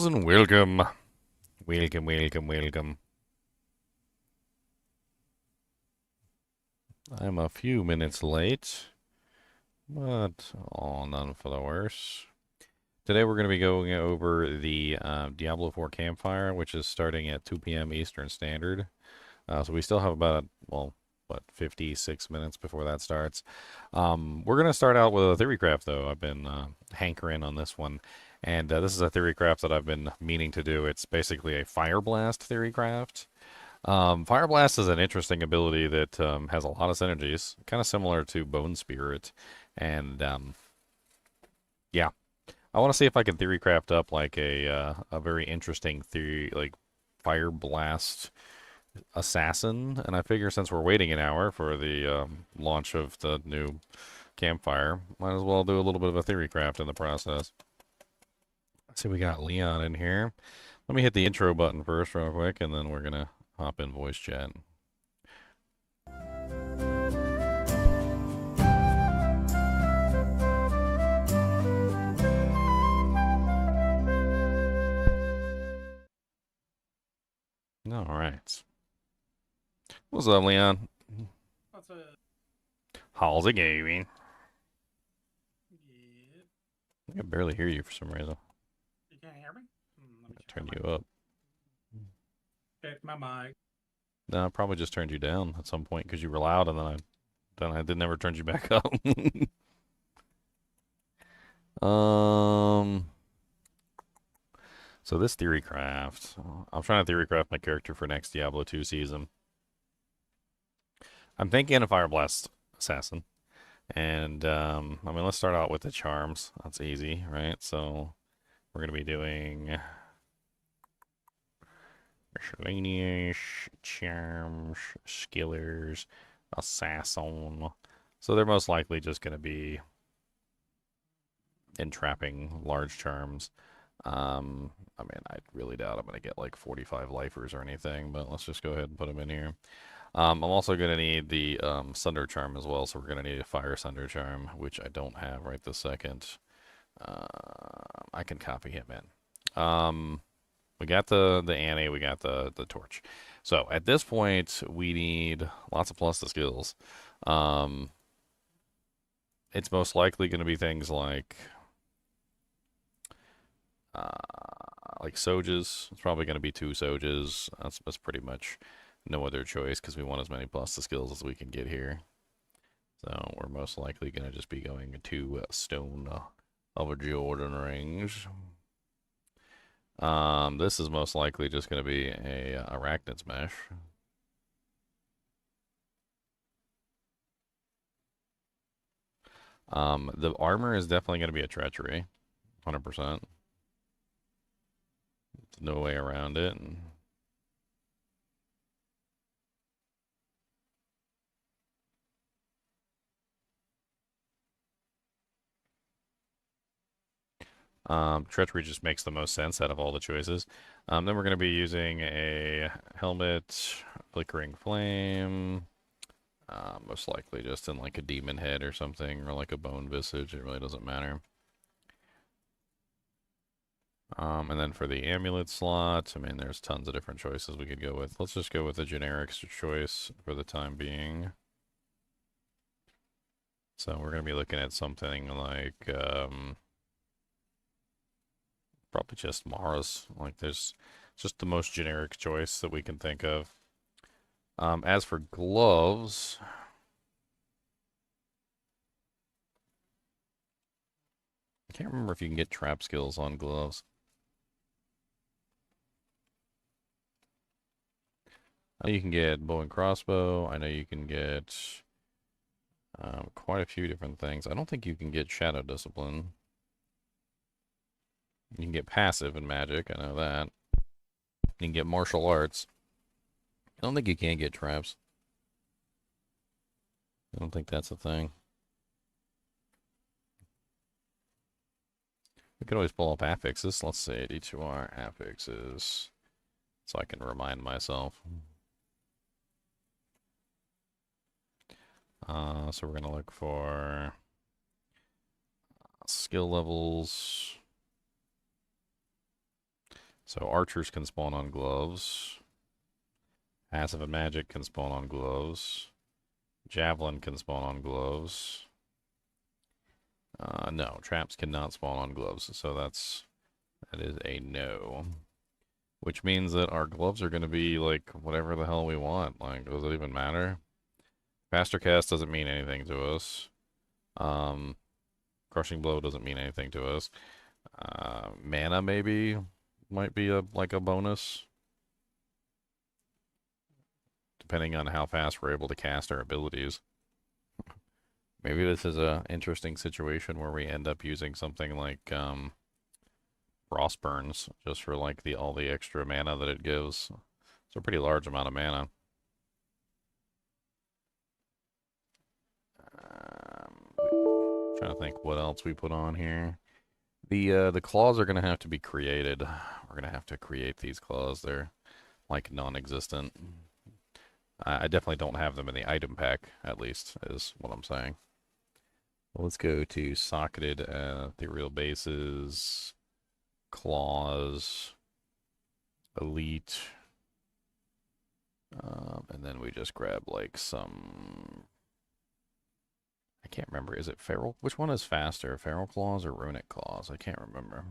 And welcome, welcome. I'm a few minutes late, but all none for the worse. Today we're going to be going over the Diablo 4 Campfire, which is starting at 2 p.m. Eastern Standard. So we still have about, well, what, 56 minutes before that starts. We're going to start out with a Theorycraft, though. I've been hankering on this one. And this is a Theorycraft that I've been meaning to do. It's basically a Fireblast Theorycraft. Fireblast is an interesting ability that has a lot of synergies, kind of similar to Bone Spirit. And yeah, I want to see if I can theorycraft up like a very interesting theory, like Fireblast assassin. And I figure since we're waiting an hour for the launch of the new Campfire, might as well do a little bit of a theorycraft in the process. Let's see, we got Leon in here. Let me hit the intro button first, real quick, and then we're gonna hop in voice chat. All right. What's up, Leon? What's up? How's it going? Yeah. I can barely hear you for some reason. You can't hear me? Let me Turn check you up. check my mic. No, I probably just turned you down at some point because you were loud, and then I did never turned you back up. um. So this Theorycraft, I'm trying to Theorycraft my character for next Diablo 2 season. I'm thinking a Fireblast assassin, and I mean let's start out with the charms. That's easy, right? So we're gonna be doing miscellaneous charms, skillers, assassin. So they're most likely just gonna be entrapping large charms. I mean, I really doubt I'm going to get like 45 lifers or anything, but let's just go ahead and put them in here. I'm also going to need the Sunder Charm as well, so we're going to need a Fire Sunder Charm, which I don't have right this second. I can copy him in. We got the Annie, we got the Torch. So at this point, we need lots of plus to skills. Um, it's most likely going to be things like Sojas. It's probably going to be 2 Sojas. That's pretty much no other choice because we want as many plus the skills as we can get here. So we're most likely going to just be going to Stone of a Jordan Rings. This is most likely just going to be a Arachnid's Mesh. The armor is definitely going to be a Treachery, 100%. There's no way around it. Treachery just makes the most sense out of all the choices. Then we're going to be using a helmet, flickering flame, most likely just in like a demon head or something, or like a bone visage. It really doesn't matter. And then for the amulet slot, I mean, there's tons of different choices we could go with. Let's just go with the generic choice for the time being. So we're going to be looking at something like probably just Mara's. Like there's just the most generic choice that we can think of. As for gloves, I can't remember if you can get trap skills on gloves. I know you can get bow and crossbow. I know you can get quite a few different things. I don't think you can get shadow discipline. You can get passive in magic. I know that. You can get martial arts. I don't think you can get traps. I don't think that's a thing. We could always pull up affixes. Let's see, D2R affixes, so I can remind myself. So we're gonna look for skill levels. So archers can spawn on gloves. Passive and magic can spawn on gloves. Javelin can spawn on gloves. No, traps cannot spawn on gloves, so that is a no. Which means that our gloves are going to be like whatever the hell we want. Like, does it even matter? Faster cast doesn't mean anything to us. Crushing blow doesn't mean anything to us. Mana maybe might be like a bonus, depending on how fast we're able to cast our abilities. Maybe this is a interesting situation where we end up using something like Frostburns just for like all the extra mana that it gives. It's a pretty large amount of mana. Trying to think what else we put on here. The claws are gonna have to be created. We're gonna have to create these claws. They're like non-existent. I definitely don't have them in the item pack, at least, is what I'm saying. Well, let's go to socketed ethereal bases, claws, elite, and then we just grab like some. I can't remember. Is it feral? Which one is faster, feral claws or runic claws? I can't remember.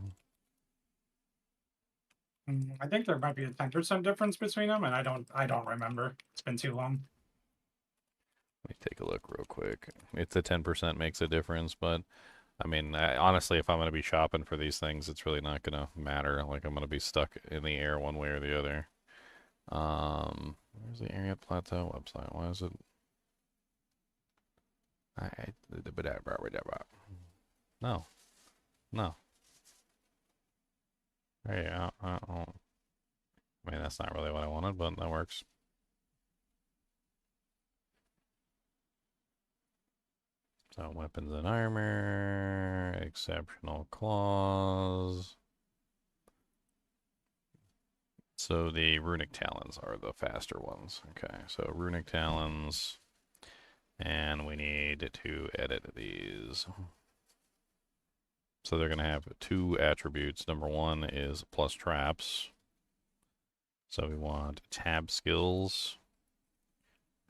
I think there might be a 10% difference between them, and I don't remember. It's been too long. Let me take a look real quick. It's a 10% makes a difference, but I mean, honestly, if I'm going to be shopping for these things, it's really not going to matter. Like, I'm going to be stuck in the air one way or the other. Where's the Area Plateau website? Why is it? No. No. Hey, I mean, that's not really what I wanted, but that works. So, weapons and armor, exceptional claws. So the runic talons are the faster ones. Okay, so runic talons, and we need to edit these. So they're going to have two attributes. Number one is plus traps. So we want tab skills,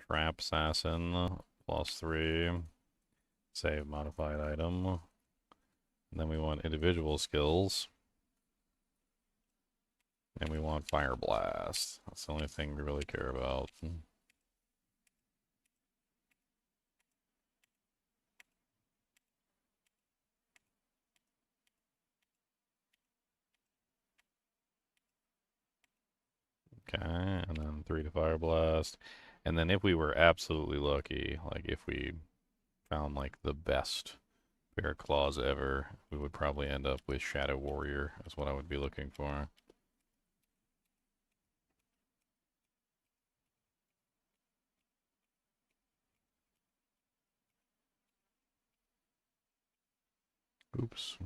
trap assassin, +3, save modified item. And then we want individual skills. And we want Fireblast. That's the only thing we really care about. Okay, and then 3 to Fireblast. And then if we were absolutely lucky, like if we found like the best pair of claws ever, we would probably end up with Shadow Warrior, is what I would be looking for. Oops.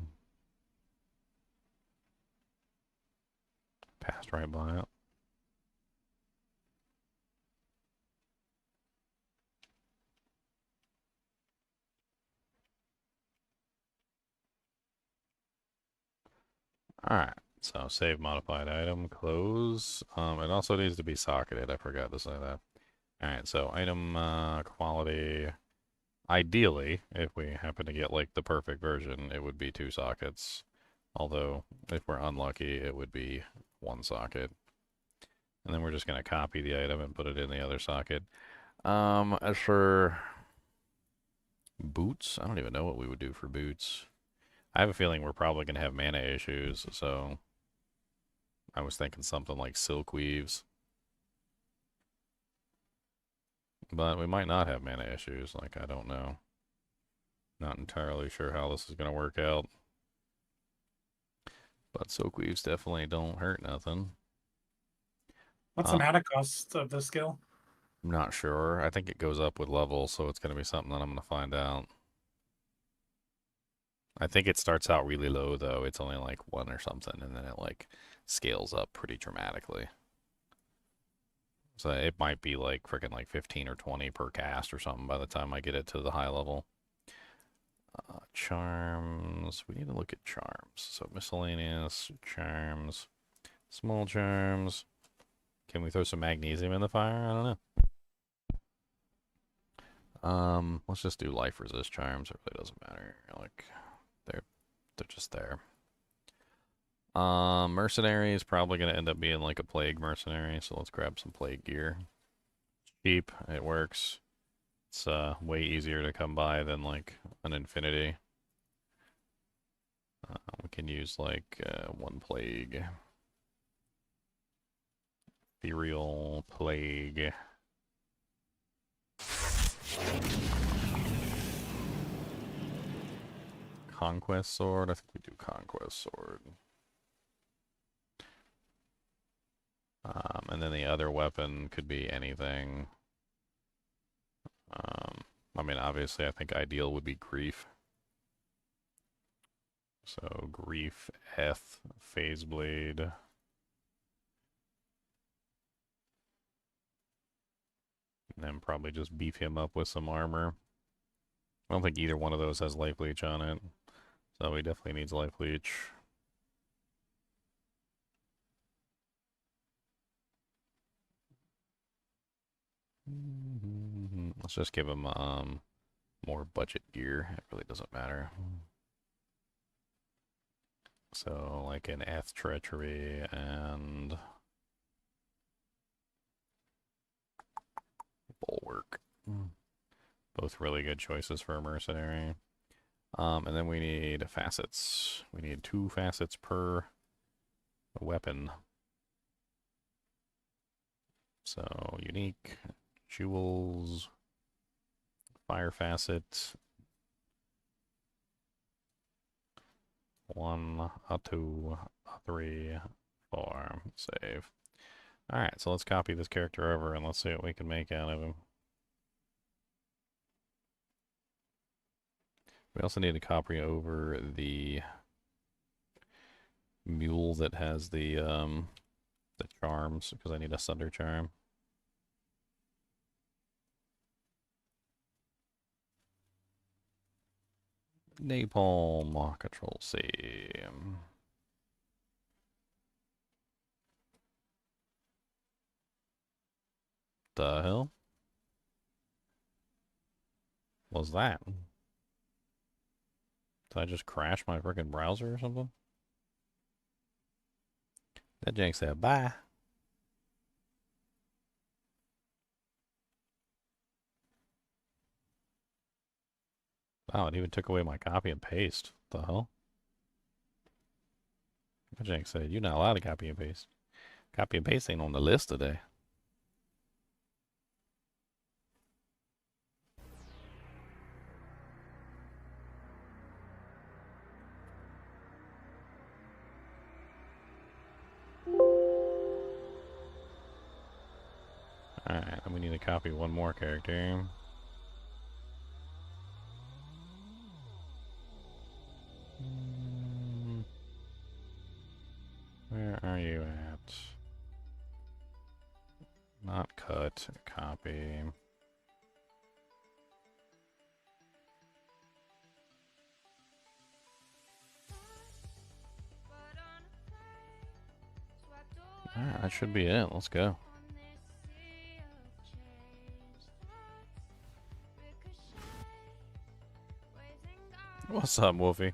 Passed right by it. Alright, so save modified item, close. It also needs to be socketed, I forgot to say that. Alright, so item quality. Ideally, if we happen to get like the perfect version, it would be 2 sockets. Although, if we're unlucky, it would be 1 socket. And then we're just going to copy the item and put it in the other socket. As for boots, I don't even know what we would do for boots. I have a feeling we're probably going to have mana issues, so I was thinking something like silk weaves. But we might not have mana issues, like I don't know. Not entirely sure how this is going to work out. But silk weaves definitely don't hurt nothing. What's the mana cost of the skill? I'm not sure. I think it goes up with level, so it's going to be something that I'm going to find out. I think it starts out really low, though. It's only like 1 or something, and then it like scales up pretty dramatically. So it might be like freaking like 15 or 20 per cast or something by the time I get it to the high level. Charms. We need to look at charms. So miscellaneous, charms, Small charms. Can we throw some magnesium in the fire? I don't know. Let's just do life resist charms. It really doesn't matter. Like, they're just there. Mercenary is probably gonna end up being like a plague mercenary, so let's grab some plague gear. Cheap, it works. It's way easier to come by than like an infinity. We can use like one plague. Ethereal plague. Conquest sword? I think we do conquest sword. And then the other weapon could be anything. I mean, obviously, I think ideal would be grief. So, grief, Eth, phase blade. And then probably just beef him up with some armor. I don't think either one of those has life leech on it. So he definitely needs life leech. Let's just give him more budget gear. It really doesn't matter. So like an Eth treachery and bulwark. Both really good choices for a mercenary. And then we need facets. We need 2 facets per weapon. So unique, jewels, fire facet. 1, a 2, a 3, 4. Save. Alright, so let's copy this character over and let's see what we can make out of him. We also need to copy over the mule that has the charms, because I need a Sunder charm. Napalm, Control C. The hell was that? Did I just crash my freaking browser or something? That jank said bye. Wow, it even took away my copy and paste. What the hell? That jank said you're not allowed to copy and paste. Copy and paste ain't on the list today. Alright, and we need to copy one more character. Where are you at? Not cut, copy. Alright, that should be it. Let's go. What's up, Wolfie?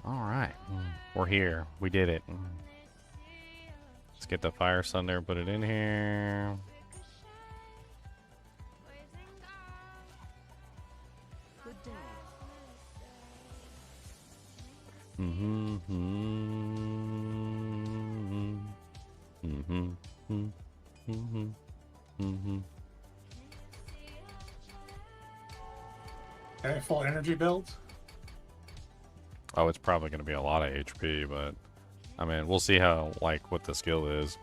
All right, we're here. We did it. Let's get the fire sunder, put it in here. Good day. Okay, full energy build. Oh, it's probably going to be a lot of HP, but I mean, we'll see how, like, what the skill is.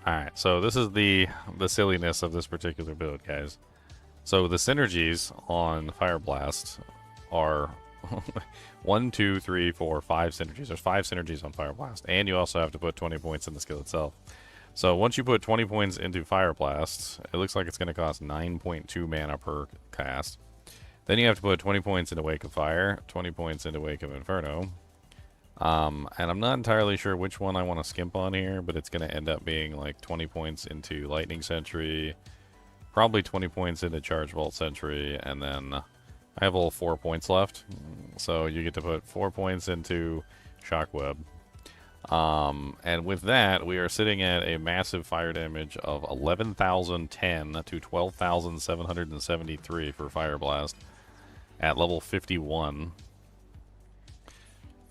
Alright, so this is the silliness of this particular build, guys. So the synergies on Fireblast are 1, 2, 3, 4, 5 synergies. There's 5 synergies on Fireblast. And you also have to put 20 points in the skill itself. So once you put 20 points into Fireblast, it looks like it's going to cost 9.2 mana per cast. Then you have to put 20 points into Wake of Fire, 20 points into Wake of Inferno. And I'm not entirely sure which one I want to skimp on here, but it's going to end up being like 20 points into Lightning Sentry, probably 20 points into Charge Vault Sentry, and then I have all 4 points left. So you get to put 4 points into Shockweb. And with that, we are sitting at a massive fire damage of 11,010 to 12,773 for Fireblast at level 51.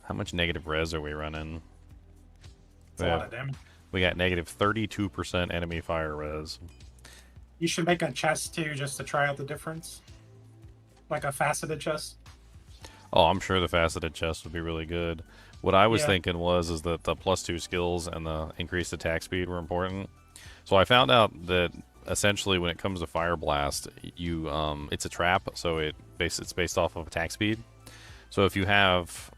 How much negative res are we running? It's a lot of damage. We got negative 32% enemy fire res. You should make a chest too, just to try out the difference. Like a faceted chest. Oh, I'm sure the faceted chest would be really good. What I was thinking is that the +2 skills and the increased attack speed were important. So I found out that essentially when it comes to Fireblast, you it's a trap, so it's based off of attack speed. So if you have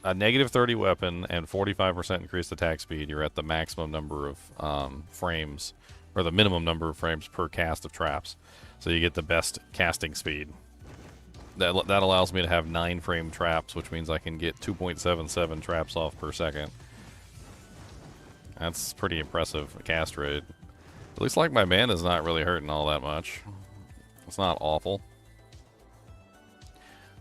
a negative 30 weapon and 45% increased attack speed, you're at the maximum number of frames, or the minimum number of frames per cast of traps. So you get the best casting speed. That allows me to have 9 frame traps, which means I can get 2.77 traps off per second. That's pretty impressive cast rate. It looks like my mana's not really hurting all that much. It's not awful.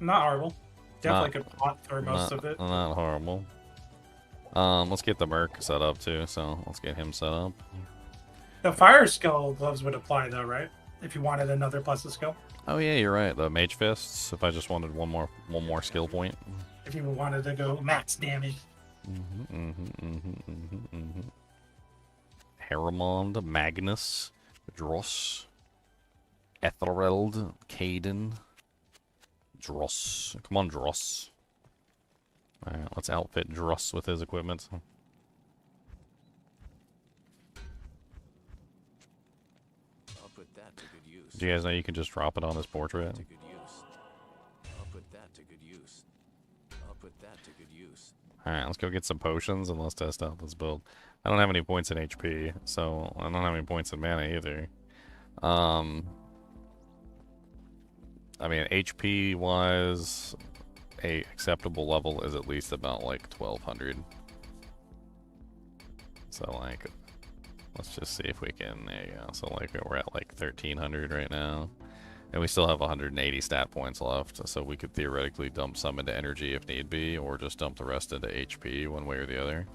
Not horrible. Definitely could plot through most of it. Not horrible. Let's get the Merc set up too, so let's get him set up. The fire skill gloves would apply though, right? If you wanted another plus a skill. Oh yeah, you're right. The Mage Fists. If I just wanted one more skill point. If you wanted to go max damage. Haramond, Magnus, Dross, Ethelred, Caden, Dross. Come on, Dross. Alright, let's outfit Dross with his equipment. Do you guys know you can just drop it on his portrait? Alright, let's go get some potions and let's test out this build. I don't have any points in HP, so I don't have any points in mana either. I mean, HP wise, a acceptable level is at least about like 1200. So like, let's just see if we can, there you go. So like we're at like 1300 right now. And we still have 180 stat points left, so we could theoretically dump some into energy if need be, or just dump the rest into HP one way or the other.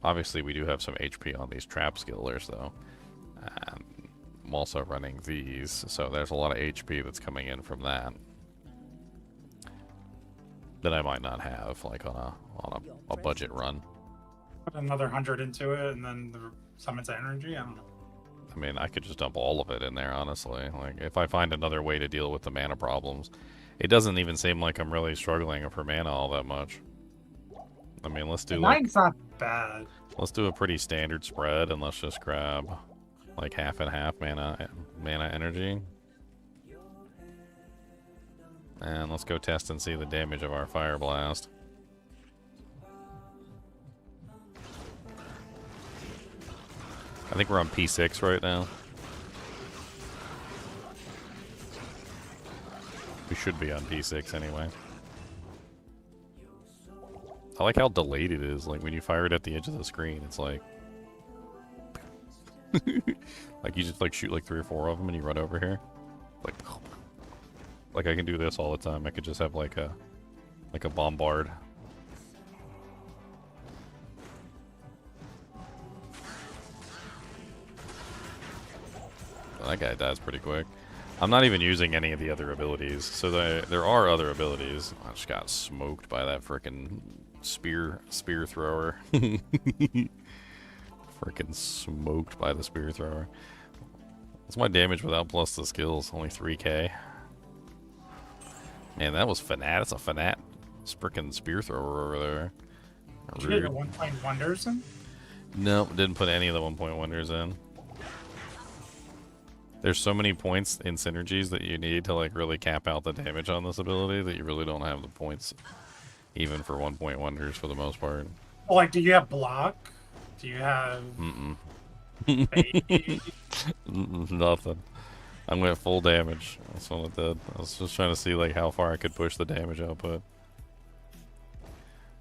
Obviously we do have some HP on these trap skillers though. I'm also running these, so there's a lot of HP that's coming in from that I might not have, like on a budget run. Put another 100 into it, and then some into energy. I don't know. I mean, I could just dump all of it in there, honestly. Like, if I find another way to deal with the mana problems. It doesn't even seem like I'm really struggling for mana all that much. I mean, let's do Nine's not bad. Let's do a pretty standard spread, and let's just grab like half and half mana energy. And let's go test and see the damage of our Fireblast. I think we're on P6 right now. We should be on P6 anyway. I like how delayed it is. Like when you fire it at the edge of the screen, it's like... like you just like shoot like 3 or 4 of them and you run over here. Like I can do this all the time. I could just have like a bombard. That guy dies pretty quick. I'm not even using any of the other abilities. So there are other abilities. I just got smoked by that frickin' spear thrower. Frickin' smoked by the spear thrower. What's my damage without plus the skills? Only 3k. Man, that was Fanat. That's a Fanat frickin' spear thrower over there. Did you get your 1-point wonders in? Nope, didn't put any of the 1-point wonders in. There's so many points in synergies that you need to like really cap out the damage on this ability that you really don't have the points even for 1-point wonders for the most part. Well, like, do you have block? Do you have Mm-mm. fade? Nothing. I'm going full damage. That's what it did. I was just trying to see like how far I could push the damage output.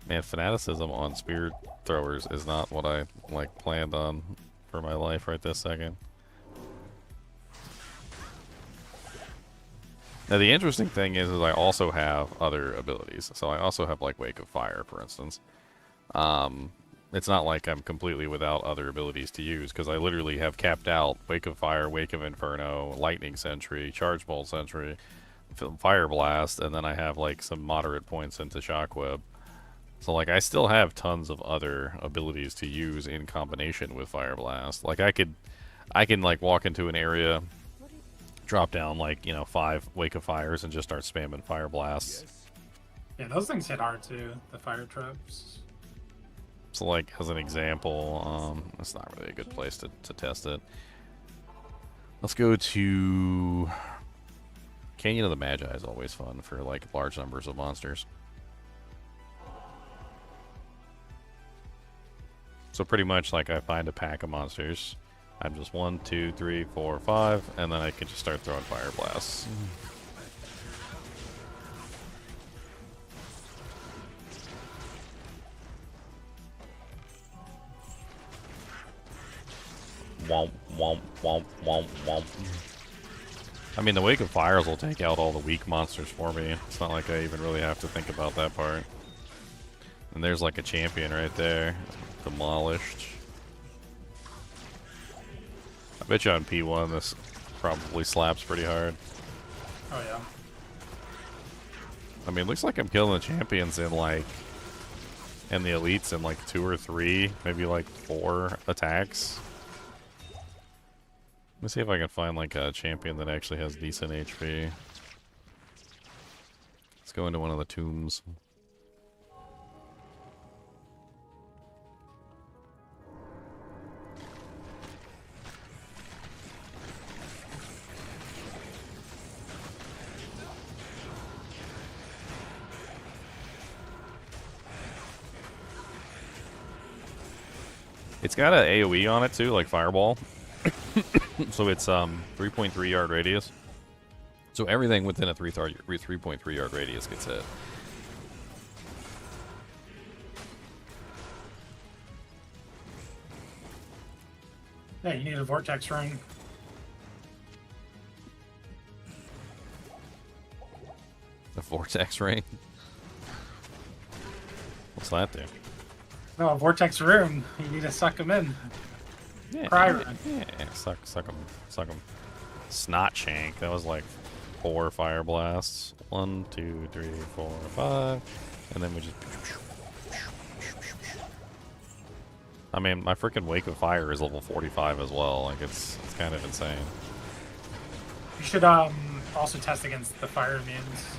Man, fanaticism on spear throwers is not what I like planned on for my life right this second. Now the interesting thing is I also have other abilities. So I also have like Wake of Fire, for instance. It's not like I'm completely without other abilities to use, because I literally have capped out Wake of Fire, Wake of Inferno, Lightning Sentry, Charge Bolt Sentry, Fireblast, and then I have like some moderate points into Shockweb. So like I still have tons of other abilities to use in combination with Fireblast. Like I can like walk into an area, drop down like, you know, 5 Wake of Fires and just start spamming Fireblasts. Yeah, those things hit hard too. The fire traps. So like as an example, that's not really a good place to test it. Let's go to Canyon of the Magi is always fun for like large numbers of monsters. So pretty much like I find a pack of monsters. I'm just 1, 2, 3, 4, 5, and then I can just start throwing fire blasts. Womp, womp, womp, womp, womp. I mean, the Wake of Fires will take out all the weak monsters for me. It's not like I even really have to think about that part. And there's like a champion right there. Demolished. I bet you on P1 this probably slaps pretty hard. Oh yeah. I mean, it looks like I'm killing the champions in like... and the elites in like 2 or 3, maybe like 4 attacks. Let me see if I can find like a champion that actually has decent HP. Let's go into one of the tombs. It's got an AoE on it too, like Fireball. So it's 3.3 yard radius. So everything within a 3.3 yard radius gets hit. Yeah, you need a vortex ring. The vortex ring. What's that do? No, a vortex room. You need to suck them in. Yeah, Cry yeah, run. yeah, suck them. Snot shank. That was like 4 fire blasts. 1, 2, 3, 4, 5, and then we just. I mean, my freaking Wake of Fire is level 45 as well. Like it's kind of insane. You should also test against the fire immunes.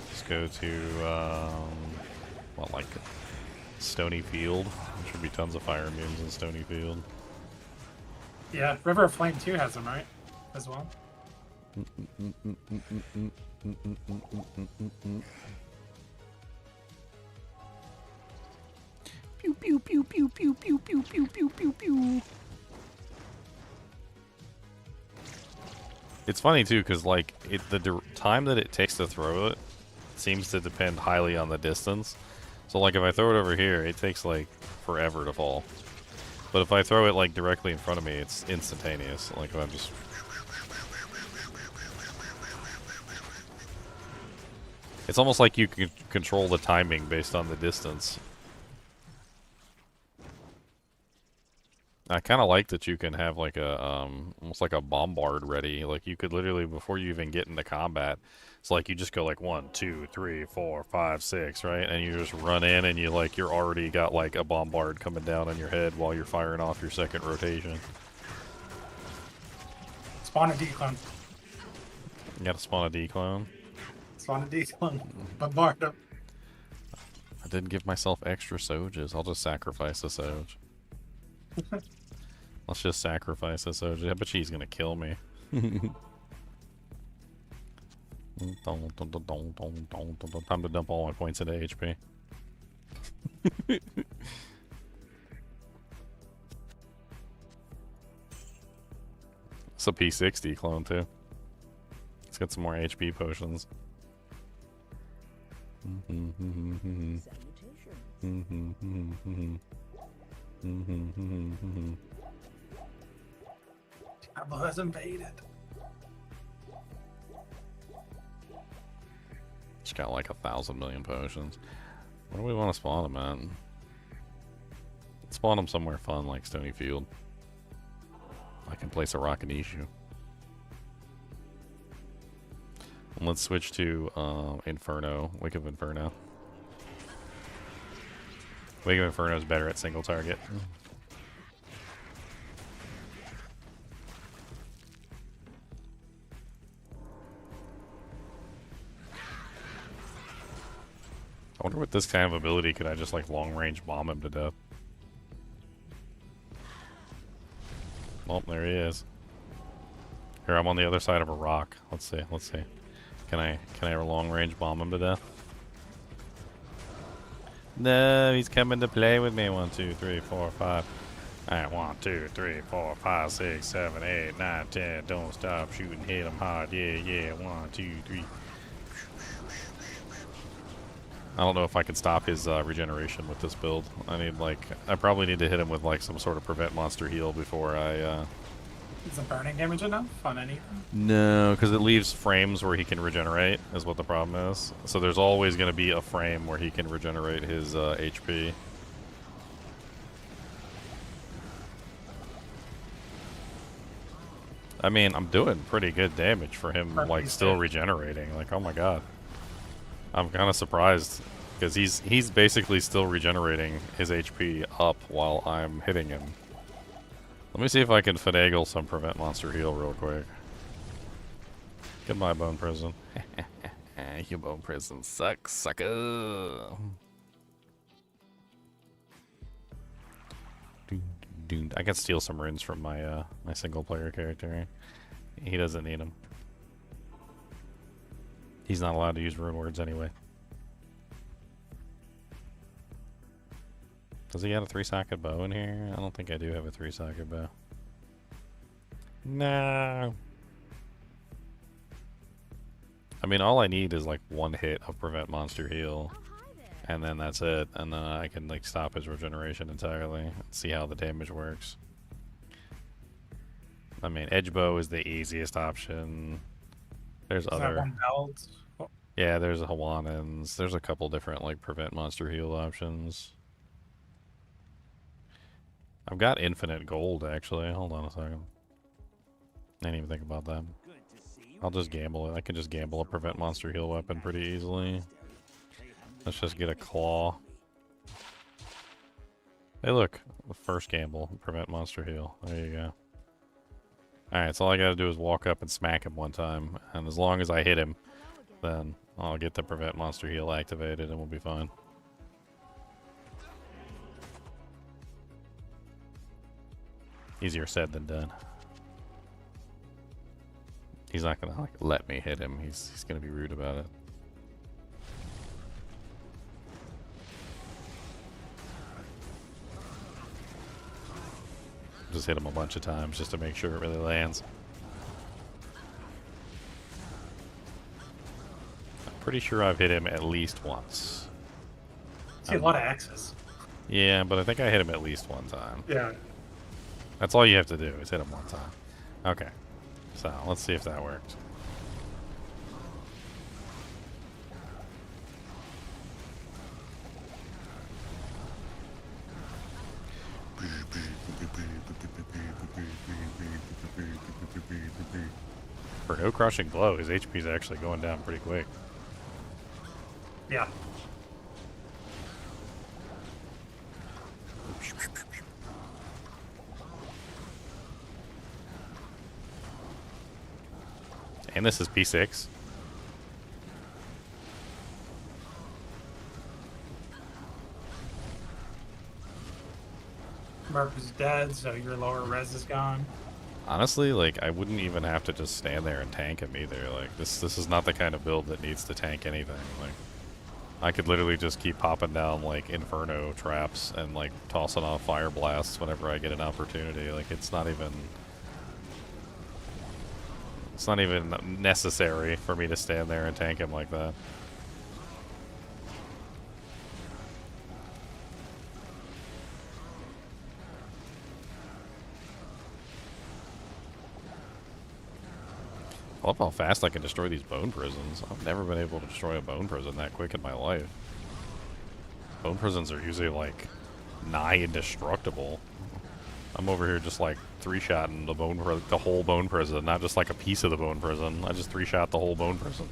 Let's go to what, like Stony Field. There should be tons of fire immunes in Stony Field. Yeah, River of Flame 2 has them, right? As well. Pew pew pew pew pew pew pew pew pew pew pew. It's funny too, because like the time that it takes to throw it seems to depend highly on the distance. So like if I throw it over here, it takes like forever to fall. But if I throw it like directly in front of me, it's instantaneous. Like if I'm just... It's almost like you can control the timing based on the distance. I kind of like that you can have like a, almost like a bombard ready. Like you could literally, before you even get into combat, it's like you just go like 1, 2, 3, 4, 5, 6, right? And you just run in and you're already got like a bombard coming down on your head while you're firing off your second rotation. Spawn a D-clone. You gotta spawn a D-clone. Spawn a D-clone. Bombard them. I didn't give myself extra Soges. I'll just sacrifice a Soge. Let's just sacrifice this OG. I bet she's gonna kill me. Time to dump all my points into HP. It's a P60 clone too. Let's get some more HP potions. Diablo has invaded. Just got like 1,000 million potions. Where do we want to spawn them at? Let's spawn them somewhere fun like Stony Field. I can place a rocket issue. And let's switch to Inferno. Wake of Inferno. Wake of Inferno is better at single target. I wonder with this kind of ability, could I just like long range bomb him to death? Oh, there he is. Here, I'm on the other side of a rock. Let's see, let's see. Can I long range bomb him to death? No, he's coming to play with me. 1, 2, 3, 4, 5. Alright, 1, 2, 3, 4, 5, 6, 7, 8, 9, 10. Don't stop shooting, hit him hard. Yeah, yeah. 1, 2, 3. I don't know if I can stop his regeneration with this build. I probably need to hit him with like some sort of prevent monster heal before I Is the burning damage enough on anything? No, because it leaves frames where he can regenerate, is what the problem is. So there's always going to be a frame where he can regenerate his HP. I mean, I'm doing pretty good damage for him, like, still regenerating. Like, oh my god. I'm kind of surprised, because he's basically still regenerating his HP up while I'm hitting him. Let me see if I can finagle some prevent monster heal real quick. Goodbye, Bone Prison. Your Bone Prison sucks, sucker. I can steal some runes from my my single player character. He doesn't need them. He's not allowed to use rune words anyway. Does he got a 3-socket bow in here? I don't think I do have a 3-socket bow. No. I mean, all I need is like 1 hit of prevent monster heal, and then that's it. And then I can like stop his regeneration entirely. See how the damage works. I mean, edge bow is the easiest option. There's other. That one belt? Yeah, there's a Hawaiians. There's a couple different like prevent monster heal options. I've got infinite gold actually. Hold on a second. I didn't even think about that. I'll just gamble it. I can just gamble a prevent monster heal weapon pretty easily. Let's just get a claw. Hey look, the first gamble, prevent monster heal. There you go. Alright, so all I gotta do is walk up and smack him one time, and as long as I hit him, then I'll get the prevent monster heal activated and we'll be fine. Easier said than done. He's not gonna like let me hit him. He's gonna be rude about it. Just hit him a bunch of times just to make sure it really lands. I'm pretty sure I've hit him at least once. See a lot of X's. Yeah, but I think I hit him at least one time. Yeah. That's all you have to do is hit him one time. Okay. So, let's see if that worked. For no crushing blow, his HP is actually going down pretty quick. Yeah. And this is P6. Merc is dead, so your lower res is gone. Honestly, like, I wouldn't even have to just stand there and tank him either. Like, this is not the kind of build that needs to tank anything. Like, I could literally just keep popping down, like, Inferno traps and, like, tossing off Fireblasts whenever I get an opportunity. Like, it's not even necessary for me to stand there and tank him like that. I love how fast I can destroy these bone prisons. I've never been able to destroy a bone prison that quick in my life. Bone prisons are usually like nigh indestructible. I'm over here just like three-shotting the whole bone prison, not just like a piece of the bone prison. I just three-shot the whole bone prison.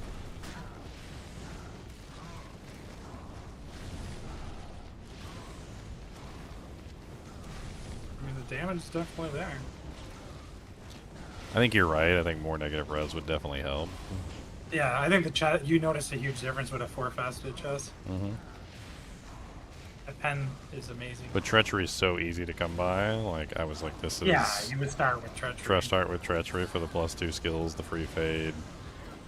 I mean, the damage is definitely there. I think you're right. I think more negative res would definitely help. Yeah, I think the chest, you noticed a huge difference with a 4-faceted chest. Mm-hmm. A pen is amazing. But treachery is so easy to come by. Like, I was like, this is... Yeah, you would start with treachery. Start with treachery for the +2 skills, the free fade.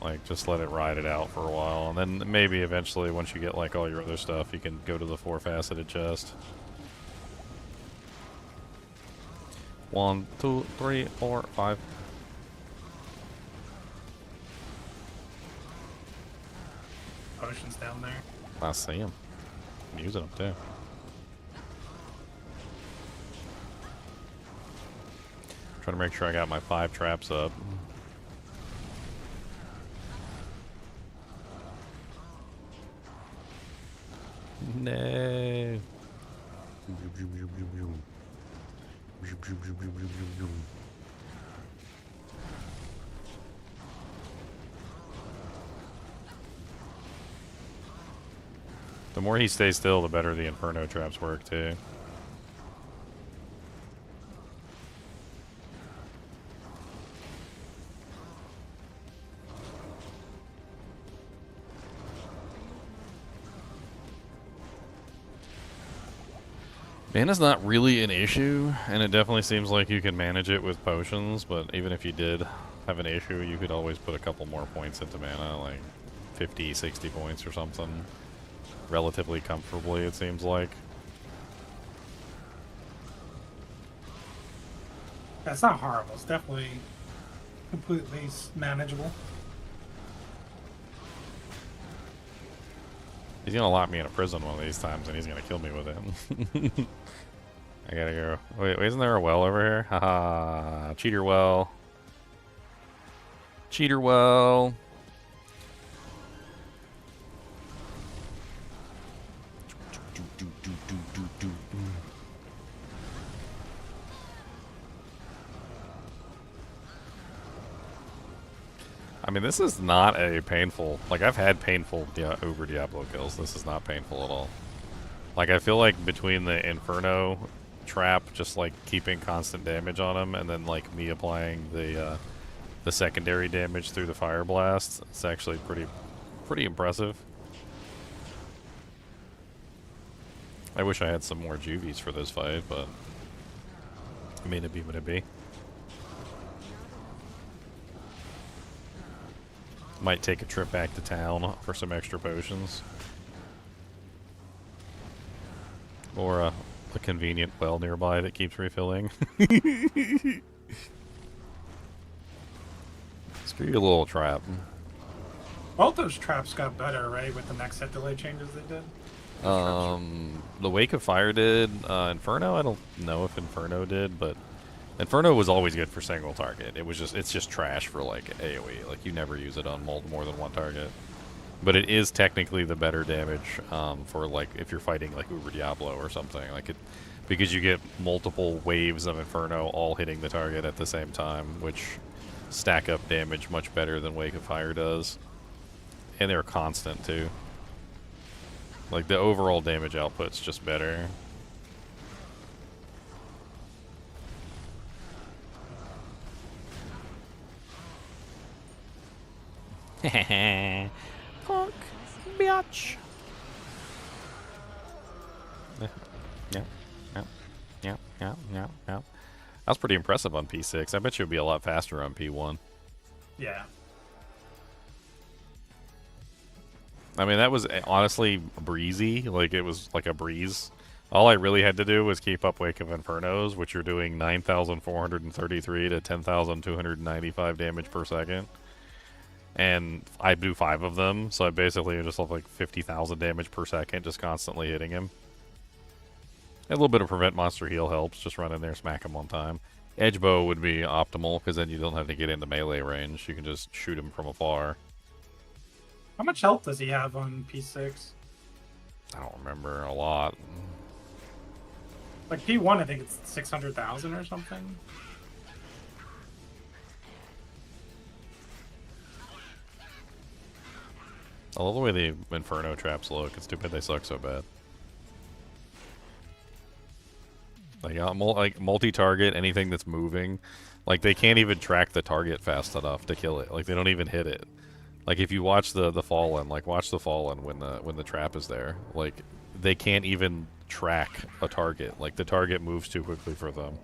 Like, just let it ride it out for a while. And then maybe eventually, once you get, like, all your other stuff, you can go to the 4-faceted chest. 1, 2, 3, 4, 5. Potions down there. I see him. I'm using them too. Trying to make sure I got my 5 traps up. No. The more he stays still, the better the Inferno traps work, too. Mana's not really an issue, and it definitely seems like you can manage it with potions, but even if you did have an issue, you could always put a couple more points into mana, like 50, 60 points or something. Relatively comfortably, it seems like. That's not horrible. It's definitely completely manageable. He's gonna lock me in a prison one of these times, and he's gonna kill me with it. I gotta go. Wait, isn't there a well over here? Haha, cheater well. Cheater well. I mean, this is not a painful... Like, I've had painful over Diablo kills. This is not painful at all. Like, I feel like between the Inferno trap, just, like, keeping constant damage on him, and then, like, me applying the secondary damage through the Fireblast, it's actually pretty impressive. I wish I had some more juvies for this fight, but... I mean, it'd be what it'd be. Might take a trip back to town for some extra potions. Or a convenient well nearby that keeps refilling. Screw your little trap. Both those traps got better, right, with the next set delay changes they did? The Wake of Fire did. Inferno, I don't know if Inferno did, but Inferno was always good for single target. It's just trash for like AoE. Like you never use it on more than one target. But it is technically the better damage for like if you're fighting like Uber Diablo or something. Like it, because you get multiple waves of Inferno all hitting the target at the same time, which stack up damage much better than Wake of Fire does. And they're constant too. Like the overall damage output's just better. Punk, bitch. Yeah, yeah, yeah, yeah, yeah, yeah. That was pretty impressive on P6. I bet you would be a lot faster on P1. Yeah. I mean, that was honestly breezy. Like, it was like a breeze. All I really had to do was keep up Wake of Infernos, which are doing 9,433 to 10,295 damage per second. And I do 5 of them, so I basically just have like 50,000 damage per second, just constantly hitting him. A little bit of Prevent Monster Heal helps, just run in there, smack him one time. Edge bow would be optimal, because then you don't have to get into melee range. You can just shoot him from afar. How much health does he have on P6? I don't remember, a lot. Like P1, I think it's 600,000 or something. I love the way the Inferno traps look. It's too bad they suck so bad. Like multi-target, anything that's moving. Like, they can't even track the target fast enough to kill it. Like, they don't even hit it. Like, if you watch the Fallen, like, watch the Fallen when the trap is there. Like, they can't even track a target. Like, the target moves too quickly for them.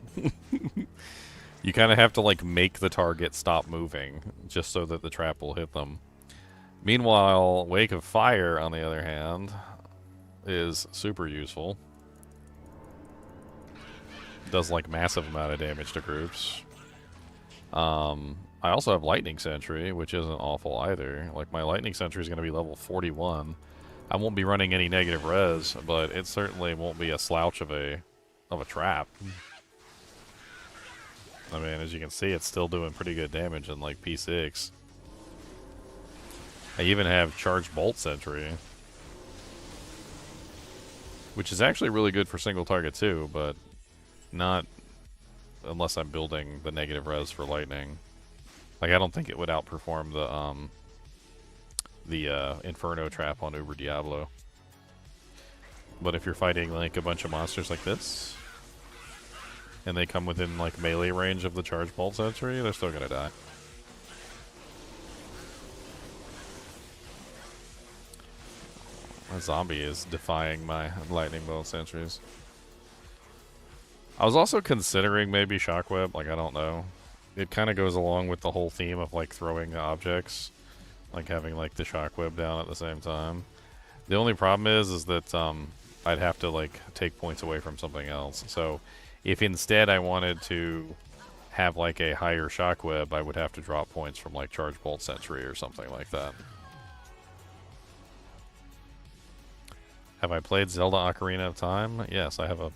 You kind of have to, like, make the target stop moving just so that the trap will hit them. Meanwhile, Wake of Fire, on the other hand, is super useful. Does, like, massive amount of damage to groups. I also have Lightning Sentry, which isn't awful either. Like, my Lightning Sentry is going to be level 41. I won't be running any negative res, but it certainly won't be a slouch of a trap. I mean, as you can see, it's still doing pretty good damage in, like, P6. I even have Charged Bolt Sentry, which is actually really good for single target too, but not unless I'm building the negative res for lightning. Like, I don't think it would outperform the Inferno trap on Uber Diablo. But if you're fighting like a bunch of monsters like this, and they come within like melee range of the Charge Bolt Sentry, they're still gonna die. A zombie is defying my lightning bolt sentries. I was also considering maybe Shockweb, like, I don't know. It kind of goes along with the whole theme of, like, throwing objects. Like, having, like, the Shockweb down at the same time. The only problem is that, I'd have to, like, take points away from something else. So, if instead I wanted to have, like, a higher Shockweb, I would have to drop points from, like, Charge Bolt Sentry or something like that. Have I played Zelda Ocarina of Time? Yes, I have an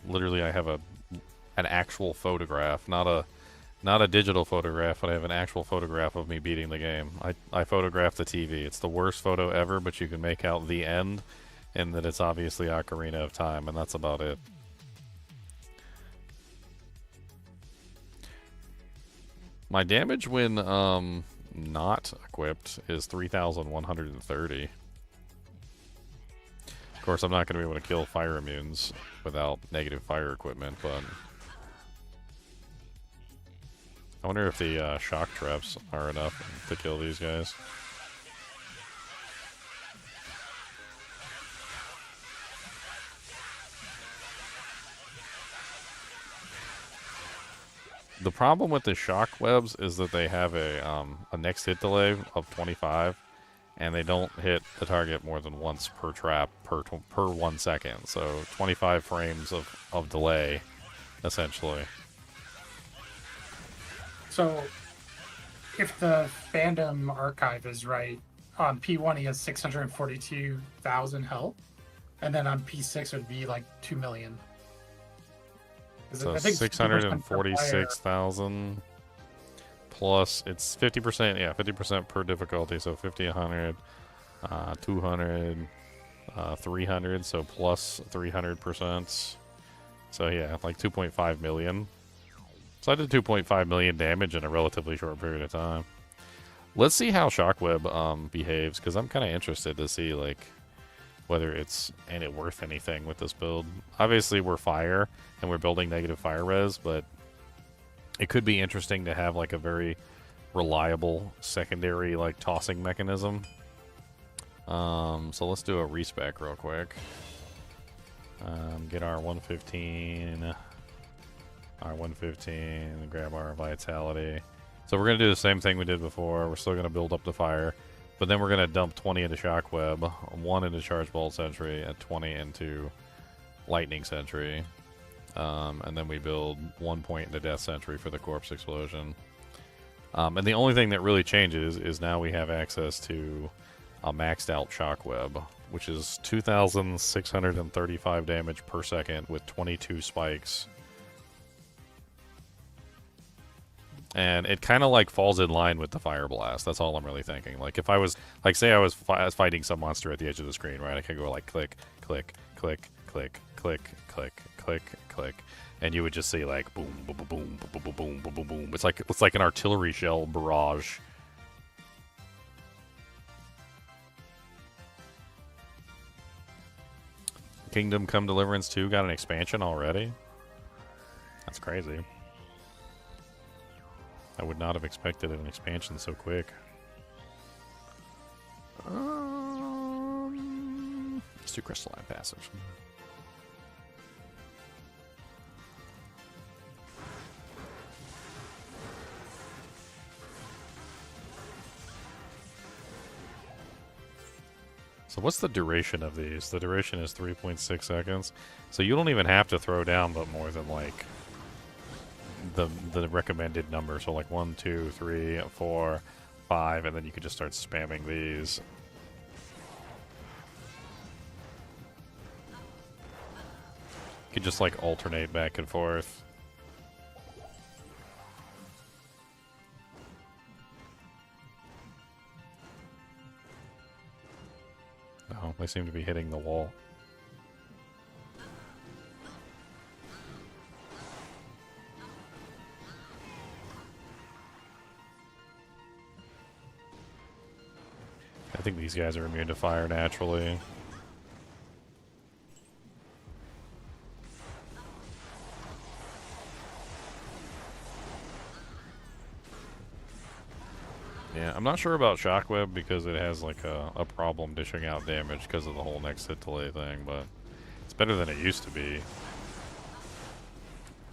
actual photograph, not a digital photograph, but I have an actual photograph of me beating the game. I photographed the TV. It's the worst photo ever, but you can make out the end, and that it's obviously Ocarina of Time, and that's about it. My damage when not equipped is 3,130. Of course, I'm not going to be able to kill fire immunes without negative fire equipment, but I wonder if the shock traps are enough to kill these guys. The problem with the shock webs is that they have a next hit delay of 25. And they don't hit the target more than once per trap per 1 second. So 25 frames of delay, essentially. So, if the fandom archive is right, on P1 he has 642,000 health, and then on P6 it would be like 2 million. So 646,000 plus, it's 50%, yeah, 50% per difficulty, so 50, 100, 200, 300, so plus 300%. So yeah, like 2.5 million. So I did 2.5 million damage in a relatively short period of time. Let's see how Shockweb behaves, because I'm kind of interested to see, like, whether it's worth anything with this build. Obviously, we're fire, and we're building negative fire res, but it could be interesting to have, like, a very reliable secondary, like, tossing mechanism. So let's do a respec real quick. Get our 115. our 115, grab our vitality. So we're going to do the same thing we did before. We're still going to build up the fire, but then we're going to dump 20 into Shockweb, 1 into Charge Bolt Sentry, and 20 into Lightning Sentry. And then we build 1 point into Death Sentry for the Corpse Explosion. And the only thing that really changes is now we have access to a maxed out Shockweb, which is 2,635 damage per second with 22 spikes. And it kind of like falls in line with the Fireblast. That's all I'm really thinking. Like if I was, like say I was fighting some monster at the edge of the screen, right? I could go like click, click, click, click, click, click, click, click, and you would just see like boom, boom, boom, boom, boom, boom, boom, boom, boom, boom. It's like an artillery shell barrage. Kingdom Come Deliverance 2 got an expansion already? That's crazy. I would not have expected an expansion so quick. Let's do Crystalline Passage. So what's the duration of these? The duration is 3.6 seconds. So you don't even have to throw down but more than like the recommended number. So like 1, 2, 3, 4, 5, and then you can just start spamming these. You can just like alternate back and forth. Oh, they seem to be hitting the wall. I think these guys are immune to fire naturally. Yeah, I'm not sure about Shockweb because it has like a problem dishing out damage because of the whole next hit delay thing, but it's better than it used to be.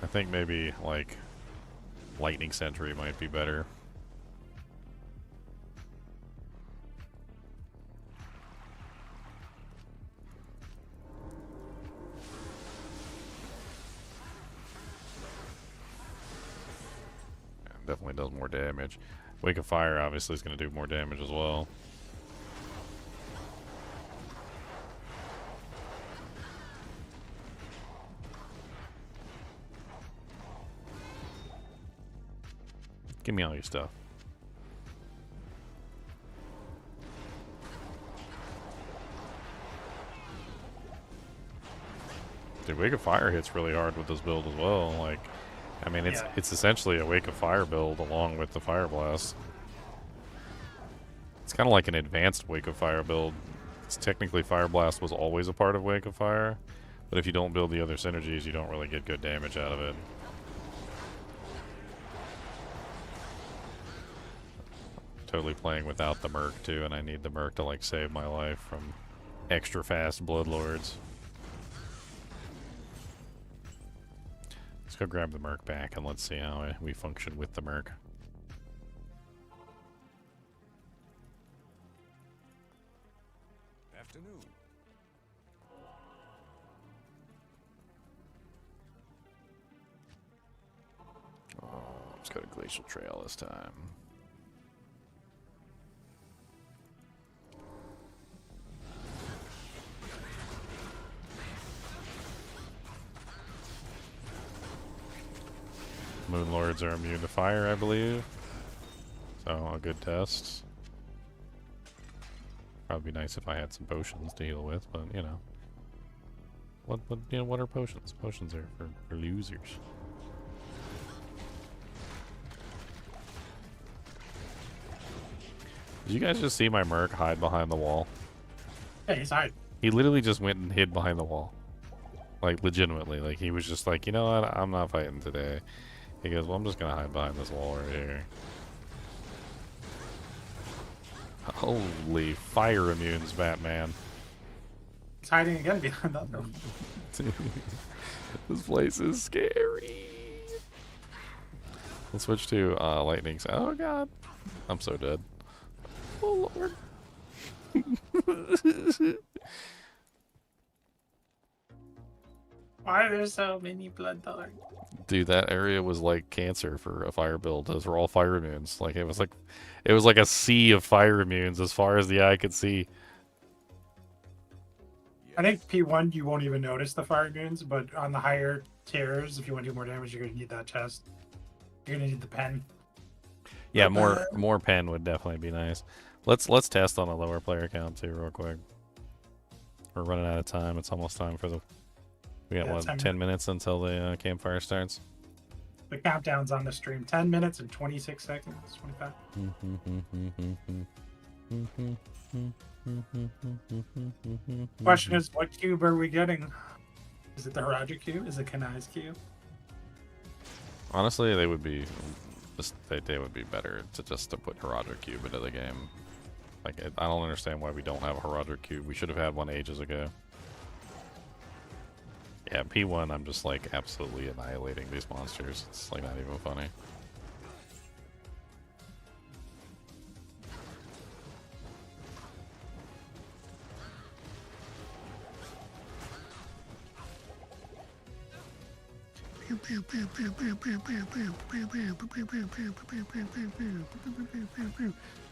I think maybe like Lightning Sentry might be better. Yeah, definitely does more damage. Wake of Fire obviously is going to do more damage as well. Give me all your stuff. Dude, Wake of Fire hits really hard with this build as well. Like, I mean, it's essentially a Wake of Fire build along with the Fireblast. It's kind of like an advanced Wake of Fire build. It's technically Fireblast was always a part of Wake of Fire, but if you don't build the other synergies, you don't really get good damage out of it. Totally playing without the Merc too, and I need the Merc to like save my life from extra fast Bloodlords. Let's go grab the Merc back and let's see how we function with the Merc. Afternoon. Oh, let's go to Glacial Trail this time. Moonlords are immune to fire, I believe. So, a good test. Probably be nice if I had some potions to heal with, but you know. What are potions? Potions are for losers. Did you guys just see my Merc hide behind the wall? Yeah, he's hiding. He literally just went and hid behind the wall. Like, legitimately. Like, he was just like, you know what? I'm not fighting today. He goes, well, I'm just gonna hide behind this wall right here. Holy fire immunes, Batman. He's hiding again behind that door. This place is scary. Let's switch to lightnings. Oh god, I'm so dead. Oh lord. Why are there so many blood dogs? Dude, that area was like cancer for a fire build. Those were all fire immunes. Like it was like a sea of fire immunes as far as the eye could see. I think P1 you won't even notice the fire moons, but on the higher tiers, if you want to do more damage, you're gonna need that chest. You're gonna need the pen. Yeah, more pen would definitely be nice. Let's test on a lower player count too, real quick. We're running out of time. It's almost time for the. We got what 10 minutes until the campfire starts. The countdown's on the stream. 10 minutes and 26 seconds. 25. Question is, what cube are we getting? Is it the Roger cube? Is it Kanai's cube? Honestly, they would be better to put Haradra Cube into the game. Like, I don't understand why we don't have a Haradra Cube. We should have had one ages ago. Yeah, P1, I'm just like absolutely annihilating these monsters. It's like not even funny.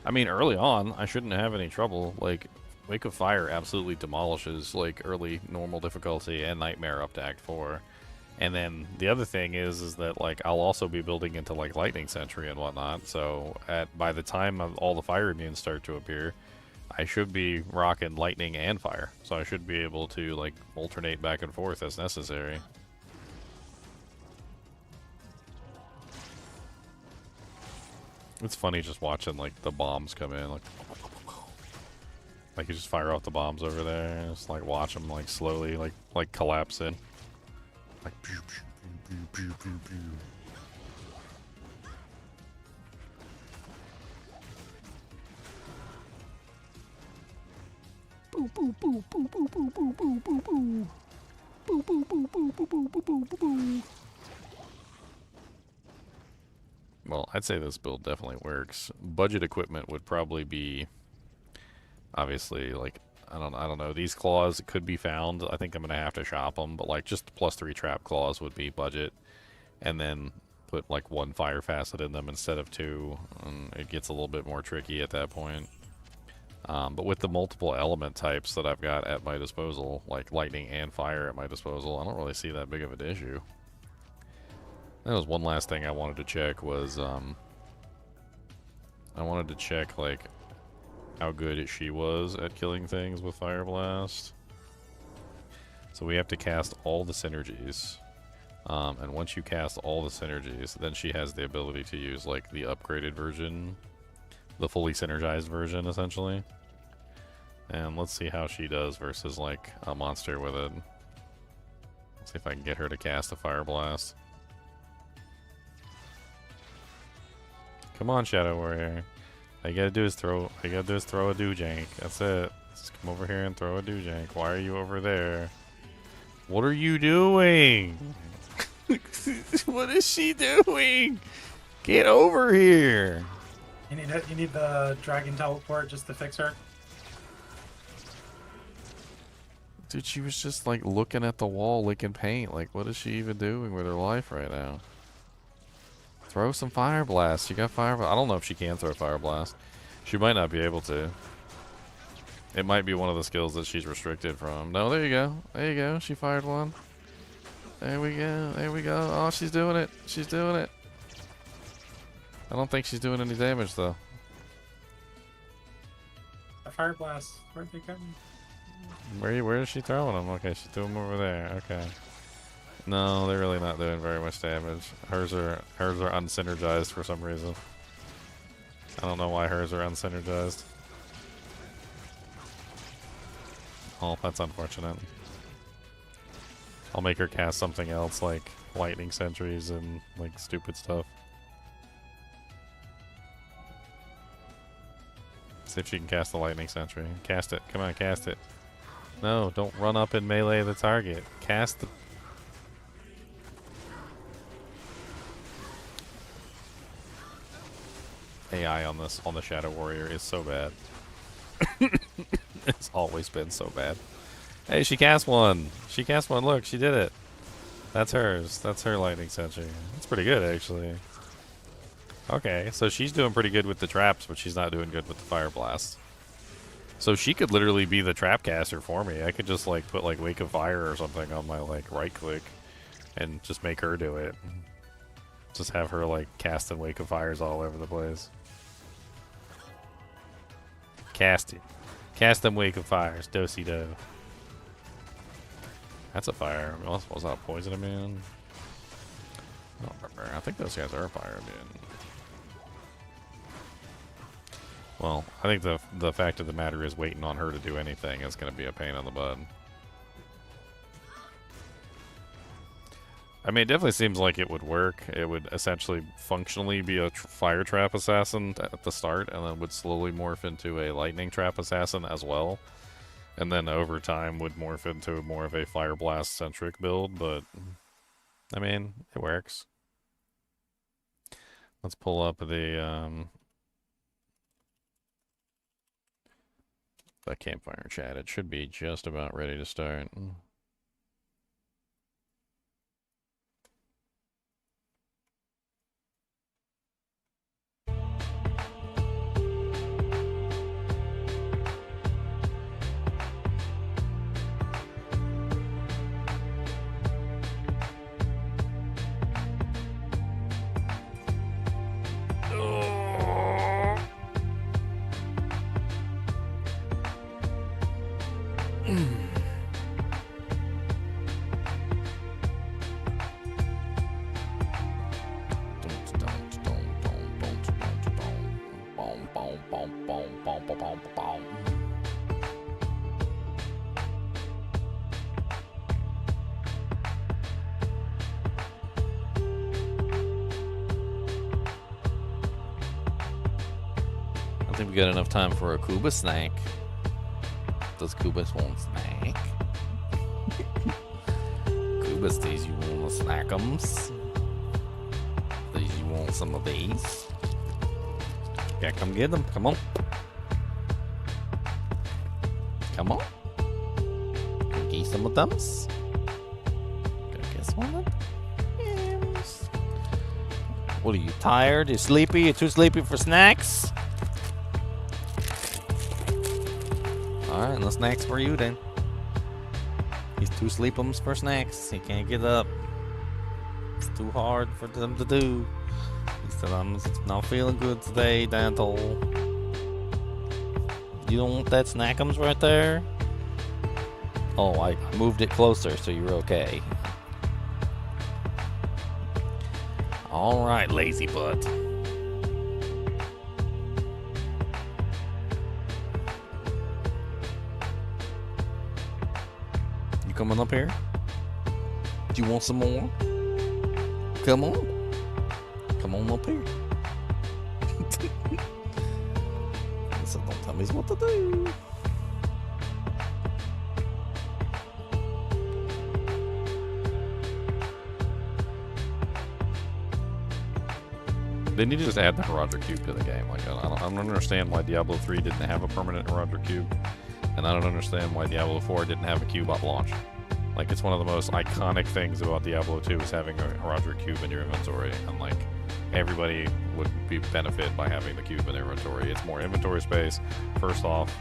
I mean, early on, I shouldn't have any trouble. Like, Wake of Fire absolutely demolishes, like, early normal difficulty and Nightmare up to Act 4. And then the other thing is that, like, I'll also be building into, like, Lightning Sentry and whatnot. So, by the time all the fire immunes start to appear, I should be rocking Lightning and Fire. So I should be able to, like, alternate back and forth as necessary. It's funny just watching, like, the bombs come in, like you just fire off the bombs over there, and just, like, watch them, like, slowly, like collapse in. Like, pew, pew, pew, pew, pew, pew. Boo, boo, boo, boo, boo, boo, boo, boo, boo, boo. Boo, boo, boo, boo, boo, boo, boo, boo, boo, boo. Well, I'd say this build definitely works. Budget equipment would probably be, obviously, like, I don't know. These claws could be found. I think I'm gonna have to shop them, but like just +3 trap claws would be budget, and then put like 1 fire facet in them instead of 2. And it gets a little bit more tricky at that point. But with the multiple element types that I've got at my disposal, like lightning and fire at my disposal, I don't really see that big of an issue. That was one last thing I wanted to check was, I wanted to check, like, how good she was at killing things with Fireblast. So we have to cast all the synergies. And once you cast all the synergies, then she has the ability to use, like, the upgraded version. The fully synergized version, essentially. And let's see how she does versus, like, a monster with it. Let's see if I can get her to cast a Fireblast. Come on, Shadow Warrior. All you gotta do is throw a doojank. That's it. Just come over here and throw a doojank. Why are you over there? What are you doing? What is she doing? Get over here. You need the dragon teleport just to fix her. Dude, she was just like looking at the wall, licking paint. Like, what is she even doing with her life right now? Throw some Fire Blast. You got Fire Blast. I don't know if she can throw Fire Blast. She might not be able to. It might be one of the skills that she's restricted from. No, there you go. There you go. She fired one. There we go. There we go. Oh, she's doing it. She's doing it. I don't think she's doing any damage, though. The fire blast. Where are they coming? Where is she throwing them? Okay, she's doing them over there. Okay. No, they're really not doing very much damage. Hers are unsynergized for some reason. I don't know why hers are unsynergized. Oh, that's unfortunate. I'll make her cast something else like lightning sentries and like stupid stuff. See if she can cast the lightning sentry. Cast it. Come on, cast it. No, don't run up and melee the target. Cast the... AI on the Shadow Warrior is so bad. It's always been so bad. Hey, she cast one. She cast one. Look, she did it. That's hers. That's her lightning sentry. That's pretty good, actually. Okay, so she's doing pretty good with the traps, but she's not doing good with the Fireblast. So she could literally be the trap caster for me. I could just like put like Wake of Fire or something on my like right click and just make her do it. Just have her like casting Wake of Fires all over the place. Cast it. Cast them Wake of Fires. Do-si-do. That's a fire. Was that poison immune? I don't remember. I think those guys are fire immune. Well, I think the fact of the matter is waiting on her to do anything is going to be a pain in the butt. I mean, it definitely seems like it would work. It would essentially functionally be a fire trap assassin at the start, and then would slowly morph into a lightning trap assassin as well. And then over time would morph into more of a fire blast centric build, but I mean, it works. Let's pull up the campfire chat. It should be just about ready to start. I think we got enough time for a Kuba snack. Does Kubas want snack? Kubas, these you want to snackums? These you want some of these? Yeah, come get them. Come on. Come on. Go get some of them. Go get some of them. Yes. What are you, tired? You sleepy? You too sleepy for snacks? Alright, no snacks for you then. He's too sleepums for snacks. He can't get up. It's too hard for them to do. He said, I'm not feeling good today, Dantle. You don't want that snackums right there? Oh, I moved it closer so you're okay. Alright, lazy butt. You coming up here? Do you want some more? Come on. Come on up here. So don't tell me what to do. They need to just add the Roger Cube to the game. Like I don't understand why Diablo 3 didn't have a permanent Roger Cube, and I don't understand why Diablo 4 didn't have a cube at launch. Like, it's one of the most iconic things about Diablo 2 is having a Roger Cube in your inventory, and like everybody would be benefited by having the cube in their inventory. It's more inventory space. First off,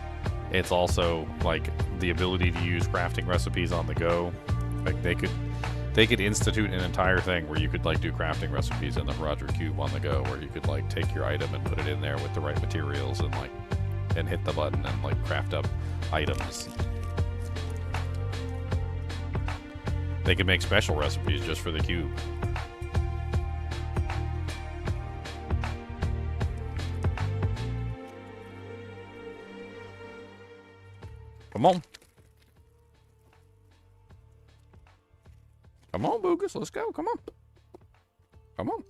it's also like the ability to use crafting recipes on the go. Like they could institute an entire thing where you could like do crafting recipes in the Roger Cube on the go, where you could like take your item and put it in there with the right materials and like and hit the button and like craft up items. They could make special recipes just for the cube. Come on. Come on, Boogus, let's go. Come on. Come on.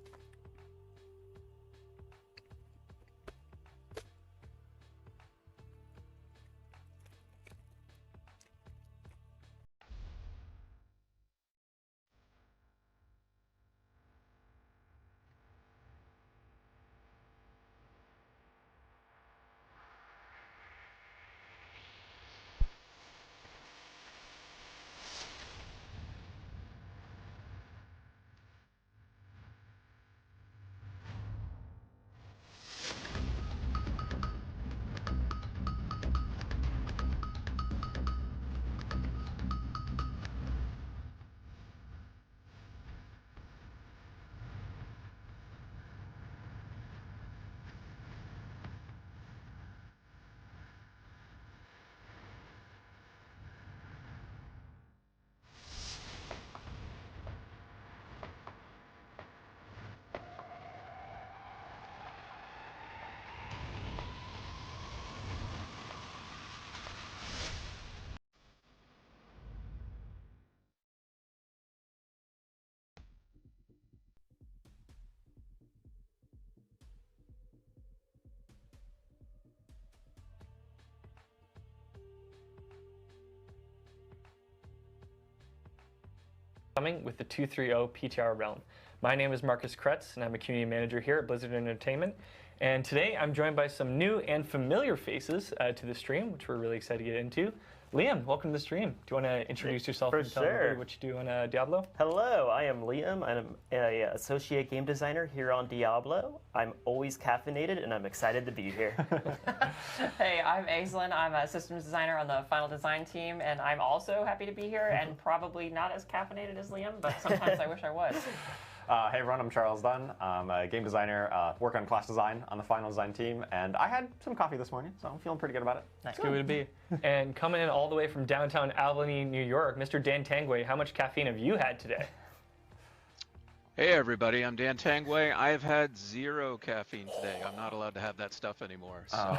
coming with the 230 PTR realm. My name is Marcus Kretz, and I'm a community manager here at Blizzard Entertainment. And today I'm joined by some new and familiar faces to the stream, which we're really excited to get into. Liam, welcome to the stream. Do you want to introduce yourself and tell everybody what you do on Diablo? Hello, I am Liam. I'm an associate game designer here on Diablo. I'm always caffeinated, and I'm excited to be here. Hey, I'm Aislinn. I'm a systems designer on the final design team, and I'm also happy to be here, and probably not as caffeinated as Liam, but sometimes I wish I was. Hey everyone, I'm Charles Dunn. I'm a game designer, work on class design on the final design team, and I had some coffee this morning, so I'm feeling pretty good about it. Nice. Good way to be. And coming in all the way from downtown Albany, New York, Mr. Dan Tangway, how much caffeine have you had today? Hey everybody, I'm Dan Tangway. I have had 0 caffeine today. I'm not allowed to have that stuff anymore. So.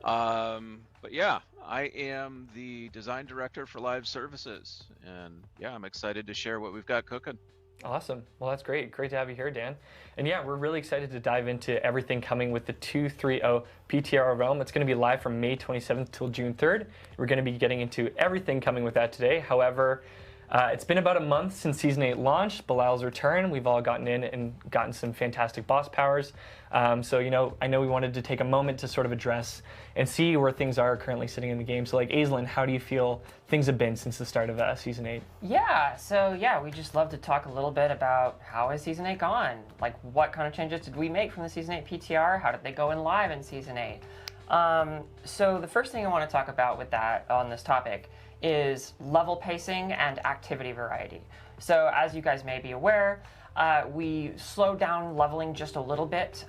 But yeah, I am the design director for live services, and yeah, I'm excited to share what we've got cooking. Awesome. Well, that's great. Great to have you here, Dan. And yeah, we're really excited to dive into everything coming with the 230 PTR realm. It's going to be live from May 27th till June 3rd. We're going to be getting into everything coming with that today. However, it's been about a month since Season 8 launched, Belal's return. We've all gotten in and gotten some fantastic boss powers. So, you know, I know we wanted to take a moment to sort of address and see where things are currently sitting in the game. So, like, Aislinn, how do you feel things have been since the start of Season 8? Yeah, so yeah, we just love to talk a little bit about how has Season 8 gone? Like, what kind of changes did we make from the Season 8 PTR? How did they go in live in Season 8? So the first thing I want to talk about with that on this topic is level pacing and activity variety. So as you guys may be aware, we slowed down leveling just a little bit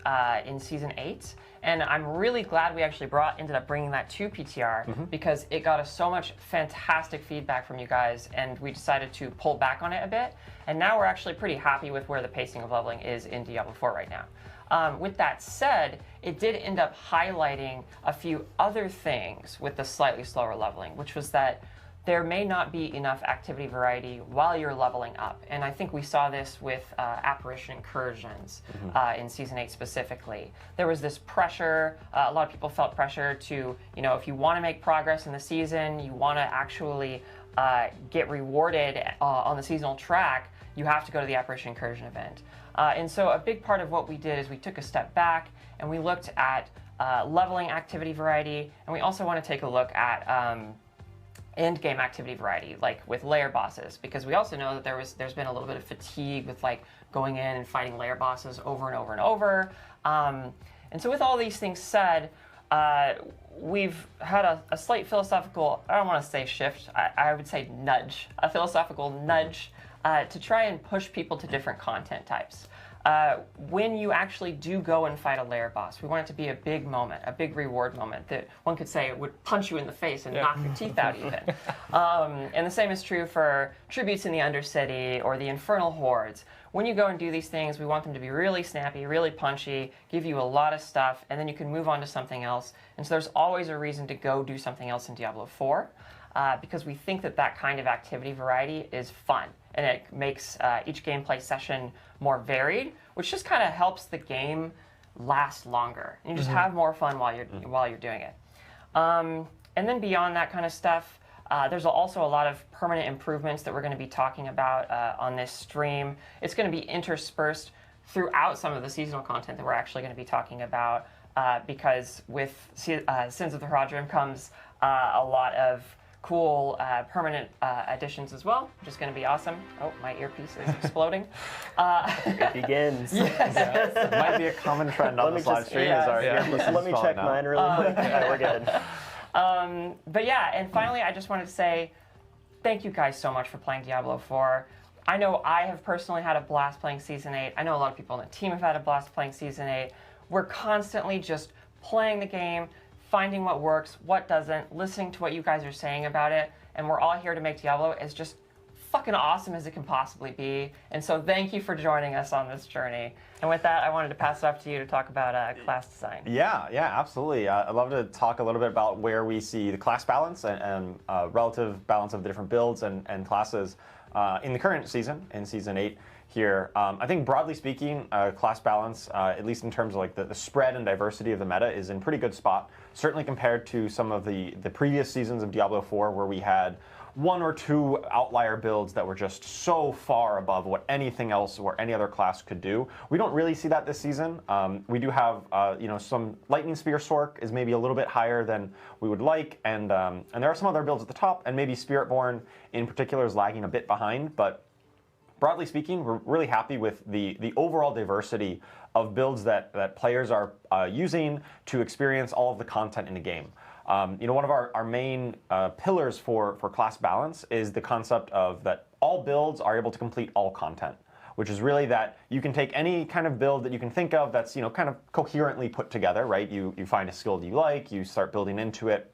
in Season 8, and I'm really glad we actually ended up bringing that to PTR because it got us so much fantastic feedback from you guys, and we decided to pull back on it a bit, and now we're actually pretty happy with where the pacing of leveling is in Diablo 4 right now. With that said, it did end up highlighting a few other things with the slightly slower leveling, which was that there may not be enough activity variety while you're leveling up. And I think we saw this with Apparition Incursions in Season 8 specifically. There was this pressure, a lot of people felt pressure to, you know, if you want to make progress in the season, you want to actually get rewarded on the seasonal track, you have to go to the Apparition Incursion event. And so a big part of what we did is we took a step back and we looked at leveling activity variety, and we also want to take a look at end game activity variety, like with layer bosses, because we also know that there's been a little bit of fatigue with like going in and fighting layer bosses over and over and over. And so with all these things said, we've had a slight philosophical, I don't want to say shift, I would say nudge, a philosophical nudge to try and push people to different content types. When you actually do go and fight a layer boss, we want it to be a big moment, a big reward moment that one could say would punch you in the face and knock your teeth out even. And the same is true for tributes in the Undercity or the Infernal Hordes. When you go and do these things, we want them to be really snappy, really punchy, give you a lot of stuff, and then you can move on to something else. And so there's always a reason to go do something else in Diablo 4, because we think that that kind of activity variety is fun. And it makes each gameplay session more varied, which just kind of helps the game last longer. And you just have more fun while you're doing it. And then beyond that kind of stuff, there's also a lot of permanent improvements that we're going to be talking about on this stream. It's going to be interspersed throughout some of the seasonal content that we're actually going to be talking about, because with Sins of the Haradrim comes a lot of cool permanent additions as well, which is going to be awesome. Oh, my earpiece is exploding. It begins. Yes. It might be a common trend on this live stream. Let me check mine really quick. Alright, we're good. But yeah, and finally, I just wanted to say thank you guys so much for playing Diablo 4. I know I have personally had a blast playing Season 8. I know a lot of people on the team have had a blast playing Season 8. We're constantly just playing the game, finding what works, what doesn't, listening to what you guys are saying about it, and we're all here to make Diablo as just fucking awesome as it can possibly be. And so thank you for joining us on this journey. And with that, I wanted to pass it off to you to talk about class design. Yeah, absolutely. I'd love to talk a little bit about where we see the class balance and relative balance of the different builds and classes in the current season, in Season 8 here. I think broadly speaking, class balance, at least in terms of like the spread and diversity of the meta, is in pretty good spot. Certainly compared to some of the previous seasons of Diablo 4, where we had one or two outlier builds that were just so far above what anything else or any other class could do. We don't really see that this season. We do have, some Lightning Spear Sorc is maybe a little bit higher than we would like, and there are some other builds at the top, and maybe Spiritborn in particular is lagging a bit behind, but broadly speaking, we're really happy with the overall diversity of builds that players are using to experience all of the content in the game. One of our main pillars for class balance is the concept of that all builds are able to complete all content, which is really that you can take any kind of build that you can think of that's kind of coherently put together, right? You find a skill that you like, you start building into it,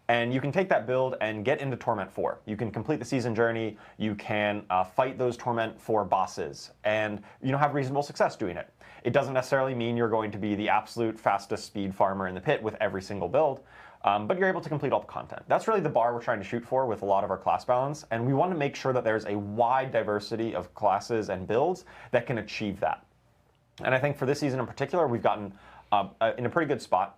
and you can take that build and get into Torment 4. You can complete the season journey, you can fight those Torment 4 bosses, and have reasonable success doing it. It doesn't necessarily mean you're going to be the absolute fastest speed farmer in the pit with every single build, but you're able to complete all the content. That's really the bar we're trying to shoot for with a lot of our class balance, and we want to make sure that there's a wide diversity of classes and builds that can achieve that. And I think for this season in particular, we've gotten in a pretty good spot.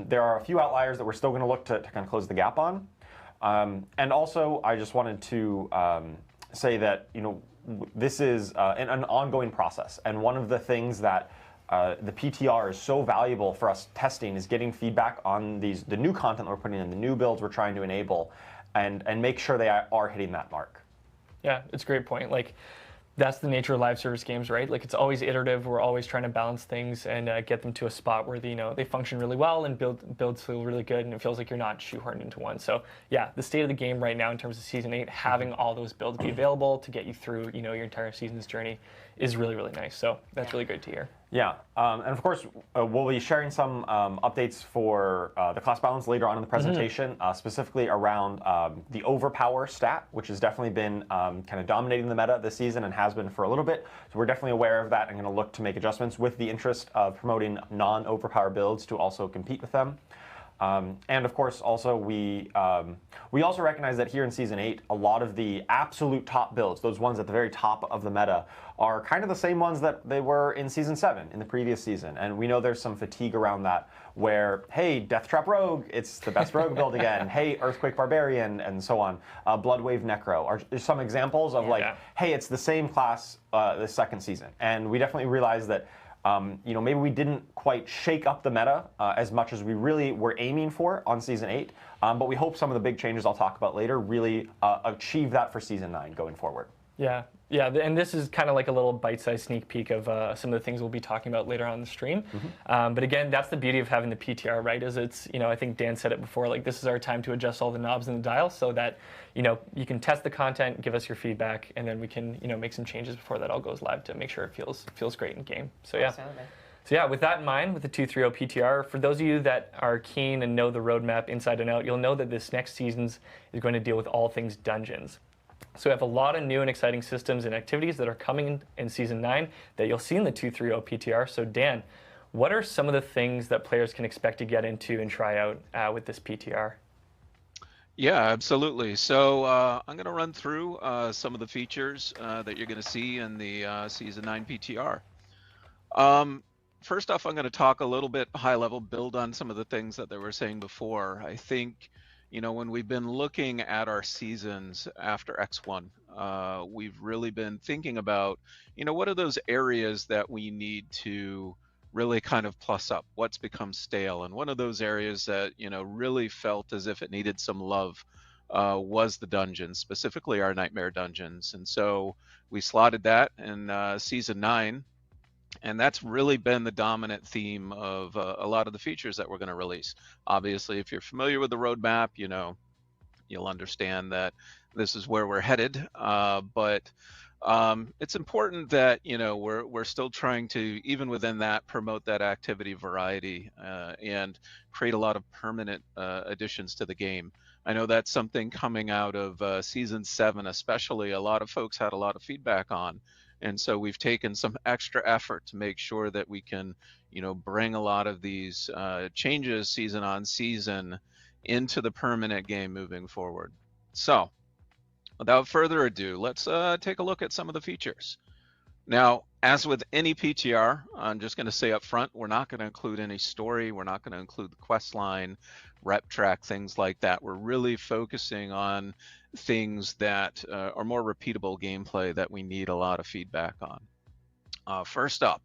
There are a few outliers that we're still going to look to kind of close the gap on. And also, I just wanted to say that this is an ongoing process, and one of the things that the PTR is so valuable for us testing is getting feedback on the new content that we're putting in, the new builds we're trying to enable, and make sure they are hitting that mark. Yeah, it's a great point. Like, that's the nature of live service games, right? Like, it's always iterative. We're always trying to balance things and get them to a spot where they function really well and builds feel really good, and it feels like you're not shoehorned into one. So yeah, the state of the game right now in terms of Season 8, having all those builds be available to get you through your entire season's journey is really, really nice. So that's really great to hear. Yeah, and of course, we'll be sharing some updates for the class balance later on in the presentation, specifically around the overpower stat, which has definitely been kind of dominating the meta this season and has been for a little bit. So we're definitely aware of that and going to look to make adjustments with the interest of promoting non-overpower builds to also compete with them. And of course, also we also recognize that here in Season 8, a lot of the absolute top builds, those ones at the very top of the meta, are kind of the same ones that they were in Season 7, in the previous season. And we know there's some fatigue around that, where, hey, Deathtrap Rogue, it's the best Rogue build again. Hey, Earthquake Barbarian, and so on. Bloodwave Necro are some examples of hey, it's the same class the second season. And we definitely realize that maybe we didn't quite shake up the meta as much as we really were aiming for on Season 8, but we hope some of the big changes I'll talk about later really achieve that for Season 9 going forward. Yeah, and this is kind of like a little bite-sized sneak peek of some of the things we'll be talking about later on the stream. But again, that's the beauty of having the PTR, right? Is it's, I think Dan said it before, like, this is our time to adjust all the knobs in the dial so that, you can test the content, give us your feedback, and then we can, make some changes before that all goes live to make sure it feels great in game. So yeah. Absolutely. So yeah, with that in mind, with the 2.3.0 PTR, for those of you that are keen and know the roadmap inside and out, you'll know that this next season's is going to deal with all things dungeons. So we have a lot of new and exciting systems and activities that are coming in Season 9 that you'll see in the 2.3.0 PTR. So Dan, what are some of the things that players can expect to get into and try out with this PTR? Yeah, absolutely. So I'm going to run through some of the features that you're going to see in the Season 9 PTR. First off, I'm going to talk a little bit high level, build on some of the things that they were saying before. I think, when we've been looking at our seasons after X1, we've really been thinking about, what are those areas that we need to really kind of plus up, what's become stale. And one of those areas that, really felt as if it needed some love was the dungeons, specifically our Nightmare dungeons. And so we slotted that in Season 9. And that's really been the dominant theme of a lot of the features that we're going to release. Obviously, if you're familiar with the roadmap, you'll understand that this is where we're headed. But it's important that we're still trying to, even within that, promote that activity variety and create a lot of permanent additions to the game. I know that's something coming out of Season 7, especially. A lot of folks had a lot of feedback on. And so we've taken some extra effort to make sure that we can, bring a lot of these changes season on season into the permanent game moving forward. So without further ado, let's take a look at some of the features. Now, as with any PTR, I'm just going to say up front, we're not going to include any story. We're not going to include the quest line, rep track, things like that. We're really focusing on things that are more repeatable gameplay that we need a lot of feedback on. First up,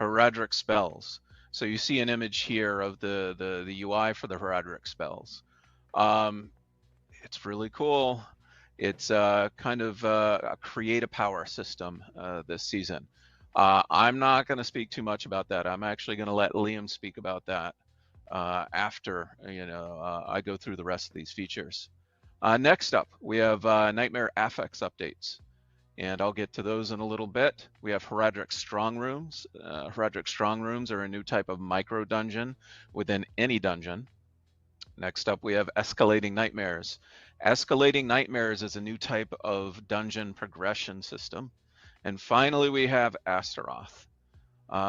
Heraldric spells. So you see an image here of the UI for the Heraldric spells. It's really cool. It's kind of a create a power system this season. I'm not going to speak too much about that. I'm actually going to let Liam speak about that after I go through the rest of these features. Next up, we have Nightmare Affix updates, and I'll get to those in a little bit. We have Heraldric Strong Rooms. Heraldric Strong Rooms are a new type of micro dungeon within any dungeon. Next up, we have Escalating Nightmares. Escalating Nightmares is a new type of dungeon progression system. And finally, we have Astaroth.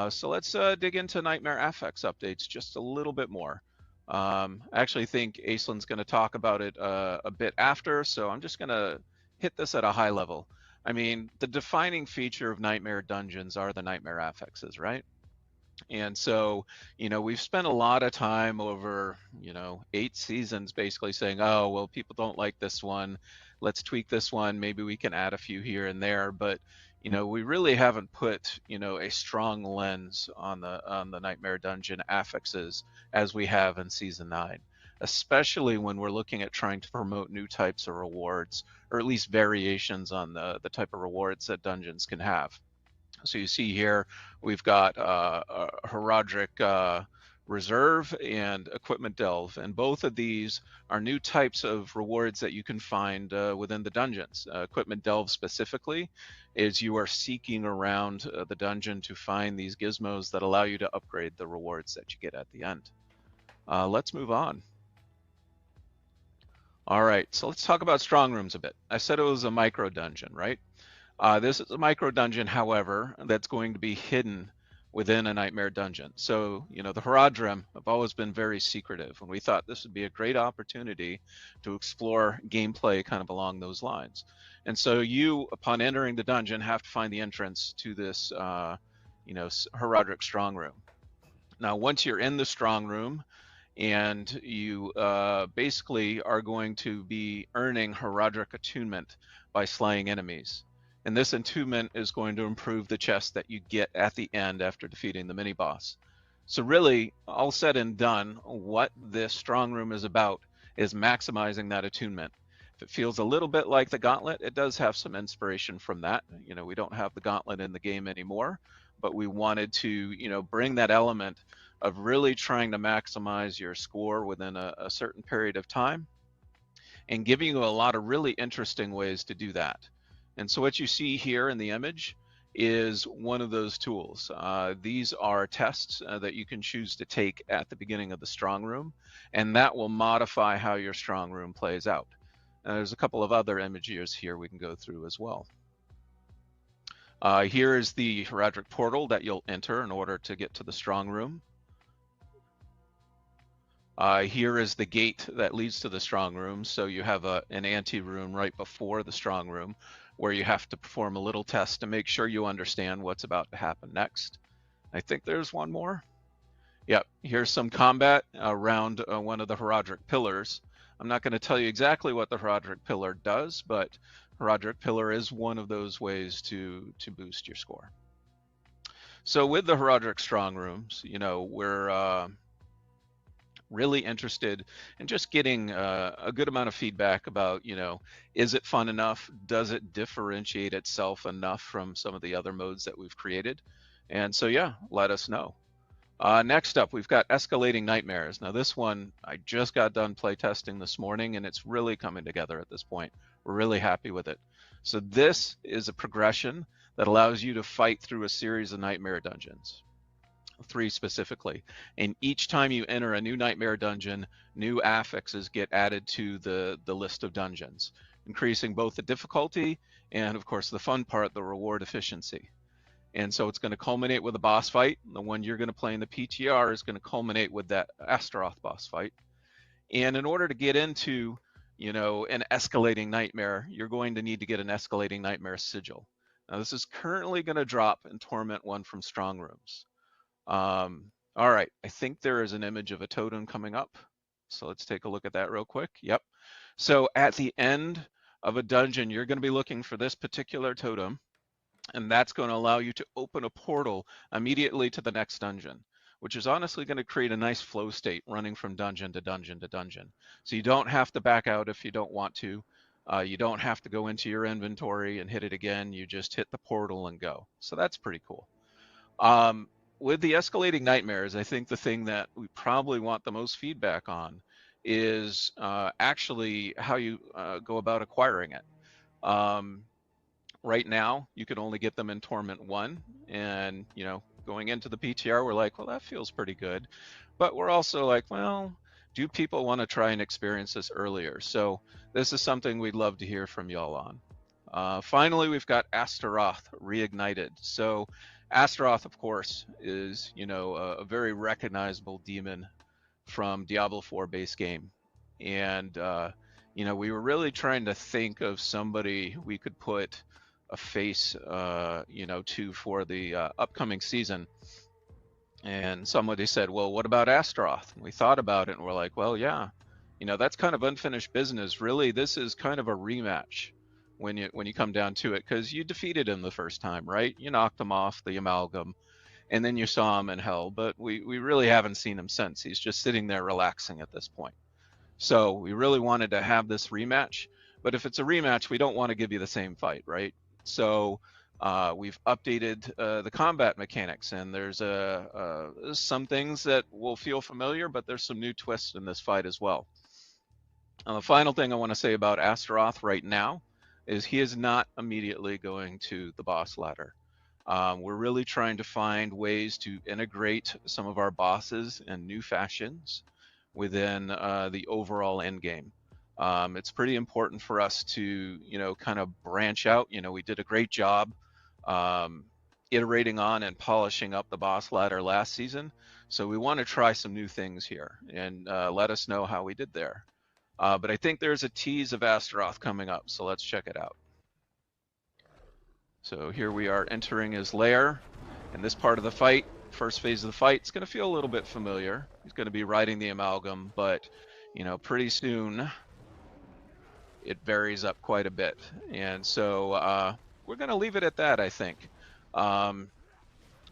So let's dig into Nightmare Affix updates just a little bit more. I actually think Aislin's going to talk about it a bit after, so I'm just going to hit this at a high level. I mean, the defining feature of Nightmare Dungeons are the Nightmare Affixes, right? And so, we've spent a lot of time over, 8 seasons basically saying, oh, well, people don't like this one. Let's tweak this one. Maybe we can add a few here and there. But, we really haven't put, a strong lens on the Nightmare Dungeon affixes as we have in Season 9, especially when we're looking at trying to promote new types of rewards, or at least variations on the type of rewards that dungeons can have. So you see here, we've got a Heraldric Reserve and Equipment Delve, and both of these are new types of rewards that you can find within the dungeons. Equipment Delve specifically is you are seeking around the dungeon to find these gizmos that allow you to upgrade the rewards that you get at the end. Let's move on. All right, so let's talk about Strong Rooms a bit. I said it was a micro dungeon, right? This is a micro dungeon, however, that's going to be hidden within a Nightmare Dungeon. So, the Heraldrim have always been very secretive, and we thought this would be a great opportunity to explore gameplay kind of along those lines. And so you, upon entering the dungeon, have to find the entrance to this, Heraldric Strong Room. Now, once you're in the Strong Room, and you basically are going to be earning Heraldric Attunement by slaying enemies. And this attunement is going to improve the chest that you get at the end after defeating the mini-boss. So really, all said and done, what this strong room is about is maximizing that attunement. If it feels a little bit like the Gauntlet, it does have some inspiration from that. We don't have the Gauntlet in the game anymore, but we wanted to, bring that element of really trying to maximize your score within a certain period of time and giving you a lot of really interesting ways to do that. And so what you see here in the image is one of those tools. These are tests that you can choose to take at the beginning of the strong room, and that will modify how your strong room plays out. There's a couple of other images here we can go through as well. Here is the Heraldric portal that you'll enter in order to get to the strong room. Here is the gate that leads to the strong room. So you have an ante-room right before the strong room, where you have to perform a little test to make sure you understand what's about to happen next. I think there's one more. Yep, here's some combat around one of the Heraldric pillars. I'm not going to tell you exactly what the Heraldric pillar does, but Heraldric pillar is one of those ways to boost your score. So with the Heraldric strong rooms, we're really interested in just getting a good amount of feedback about, is it fun enough? Does it differentiate itself enough from some of the other modes that we've created? And so, yeah, let us know. Next up, we've got Escalating Nightmares. Now this one, I just got done playtesting this morning, and it's really coming together at this point. We're really happy with it. So this is a progression that allows you to fight through a series of nightmare dungeons. 3 specifically, and each time you enter a new nightmare dungeon, new affixes get added to the list of dungeons, increasing both the difficulty and, of course, the fun part, the reward efficiency. And so it's going to culminate with a boss fight. The one you're going to play in the PTR is going to culminate with that Astaroth boss fight. And in order to get into, an escalating nightmare, you're going to need to get an escalating nightmare sigil. Now this is currently going to drop in Torment 1 from Strong Rooms. All right, I think there is an image of a totem coming up. So let's take a look at that real quick. Yep. So at the end of a dungeon, you're going to be looking for this particular totem, and that's going to allow you to open a portal immediately to the next dungeon, which is honestly going to create a nice flow state running from dungeon to dungeon to dungeon. So you don't have to back out if you don't want to. You don't have to go into your inventory and hit it again. You just hit the portal and go. So that's pretty cool. With the escalating nightmares, I think the thing that we probably want the most feedback on is actually how you go about acquiring it. Right now, you can only get them in Torment 1, and going into the PTR, we're like, well, that feels pretty good. But we're also like, well, do people want to try and experience this earlier? So this is something we'd love to hear from y'all on. Finally, we've got Astaroth reignited. So Astaroth, of course, is a very recognizable demon from Diablo 4 base game, and we were really trying to think of somebody we could put a face to for the upcoming season. And somebody said, well, what about Astaroth? And we thought about it, and we're like, well, yeah, that's kind of unfinished business. Really, this is kind of a rematch when you come down to it, because you defeated him the first time, right? You knocked him off the amalgam, and then you saw him in hell, but we really haven't seen him since. He's just sitting there relaxing at this point. So we really wanted to have this rematch, but if it's a rematch, we don't want to give you the same fight, right? So we've updated the combat mechanics, and there's some things that will feel familiar, but there's some new twists in this fight as well. The final thing I want to say about Astaroth right now is he is not immediately going to the boss ladder. We're really trying to find ways to integrate some of our bosses in new fashions within the overall end game. It's pretty important for us to, kind of branch out. We did a great job iterating on and polishing up the boss ladder last season. So we want to try some new things here, and let us know how we did there. But I think there's a tease of Astaroth coming up, so let's check it out. So here we are entering his lair, and this part of the fight, first phase of the fight, it's going to feel a little bit familiar. He's going to be riding the amalgam, but pretty soon it varies up quite a bit, and so we're going to leave it at that, I think.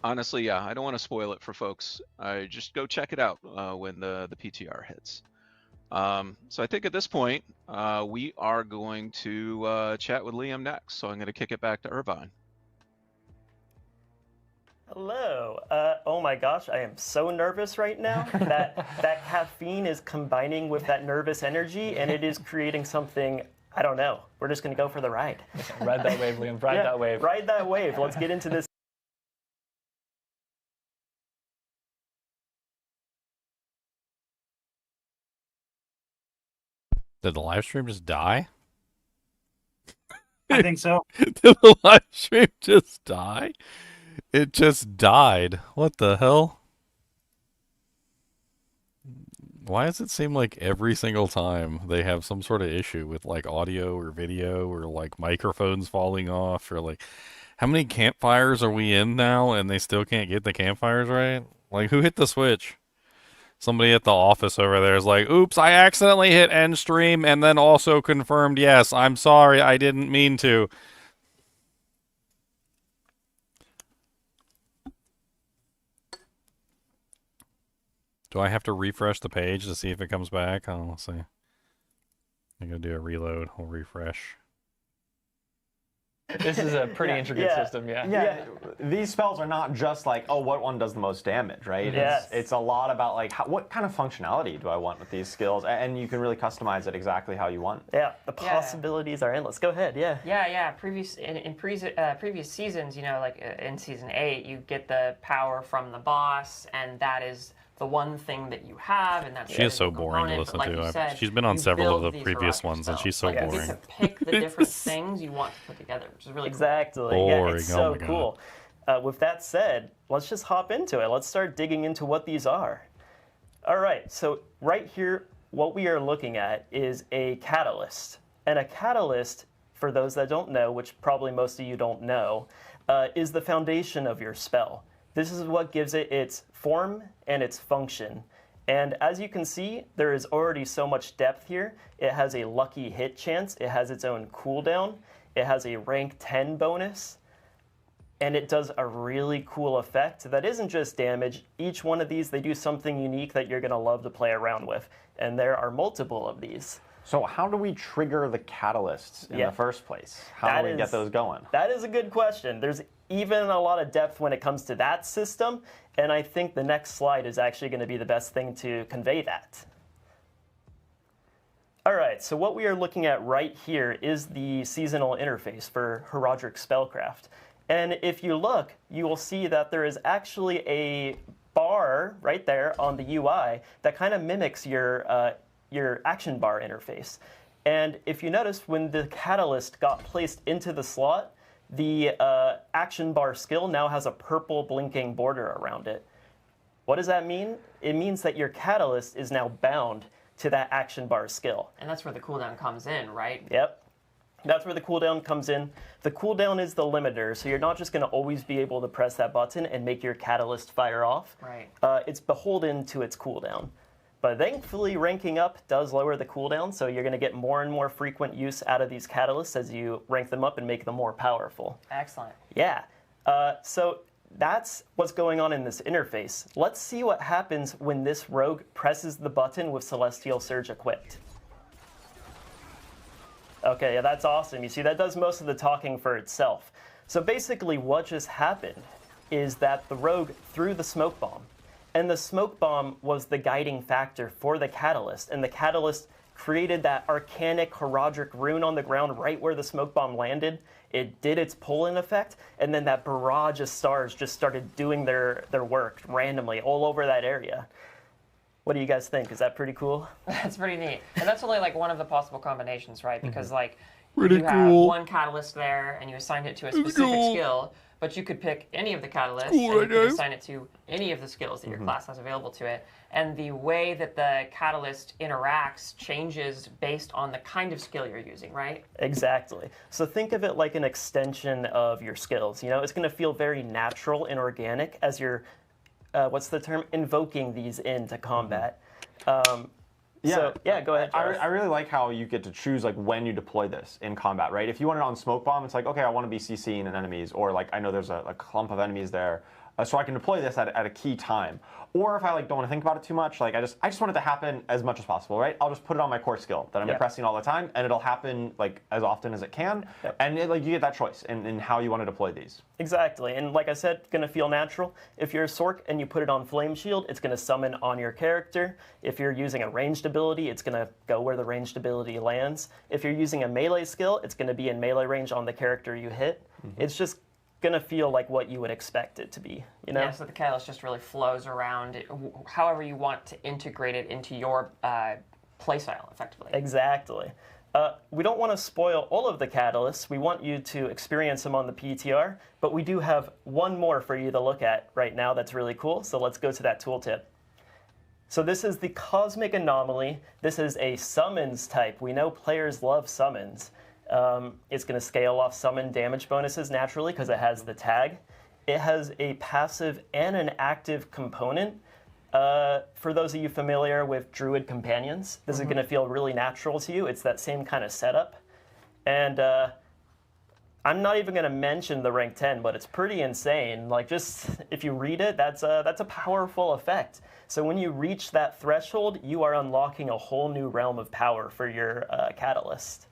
Honestly, yeah, I don't want to spoil it for folks. Just go check it out when the PTR hits. So I think at this point, we are going to chat with Liam next. So I'm going to kick it back to Irvine. Hello. Oh my gosh, I am so nervous right now. that caffeine is combining with that nervous energy, and it is creating something, I don't know. We're just going to go for the ride. Ride that wave, Liam. Ride that wave. Ride that wave. Let's get into this. Did the live stream just die? I think so. Did the live stream just die? It just died. What the hell? Why does it seem like every single time they have some sort of issue with like audio or video or like microphones falling off, or like, how many campfires are we in now and they still can't get the campfires right? Like, who hit the switch? Somebody at the office over there is like, oops, I accidentally hit end stream and then also confirmed, yes, I'm sorry, I didn't mean to. Do I have to refresh the page to see if it comes back? Oh, let's see. I'm going to do a reload. We'll refresh. This is a pretty intricate system, Yeah, these spells are not just like, oh, what one does the most damage, right? Yes. It's a lot about like, what kind of functionality do I want with these skills? And you can really customize it exactly how you want. Yeah, the possibilities are endless. Go ahead, Yeah. Previous seasons, like in season 8, you get the power from the boss, and that is the one thing that you have, and that's she is so boring to listen to. She's been on several of the previous ones, and she's so boring. You get to pick the different things you want to put together, which is really exactly. cool. Yeah, it's so cool. With that said, let's just hop into it. Let's start digging into what these are. All right, so right here, what we are looking at is a catalyst, and a catalyst for those that don't know, which probably most of you don't know, is the foundation of your spell. This is what gives it its form and its function. And as you can see, there is already so much depth here. It has a lucky hit chance. It has its own cooldown. It has a rank 10 bonus. And it does a really cool effect that isn't just damage. Each one of these, they do something unique that you're going to love to play around with. And there are multiple of these. So how do we trigger the catalysts in the first place? How That do we get those going? That is a good question. There's even a lot of depth when it comes to that system. And I think the next slide is actually going to be the best thing to convey that. All right, so what we are looking at right here is the seasonal interface for Heraldric Spellcraft. And if you look, you will see that there is actually a bar right there on the UI that kind of mimics your action bar interface. And if you notice, when the catalyst got placed into the slot, the action bar skill now has a purple blinking border around it. What does that mean? It means that your catalyst is now bound to that action bar skill. And that's where the cooldown comes in, right? Yep. That's where the cooldown comes in. The cooldown is the limiter, so you're not just going to always be able to press that button and make your catalyst fire off. Right. It's beholden to its cooldown. But thankfully, ranking up does lower the cooldown, so you're going to get more and more frequent use out of these catalysts as you rank them up and make them more powerful. Excellent. Yeah. So that's what's going on in this interface. Let's see what happens when this rogue presses the button with Celestial Surge equipped. Okay, yeah, that's awesome. You see, that does most of the talking for itself. So basically what just happened is that the rogue threw the smoke bomb. And the smoke bomb was the guiding factor for the catalyst. And the catalyst created that arcanic Heraldric rune on the ground right where the smoke bomb landed. It did its pull-in effect, and then that barrage of stars just started doing their work randomly all over that area. What do you guys think? Is that pretty cool? That's pretty neat. And that's only like one of the possible combinations, right? Because like Pretty you have cool. one catalyst there and you assigned it to a specific cool. skill, but you could pick any of the catalysts Cool, and you right, could guys? assign it to any of the skills that your class has available to it. And the way that the catalyst interacts changes based on the kind of skill you're using, right? Exactly. So think of it like an extension of your skills. You know, it's going to feel very natural and organic as you're, what's the term, invoking these into combat. So, yeah, go ahead, Jarvis. I really like how you get to choose like when you deploy this in combat, right? If you want it on smoke bomb, it's like, okay, I want to be CCing an enemies, or like I know there's a clump of enemies there, so I can deploy this at a key time. Or if I like don't want to think about it too much, like I just want it to happen as much as possible, right? I'll just put it on my core skill that I'm pressing all the time, and it'll happen like as often as it can. Yep. And like you get that choice in how you want to deploy these. Exactly, and like I said, going to feel natural. If you're a Sorc and you put it on Flame Shield, it's going to summon on your character. If you're using a ranged ability, it's going to go where the ranged ability lands. If you're using a melee skill, it's going to be in melee range on the character you hit. It's just going to feel like what you would expect it to be, you know? Yeah, so the catalyst just really flows around however you want to integrate it into your playstyle, effectively. Exactly. We don't want to spoil all of the catalysts. We want you to experience them on the PTR, but we do have one more for you to look at right now that's really cool, so let's go to that tooltip. So this is the Cosmic Anomaly. This is a summons type. We know players love summons. It's going to scale off summon damage bonuses naturally because it has the tag. It has a passive and an active component. For those of you familiar with Druid Companions, this is going to feel really natural to you. It's that same kind of setup. And I'm not even going to mention the rank 10, but it's pretty insane. Like, just if you read it, that's a powerful effect. So when you reach that threshold, you are unlocking a whole new realm of power for your catalyst.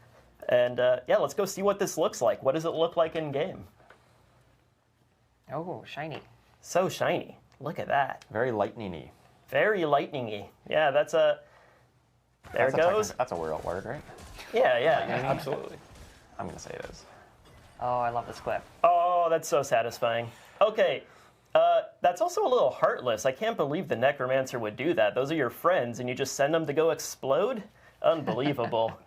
And yeah, let's go see what this looks like. What does it look like in game? Oh, shiny. So shiny. Look at that. Very lightning-y. Very lightning-y. Yeah, that's a... There it goes. That's a real word, right? Yeah. Absolutely. I'm going to say it is. Oh, I love this clip. Oh, that's so satisfying. Okay, that's also a little heartless. I can't believe the Necromancer would do that. Those are your friends, and you just send them to go explode? Unbelievable.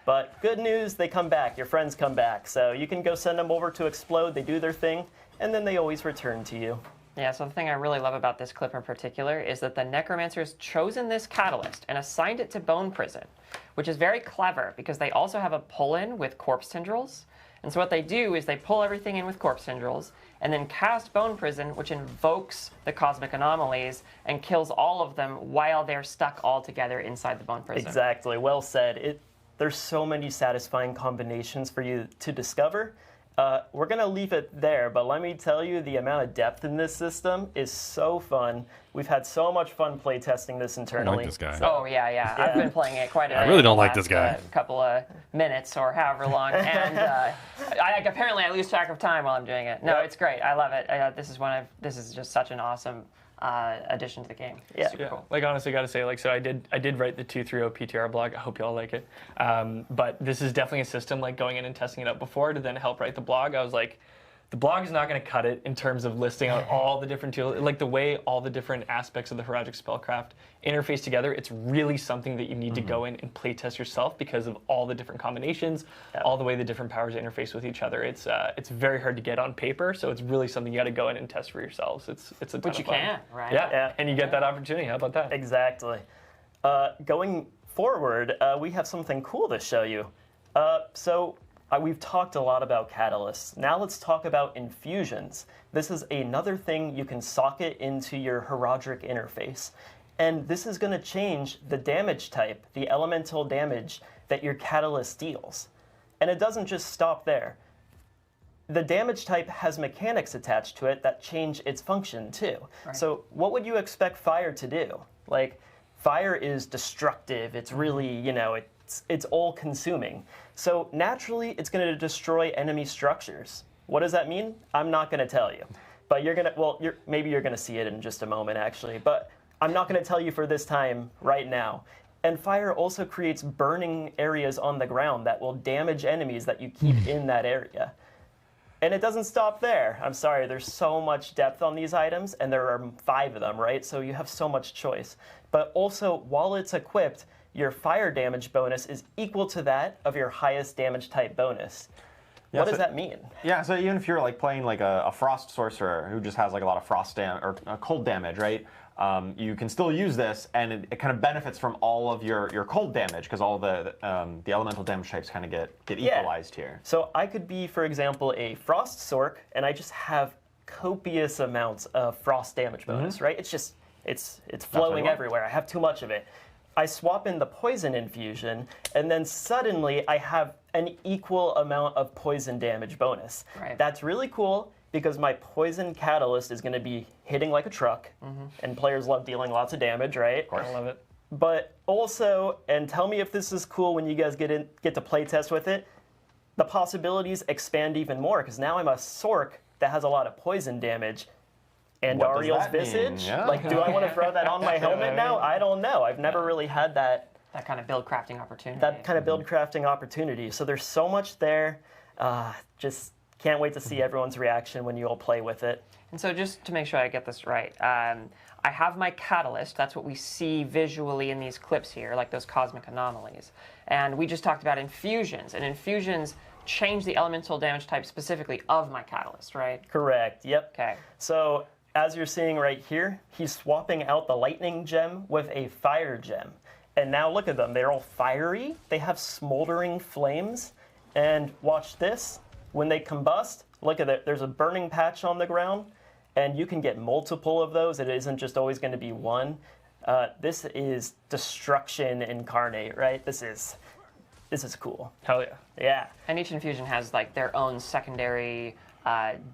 But good news, they come back. Your friends come back. So you can go send them over to explode. They do their thing, and then they always return to you. Yeah, so the thing I really love about this clip in particular is that the Necromancer's chosen this catalyst and assigned it to Bone Prison, which is very clever because they also have a pull-in with Corpse Tendrils. And so what they do is they pull everything in with Corpse Tendrils and then cast Bone Prison, which invokes the Cosmic Anomalies and kills all of them while they're stuck all together inside the Bone Prison. Exactly, well said. There's so many satisfying combinations for you to discover. We're going to leave it there, but let me tell you, the amount of depth in this system is so fun. We've had so much fun playtesting this I internally. like this guy. Oh, yeah. I've been playing it quite a bit. I really don't the like this last, guy. couple of minutes or however long. And apparently I lose track of time while I'm doing it. No, it's great. I love it. This is just such an awesome addition to the game. Yeah. Super cool. Like honestly, gotta say, like, so I did write the 230 PTR blog. I hope y'all like it. But this is definitely a system, like going in and testing it out before to then help write the blog. I was like, the blog is not going to cut it in terms of listing out all the different tools, like the way all the different aspects of the Heroic Spellcraft interface together. It's really something that you need to go in and play test yourself because of all the different combinations, all the way the different powers interface with each other. It's very hard to get on paper, so it's really something you got to go in and test for yourselves. It's a ton Which you of fun. can, right? Yeah, and you get that opportunity. How about that? Exactly. Going forward, we have something cool to show you. We've talked a lot about catalysts. Now let's talk about infusions. This is another thing you can socket into your Herodric interface. And this is going to change the damage type, the elemental damage that your catalyst deals. And it doesn't just stop there. The damage type has mechanics attached to it that change its function too. Right. So what would you expect fire to do? Like, fire is destructive. It's really, it's all-consuming. So naturally, it's going to destroy enemy structures. What does that mean? I'm not going to tell you. But maybe you're going to see it in just a moment, actually. But I'm not going to tell you for this time right now. And fire also creates burning areas on the ground that will damage enemies that you keep in that area. And it doesn't stop there. I'm sorry, there's so much depth on these items, and there are 5 of them, right? So you have so much choice. But also, while it's equipped, your fire damage bonus is equal to that of your highest damage type bonus. Yeah, what does that mean? Yeah, so even if you're like playing like a frost sorcerer who just has like a lot of frost or cold damage, right? You can still use this, and it kind of benefits from all of your cold damage because all the elemental damage types kind of get equalized here. So I could be, for example, a frost sorc, and I just have copious amounts of frost damage bonus, right? It's flowing everywhere. I have too much of it. I swap in the poison infusion, and then suddenly I have an equal amount of poison damage bonus. Right. That's really cool because my poison catalyst is going to be hitting like a truck, and players love dealing lots of damage, right? Of course. I love it. But also, and tell me if this is cool when you guys get to play test with it, the possibilities expand even more because now I'm a Sorc that has a lot of poison damage. And What does Ariel's that mean? Visage? Yeah. Like, do I want to throw that on my helmet now? I don't know. I've never really had that kind of build crafting opportunity. kind of build crafting opportunity. So there's so much there. Just can't wait to see everyone's reaction when you all play with it. And so just to make sure I get this right, I have my catalyst. That's what we see visually in these clips here, like those cosmic anomalies. And we just talked about infusions. And infusions change the elemental damage type specifically of my catalyst, right? Correct. Yep. Okay. So as you're seeing right here, he's swapping out the lightning gem with a fire gem. And now look at them. They're all fiery. They have smoldering flames. And watch this. When they combust, look at it. There's a burning patch on the ground. And you can get multiple of those. It isn't just always going to be one. This is destruction incarnate, right? This is cool. Hell yeah. Yeah. And each infusion has like their own secondary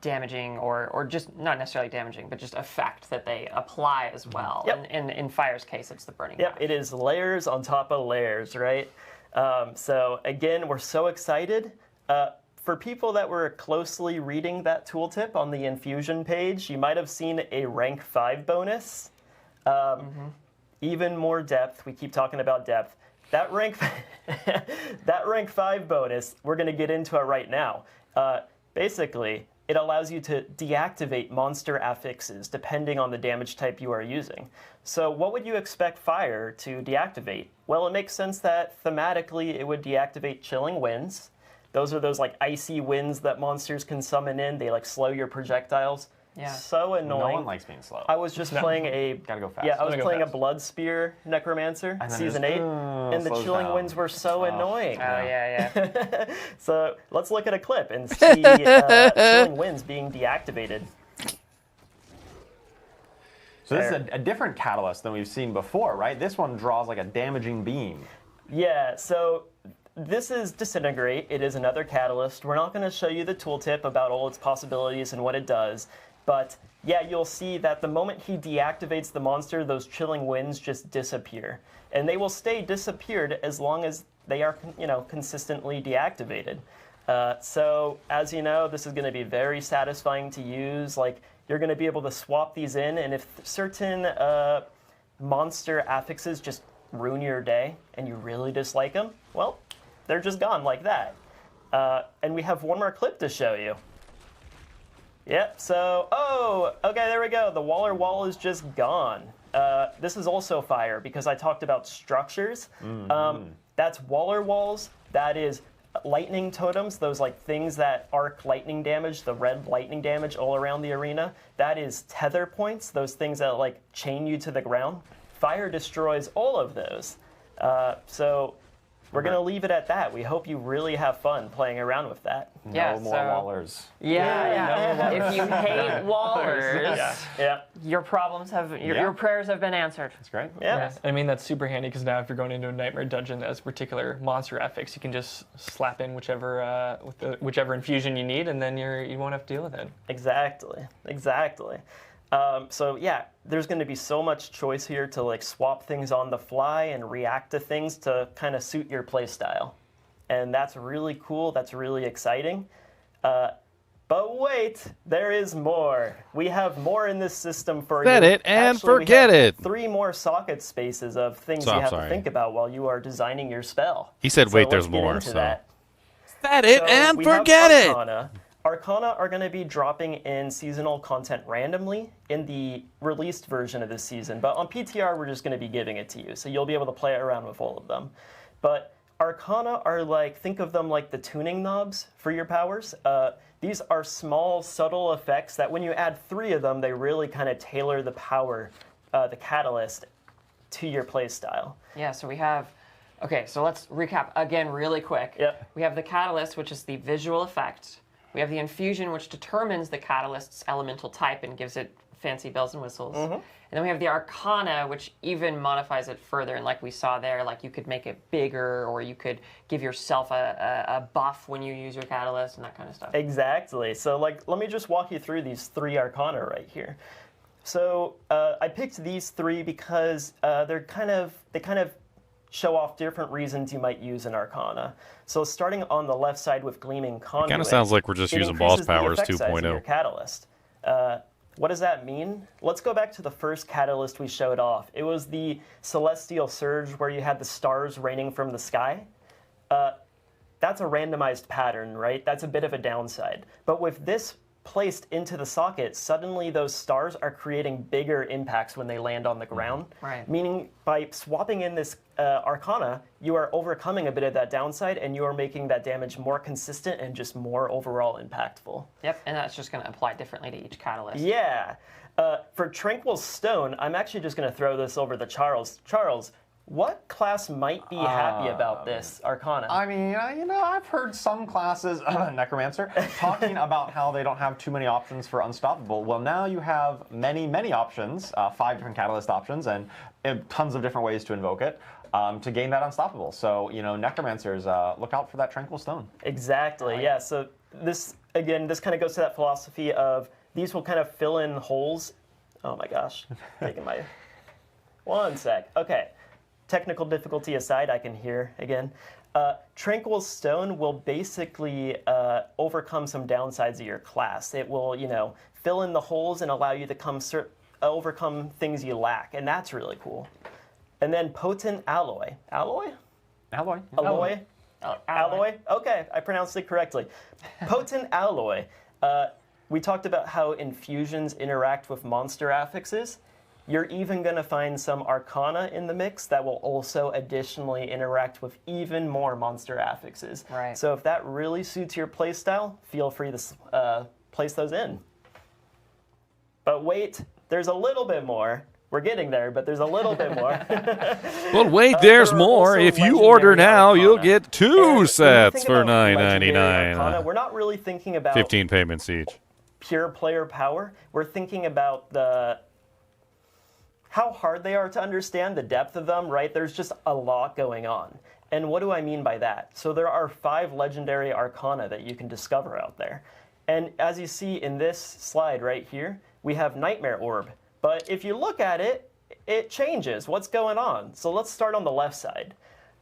damaging or just not necessarily damaging, but just effect that they apply as well. Yep. And in Fire's case, it's the burning. Yep, patch. it is layers on top of layers, right? So again, we're so excited. For people that were closely reading that tooltip on the infusion page, you might have seen a rank 5 bonus. Even more depth. We keep talking about depth. That rank 5 bonus, we're going to get into it right now. Basically, it allows you to deactivate monster affixes depending on the damage type you are using. So what would you expect fire to deactivate? Well, it makes sense that thematically it would deactivate chilling winds. Those are those like icy winds that monsters can summon in. They like slow your projectiles. Yeah. So annoying. No one likes being slow. I was just playing a Gotta go fast. yeah, I was Gotta go playing a fast. Blood Spear Necromancer And then season just, 8, and the slows chilling down. winds were so annoying. Oh yeah. So let's look at a clip and see chilling winds being deactivated. So this is a different catalyst than we've seen before, right? This one draws like a damaging beam. Yeah, so this is Disintegrate. It is another catalyst. We're not going to show you the tooltip about all its possibilities and what it does, but yeah, you'll see that the moment he deactivates the monster, those chilling winds just disappear. And they will stay disappeared as long as they are, consistently deactivated. So as you know, this is going to be very satisfying to use. Like, you're going to be able to swap these in, and if certain monster affixes just ruin your day and you really dislike them, well, they're just gone like that. And we have one more clip to show you. Yep, so, okay, there we go. The Waller Wall is just gone. This is also fire because I talked about structures. That's Waller Walls. That is lightning totems, those like things that arc lightning damage, the red lightning damage all around the arena. That is tether points, those things that like chain you to the ground. Fire destroys all of those. So we're going to leave it at that. We hope you really have fun playing around with that. Yeah, No more so- wallers. Yeah. If you hate wallers, Yeah. your problems your prayers have been answered. That's great. Yeah. I mean, that's super handy because now if you're going into a nightmare dungeon that has a particular monster affix, you can just slap in whichever whichever infusion you need, and then you won't have to deal with it. Exactly. So yeah, there's going to be so much choice here to like swap things on the fly and react to things to kind of suit your play style. And that's really cool. That's really exciting. But wait, there is more. We have more in this system for Set you. it and Actually, we forget have it. 3 more socket spaces of things So, you have sorry. to think about while you are designing your spell. He said, So wait, there's let's get more, into so. that. Set it So and we have forget it. Arcana. Arcana are going to be dropping in seasonal content randomly in the released version of this season, but on PTR we're just going to be giving it to you, so you'll be able to play around with all of them. But Arcana are like, think of them like the tuning knobs for your powers. These are small, subtle effects that when you add 3 of them, they really kind of tailor the power, the catalyst, to your play style. Yeah, so we have. Okay, so let's recap again really quick. Yep. We have the catalyst, which is the visual effect. We have the infusion, which determines the catalyst's elemental type and gives it fancy bells and whistles. And then we have the arcana, which even modifies it further. And like we saw there, like you could make it bigger, or you could give yourself a buff when you use your catalyst and that kind of stuff. Exactly. So like, let me just walk you through these 3 arcana right here. So I picked these 3 because they kind of show off different reasons you might use an arcana. So starting on the left side with Gleaming Conduit. Kinda sounds like we're just it using boss increases the powers effect size of 2.0. your catalyst. What does that mean? Let's go back to the first catalyst we showed off. It was the Celestial Surge where you had the stars raining from the sky. That's a randomized pattern, right? That's a bit of a downside. But with this placed into the socket, suddenly those stars are creating bigger impacts when they land on the ground. Right. Meaning by swapping in this Arcana, you are overcoming a bit of that downside and you are making that damage more consistent and just more overall impactful. Yep, and that's just going to apply differently to each catalyst. Yeah. For Tranquil Stone, I'm actually just going to throw this over to Charles. Charles, what class might be happy about this Arcana? I mean, I've heard some classes, Necromancer, talking about how they don't have too many options for Unstoppable. Well, now you have many, many options, 5 different catalyst options, and tons of different ways to invoke it to gain that Unstoppable. So, Necromancers, look out for that Tranquil Stone. Exactly, yeah. So this kind of goes to that philosophy of these will kind of fill in holes. Oh my gosh, taking my... One sec. Okay. Technical difficulty aside, I can hear again. Tranquil Stone will basically overcome some downsides of your class. It will, fill in the holes and allow you to overcome things you lack, and that's really cool. And then Potent Alloy. Alloy? Alloy. Alloy? Alloy? Okay, I pronounced it correctly. Potent Alloy. We talked about how infusions interact with monster affixes. You're even going to find some Arcana in the mix that will also additionally interact with even more monster affixes. Right. So if that really suits your playstyle, feel free to place those in. But wait, there's a little bit more. We're getting there, but there's a little bit more. But wait, there's there are more. also If you order legendary now, you'll arcana. get And 2 when you sets think for about legendary $9.99. arcana, we're not really thinking about 15 payments each. pure player power. We're thinking about how hard they are to understand, the depth of them, right? There's just a lot going on. And what do I mean by that? So there are 5 legendary arcana that you can discover out there. And as you see in this slide right here, we have Nightmare Orb. But if you look at it, it changes. What's going on? So let's start on the left side.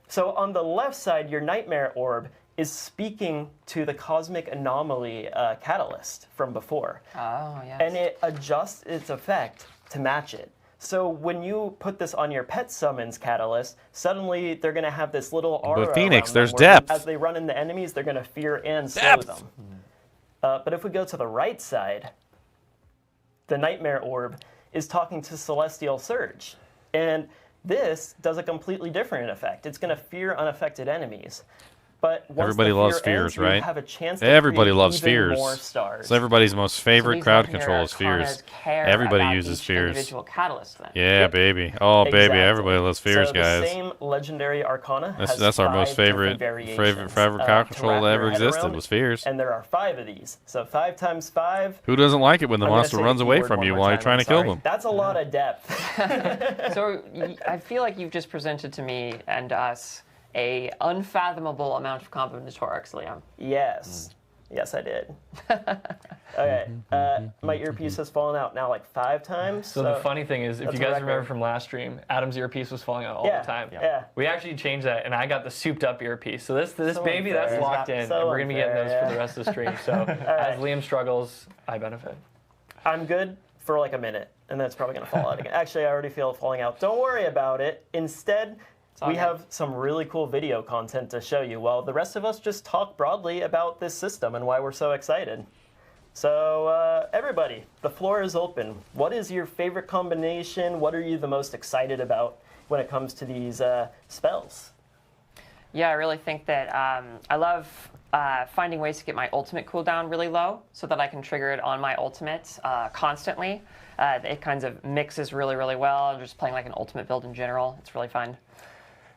So on the left side, your Nightmare Orb is speaking to the Cosmic Anomaly catalyst from before. Oh, yes. And it adjusts its effect to match it. So when you put this on your pet summons catalyst, suddenly they're going to have this little aura But Phoenix, around there's them where depth. As they run into enemies, they're going to fear and slow Depth. them. But if we go to the right side, the Nightmare Orb is talking to Celestial Surge. And this does a completely different effect. It's going to fear unaffected enemies. But once Everybody the loves fear fears, ends, you right? have a chance to Everybody create loves even fears. more stars. It's everybody's most favorite these crowd legendary control is fears. arcanas care Everybody about uses each fears. individual catalyst then. Yeah, baby. Oh, baby, Exactly. everybody loves fears, so guys. The same legendary arcana has That's our 5 most different favorite variations, crowd to control wrap that ever your head existed around, was fears. And there are 5 of these. So 5 times 5. Who doesn't like it when the I'm gonna monster say runs the away word from one you more while you're time, trying I'm to kill sorry. them? That's a lot of depth. So I feel like you've just presented to me and us a unfathomable amount of combinatorics, Liam. Yes. Yes, I did. Okay. My earpiece has fallen out now like 5 times. So the funny thing is, if that's you a guys record. remember from last stream, Adam's earpiece was falling out all Yeah, the time. yeah. We actually changed that, and I got the souped up earpiece. So this So baby, unfair. that's locked in, So and we're gonna be getting those unfair, for the rest of the stream. So as Liam struggles, I benefit. I'm good for like a minute, and then it's probably going to fall out again. Actually, I already feel it falling out. Don't worry about it. Instead, we have some really cool video content to show you while the rest of us just talk broadly about this system and why we're so excited. So, everybody, the floor is open. What is your favorite combination? What are you the most excited about when it comes to these spells? Yeah, I really think that I love finding ways to get my ultimate cooldown really low so that I can trigger it on my ultimate constantly. It kind of mixes really, really well. I'm just playing like an ultimate build in general. It's really fun.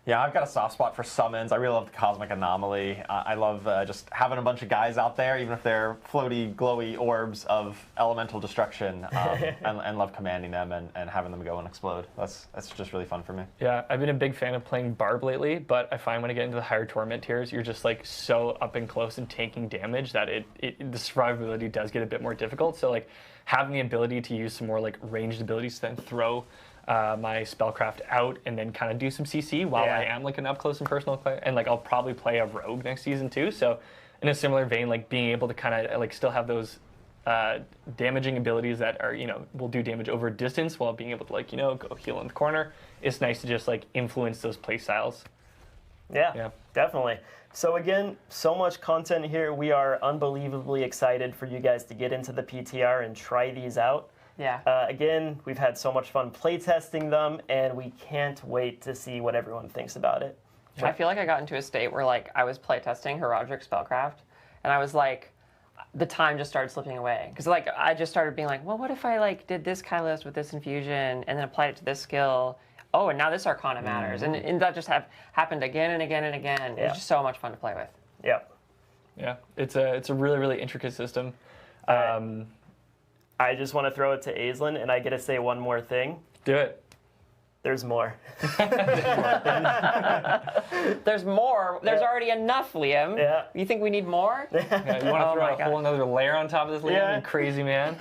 Yeah, I've got a soft spot for summons. I really love the Cosmic Anomaly. I love just having a bunch of guys out there, even if they're floaty, glowy orbs of elemental destruction, and love commanding them and having them go and explode. That's just really fun for me. Yeah, I've been a big fan of playing Barb lately, but I find when I get into the higher torment tiers, you're just like so up and close and taking damage that the survivability does get a bit more difficult. So like having the ability to use some more like ranged abilities to then throw my spellcraft out and then kind of do some CC while I am like an up close and personal player, and like I'll probably play a rogue next season too. So in a similar vein, like being able to kind of like still have those damaging abilities that are, will do damage over distance while being able to like, go heal in the corner. It's nice to just like influence those play styles. Yeah, definitely. So again, so much content here. We are unbelievably excited for you guys to get into the PTR and try these out. Yeah. Again, we've had so much fun playtesting them, and we can't wait to see what everyone thinks about it. I feel like I got into a state where like I was playtesting Heraldric Spellcraft, and I was like, the time just started slipping away. Because like I just started being like, well, what if I like did this catalyst with this infusion and then applied it to this skill? Oh, and now this Arcana matters. And that just happened again and again and again. It was just so much fun to play with. Yep. Yeah, it's a really, really intricate system. I just want to throw it to Aislinn, and I get to say one more thing. Do it. There's more. There's more. There's already enough, Liam. Yeah. You think we need more? Yeah, you want to Oh throw my a God. whole another layer on top of this, Liam, Yeah. you crazy man?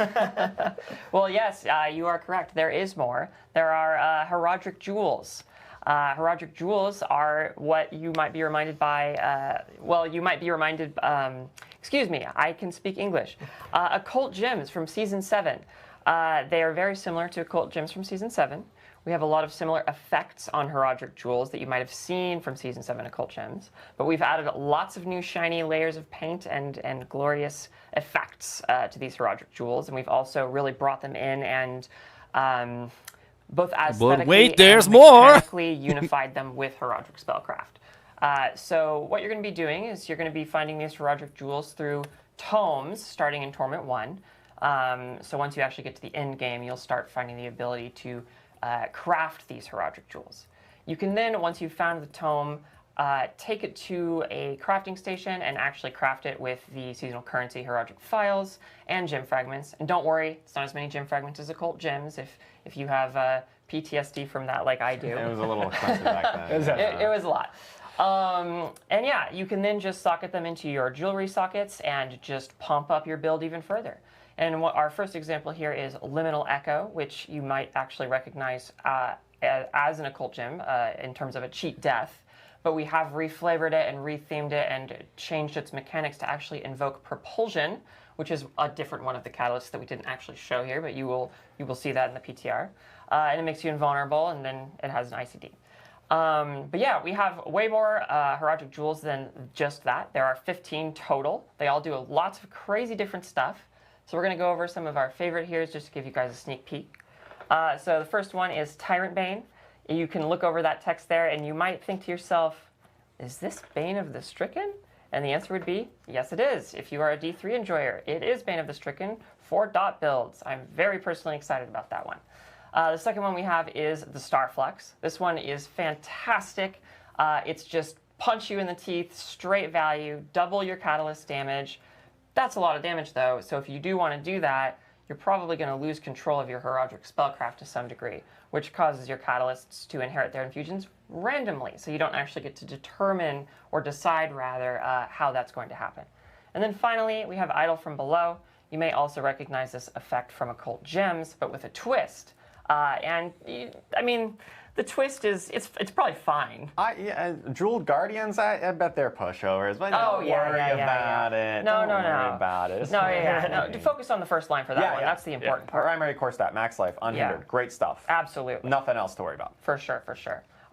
Well, yes, you are correct. There is more. There are Heraldric Jewels. Heraldric Jewels are what you might be reminded by, excuse me, I can speak English. Occult Gems from Season 7. They are very similar to Occult Gems from Season 7. We have a lot of similar effects on Heraldric Jewels that you might have seen from Season 7 Occult Gems, but we've added lots of new shiny layers of paint and glorious effects to these Heraldric Jewels, and we've also really brought them in and both aesthetically wait, there's and more! mechanically unified them with Heraldric Spellcraft. So what you're going to be doing is you're going to be finding these Heraldric Jewels through tomes starting in Torment 1. So once you actually get to the end game, you'll start finding the ability to craft these Heraldic Jewels. You can then, once you've found the tome, take it to a crafting station and actually craft it with the seasonal currency heraldic files and gem fragments. And don't worry, it's not as many gem fragments as occult gems if you have PTSD from that like I do. It was a little expensive back then. It was a lot. And yeah, you can then just socket them into your jewelry sockets and just pump up your build even further. And what our first example here is Liminal Echo, which you might actually recognize as an occult gem in terms of a cheat death. But we have reflavored it and rethemed it and changed its mechanics to actually invoke propulsion, which is a different one of the catalysts that we didn't actually show here, but you will see that in the PTR. And it makes you invulnerable, and then it has an ICD. But yeah, we have way more heraldic jewels than just that. There are 15 total. They all do lots of crazy different stuff. So we're going to go over some of our favorite here just to give you guys a sneak peek. So the first one is Tyrant Bane. You can look over that text there, and you might think to yourself, is this Bane of the Stricken? And the answer would be, yes, it is. If you are a D3 enjoyer, it is Bane of the Stricken for dot builds. I'm very personally excited about that one. The second one we have is the Starflux. This one is fantastic. It's just punch you in the teeth, straight value, double your catalyst damage. That's a lot of damage, though, so if you do want to do that, you're probably going to lose control of your heraldic spellcraft to some degree, which causes your catalysts to inherit their infusions randomly, so you don't actually get to determine, or decide rather, how that's going to happen. And then finally, we have Idol from Below. You may also recognize this effect from Occult Gems, but with a twist. I mean, the twist is, it's probably fine. Jeweled Guardians, I bet they're pushovers, but don't worry about it. No. About it. No, focus on the first line for that one. That's the important part. Primary core stat, max life, unhindered, great stuff. Absolutely. Nothing else to worry about. For sure.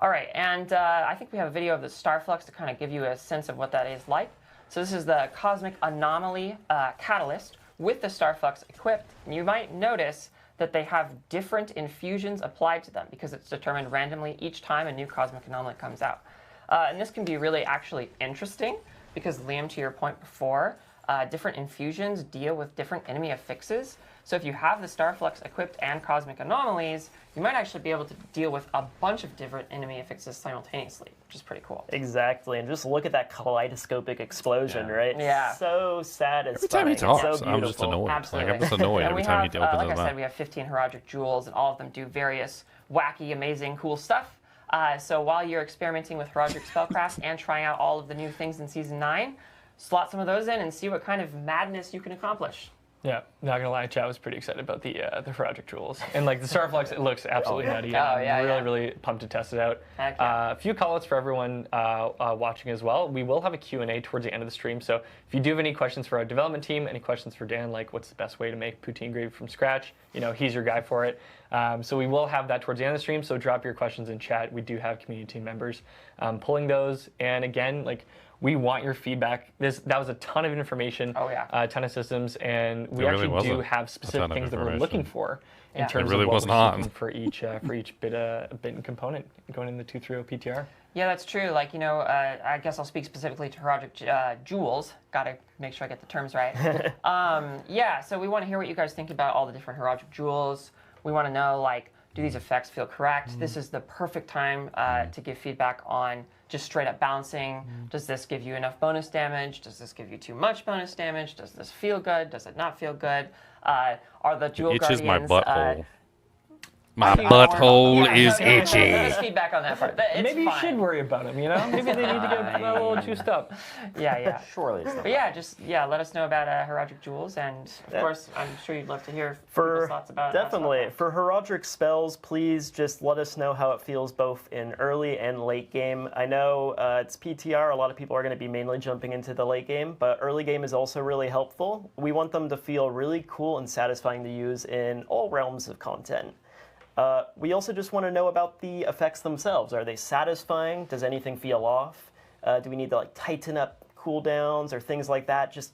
All right, and I think we have a video of the Starflux to kind of give you a sense of what that is like. So this is the Cosmic Anomaly Catalyst with the Starflux equipped. And you might notice that they have different infusions applied to them because it's determined randomly each time a new Cosmic Anomaly comes out. And this can be really actually interesting because, Liam, to your point before, different infusions deal with different enemy affixes. So if you have the Starflux equipped and Cosmic Anomalies, you might actually be able to deal with a bunch of different enemy affixes simultaneously, which is pretty cool. Exactly, and just look at that kaleidoscopic explosion, right? Yeah. So satisfying. Every time he talks, so I'm just annoyed. Absolutely. Like, I'm just annoyed every time he opens like his I said, mouth. we have 15 heraldic jewels, and all of them do various wacky, amazing, cool stuff. So while you're experimenting with heraldic spellcraft and trying out all of the new things in Season 9, slot some of those in and see what kind of madness you can accomplish. Yeah, not gonna lie, chat was pretty excited about the heraldic jewels, and like the Starflux, it looks absolutely nutty. I'm really pumped to test it out. Heck yeah. A few callouts for everyone watching as well. We will have a Q&A towards the end of the stream, so if you do have any questions for our development team, any questions for Dan, like what's the best way to make poutine gravy from scratch, you know, he's your guy for it. So we will have that towards the end of the stream. So drop your questions in chat. We do have community team members pulling those, and again, like, we want your feedback. That was a ton of information, a ton of systems, and we actually do have specific things that we're looking for in terms of what we're seeking for each bit and component going in the 2.3.0 PTR. Yeah, that's true. Like, you know, I guess I'll speak specifically to heraldic jewels. Got to make sure I get the terms right. Yeah, so we want to hear what you guys think about all the different heraldic jewels. We want to know, like, do these effects feel correct? This is the perfect time to give feedback on just straight up balancing. Does this give you enough bonus damage? Does this give you too much bonus damage? Does this feel good? Does it not feel good? Are the Jewel Guardians... Itches my butthole. My butthole is itchy. There's feedback on that part. Maybe you should worry about them, you know? Maybe they need to get a little juiced up. Yeah. Surely. But yeah, let us know about heraldic jewels, and of course, I'm sure you'd love to hear people's thoughts about it. Definitely. For heraldic spells, please just let us know how it feels both in early and late game. I know it's PTR, a lot of people are going to be mainly jumping into the late game, but early game is also really helpful. We want them to feel really cool and satisfying to use in all realms of content. We also just want to know about the effects themselves. Are they satisfying? Does anything feel off? Do we need to like tighten up cooldowns or things like that? Just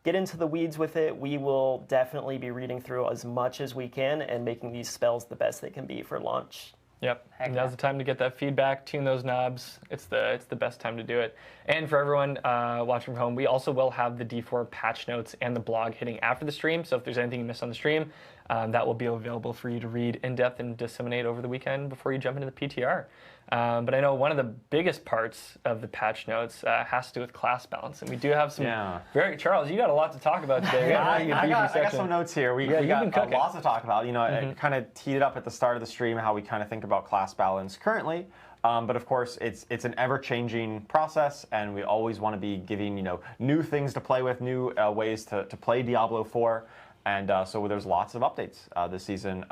get into the weeds with it. We will definitely be reading through as much as we can and making these spells the best they can be for launch. Yep. Heck And now's yeah. the time to get that feedback, tune those knobs. It's the best time to do it. And for everyone watching from home, we also will have the D4 patch notes and the blog hitting after the stream. So if there's anything you missed on the stream, that will be available for you to read in depth and disseminate over the weekend before you jump into the PTR. But I know one of the biggest parts of the patch notes has to do with class balance, and we do have some. Very Charles, you got a lot to talk about today. I got some notes here. We you've got been cooking. lots to talk about. You know, I kind of teed it up at the start of the stream how we kind of think about class balance currently. But of course, it's an ever-changing process, and we always want to be giving new things to play with, new ways to play Diablo 4, and so there's lots of updates this season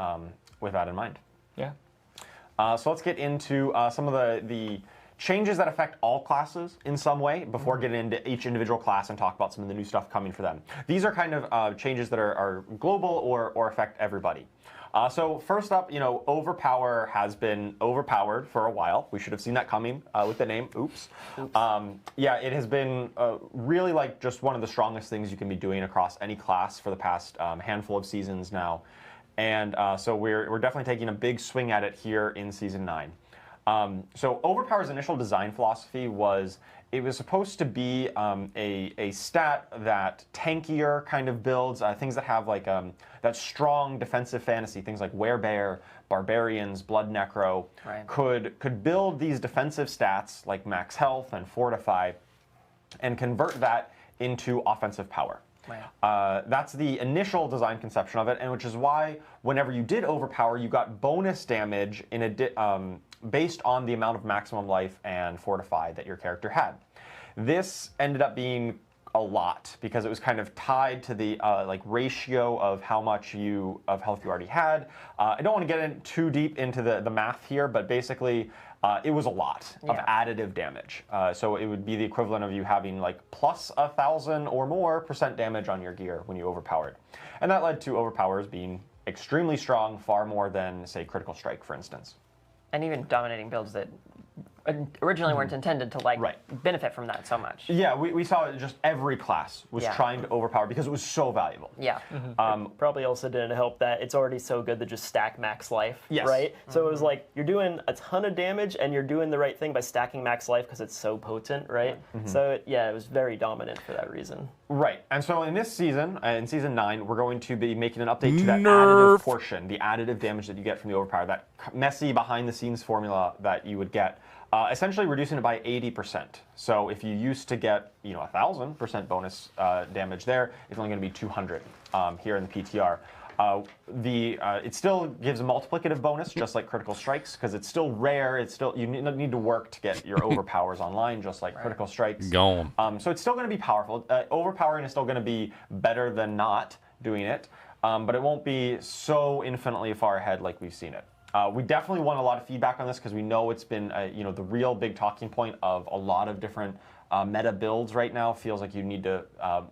with that in mind. Yeah. So let's get into some of the changes that affect all classes in some way before getting into each individual class and talk about some of the new stuff coming for them. These are kind of changes that are global or affect everybody. So first up, Overpower has been overpowered for a while. We should have seen that coming with the name. Oops. Yeah, it has been really like just one of the strongest things you can be doing across any class for the past handful of seasons now. And so we're definitely taking a big swing at it here in Season 9. So Overpower's initial design philosophy was it was supposed to be a stat that tankier kind of builds, things that have like that strong defensive fantasy, things like Werebear, Barbarians, Blood Necro, could build these defensive stats like max health and fortify and convert that into offensive power. That's the initial design conception of it, and which is why whenever you did Overpower, you got bonus damage based on the amount of maximum life and fortify that your character had. This ended up being a lot because it was kind of tied to the like ratio of how much of health you already had. I don't want to get in too deep into the math here, but basically it was a lot of additive damage. So it would be the equivalent of you having like plus 1,000 or more % damage on your gear when you overpowered. And that led to overpowers being extremely strong, far more than, say, Critical Strike, for instance. And even dominating builds that originally weren't intended to benefit from that so much. Yeah, we saw just every class was trying to overpower because it was so valuable. Yeah. Probably also didn't help that it's already so good to just stack max life, Yes. right? So it was like you're doing a ton of damage and you're doing the right thing by stacking max life because it's so potent, right? So it was very dominant for that reason. Right, and so in this season, in Season 9, we're going to be making an update to that additive portion, the additive damage that you get from the overpower, that messy behind-the-scenes formula that you would get, essentially reducing it by 80%. So if you used to get 1,000% bonus damage there, it's only going to be 200 here in the PTR. It still gives a multiplicative bonus, just like Critical Strikes, because it's still rare. It's still you need to work to get your overpowers online, just like Critical Strikes. Gone. So it's still going to be powerful. Overpowering is still going to be better than not doing it, but it won't be so infinitely far ahead like we've seen it. We definitely want a lot of feedback on this because we know it's been the real big talking point of a lot of different meta builds right now. Feels like you need to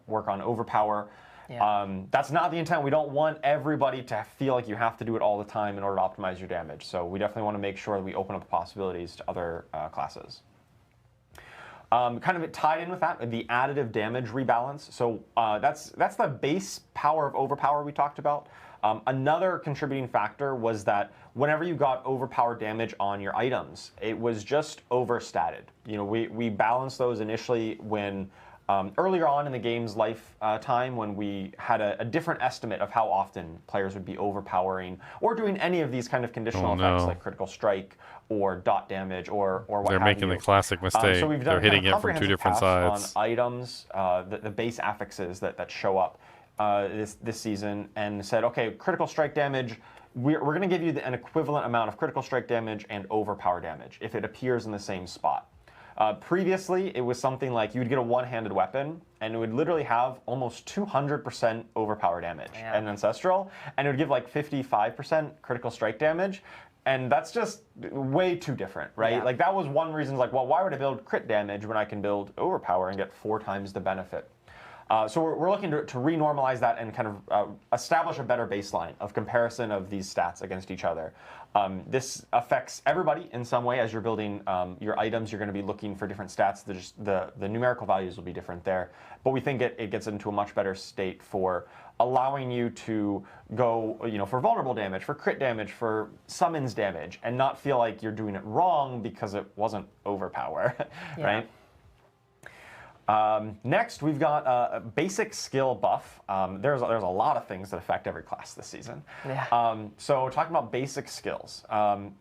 work on overpower. Yeah. That's not the intent. We don't want everybody to feel like you have to do it all the time in order to optimize your damage. So we definitely want to make sure that we open up the possibilities to other classes. Kind of tied in with that, the additive damage rebalance. So that's the base power of overpower we talked about. Another contributing factor was that whenever you got overpowered damage on your items, it was just overstated. We balanced those initially when earlier on in the game's lifetime when we had a different estimate of how often players would be overpowering or doing any of these kind of conditional effects like Critical Strike or dot damage or what They're have making you. the classic mistake. So we've done They're hitting kind of it from two comprehensive different tests sides. on items, the base affixes that show up this season, and said, okay, Critical Strike damage, we're going to give you an equivalent amount of Critical Strike damage and overpower damage if it appears in the same spot. Previously, it was something like you would get a one-handed weapon, and it would literally have almost 200% overpower damage and Ancestral, and it would give like 55% Critical Strike damage, and that's just way too different, right? Yeah. Like that was one reason, like, well, why would I build crit damage when I can build overpower and get 4 times the benefit? So we're looking to renormalize that and kind of establish a better baseline of comparison of these stats against each other. This affects everybody in some way. As you're building your items, you're going to be looking for different stats. The numerical values will be different there. But we think it gets into a much better state for allowing you to go, for vulnerable damage, for crit damage, for summons damage, and not feel like you're doing it wrong because it wasn't overpower, right? Next, we've got a basic skill buff. There's a lot of things that affect every class this season. Yeah. So talking about basic skills,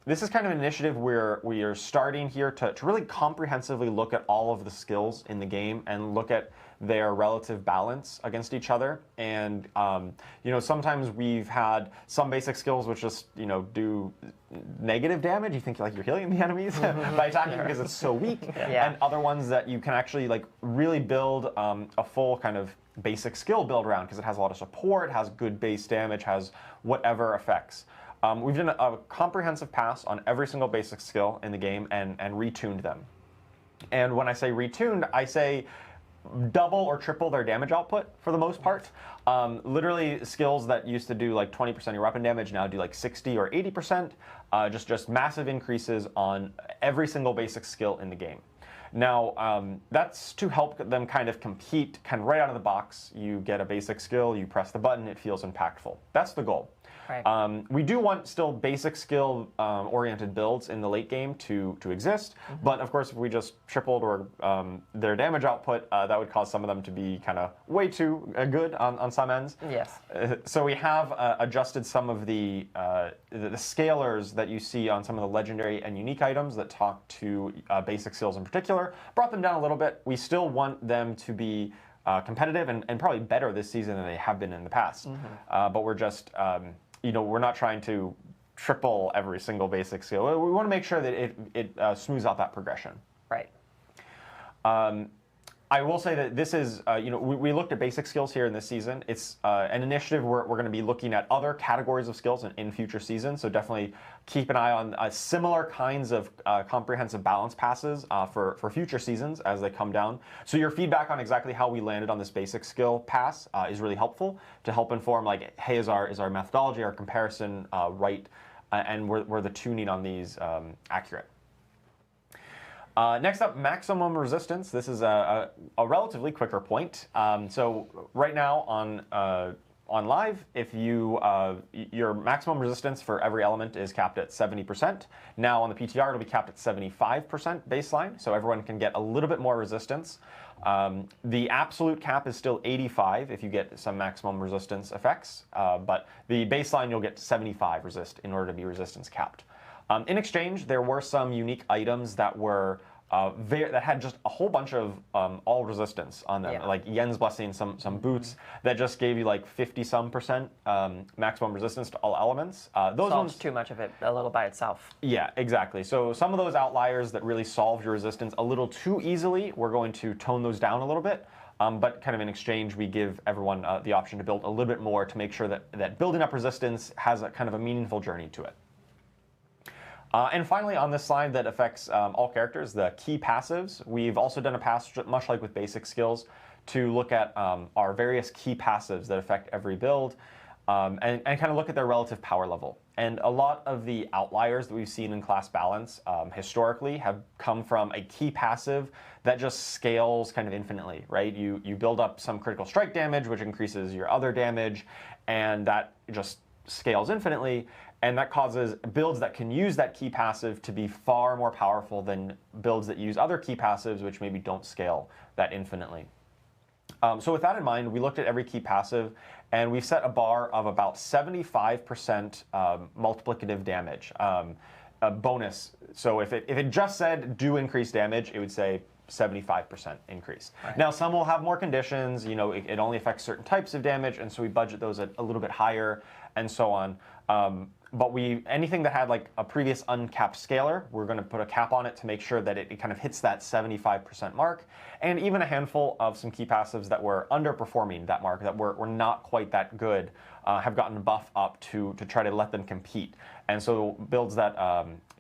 this is kind of an initiative where we are starting here to really comprehensively look at all of the skills in the game and look at their relative balance against each other. And sometimes we've had some basic skills which just do negative damage. You think like you're healing the enemies by attacking because it's so weak. And other ones that you can actually like really build a full kind of basic skill build around because it has a lot of support, has good base damage, has whatever effects. We've done a comprehensive pass on every single basic skill in the game and retuned them. And when I say retuned, I say double or triple their damage output for the most part. Literally skills that used to do like 20% of your weapon damage now do like 60 or 80%. Just massive increases on every single basic skill in the game. Now, that's to help them kind of compete kind of right out of the box. You get a basic skill, you press the button, it feels impactful. That's the goal. Right. We do want still basic skill oriented builds in the late game to exist, but of course if we just tripled or their damage output, that would cause some of them to be kind of way too good on some ends. Yes. So we have adjusted some of the scalars that you see on some of the legendary and unique items that talk to basic skills in particular, brought them down a little bit. We still want them to be competitive and probably better this season than they have been in the past, but we're just we're not trying to triple every single basic skill. We want to make sure that it smooths out that progression. Right. I will say that this is, we looked at basic skills here in this season. It's an initiative where we're going to be looking at other categories of skills in future seasons. So definitely keep an eye on similar kinds of comprehensive balance passes for future seasons as they come down. So your feedback on exactly how we landed on this basic skill pass is really helpful to help inform like, hey, is our methodology, our comparison right, and were the tuning on these accurate. Next up, maximum resistance. This is a relatively quicker point. So right now on live, if your maximum resistance for every element is capped at 70%. Now on the PTR, it'll be capped at 75% baseline, so everyone can get a little bit more resistance. The absolute cap is still 85 if you get some maximum resistance effects, but the baseline you'll get 75 resist in order to be resistance capped. In exchange, there were some unique items that were that had just a whole bunch of all resistance on them, like Yen's Blessing, some boots that just gave you like 50-some% maximum resistance to all elements. Those Solves ones too much of it a little by itself. Yeah, exactly. So some of those outliers that really solve your resistance a little too easily, we're going to tone those down a little bit. But kind of in exchange, we give everyone the option to build a little bit more to make sure that building up resistance has a kind of a meaningful journey to it. And finally, on this slide that affects all characters, the key passives, we've also done a pass, much like with basic skills, to look at our various key passives that affect every build and kind of look at their relative power level. And a lot of the outliers that we've seen in class balance historically have come from a key passive that just scales kind of infinitely, right? You build up some critical strike damage, which increases your other damage, and that just scales infinitely. And that causes builds that can use that key passive to be far more powerful than builds that use other key passives, which maybe don't scale that infinitely. So with that in mind, we looked at every key passive, and we've set a bar of about 75% multiplicative damage, a bonus. So if it just said do increase damage, it would say 75% increase. Right. Now some will have more conditions, it only affects certain types of damage, and so we budget those at a little bit higher and so on. But anything that had like a previous uncapped scalar, we're going to put a cap on it to make sure that it kind of hits that 75% mark. And even a handful of some key passives that were underperforming that mark, that were not quite that good, have gotten buff up to try to let them compete. And so builds that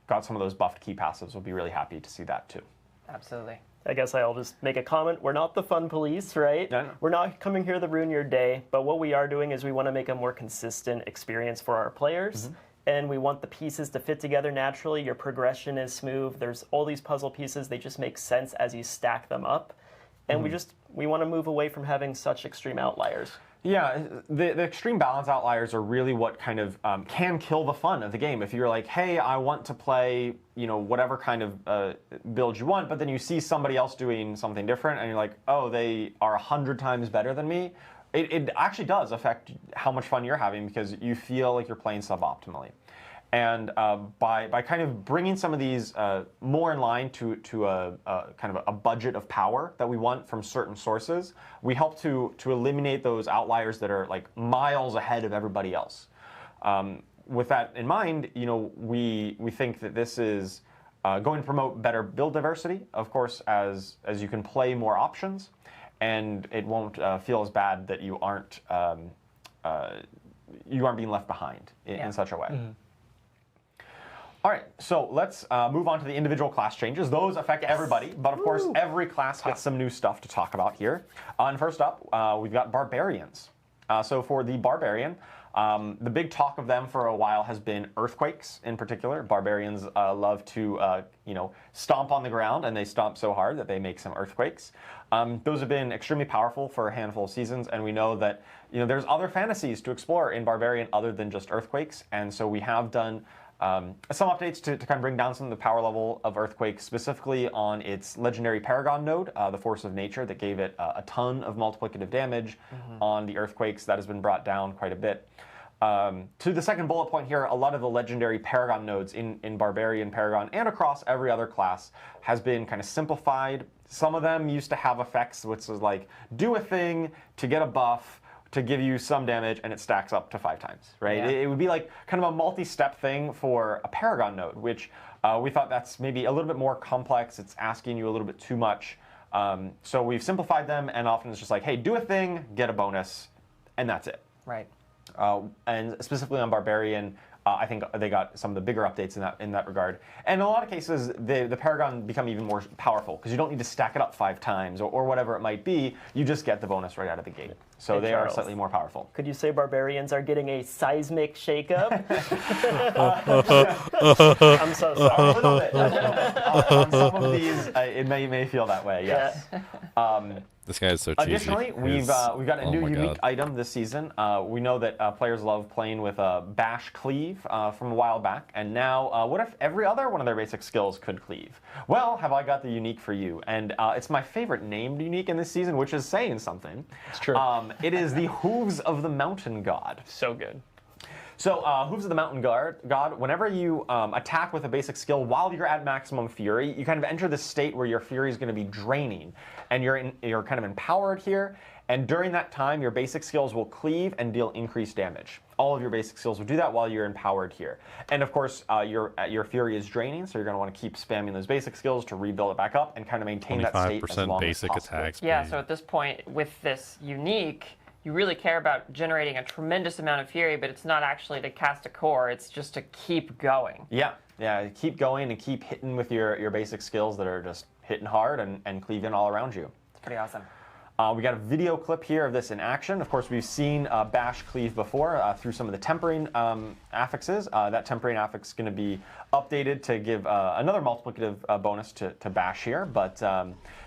got some of those buffed key passives will be really happy to see that too. Absolutely. I guess I'll just make a comment. We're not the fun police, right? No. We're not coming here to ruin your day, but what we are doing is we want to make a more consistent experience for our players. And we want the pieces to fit together naturally. Your progression is smooth. There's all these puzzle pieces. They just make sense as you stack them up. And we want to move away from having such extreme outliers. Yeah, the extreme balance outliers are really what kind of can kill the fun of the game. If you're like, hey, I want to play, whatever kind of build you want, but then you see somebody else doing something different, and you're like, oh, they are 100 times better than me. It actually does affect how much fun you're having because you feel like you're playing suboptimally. And by kind of bringing some of these more in line to a kind of a budget of power that we want from certain sources, we help to eliminate those outliers that are like miles ahead of everybody else. With that in mind, we think that this is going to promote better build diversity, of course, as you can play more options, and it won't feel as bad that you aren't being left behind in such a way. All right, so let's move on to the individual class changes. Those affect everybody, but of course, every class gets some new stuff to talk about here. And first up, we've got Barbarians. So for the Barbarian, the big talk of them for a while has been earthquakes in particular. Barbarians love to, stomp on the ground, and they stomp so hard that they make some earthquakes. Those have been extremely powerful for a handful of seasons, and we know that there's other fantasies to explore in Barbarian other than just earthquakes, and so we have done some updates to kind of bring down some of the power level of Earthquake, specifically on its legendary Paragon node, the Force of Nature, that gave it a ton of multiplicative damage on the Earthquakes. That has been brought down quite a bit. To the second bullet point here, a lot of the legendary Paragon nodes in Barbarian, Paragon, and across every other class has been kind of simplified. Some of them used to have effects, which was like, do a thing to get a buff, to give you some damage, and it stacks up to 5 times, right? Yeah. It would be like kind of a multi-step thing for a Paragon node, which we thought that's maybe a little bit more complex. It's asking you a little bit too much. So we've simplified them, and often it's just like, hey, do a thing, get a bonus, and that's it. Right. And specifically on Barbarian, I think they got some of the bigger updates in that regard. And in a lot of cases, the Paragon become even more powerful because you don't need to stack it up 5 times or whatever it might be. You just get the bonus right out of the gate. So Hey, they Charles. are slightly more powerful. Could you say Barbarians are getting a seismic shakeup? I'm so sorry. A little bit. On some of these, it may feel that way, yes. This guy is so cheesy. Additionally, we've got a oh new my unique God. item this season. We know that players love playing with a Bash Cleave from a while back, and now what if every other one of their basic skills could cleave? Well, have I got the unique for you? And it's my favorite named unique in this season, which is saying something. It's true. It is the Hooves of the Mountain God. So good. So, Hooves of the Mountain God, whenever you attack with a basic skill while you're at maximum fury, you kind of enter this state where your fury is going to be draining, and you're kind of empowered here, and during that time, your basic skills will cleave and deal increased damage. All of your basic skills will do that while you're empowered here. And of course, your fury is draining, so you're going to want to keep spamming those basic skills to rebuild it back up and kind of maintain that state as 25% long basic as possible. attack speed. Yeah, so at this point, with this unique, you really care about generating a tremendous amount of fury, but it's not actually to cast a core, it's just to keep going. Yeah, keep going and keep hitting with your basic skills that are just hitting hard and cleaving all around you. It's pretty awesome. We got a video clip here of this in action. Of course, we've seen Bash cleave before through some of the tempering affixes. That tempering affix is going to be updated to give another multiplicative bonus to Bash here, but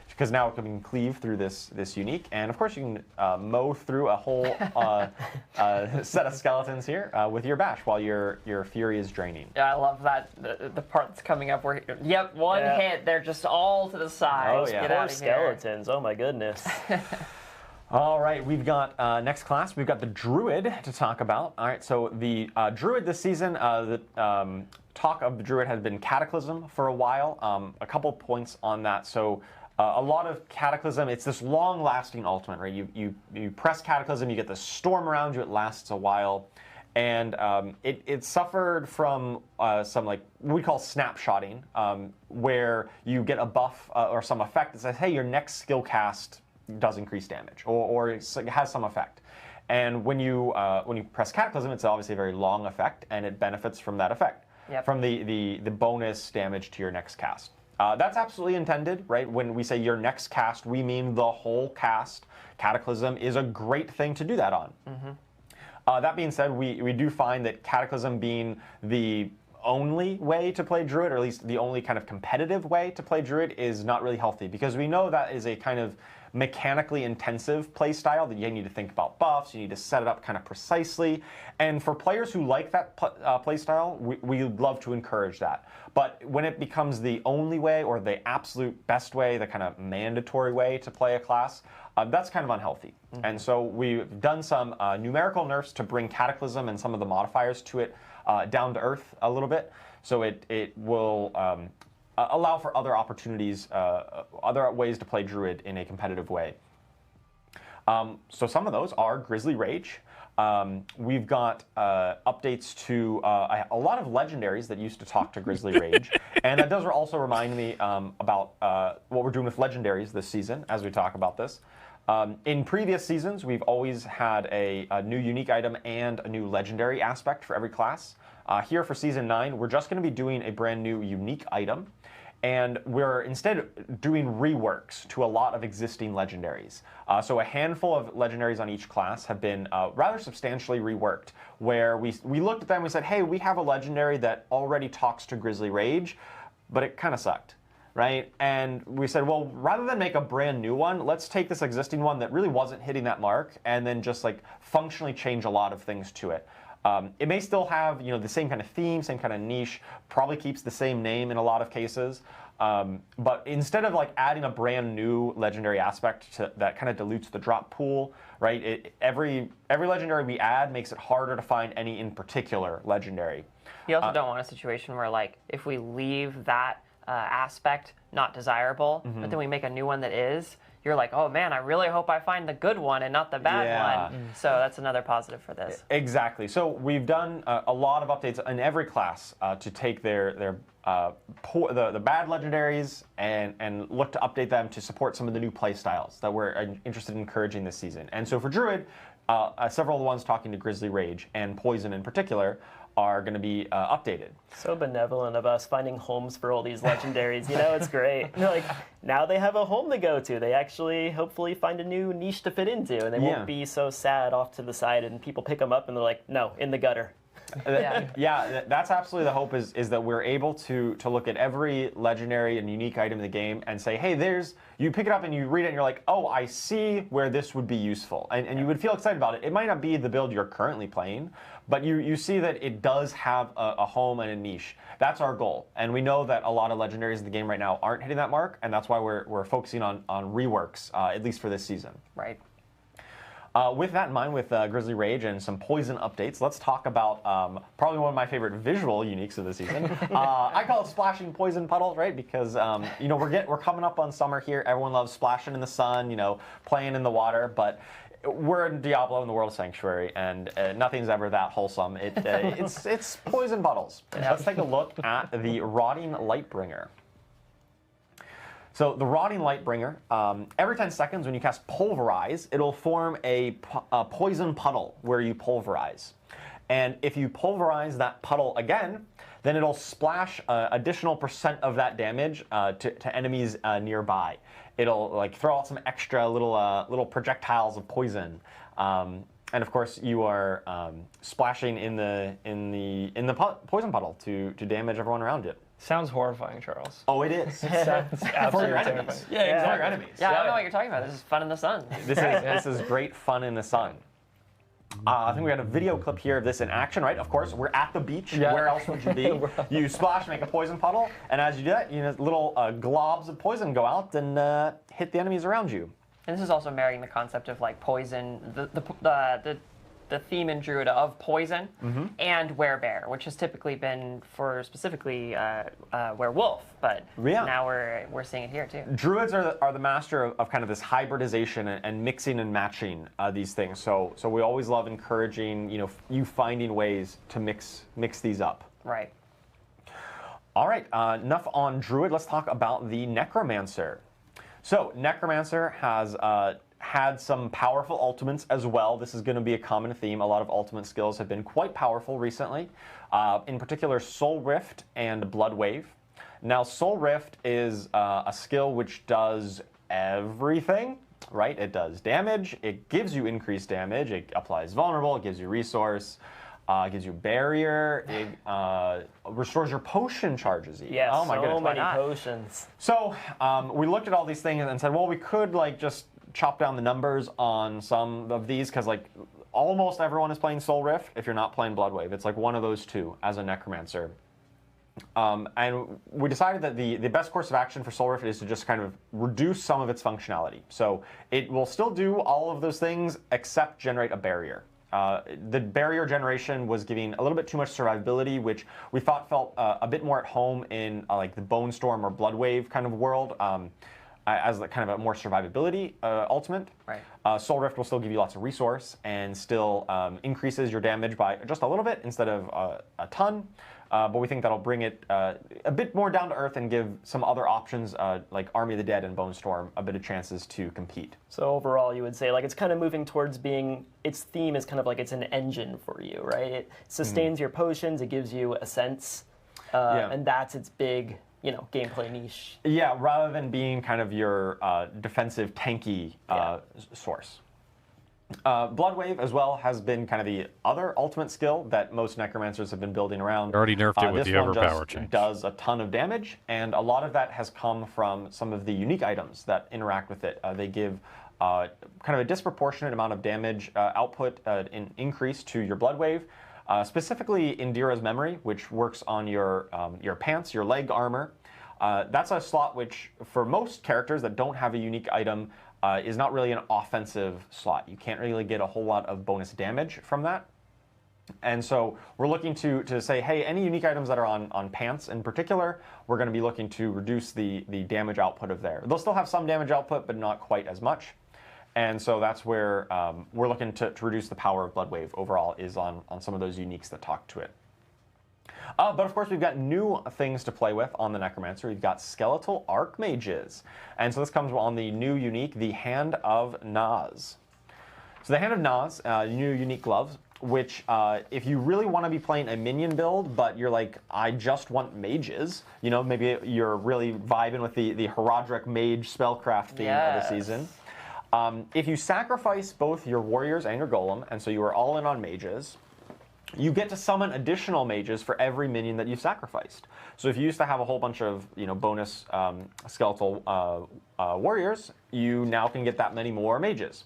because now it can cleave through this unique, and of course you can mow through a whole set of skeletons here with your Bash while your fury is draining. Yeah, I love that, the part that's coming up where, yep, one hit, they're just all to the side. Oh, yeah. Get Poor out of here. skeletons. Oh my goodness. All right, we've got next class. We've got the Druid to talk about. All right, so the Druid this season, the talk of the Druid has been Cataclysm for a while. A couple points on that. So a lot of Cataclysm, it's this long-lasting ultimate, right? You press Cataclysm, you get the storm around you, it lasts a while. And it suffered from some, like, what we call snapshotting, where you get a buff or some effect that says, hey, your next skill cast does increase damage, or it has some effect. And when you press Cataclysm, it's obviously a very long effect, and it benefits from that effect, Yep. from the bonus damage to your next cast. That's absolutely intended, right? When we say your next cast, we mean the whole cast. Cataclysm is a great thing to do that on. That being said, we do find that Cataclysm being the only way to play Druid, or at least the only kind of competitive way to play Druid, is not really healthy, because we know that is a kind of mechanically intensive play style that you need to think about buffs, you need to set it up kind of precisely, and for players who like that play style, we love to encourage that. But when it becomes the only way, or the absolute best way, the kind of mandatory way to play a class, that's kind of unhealthy. And so we've done some numerical nerfs to bring Cataclysm and some of the modifiers to it down to earth a little bit, so it will allow for other opportunities, other ways to play Druid in a competitive way. So some of those are Grizzly Rage. We've got updates to a lot of legendaries that used to talk to Grizzly Rage, and that does also remind me about what we're doing with legendaries this season as we talk about this. In previous seasons, we've always had a new unique item and a new legendary aspect for every class. Here for Season 9, we're just going to be doing a brand new unique item, and we're instead doing reworks to a lot of existing legendaries. So a handful of legendaries on each class have been rather substantially reworked, where we looked at them and we said, hey, we have a legendary that already talks to Grizzly Rage, but it kind of sucked. Right? And we said, well, rather than make a brand new one, let's take this existing one that really wasn't hitting that mark and then just like functionally change a lot of things to it. It may still have, you know, the same kind of theme, same kind of niche, probably keeps the same name in a lot of cases. But instead of like adding a brand new legendary aspect that kind of dilutes the drop pool, right? Every legendary we add makes it harder to find any in particular legendary. You also don't want a situation where, like, if we leave that aspect not desirable, but then we make a new one that is, you're like, oh man, I really hope I find the good one and not the bad one. So that's another positive for this. Exactly. So we've done a lot of updates in every class to take the bad legendaries and look to update them to support some of the new play styles that we're interested in encouraging this season. And so for Druid, several of the ones talking to Grizzly Rage and Poison in particular are going to be updated. So benevolent of us finding homes for all these legendaries. You know, it's great. Like, now they have a home to go to. They actually hopefully find a new niche to fit into, and they won't be so sad off to the side and people pick them up and they're like, no, in the gutter. Yeah, that's absolutely the hope, is that we're able to look at every legendary and unique item in the game and say, hey, you pick it up and you read it and you're like, oh, I see where this would be useful. And you would feel excited about it. It might not be the build you're currently playing, but you see that it does have a home and a niche. That's our goal. And we know that a lot of legendaries in the game right now aren't hitting that mark, and that's why we're focusing on reworks, at least for this season. Right. With that in mind, with Grizzly Rage and some Poison updates, let's talk about probably one of my favorite visual uniques of the season. I call it Splashing Poison Puddle, right? Because you know, we're coming up on summer here. Everyone loves splashing in the sun, you know, playing in the water, but we're in Diablo in the World of Sanctuary, and nothing's ever that wholesome. It's poison puddles. Let's take a look at the Rotting Lightbringer. So the Rotting Lightbringer, every 10 seconds when you cast Pulverize, it'll form a poison puddle where you pulverize. And if you pulverize that puddle again, then it'll splash additional % of that damage to enemies nearby. It'll like throw out some extra little projectiles of poison. And of course, you are splashing in the poison puddle to damage everyone around it. Sounds horrifying, Charles. Oh, it is. Sounds For your enemies. Yeah, for your enemies. Yeah, I don't know what you're talking about. This is fun in the sun. This is great fun in the sun. I think we got a video clip here of this in action, right? Of course, we're at the beach. Yeah. Where else would you be? You splash, make a poison puddle, and as you do that, you know, little globs of poison go out and hit the enemies around you. And this is also marrying the concept of like poison, the theme in Druid of poison, and werebear, which has typically been for specifically werewolf, but now we're seeing it here too. Druids are the master of kind of this hybridization and mixing and matching these things. So we always love encouraging you finding ways to mix these up. Right. All right. Enough on Druid. Let's talk about the Necromancer. So Necromancer has had some powerful ultimates as well. This is going to be a common theme. A lot of ultimate skills have been quite powerful recently. In particular, Soul Rift and Blood Wave. Now, Soul Rift is a skill which does everything, right? It does damage, it gives you increased damage, it applies vulnerable, it gives you resource, it gives you barrier, it restores your potion charges even. Yes, oh my so goodness. many potions. So we looked at all these things and said, well, we could like just chop down the numbers on some of these because like almost everyone is playing Soul Rift if you're not playing Bloodwave. It's like one of those two as a Necromancer. And we decided that the best course of action for Soul Rift is to just kind of reduce some of its functionality. So it will still do all of those things except generate a barrier. The barrier generation was giving a little bit too much survivability, which we thought felt a bit more at home in like the Bone Storm or Bloodwave kind of world. As kind of a more survivability ultimate. Right. Soul Rift will still give you lots of resource and still increases your damage by just a little bit instead of a ton. But we think that'll bring it a bit more down to earth and give some other options like Army of the Dead and Bone Storm a bit of chances to compete. So overall, you would say like it's kind of moving towards being, its theme is kind of like it's an engine for you, right? It sustains your potions, it gives you a sense, and that's its big, you know, gameplay niche. Yeah, rather than being kind of your defensive tanky source. Bloodwave as well has been kind of the other ultimate skill that most Necromancers have been building around. Already nerfed it with this the one overpower just change. does a ton of damage, and a lot of that has come from some of the unique items that interact with it. They give kind of a disproportionate amount of damage output in increase to your Bloodwave. Specifically Indira's Memory, which works on your pants, your leg armor. That's a slot which, for most characters that don't have a unique item, is not really an offensive slot. You can't really get a whole lot of bonus damage from that. And so we're looking to say, hey, any unique items that are on pants in particular, we're going to be looking to reduce the damage output of there. They'll still have some damage output, but not quite as much. And so that's where we're looking to reduce the power of Bloodwave overall, is on some of those uniques that talk to it. But of course, we've got new things to play with on the Necromancer. We've got Skeletal Archmages. And so this comes on the new unique, the Hand of Naz. So the Hand of Naz, new unique gloves, which if you really want to be playing a minion build, but you're like, I just want mages, you know, maybe you're really vibing with the Herodric mage spellcraft theme of the season. If you sacrifice both your warriors and your golem, and so you are all in on mages, you get to summon additional mages for every minion that you've sacrificed. So if you used to have a whole bunch of bonus skeletal warriors, you now can get that many more mages.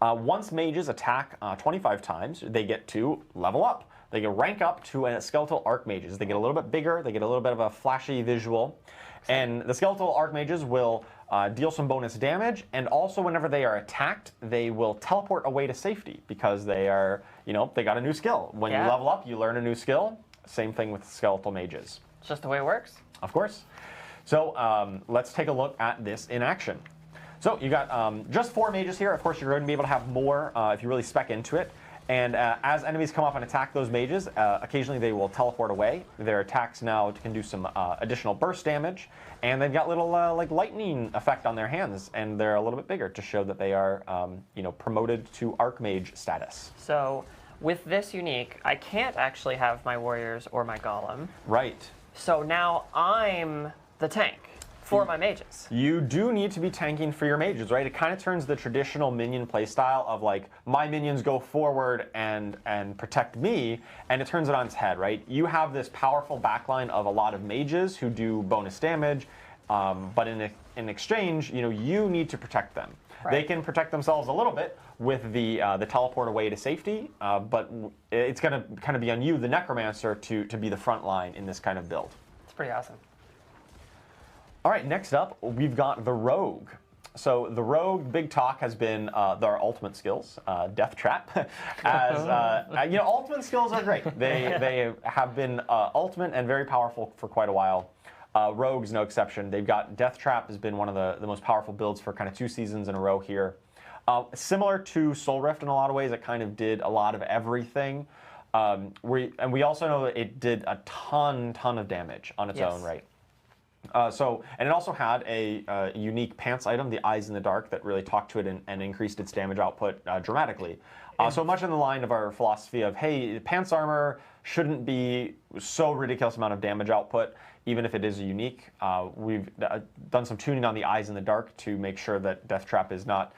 Once mages attack 25 times, they get to level up. They get rank up to a skeletal archmages. They get a little bit bigger. They get a little bit of a flashy visual, and the skeletal archmages will deal some bonus damage, and also whenever they are attacked, they will teleport away to safety because they are, they got a new skill. When you level up, you learn a new skill. Same thing with skeletal mages. It's just the way it works. Of course. So let's take a look at this in action. So you got just 4 mages here. Of course, you're going to be able to have more if you really spec into it. And as enemies come up and attack those mages, occasionally they will teleport away. Their attacks now can do some additional burst damage, and they've got little like lightning effect on their hands, and they're a little bit bigger to show that they are promoted to Archmage status. So with this unique, I can't actually have my warriors or my golem. Right. So now I'm the tank for my mages. You do need to be tanking for your mages, right? It kind of turns the traditional minion playstyle of like, my minions go forward and protect me, and it turns it on its head, right? You have this powerful backline of a lot of mages who do bonus damage, but in exchange, you need to protect them. Right. They can protect themselves a little bit with the teleport away to safety, but it's going to kind of be on you, the Necromancer, to be the front line in this kind of build. It's pretty awesome. All right, next up, we've got the Rogue. So the Rogue, big talk has been their ultimate skills, Death Trap. Ultimate skills are great. They have been ultimate and very powerful for quite a while. Rogue's no exception. They've got Death Trap has been one of the most powerful builds for kind of 2 seasons in a row here. Similar to Soul Rift in a lot of ways, it kind of did a lot of everything. We also know that it did a ton of damage on its own right. And it also had a unique pants item, the Eyes in the Dark, that really talked to it and increased its damage output dramatically. So much in the line of our philosophy of, hey, pants armor shouldn't be so ridiculous amount of damage output, even if it is unique. We've done some tuning on the Eyes in the Dark to make sure that Death Trap is not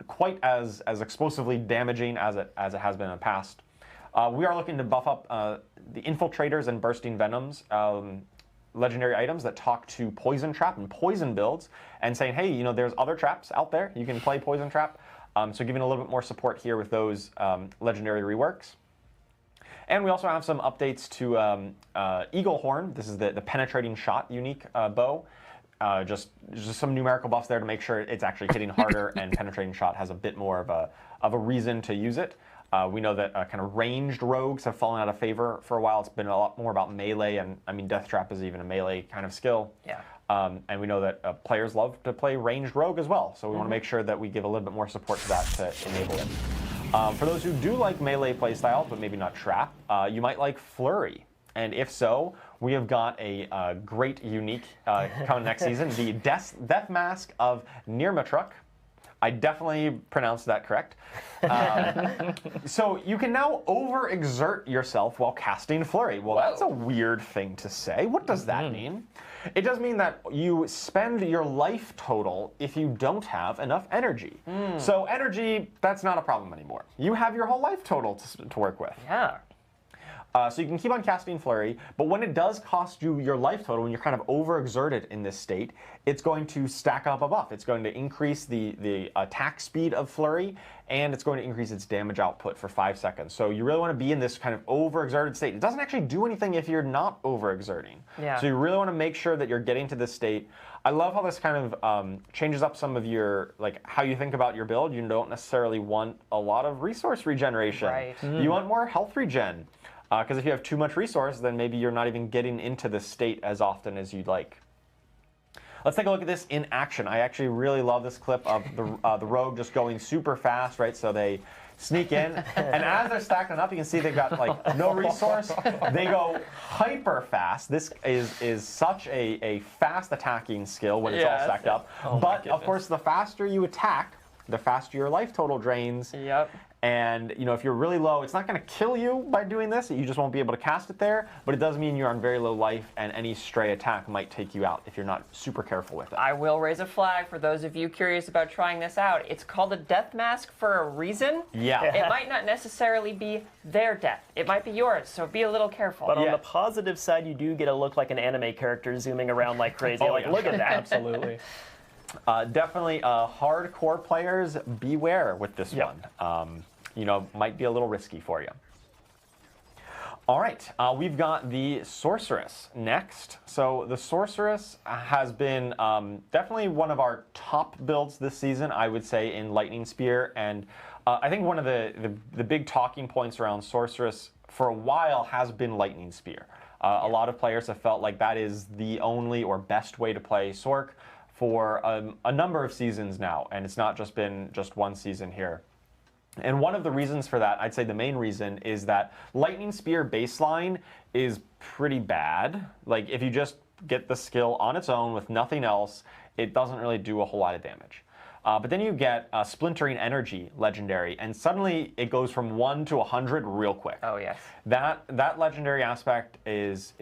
quite as explosively damaging as it has been in the past. We are looking to buff up the Infiltrators and Bursting Venoms, legendary items that talk to Poison Trap and Poison builds, and saying, hey, you know, there's other traps out there. You can play Poison Trap. So giving a little bit more support here with those legendary reworks. And we also have some updates to Eagle Horn. This is the penetrating shot unique bow. Just some numerical buffs there to make sure it's actually hitting harder, and penetrating shot has a bit more of a reason to use it. We know that kind of ranged rogues have fallen out of favor for a while. It's been a lot more about melee, and I mean, Death Trap is even a melee kind of skill. Yeah. And we know that players love to play ranged rogue as well, so we want to make sure that we give a little bit more support to that to enable it. For those who do like melee playstyle, but maybe not trap, you might like Flurry. And if so, we have got a great unique coming next season, the Death Mask of Nirmatruk. I definitely pronounced that correct. So you can now overexert yourself while casting Flurry. Well, that's a weird thing to say. What does that mean? It does mean that you spend your life total if you don't have enough energy. So energy, that's not a problem anymore. You have your whole life total to work with. Yeah. So you can keep on casting Flurry, but when it does cost you your life total, when you're kind of overexerted in this state, it's going to stack up a buff. It's going to increase the attack speed of Flurry, and it's going to increase its damage output for 5 seconds. So you really want to be in this kind of overexerted state. It doesn't actually do anything if you're not overexerting. Yeah. So you really want to make sure that you're getting to this state. I love how this kind of changes up some of your, like, how you think about your build. You don't necessarily want a lot of resource regeneration. Right. You want more health regen. Because if you have too much resource, then maybe you're not even getting into this state as often as you'd like. Let's take a look at this in action. I actually really love this clip of the rogue just going super fast, right? So they sneak in, and as they're stacking up, you can see they've got like no resource. They go hyper fast. This is such a fast attacking skill when it's all stacked up. But of course, the faster you attack, the faster your life total drains. Yep. And, you know, if you're really low, it's not going to kill you by doing this. You just won't be able to cast it there. But it does mean you're on very low life, and any stray attack might take you out if you're not super careful with it. I will raise a flag for those of you curious about trying this out. It's called a death mask for a reason. Yeah. It might not necessarily be their death. It might be yours, so be a little careful. But on the positive side, you do get to look like an anime character zooming around like crazy. Look at that. Absolutely. Definitely hardcore players, beware with this one. You know, might be a little risky for you. All right, we've got the Sorceress next. So the Sorceress has been definitely one of our top builds this season, I would say, in Lightning Spear. And I think one of the big talking points around Sorceress for a while has been Lightning Spear. A lot of players have felt like that is the only or best way to play Sorc for a number of seasons now, and it's not just been one season here. And one of the reasons for that, I'd say the main reason, is that Lightning Spear baseline is pretty bad. Like, if you just get the skill on its own with nothing else, it doesn't really do a whole lot of damage. But then you get Splintering Energy legendary, and suddenly it goes from 1 to 100 real quick. Oh, yes. That legendary aspect is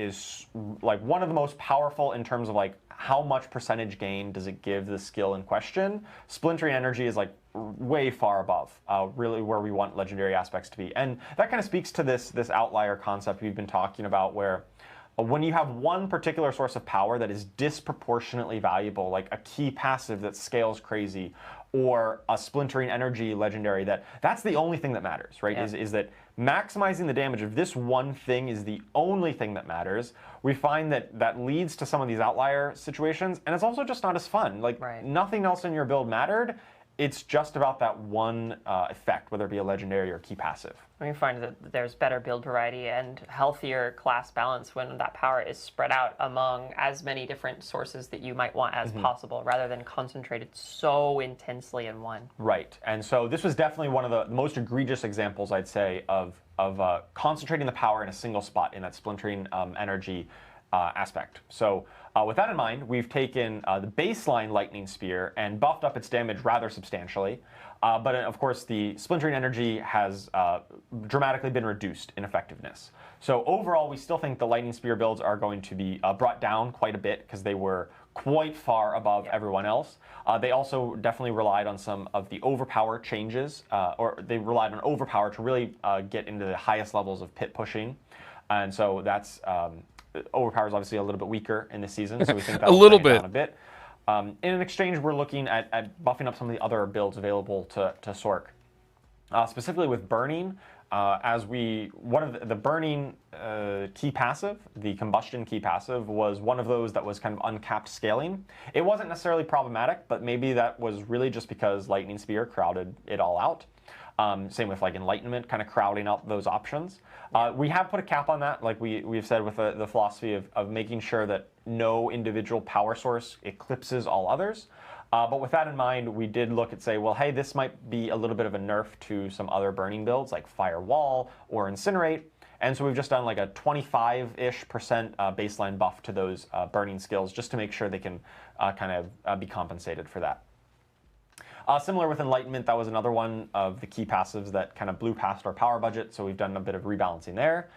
like one of the most powerful in terms of like how much percentage gain does it give the skill in question. Splintering Energy is like way far above really where we want legendary aspects to be. And that kind of speaks to this outlier concept we've been talking about, where when you have one particular source of power that is disproportionately valuable, like a key passive that scales crazy, or a Splintering Energy legendary, that's the only thing that matters, right? Yeah. Is that maximizing the damage of this one thing is the only thing that matters. We find that leads to some of these outlier situations, and it's also just not as fun. Like, nothing else in your build mattered. It's just about that one effect, whether it be a legendary or key passive. We find that there's better build variety and healthier class balance when that power is spread out among as many different sources that you might want as possible, rather than concentrated so intensely in one. Right, and so this was definitely one of the most egregious examples, I'd say, of concentrating the power in a single spot in that Splintering Energy. aspect. So with that in mind, we've taken the baseline Lightning Spear and buffed up its damage rather substantially. But of course, the Splintering Energy has dramatically been reduced in effectiveness. So overall, we still think the Lightning Spear builds are going to be brought down quite a bit because they were quite far above everyone else. They also definitely relied on some of the overpower changes, or they relied on overpower to really get into the highest levels of pit pushing. And so that's overpower is obviously a little bit weaker in this season, so we think that A will little bring it bit. down a bit. In exchange, we're looking at buffing up some of the other builds available to Sorc. Specifically with burning, one of the burning key passive, the combustion key passive, was one of those that was kind of uncapped scaling. It wasn't necessarily problematic, but maybe that was really just because Lightning Spear crowded it all out. Same with like Enlightenment, kind of crowding out those options. We have put a cap on that, like we've said with the philosophy of making sure that no individual power source eclipses all others. But with that in mind, we did look at say, well, hey, this might be a little bit of a nerf to some other burning builds like Firewall or Incinerate. And so we've just done like a 25-ish% baseline buff to those burning skills just to make sure they can kind of be compensated for that. Similar with Enlightenment, that was another one of the key passives that kind of blew past our power budget, so we've done a bit of rebalancing there.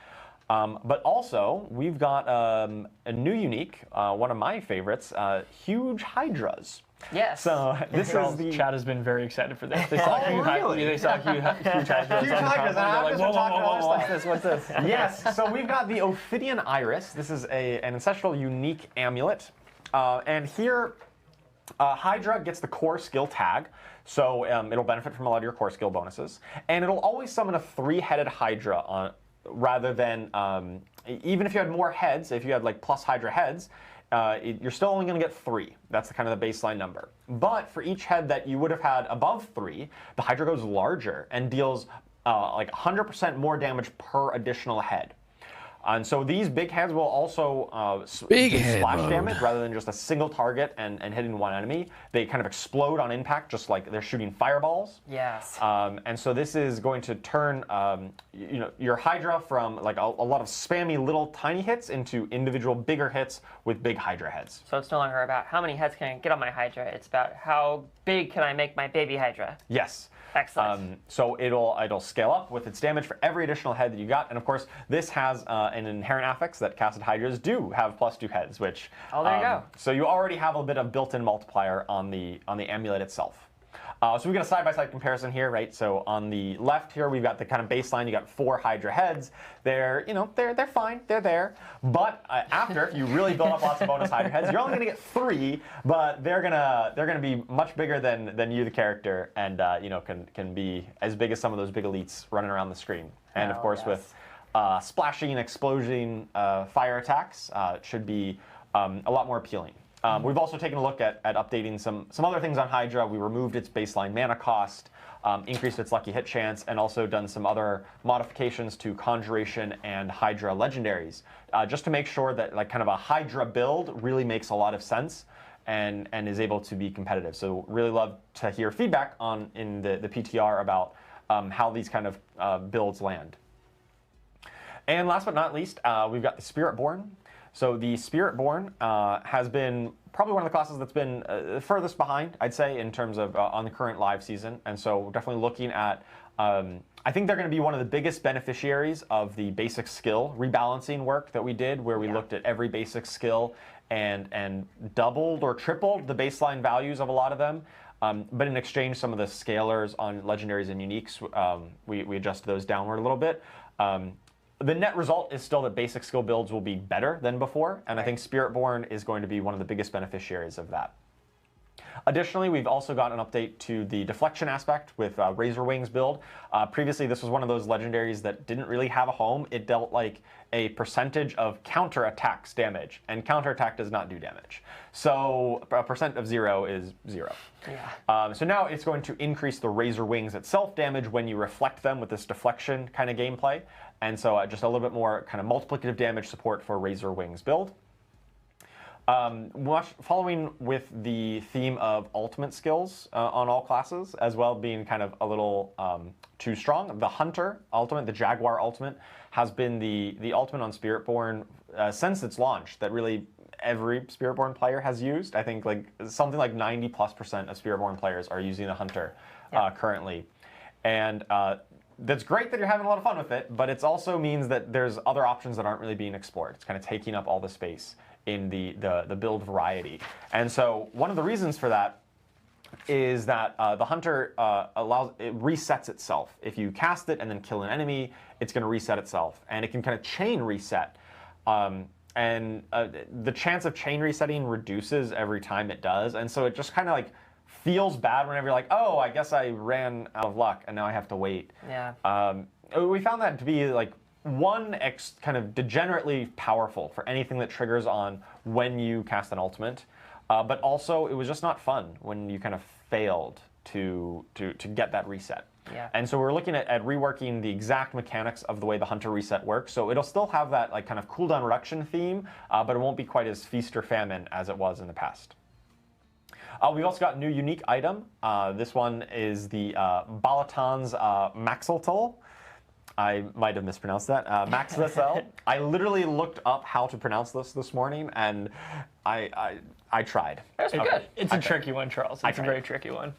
But also, we've got a new unique, one of my favorites, Huge Hydras. Yes. So this is the... Chat has been very excited for this. They saw really? They saw huge hydras. Huge Hydras, and I'm Like, just whoa, talking whoa, about whoa, this. what's this? Yes, so we've got the Ophidian Iris. This is an ancestral unique amulet. And here, Hydra gets the core skill tag, so it'll benefit from a lot of your core skill bonuses. And it'll always summon a 3-headed Hydra rather than, even if you had more heads, if you had like plus Hydra heads, you're still only going to get 3. That's the kind of the baseline number. But for each head that you would have had above 3, the Hydra goes larger and deals like 100% more damage per additional head. And so these big heads will also do splash damage rather than just a single target and hitting one enemy. They kind of explode on impact, just like they're shooting fireballs. Yes. And so this is going to turn your Hydra from like a lot of spammy little tiny hits into individual bigger hits with big Hydra heads. So it's no longer about how many heads can I get on my Hydra. It's about how big can I make my baby Hydra. Yes. Excellent. So it'll scale up with its damage for every additional head that you got, and of course this has an inherent affix that casted Hydras do have +2 heads, which there you go. So you already have a bit of built-in multiplier on the amulet itself. So we've got a side-by-side comparison here, right? So on the left here, we've got the kind of baseline. You got 4 Hydra heads. They're fine. They're there. But after, if you really build up lots of bonus Hydra heads, you're only going to get 3, but they're gonna be much bigger than you, the character, and can be as big as some of those big elites running around the screen. And of course, with splashing, explosion, fire attacks, it should be a lot more appealing. We've also taken a look at updating some other things on Hydra. We removed its baseline mana cost, increased its lucky hit chance, and also done some other modifications to Conjuration and Hydra legendaries, just to make sure that like kind of a Hydra build really makes a lot of sense and is able to be competitive. So really love to hear feedback in the PTR about how these kind of builds land. And last but not least, we've got the Spiritborn. So the Spiritborn has been probably one of the classes that's been furthest behind, I'd say, in terms of on the current live season. And so we're definitely looking at, I think they're going to be one of the biggest beneficiaries of the basic skill rebalancing work that we did, where we looked at every basic skill and doubled or tripled the baseline values of a lot of them. But in exchange, some of the scalars on legendaries and uniques, we adjusted those downward a little bit. The net result is still that basic skill builds will be better than before, and I think Spiritborn is going to be one of the biggest beneficiaries of that. Additionally, we've also got an update to the deflection aspect with Razor Wings build. Previously, this was one of those legendaries that didn't really have a home. It dealt like a percentage of counter attacks damage, and counter attack does not do damage. So a percent of 0 is 0. Yeah. So now it's going to increase the Razor Wings itself damage when you reflect them with this deflection kind of gameplay. And so just a little bit more kind of multiplicative damage support for Razor Wings build. Following with the theme of ultimate skills on all classes, as well being kind of a little too strong. The Hunter ultimate, the Jaguar ultimate, has been the ultimate on Spiritborn since its launch that really every Spiritborn player has used. I think like something like 90+% of Spiritborn players are using the Hunter currently. And that's great that you're having a lot of fun with it, but it also means that there's other options that aren't really being explored. It's kind of taking up all the space in the build variety. And so one of the reasons for that is that the Hunter it resets itself. If you cast it and then kill an enemy, it's going to reset itself. And it can kind of chain reset. And the chance of chain resetting reduces every time it does. And so it just kind of like feels bad whenever you're like, oh, I guess I ran out of luck and now I have to wait. Yeah. We found that to be like kind of degenerately powerful for anything that triggers on when you cast an ultimate, but also it was just not fun when you kind of failed to get that reset. Yeah. And so we're looking at reworking the exact mechanics of the way the Hunter reset works. So it'll still have that like kind of cooldown reduction theme, but it won't be quite as feast or famine as it was in the past. We've also got a new unique item. This one is the Balaton's Maxiltal. I might have mispronounced that. Maxiltal. I literally looked up how to pronounce this morning, and I tried. That's good. It's a tricky one, Charles. It's a very tricky one.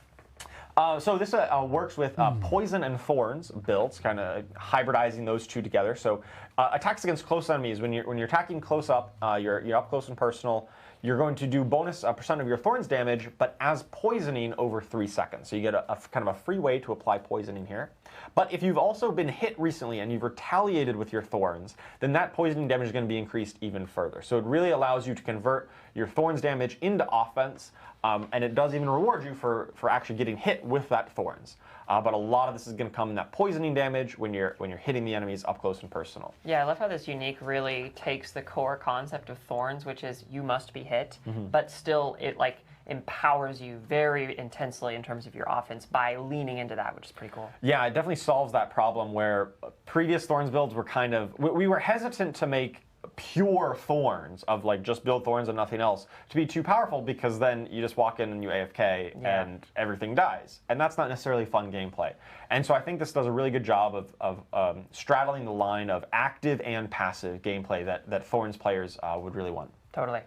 So this works with Poison and Thorns builds, kind of hybridizing those two together. So attacks against close enemies, when you're attacking close up, you're up close and personal, you're going to do bonus percent of your Thorns damage, but as poisoning over 3 seconds. So you get a kind of a free way to apply poisoning here. But if you've also been hit recently and you've retaliated with your Thorns, then that poisoning damage is going to be increased even further. So it really allows you to convert your Thorns damage into offense, and it does even reward you for actually getting hit with that Thorns. But a lot of this is going to come in that poisoning damage when you're hitting the enemies up close and personal. Yeah, I love how this unique really takes the core concept of Thorns, which is you must be hit, but still it like empowers you very intensely in terms of your offense by leaning into that, which is pretty cool. Yeah, it definitely solves that problem where previous Thorns builds were kind of, we were hesitant to make pure Thorns of like just build Thorns and nothing else to be too powerful, because then you just walk in and you AFK and everything dies, and that's not necessarily fun gameplay. And so I think this does a really good job of straddling the line of active and passive gameplay that Thorns players would really want. Totally.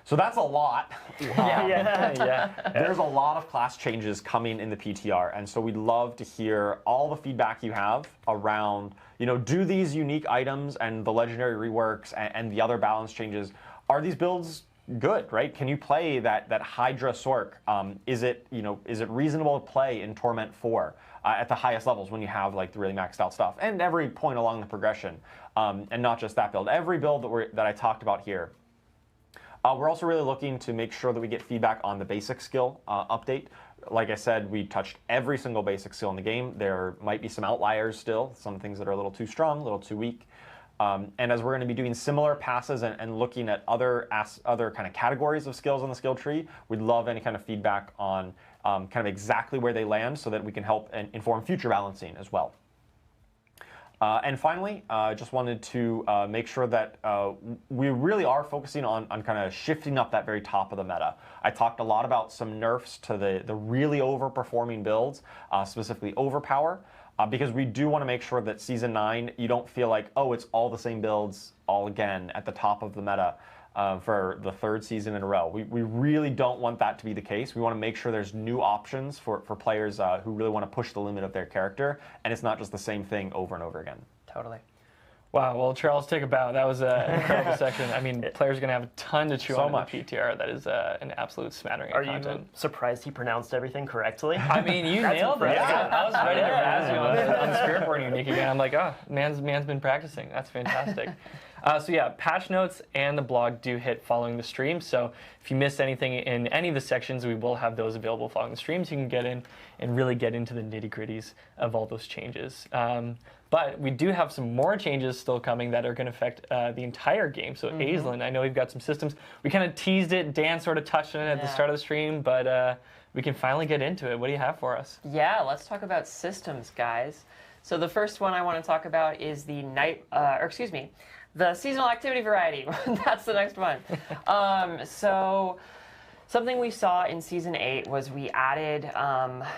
So that's a lot. Yeah. There's a lot of class changes coming in the PTR, and so we'd love to hear all the feedback you have around, do these unique items and the legendary reworks and the other balance changes, are these builds good, right? Can you play that Hydra Sorc? Is it reasonable to play in Torment 4 at the highest levels when you have like the really maxed out stuff and every point along the progression, and not just that build, every build that I talked about here. We're also really looking to make sure that we get feedback on the basic skill update. Like I said, we touched every single basic skill in the game. There might be some outliers still, some things that are a little too strong, a little too weak. And as we're going to be doing similar passes and looking at other kind of categories of skills on the skill tree, we'd love any kind of feedback on kind of exactly where they land so that we can help and inform future balancing as well. And finally, just wanted to make sure that we really are focusing on kind of shifting up that very top of the meta. I talked a lot about some nerfs to the really overperforming builds, specifically Overpower, because we do want to make sure that Season 9, you don't feel like, oh, it's all the same builds all again at the top of the meta. For the third season in a row. We really don't want that to be the case. We want to make sure there's new options for players who really want to push the limit of their character, and it's not just the same thing over and over again. Totally. Wow, well, Charles, take a bow. That was an incredible section. I mean, players are going to have a ton to chew on in the PTR. That is an absolute smattering of content. Are you surprised he pronounced everything correctly? I mean, you nailed it. I was ready to razz you on the Spiritborn unique again. I'm like, oh, man's been practicing. That's fantastic. So yeah, patch notes and the blog do hit following the stream. So if you missed anything in any of the sections, we will have those available following the stream, so you can get in and really get into the nitty-gritties of all those changes. But we do have some more changes still coming that are going to affect the entire game. So Aislinn, I know we've got some systems. We kind of teased it. Dan sort of touched on it at the start of the stream, but we can finally get into it. What do you have for us? Yeah, let's talk about systems, guys. So the first one I want to talk about is the the seasonal activity variety. That's the next one. So something we saw in Season 8 was we added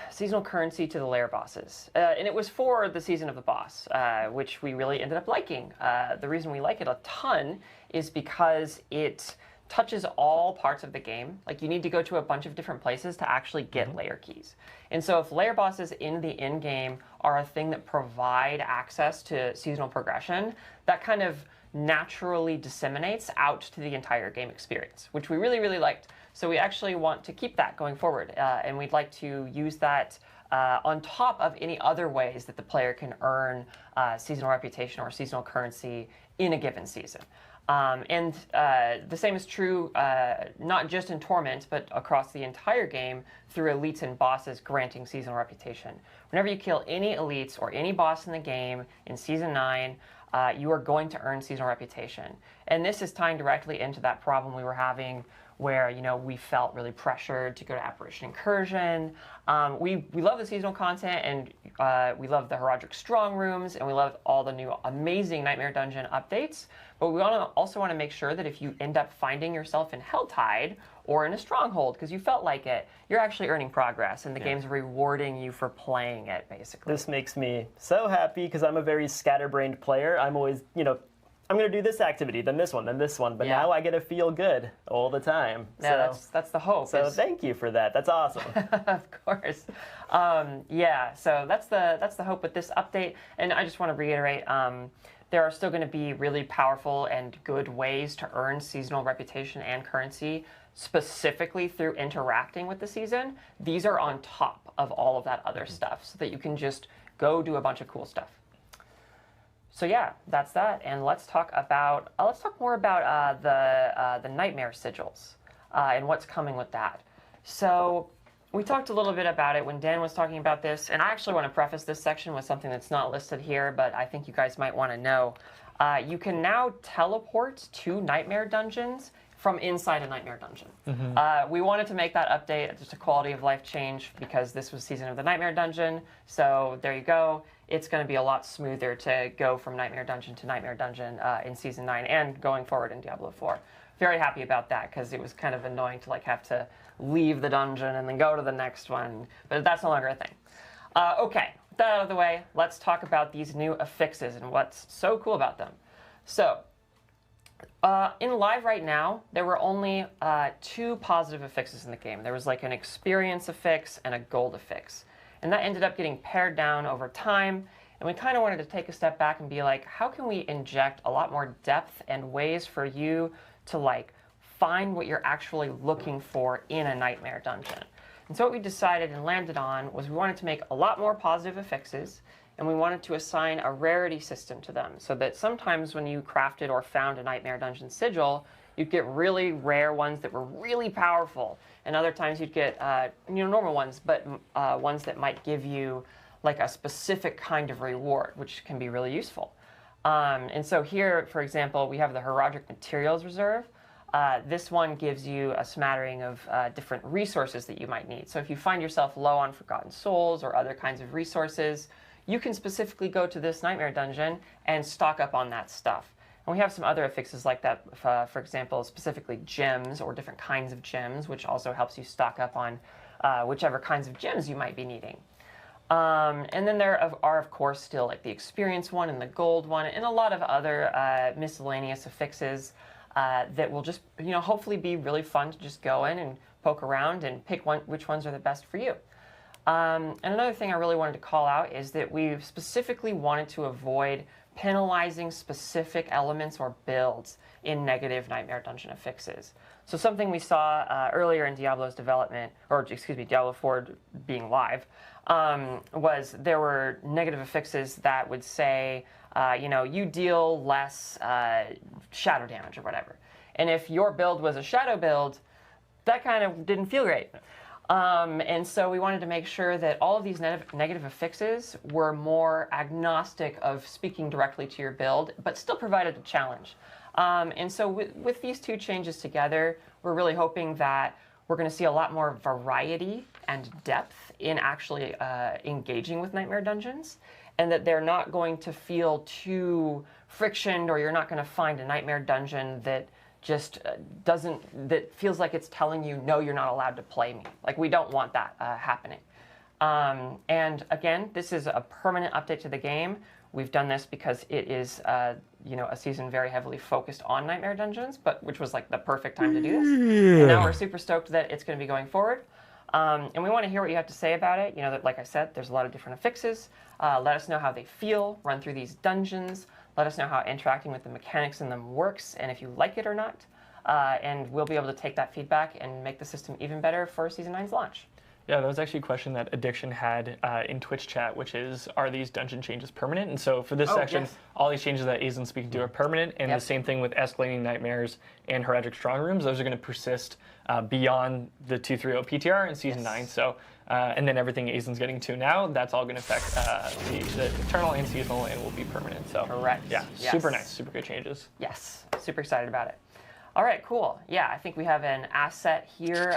seasonal currency to the lair bosses. And it was for the Season of the Boss, which we really ended up liking. The reason we like it a ton is because it touches all parts of the game. Like, you need to go to a bunch of different places to actually get lair keys. And so if lair bosses in the in-game are a thing that provide access to seasonal progression, that kind of naturally disseminates out to the entire game experience, which we really, really liked. So we actually want to keep that going forward, and we'd like to use that on top of any other ways that the player can earn seasonal reputation or seasonal currency in a given season. And the same is true not just in Torment, but across the entire game through elites and bosses granting seasonal reputation. Whenever you kill any elites or any boss in the game in Season 9, you are going to earn seasonal reputation. And this is tying directly into that problem we were having where, you know, we felt really pressured to go to Apparition Incursion. We love the seasonal content, and we love the Heraldric Strong Rooms, and we love all the new amazing Nightmare Dungeon updates. But we also want to make sure that if you end up finding yourself in HellTide or in a Stronghold because you felt like it, you're actually earning progress, and the game's rewarding you for playing it, basically. This makes me so happy because I'm a very scatterbrained player. I'm always, you know, I'm going to do this activity, then this one, then this one. But now I get to feel good all the time. Yeah, that's the hope. So thank you for that. That's awesome. Of course. Yeah, so that's the hope with this update. And I just want to reiterate, there are still going to be really powerful and good ways to earn seasonal reputation and currency, specifically through interacting with the season. These are on top of all of that other stuff, so that you can just go do a bunch of cool stuff. So yeah, that's that, and let's talk more about the Nightmare Sigils and what's coming with that. So we talked a little bit about it when Dan was talking about this, and I actually want to preface this section with something that's not listed here, but I think you guys might want to know. You can now teleport to Nightmare Dungeons from inside a Nightmare Dungeon. We wanted to make that update just a quality of life change because this was Season of the Nightmare Dungeon, so there you go. It's going to be a lot smoother to go from Nightmare Dungeon to Nightmare Dungeon in Season 9 and going forward in Diablo 4. Very happy about that because it was kind of annoying to have to leave the dungeon and then go to the next one, but that's no longer a thing. Okay, with that out of the way, let's talk about these new affixes and what's so cool about them. So, in live right now, there were only 2 positive affixes in the game. There was an experience affix and a gold affix. And that ended up getting pared down over time, and we kind of wanted to take a step back and be like, how can we inject a lot more depth and ways for you to find what you're actually looking for in a Nightmare Dungeon? And so what we decided and landed on was we wanted to make a lot more positive affixes, and we wanted to assign a rarity system to them, so that sometimes when you crafted or found a Nightmare Dungeon sigil, you'd get really rare ones that were really powerful, and other times you'd get normal ones, but ones that might give you a specific kind of reward, which can be really useful. And so here, for example, we have the Heraldric Materials Reserve. This one gives you a smattering of different resources that you might need. So if you find yourself low on Forgotten Souls or other kinds of resources, you can specifically go to this Nightmare Dungeon and stock up on that stuff. And we have some other affixes like that, for example, specifically gems or different kinds of gems, which also helps you stock up on whichever kinds of gems you might be needing. And then there are, of course, still the experience one and the gold one and a lot of other miscellaneous affixes that will just, hopefully be really fun to just go in and poke around and pick which ones are the best for you. And another thing I really wanted to call out is that we specifically wanted to avoid penalizing specific elements or builds in negative Nightmare Dungeon affixes. So something we saw earlier in Diablo's development, or excuse me, Diablo 4 being live, was there were negative affixes that would say, you deal less shadow damage or whatever. And if your build was a shadow build, that kind of didn't feel great. And so we wanted to make sure that all of these negative affixes were more agnostic of speaking directly to your build, but still provided a challenge. And so with these 2 changes together, we're really hoping that we're going to see a lot more variety and depth in actually engaging with Nightmare Dungeons. and that they're not going to feel too frictioned, or you're not going to find a nightmare dungeon that just that feels like it's telling you, no, you're not allowed to play me. Like, we don't want that happening. And again, this is a permanent update to the game. We've done this because it is, a season very heavily focused on Nightmare Dungeons, which was like the perfect time to do this. And now we're super stoked that it's going to be going forward. And we want to hear what you have to say about it. That, like I said, there's a lot of different affixes. Let us know how they feel, run through these dungeons. Let us know how interacting with the mechanics in them works, and if you like it or not. And we'll be able to take that feedback and make the system even better for Season 9's launch. Yeah, that was actually a question that Addiction had in Twitch chat, which is, are these dungeon changes permanent? And so for this section, yes. all these changes that Aizen's speaking to are permanent, and the same thing with Escalating Nightmares and Heretic Strong Rooms. Those are going to persist beyond the 230 PTR in Season 9. So, and then everything Aizen's getting to now, that's all going to affect the Eternal and Seasonal and will be permanent. So, correct. Yeah, super nice, super good changes. Yes, super excited about it. All right, cool. Yeah, I think we have an asset here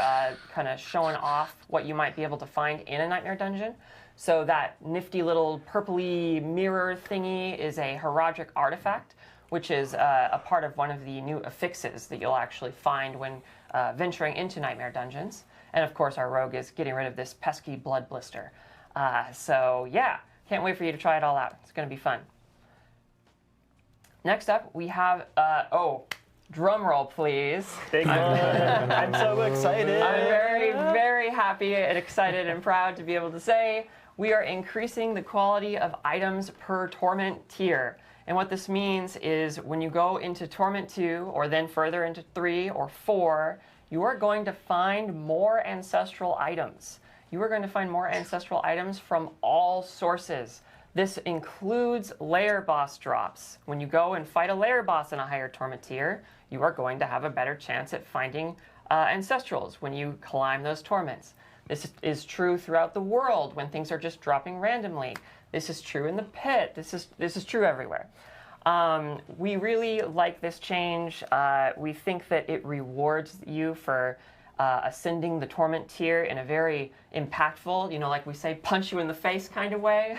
kind of showing off what you might be able to find in a Nightmare Dungeon. So that nifty little purpley mirror thingy is a Herodic artifact, which is a part of one of the new affixes that you'll actually find when venturing into Nightmare Dungeons. And of course, our rogue is getting rid of this pesky blood blister. So yeah, can't wait for you to try it all out. It's going to be fun. Next up, we have, drum roll, please. Big one. I'm so excited. I'm very, very happy and excited and proud to be able to say we are increasing the quality of items per Torment tier. And what this means is when you go into Torment 2 or then further into 3 or 4, you are going to find more ancestral items. You are going to find more ancestral items from all sources. This includes layer boss drops. When you go and fight a layer boss in a higher Torment tier, you are going to have a better chance at finding ancestrals when you climb those torments. This is true throughout the world when things are just dropping randomly. This is true in the pit. This is true everywhere. We really like this change. We think that it rewards you for ascending the Torment tier in a very impactful, like we say, punch you in the face kind of way.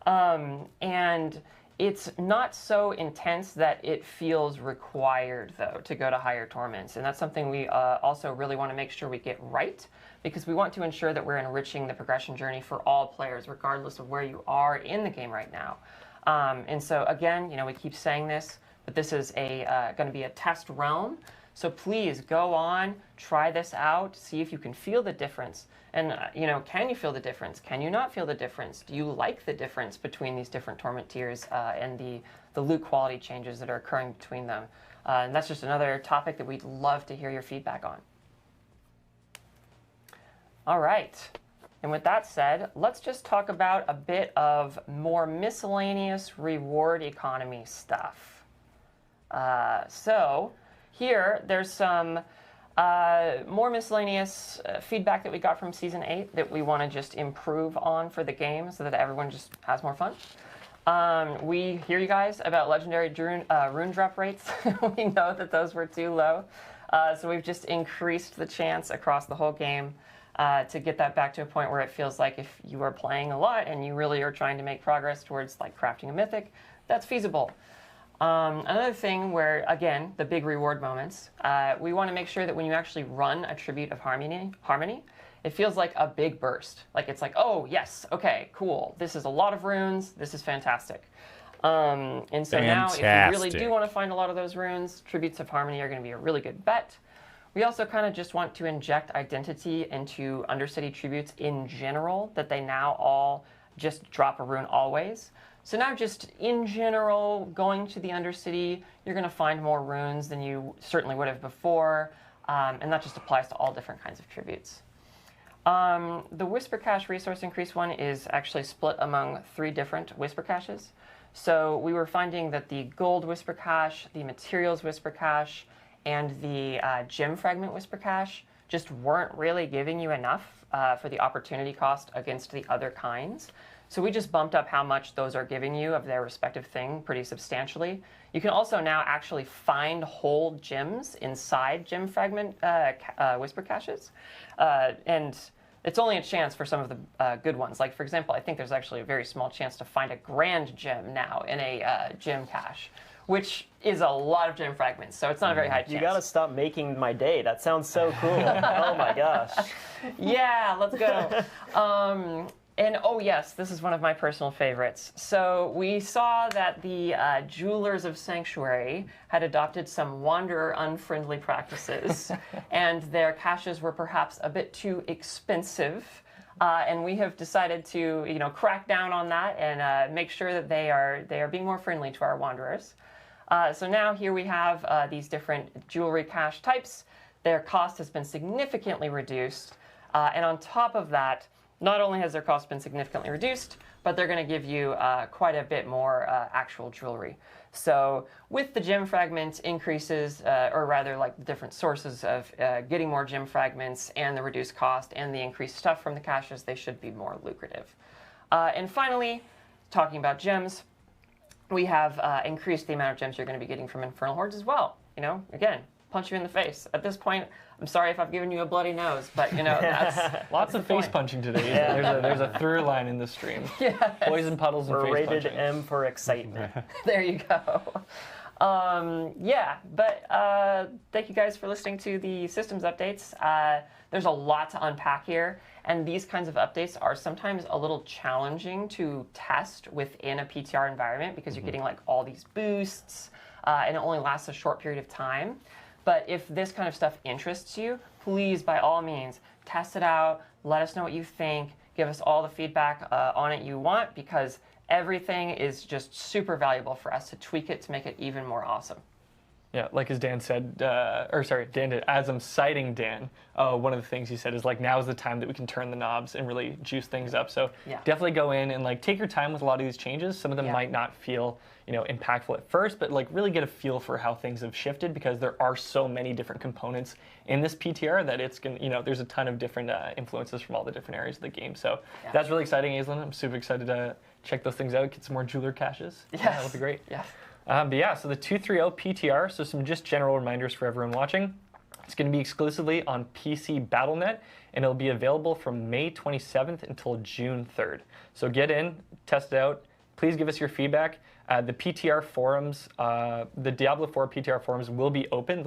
And it's not so intense that it feels required, though, to go to higher torments. And that's something we also really want to make sure we get right, because we want to ensure that we're enriching the progression journey for all players, regardless of where you are in the game right now. And so, again, we keep saying this, but this is going to be a test realm. So please go on, try this out, see if you can feel the difference. And, can you feel the difference? Can you not feel the difference? Do you like the difference between these different Torment tiers and the loot quality changes that are occurring between them? And that's just another topic that we'd love to hear your feedback on. All right. And with that said, let's just talk about a bit of more miscellaneous reward economy stuff. So here, there's some more miscellaneous feedback that we got from Season 8 that we want to just improve on for the game so that everyone just has more fun. We hear you guys about legendary rune drop rates. We know that those were too low. So we've just increased the chance across the whole game to get that back to a point where it feels like if you are playing a lot and you really are trying to make progress towards like crafting a mythic, that's feasible. Another thing where, again, the big reward moments, we want to make sure that when you actually run a Tribute of Harmony, it feels like a big burst. Like it's like, oh, yes, okay, cool. This is a lot of runes. This is fantastic. And so now, if you really do want to find a lot of those runes, Tributes of Harmony are going to be a really good bet. We also kind of just want to inject identity into Undercity Tributes in general, that they now all just drop a rune always. So now just in general, going to the Undercity, you're going to find more runes than you certainly would have before, and that just applies to all different kinds of tributes. The Whisper Cache resource increase one is actually split among 3 different Whisper Caches. So we were finding that the Gold Whisper Cache, the Materials Whisper Cache, and the Gem Fragment Whisper Cache just weren't really giving you enough for the opportunity cost against the other kinds. So we just bumped up how much those are giving you of their respective thing pretty substantially. You can also now actually find whole gems inside Gem Fragment Whisper Caches. And it's only a chance for some of the good ones. Like, for example, I think there's actually a very small chance to find a grand gem now in a gem cache, which is a lot of gem fragments, so it's not a very high chance. You gotta stop making my day. That sounds so cool. Oh my gosh. Yeah, let's go. And oh yes, this is one of my personal favorites. So we saw that the Jewelers of Sanctuary had adopted some Wanderer unfriendly practices, and their caches were perhaps a bit too expensive. And we have decided to, crack down on that and make sure that they are being more friendly to our Wanderers. So now here we have these different jewelry cache types. Their cost has been significantly reduced, and on top of that, not only has their cost been significantly reduced, but they're going to give you quite a bit more actual jewelry. So with the gem fragment increases, or rather like the different sources of getting more gem fragments and the reduced cost and the increased stuff from the caches, they should be more lucrative. And finally, talking about gems, we have increased the amount of gems you're going to be getting from Infernal Hordes as well. Again, punch you in the face. At this point, I'm sorry if I've given you a bloody nose, but that's Lots of face punching today. There's a through line in the stream. Yeah. Poison puddles and We're face rated punching. M for excitement. There you go. Thank you guys for listening to the systems updates. There's a lot to unpack here, and these kinds of updates are sometimes a little challenging to test within a PTR environment because you're getting like all these boosts, and it only lasts a short period of time. But if this kind of stuff interests you, please, by all means, test it out. Let us know what you think. Give us all the feedback on it you want, because everything is just super valuable for us to tweak it to make it even more awesome. Yeah, like as Dan said, Dan did, as I'm citing Dan, one of the things he said is like, now is the time that we can turn the knobs and really juice things up. So definitely go in and like take your time with a lot of these changes. Some of them might not feel, impactful at first, but like really get a feel for how things have shifted, because there are so many different components in this PTR that it's gonna, there's a ton of different influences from all the different areas of the game. So that's really exciting, Aislinn. I'm super excited to check those things out, get some more jeweler caches. Yes. Yeah, that'll be great. Yeah. So the 230 PTR, so some just general reminders for everyone watching. It's going to be exclusively on PC BattleNet, and it'll be available from May 27th until June 3rd. So get in, test it out. Please give us your feedback. The PTR forums, the Diablo 4 PTR forums will be open.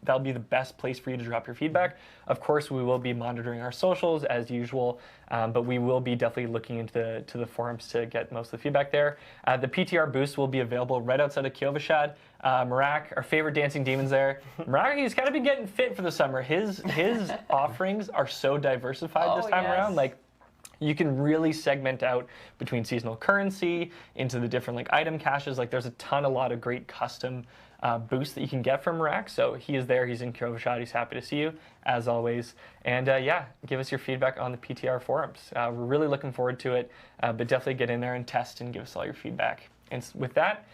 That'll be the best place for you to drop your feedback. Of course, we will be monitoring our socials as usual, but we will be definitely looking into the forums to get most of the feedback there. The PTR boost will be available right outside of Kyovashad. Marak, our favorite dancing demons there. Marak, he's got to be getting fit for the summer. His offerings are so diversified this time around. Like, you can really segment out between seasonal currency into the different like item caches. Like, there's a lot of great custom boost that you can get from Marak. So he is there. He's in Kyovashad. He's happy to see you, as always. And give us your feedback on the PTR forums. We're really looking forward to it, but definitely get in there and test and give us all your feedback. And with that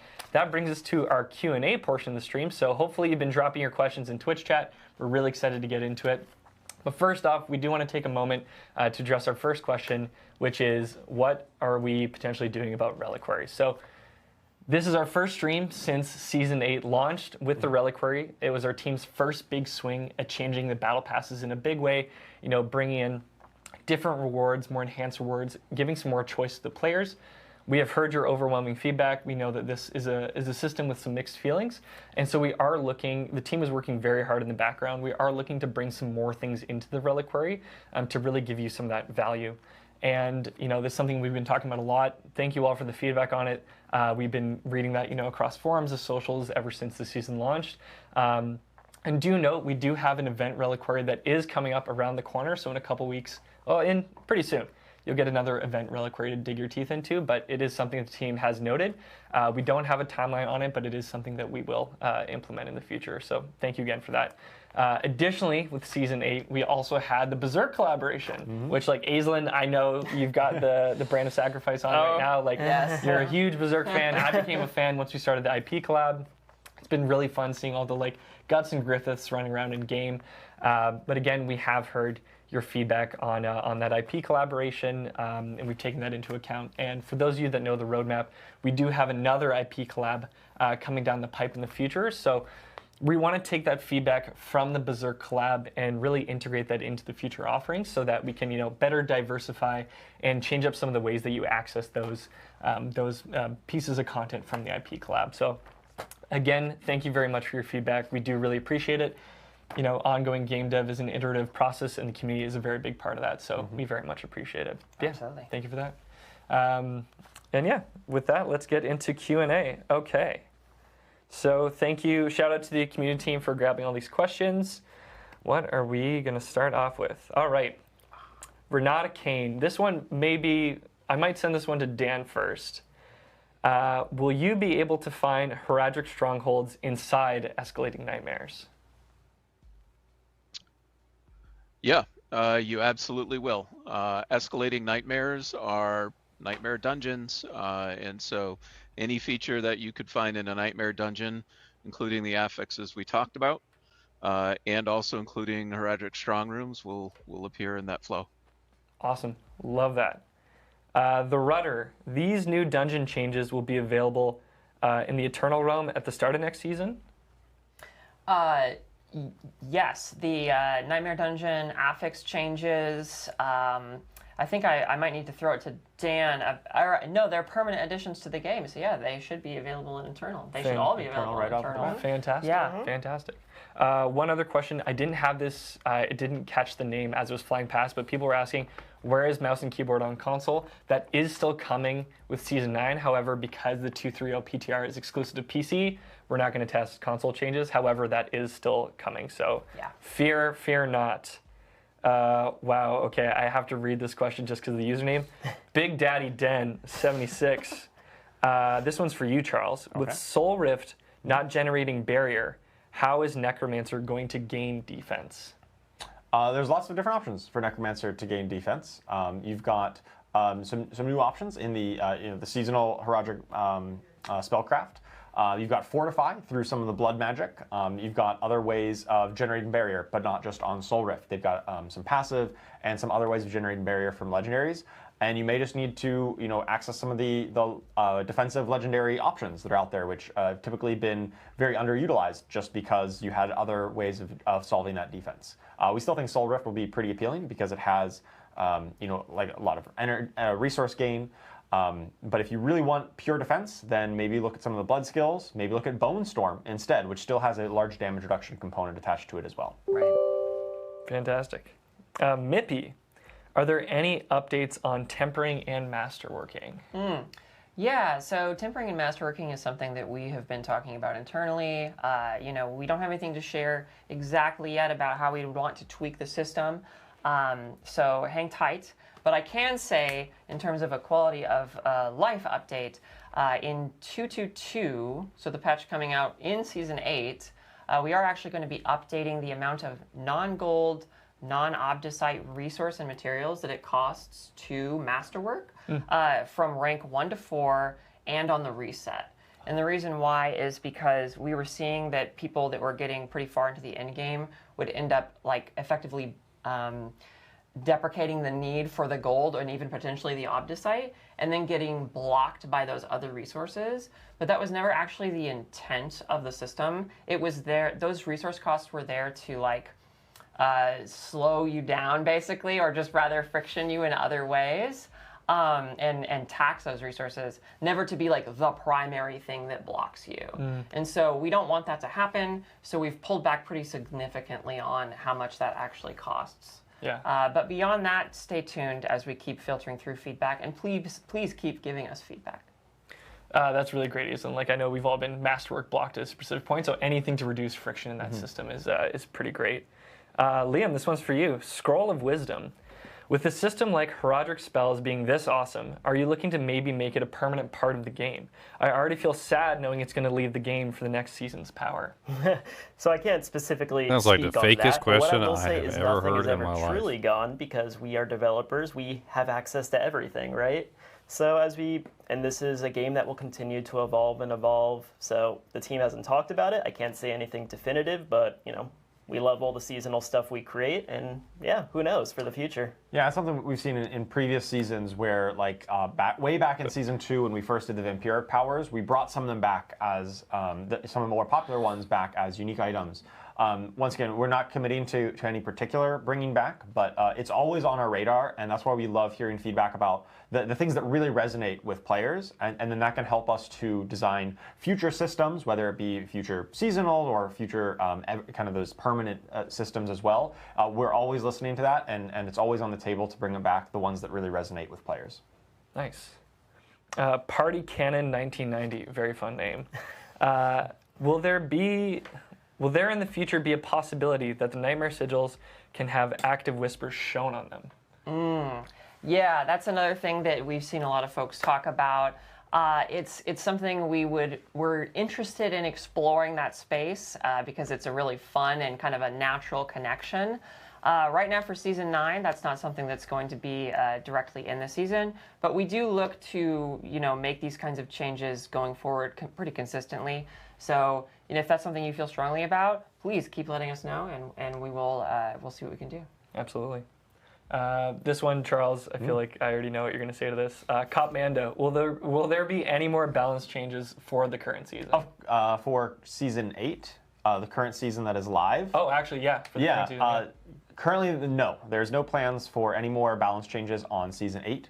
brings us to our Q&A portion of the stream. So hopefully you've been dropping your questions in Twitch chat. We're really excited to get into it. But first off, we do want to take a moment to address our first question, which is, what are we potentially doing about Reliquaries? So this is our first stream since Season 8 launched with the Reliquary. It was our team's first big swing at changing the battle passes in a big way, bringing in different rewards, more enhanced rewards, giving some more choice to the players. We have heard your overwhelming feedback. We know that this is a system with some mixed feelings. And so the team is working very hard in the background. We are looking to bring some more things into the Reliquary to really give you some of that value. And, this is something we've been talking about a lot. Thank you all for the feedback on it. We've been reading that, across forums and socials ever since the season launched. And do note, we do have an event Reliquary that is coming up around the corner. So in a couple weeks, pretty soon, you'll get another event Reliquary to dig your teeth into, but it is something the team has noted. We don't have a timeline on it, but it is something that we will implement in the future. So thank you again for that. Additionally, with Season 8, we also had the Berserk collaboration, which, like, Aislinn, I know you've got the Brand of Sacrifice on right now. Like, you're a huge Berserk fan. I became a fan once we started the IP collab. It's been really fun seeing all the, like, Guts and Griffiths running around in game. But again, we have heard your feedback on that IP collaboration, and we've taken that into account. And for those of you that know the roadmap, we do have another IP collab coming down the pipe in the future. So we want to take that feedback from the Berserk collab and really integrate that into the future offerings so that we can, better diversify and change up some of the ways that you access those pieces of content from the IP collab. So again, thank you very much for your feedback. We do really appreciate it. Ongoing game dev is an iterative process, and the community is a very big part of that. So we very much appreciate it. Yeah, Absolutely. thank you for that. And yeah, with that, let's get into Q&A. Okay. So thank you. Shout out to the community team for grabbing all these questions. What are we going to start off with? All right. Renata Kane. This one I might send this one to Dan first. Will you be able to find heraldic strongholds inside escalating nightmares? Yeah, you absolutely will. Escalating nightmares are nightmare dungeons, and so any feature that you could find in a nightmare dungeon, including the affixes we talked about, and also including heraldic strong rooms, will appear in that flow. Awesome. Love that. The Rudder. These new dungeon changes will be available in the Eternal Realm at the start of next season? Yes, the Nightmare Dungeon affix changes. I think I might need to throw it to Dan. No, they're permanent additions to the game, so yeah, they should be available in Eternal. They should all be available right in off the Eternal. bat. Fantastic. Yeah. Fantastic. One other question. I didn't have this, it didn't catch the name as it was flying past, but people were asking, where is mouse and keyboard on console? That is still coming with Season 9. However, because the 2.3.0 PTR is exclusive to PC, we're not going to test console changes. However, that is still coming. So Yeah. fear not. Wow, okay, I have to read this question just because of the username. Big Daddy Den 76. This one's for you, Charles. With Soul Rift not generating barrier, how is Necromancer going to gain defense? There's lots of different options for Necromancer to gain defense. You've got some new options in the the seasonal heraldic spellcraft. You've got Fortify through some of the blood magic. You've got other ways of generating barrier, but not just on Soul Rift. They've got some passive and some other ways of generating barrier from legendaries. And you may just need to, access some of the defensive legendary options that are out there, which have typically been very underutilized just because you had other ways of solving that defense. We still think Soul Rift will be pretty appealing because it has, like a lot of resource gain. But if you really want pure defense, then maybe look at some of the blood skills. Maybe look at Bone Storm instead, which still has a large damage reduction component attached to it as well. Right. Fantastic. Mippy, are there any updates on tempering and masterworking? Yeah, so tempering and masterworking is something that we have been talking about internally. We don't have anything to share exactly yet about how we would want to tweak the system. So hang tight. But I can say, in terms of a quality of life update, in 2.2.2, so the patch coming out in Season 8, we are actually going to be updating the amount of non-gold, non-obdicite resource and materials that it costs to masterwork from rank 1 to 4 and on the reset. And the reason why is because we were seeing that people that were getting pretty far into the end game would end up effectively deprecating the need for the gold and even potentially the obdicite, and then getting blocked by those other resources. But that was never actually the intent of the system. It was there, those resource costs were there to slow you down basically, or just rather friction you in other ways, and tax those resources, never to be the primary thing that blocks you. And so we don't want that to happen, so we've pulled back pretty significantly on how much that actually costs. Yeah. But beyond that, stay tuned as we keep filtering through feedback, and please keep giving us feedback. That's really great, Ethan. I know we've all been masterwork blocked at a specific point, so anything to reduce friction in that system is pretty great. Liam, this one's for you. Scroll of Wisdom. With a system like heraldic spells being this awesome, are you looking to maybe make it a permanent part of the game? I already feel sad knowing it's going to leave the game for the next season's power. So I can't specifically That's like speak the on fakest that, but question what I will I say have is ever nothing heard is in ever my life. truly gone because we are developers. We have access to everything, right? So and this is a game that will continue to evolve and evolve. So the team hasn't talked about it. I can't say anything definitive, but We love all the seasonal stuff we create, and yeah, who knows for the future. Yeah, it's something we've seen in previous seasons where, like, way back in Season 2 when we first did the vampiric powers, we brought some of them back as, some of the more popular ones back as unique items. Once again, we're not committing to any particular bringing back, but it's always on our radar, and that's why we love hearing feedback about the things that really resonate with players, and then that can help us to design future systems, whether it be future seasonal or future kind of those permanent systems as well. We're always listening to that, and it's always on the table to bring them back, the ones that really resonate with players. Nice. Party Cannon 1990, very fun name. Will there in the future be a possibility that the Nightmare Sigils can have active whispers shown on them? Yeah, that's another thing that we've seen a lot of folks talk about. It's something we're interested in exploring that space because it's a really fun and kind of a natural connection. Right now for Season 9, that's not something that's going to be directly in the season, but we do look to, make these kinds of changes going forward pretty consistently. So, if that's something you feel strongly about, please keep letting us know, and we'll see what we can do. Absolutely. This one, Charles, I feel like I already know what you're going to say to this. Cop Mando, will there be any more balance changes for the current season? For Season 8, the current season that is live. Oh, actually, yeah. For the current season, yeah. Currently, no. There's no plans for any more balance changes on Season 8,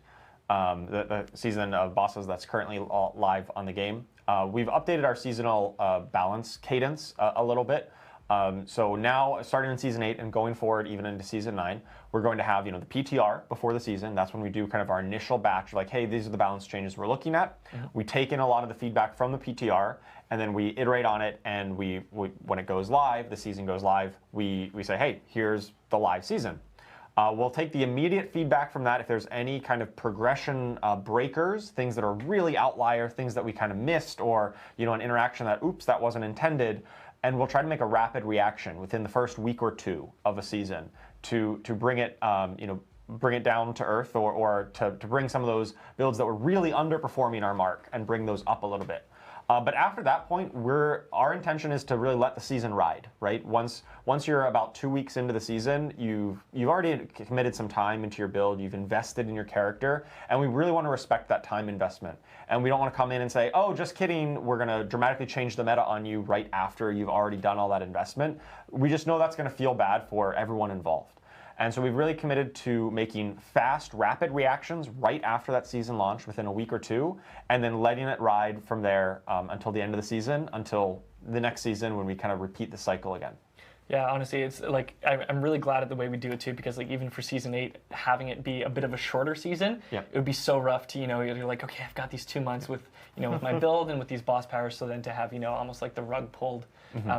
the season of bosses that's currently live on the game. We've updated our seasonal balance cadence a little bit. So now, starting in Season 8 and going forward even into Season 9, we're going to have, the PTR before the season. That's when we do kind of our initial batch, like, hey, these are the balance changes we're looking at. We take in a lot of the feedback from the PTR, and then we iterate on it, and we when it goes live, the season goes live, we say, hey, here's the live season. We'll take the immediate feedback from that if there's any kind of progression breakers, things that are really outlier, things that we kind of missed, or an interaction that, oops, that wasn't intended, and we'll try to make a rapid reaction within the first week or two of a season to bring it bring it down to earth, or to bring some of those builds that were really underperforming our mark and bring those up a little bit. But after that point, our intention is to really let the season ride, right? Once you're about 2 weeks into the season, you've already committed some time into your build, you've invested in your character, and we really want to respect that time investment. And we don't want to come in and say, oh, just kidding, we're going to dramatically change the meta on you right after you've already done all that investment. We just know that's going to feel bad for everyone involved. And so we've really committed to making fast, rapid reactions right after that season launch within a week or two, and then letting it ride from there until the end of the season, until the next season when we kind of repeat the cycle again. Yeah, honestly, it's like I'm really glad at the way we do it too, because like even for Season 8, having it be a bit of a shorter season, it would be so rough to, you're like, okay, I've got these 2 months with, with my build and with these boss powers, so then to have, almost like the rug pulled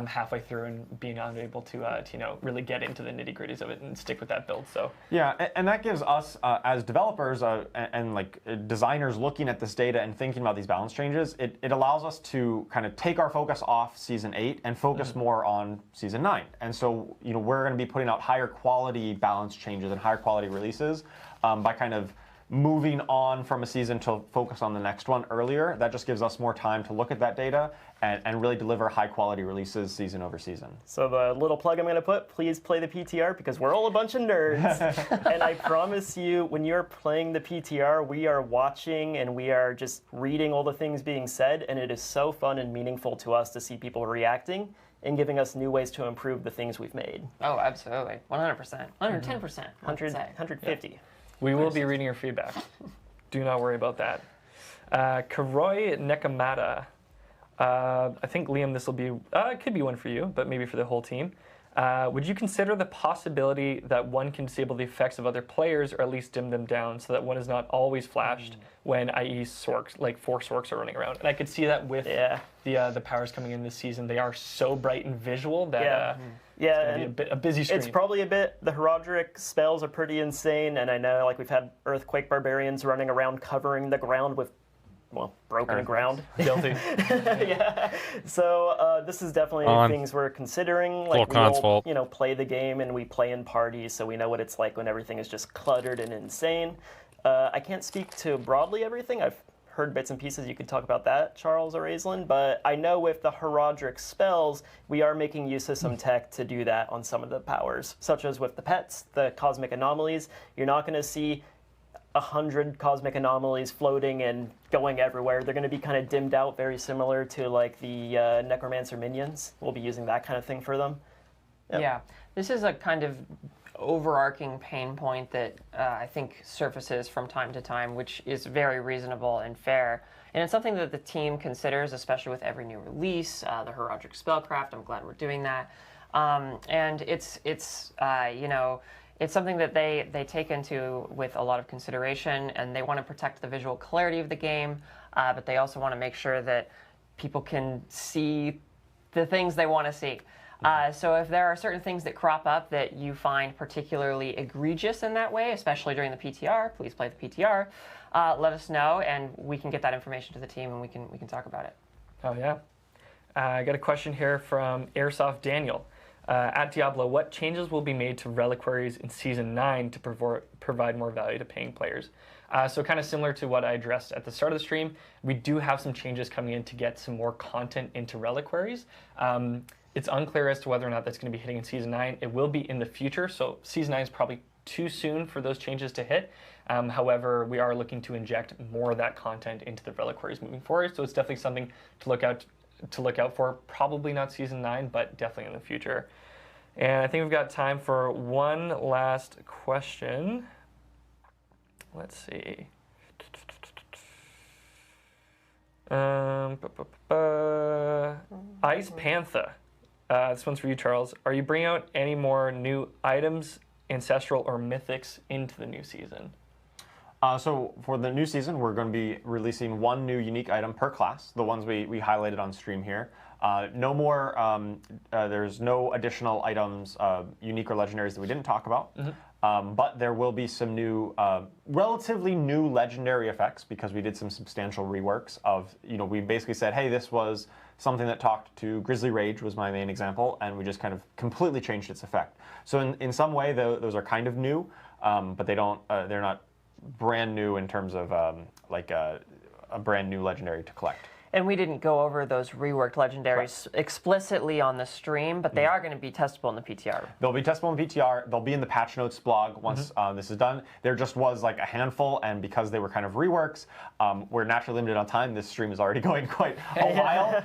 halfway through and being unable to really get into the nitty gritties of it and stick with that build. So yeah, and that gives us as developers and like designers looking at this data and thinking about these balance changes, it allows us to kind of take our focus off Season 8 and focus more on Season 9. And so, we're going to be putting out higher quality balance changes and higher quality releases by kind of moving on from a season to focus on the next one earlier. That just gives us more time to look at that data and really deliver high quality releases season over season. So the little plug I'm going to put, please play the PTR because we're all a bunch of nerds. And I promise you, when you're playing the PTR, we are watching and we are just reading all the things being said, and it is so fun and meaningful to us to see people reacting and giving us new ways to improve the things we've made. Oh, absolutely. 100%. 110%. 150. We will be reading your feedback. Do not worry about that. Karoi Nekamata. I think, Liam, this will be, it could be one for you, but maybe for the whole team. Would you consider the possibility that one can disable the effects of other players or at least dim them down so that one is not always flashed when, i.e., Sorcs, like 4 Sorcs are running around? And I could see that with the powers coming in this season. They are so bright and visual that it's going to be a busy stream. It's probably a bit, the Herodric spells are pretty insane, and I know like we've had Earthquake Barbarians running around covering the ground with broken ground. Guilty. Yeah. So this is definitely things we're considering. Like we'll, play the game and we play in parties, so we know what it's like when everything is just cluttered and insane. I can't speak to broadly everything. I've heard bits and pieces. You could talk about that, Charles or Aislinn. But I know with the Heraldric spells, we are making use of some tech to do that on some of the powers, such as with the pets, the cosmic anomalies. You're not going to see 100 cosmic anomalies floating and going everywhere. They're going to be kind of dimmed out, very similar to like the Necromancer minions. We'll be using that kind of thing for them. Yep. Yeah, this is a kind of overarching pain point that I think surfaces from time to time, which is very reasonable and fair. And it's something that the team considers, especially with every new release, the Heraldric Spellcraft. I'm glad we're doing that. And it's something that they take into with a lot of consideration, and they want to protect the visual clarity of the game, but they also want to make sure that people can see the things they want to see. So if there are certain things that crop up that you find particularly egregious in that way, especially during the PTR, please play the PTR. Let us know, and we can get that information to the team, and we can talk about it. Oh yeah. I got a question here from Airsoft Daniel. At Diablo, what changes will be made to reliquaries in Season 9 to provide more value to paying players? So kind of similar to what I addressed at the start of the stream, we do have some changes coming in to get some more content into reliquaries. It's unclear as to whether or not that's going to be hitting in Season 9. It will be in the future, so Season 9 is probably too soon for those changes to hit. However, we are looking to inject more of that content into the reliquaries moving forward, so it's definitely something to look out for. Probably not Season 9, but definitely in the future. And I think we've got time for one last question. Let's see. Ice Panther. This one's for you, Charles. Are you bringing out any more new items, ancestral or mythics, into the new season? So for the new season, we're going to be releasing one new unique item per class, the ones we highlighted on stream here. No more, there's no additional items, unique or legendaries that we didn't talk about. Mm-hmm. But there will be some new, relatively new legendary effects, because we did some substantial reworks of, we basically said, hey, this was something that talked to Grizzly Rage was my main example, and we just kind of completely changed its effect. So in some way, those are kind of new, but they're not brand new in terms of like a brand new legendary to collect. And we didn't go over those reworked legendaries explicitly on the stream, but they are going to be testable in the PTR. They'll be testable in the PTR. They'll be in the patch notes blog once this is done. There just was like a handful, and because they were kind of reworks, we're naturally limited on time. This stream is already going quite a while.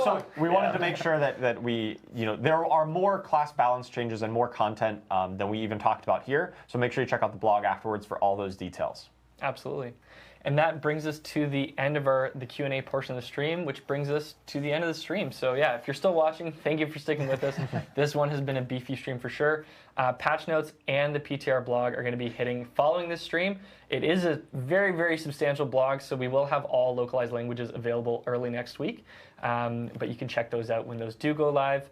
So we wanted to make sure that we, there are more class balance changes and more content than we even talked about here. So make sure you check out the blog afterwards for all those details. Absolutely. And that brings us to the end of the Q&A portion of the stream, which brings us to the end of the stream. So yeah, if you're still watching, thank you for sticking with us. This one has been a beefy stream for sure. Patch notes and the PTR blog are going to be hitting following this stream. It is a very, very substantial blog, so we will have all localized languages available early next week. But you can check those out when those do go live.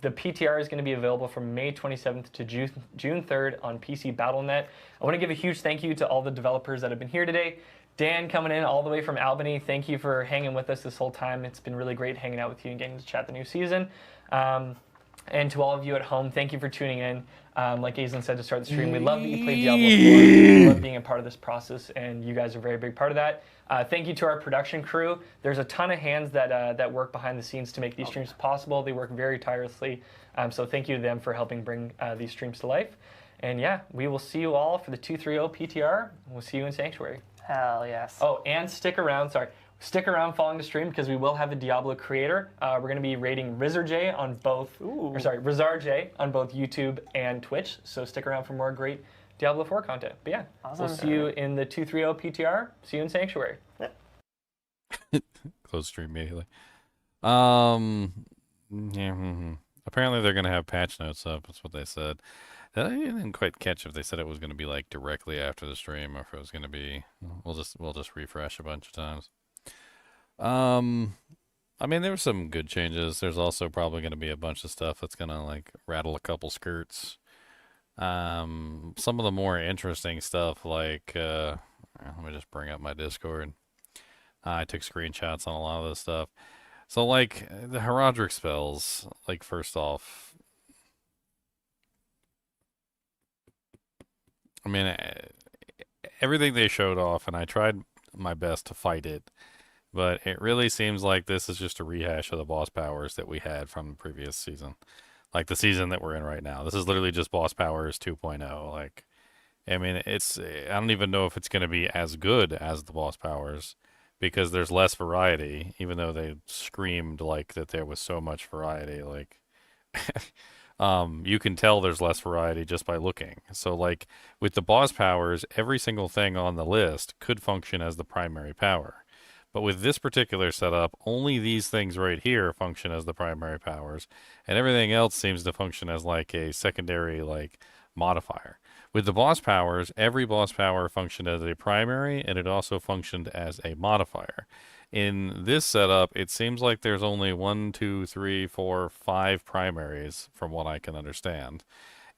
The PTR is going to be available from May 27th to June 3rd on PC Battle.net. I want to give a huge thank you to all the developers that have been here today. Dan coming in all the way from Albany, thank you for hanging with us this whole time. It's been really great hanging out with you and getting to chat the new season. And to all of you at home, thank you for tuning in. Like Aislinn said to start the stream, we love that you played Diablo 4. We love being a part of this process, and you guys are a very big part of that. Thank you to our production crew. There's a ton of hands that work behind the scenes to make these streams possible. They work very tirelessly. So thank you to them for helping bring these streams to life. And yeah, we will see you all for the 230 PTR. We'll see you in Sanctuary. Hell yes. Oh, and stick around following the stream, because we will have a Diablo creator. We're going to be rating RizarJ on both, RizarJ on both YouTube and Twitch. So stick around for more great Diablo 4 content. But yeah, awesome. We'll see you in the 230 PTR. See you in Sanctuary. Close stream immediately. Apparently they're gonna have patch notes up. That's what they said. I didn't quite catch if they said it was gonna be like directly after the stream, or if it was gonna be. We'll just refresh a bunch of times. I mean, there were some good changes. There's also probably gonna be a bunch of stuff that's gonna like rattle a couple skirts. Some of the more interesting stuff, like let me just bring up my Discord. I took screenshots on a lot of this stuff. So like the Heraldric spells, like first off, I mean, everything they showed off, and I tried my best to fight it. But it really seems like this is just a rehash of the boss powers that we had from the previous season. Like the season that we're in right now. This is literally just boss powers 2.0. Like, I mean, I don't even know if it's going to be as good as the boss powers because there's less variety, even though they screamed like that there was so much variety. Like, you can tell there's less variety just by looking. So, like, with the boss powers, every single thing on the list could function as the primary power. But with this particular setup, only these things right here function as the primary powers, and everything else seems to function as like a secondary like modifier. With the boss powers, every boss power functioned as a primary, and it also functioned as a modifier. In this setup, it seems like there's only 1, 2, 3, 4, 5 primaries, from what I can understand.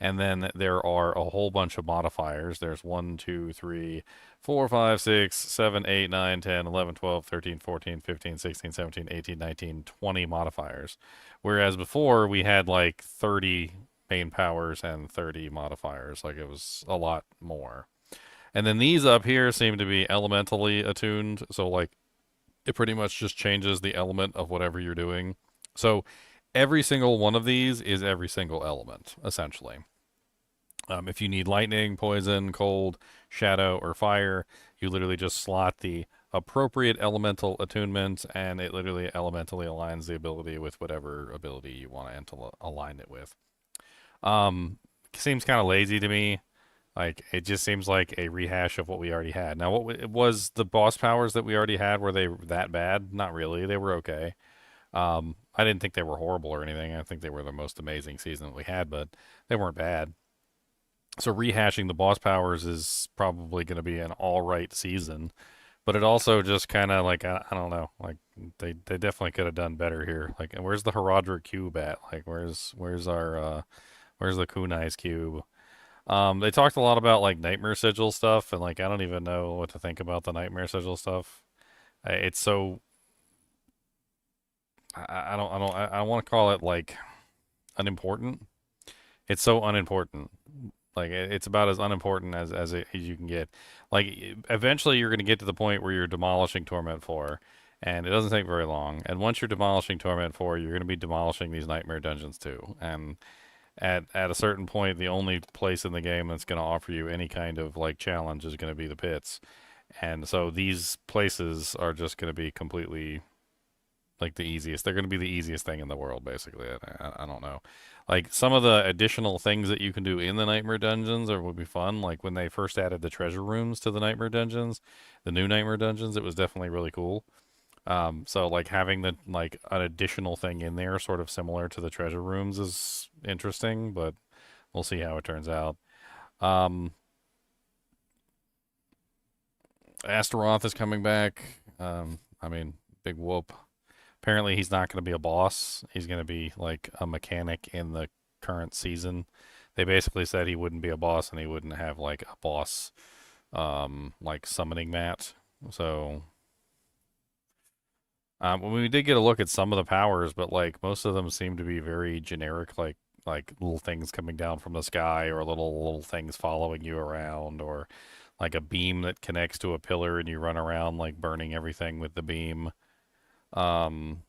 And then there are a whole bunch of modifiers. There's 1, 2, 3, 4, 5, 6, 7, 8, 9, 10, 11, 12, 13, 14, 15, 16, 17, 18, 19, 20 modifiers. Whereas before we had like 30 main powers and 30 modifiers. Like it was a lot more. And then these up here seem to be elementally attuned. So like it pretty much just changes the element of whatever you're doing. So every single one of these is every single element, essentially. If you need lightning, poison, cold, shadow, or fire, you literally just slot the appropriate elemental attunement, and it literally elementally aligns the ability with whatever ability you want to align it with. Seems kind of lazy to me. Like, it just seems like a rehash of what we already had. Now, was the boss powers that we already had, were they that bad? Not really. They were okay. I didn't think they were horrible or anything. I think they were the most amazing season that we had, but they weren't bad. So rehashing the boss powers is probably going to be an all right season, but it also just kind of like, I don't know, like they definitely could have done better here. Like, where's the Herodric cube at? Like, where's the Kunai's cube? They talked a lot about like Nightmare Sigil stuff, and like I don't even know what to think about the Nightmare Sigil stuff. It's so I don't want to call it like unimportant. It's so unimportant. Like it's about as unimportant as you can get. Like eventually you're going to get to the point where you're demolishing Torment 4, and it doesn't take very long. And once you're demolishing Torment 4, you're going to be demolishing these nightmare dungeons too. And at a certain point, the only place in the game that's going to offer you any kind of like challenge is going to be the pits. And so these places are just going to be completely like the easiest. They're going to be the easiest thing in the world, basically. I don't know. Like some of the additional things that you can do in the Nightmare Dungeons would be fun. Like when they first added the treasure rooms to the Nightmare Dungeons, the new Nightmare Dungeons, it was definitely really cool. So like having the like an additional thing in there, sort of similar to the treasure rooms, is interesting. But we'll see how it turns out. Astaroth is coming back. I mean, big whoop. Apparently, he's not going to be a boss. He's going to be like a mechanic in the current season. They basically said he wouldn't be a boss and he wouldn't have like a boss, like summoning mat. So, we did get a look at some of the powers, but like most of them seem to be very generic, like little things coming down from the sky, or little things following you around, or like a beam that connects to a pillar and you run around like burning everything with the beam. And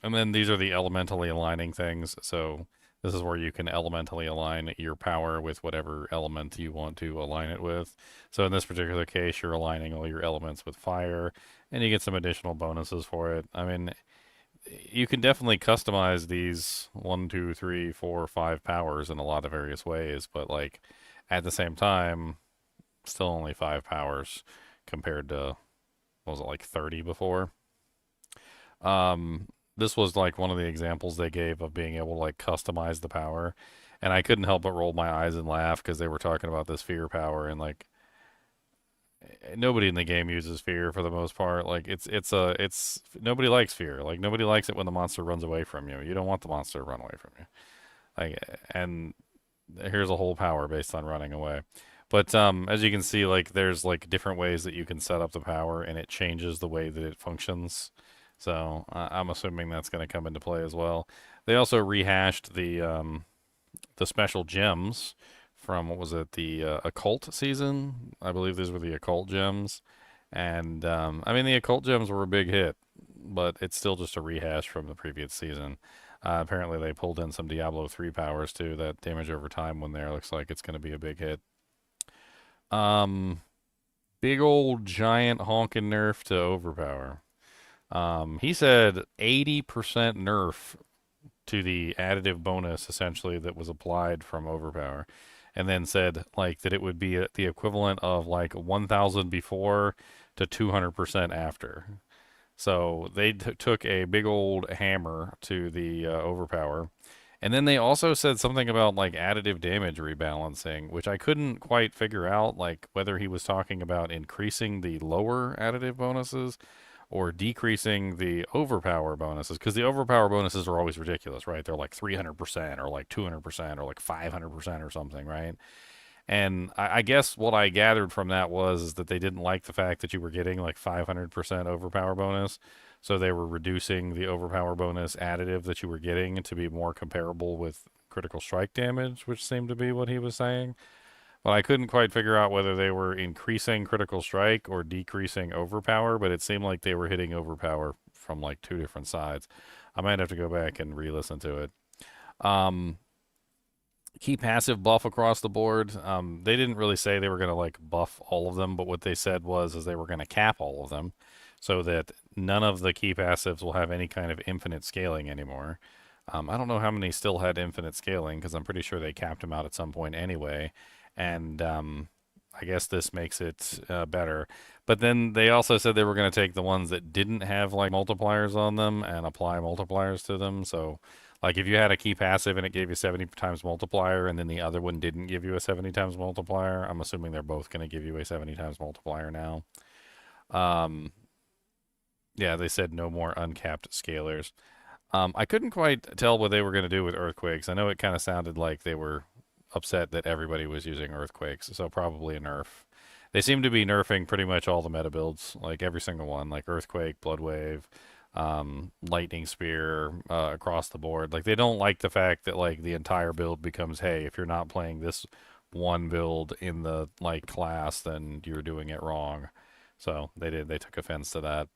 then these are the elementally aligning things. So this is where you can elementally align your power with whatever element you want to align it with. So in this particular case, you're aligning all your elements with fire, and you get some additional bonuses for it. I mean, you can definitely customize these 1, 2, 3, 4, 5 powers in a lot of various ways, but like at the same time, still only 5 powers compared to, what was it, like 30 before? This was like one of the examples they gave of being able to like customize the power, and I couldn't help but roll my eyes and laugh because they were talking about this fear power, and like nobody in the game uses fear for the most part. Like it's nobody likes fear. Like nobody likes it when the monster runs away from you. You don't want the monster to run away from you. Like, and here's a whole power based on running away. But as you can see, like there's like different ways that you can set up the power, and it changes the way that it functions. So I'm assuming that's going to come into play as well. They also rehashed the special gems from, what was it, the occult season? I believe these were the occult gems. And I mean, the occult gems were a big hit, but it's still just a rehash from the previous season. Apparently, they pulled in some Diablo 3 powers too. That damage over time one there looks like it's going to be a big hit. Big old giant honking nerf to overpower. He said 80% nerf to the additive bonus essentially that was applied from overpower, and then said like that it would be the equivalent of like 1,000 before to 200% after. So they took a big old hammer to the overpower. And then they also said something about like additive damage rebalancing, which I couldn't quite figure out, like whether he was talking about increasing the lower additive bonuses or decreasing the overpower bonuses, because the overpower bonuses are always ridiculous, right? They're like 300% or like 200% or like 500% or something, right? And I guess what I gathered from that was that they didn't like the fact that you were getting like 500% overpower bonus. So they were reducing the overpower bonus additive that you were getting to be more comparable with critical strike damage, which seemed to be what he was saying. But I couldn't quite figure out whether they were increasing critical strike or decreasing overpower, but it seemed like they were hitting overpower from like two different sides. I might have to go back and re-listen to it. Key passive buff across the board. They didn't really say they were going to like buff all of them, but what they said was they were going to cap all of them so that none of the key passives will have any kind of infinite scaling anymore. I don't know how many still had infinite scaling because I'm pretty sure they capped them out at some point anyway. And I guess this makes it better. But then they also said they were going to take the ones that didn't have like multipliers on them and apply multipliers to them. So like if you had a key passive and it gave you 70 times multiplier and then the other one didn't give you a 70 times multiplier, I'm assuming they're both going to give you a 70 times multiplier now. Yeah, they said no more uncapped scalers. I couldn't quite tell what they were going to do with earthquakes. I know it kind of sounded like they were upset that everybody was using earthquakes, so probably a nerf. They seem to be nerfing pretty much all the meta builds, like every single one, like earthquake, blood wave, lightning spear, across the board. Like they don't like the fact that like the entire build becomes, hey, if you're not playing this one build in the like class, then you're doing it wrong. So they took offense to that.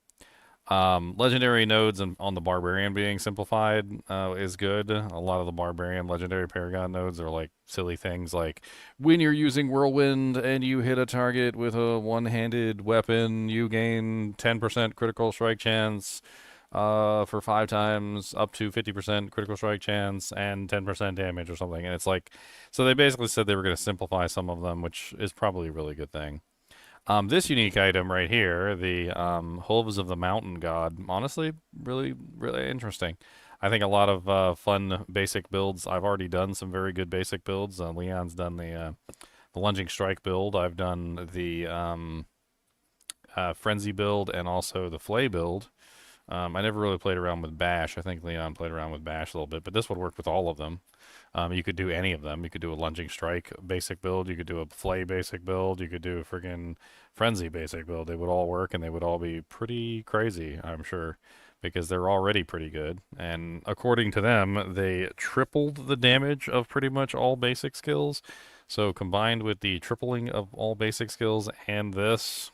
Legendary nodes on the Barbarian being simplified is good. A lot of the Barbarian Legendary Paragon nodes are like silly things like when you're using Whirlwind and you hit a target with a one-handed weapon, you gain 10% critical strike chance for 5 times, up to 50% critical strike chance and 10% damage or something. And it's like, so they basically said they were going to simplify some of them, which is probably a really good thing. This unique item right here, the Hooves of the Mountain God, honestly, really, really interesting. I think a lot of fun basic builds. I've already done some very good basic builds. Leon's done the Lunging Strike build. I've done the Frenzy build and also the Flay build. I never really played around with Bash. I think Leon played around with Bash a little bit, but this would work with all of them. You could do any of them. You could do a Lunging Strike basic build. You could do a Flay basic build. You could do a friggin' Frenzy basic build. They would all work, and they would all be pretty crazy, I'm sure, because they're already pretty good. And according to them, they tripled the damage of pretty much all basic skills. So combined with the tripling of all basic skills and this,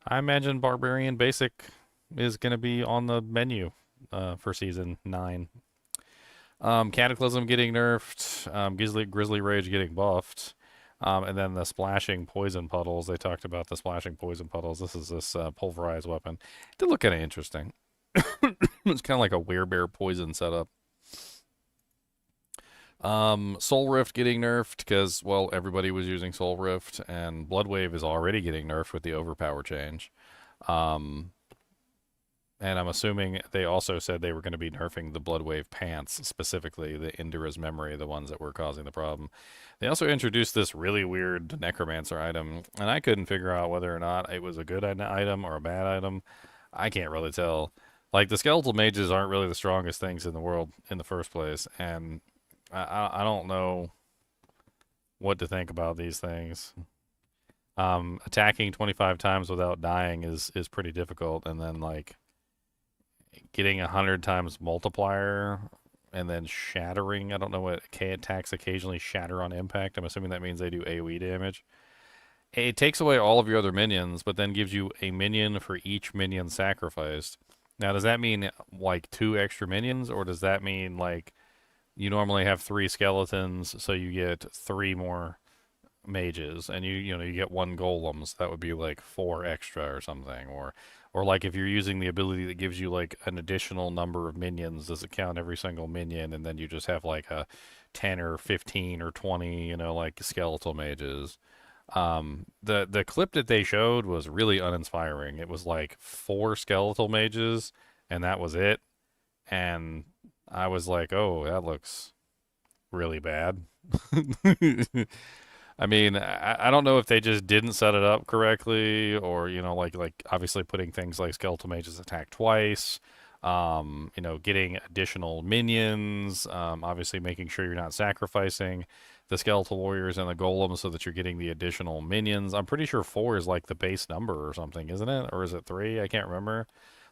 I imagine Barbarian Basic is going to be on the menu for Season 9. Cataclysm getting nerfed, Grizzly Rage getting buffed, and then the splashing poison puddles. They talked about the splashing poison puddles. This is this pulverized weapon. It did look kind of interesting. It's kind of like a werebear poison setup. Soul Rift getting nerfed because, well, everybody was using Soul Rift, and Blood Wave is already getting nerfed with the overpower change. And I'm assuming they also said they were going to be nerfing the Blood Wave pants, specifically the Indira's Memory, the ones that were causing the problem. They also introduced this really weird Necromancer item, and I couldn't figure out whether or not it was a good item or a bad item. I can't really tell. Like, the Skeletal Mages aren't really the strongest things in the world in the first place, and I don't know what to think about these things. Attacking 25 times without dying is pretty difficult, and then, like, getting 100 times multiplier and then shattering. I don't know what attacks occasionally shatter on impact. I'm assuming that means they do AoE damage. it takes away all of your other minions, but then gives you a minion for each minion sacrificed. Now, does that mean like 2 extra minions, or does that mean like you normally have 3 skeletons, so you get 3 more mages, and you get 1 golem, so that would be like 4 extra or something, or like if you're using the ability that gives you like an additional number of minions, does it count every single minion, and then you just have like a 10 or 15 or 20, like skeletal mages. The clip that they showed was really uninspiring. It was like 4 skeletal mages, and that was it. And I was like, oh, that looks really bad. I mean, I don't know if they just didn't set it up correctly, or like obviously putting things like skeletal mages attack twice, getting additional minions, obviously making sure you're not sacrificing the skeletal warriors and the golems so that you're getting the additional minions. I'm pretty sure 4 is like the base number or something, isn't it? Or is it 3? I can't remember.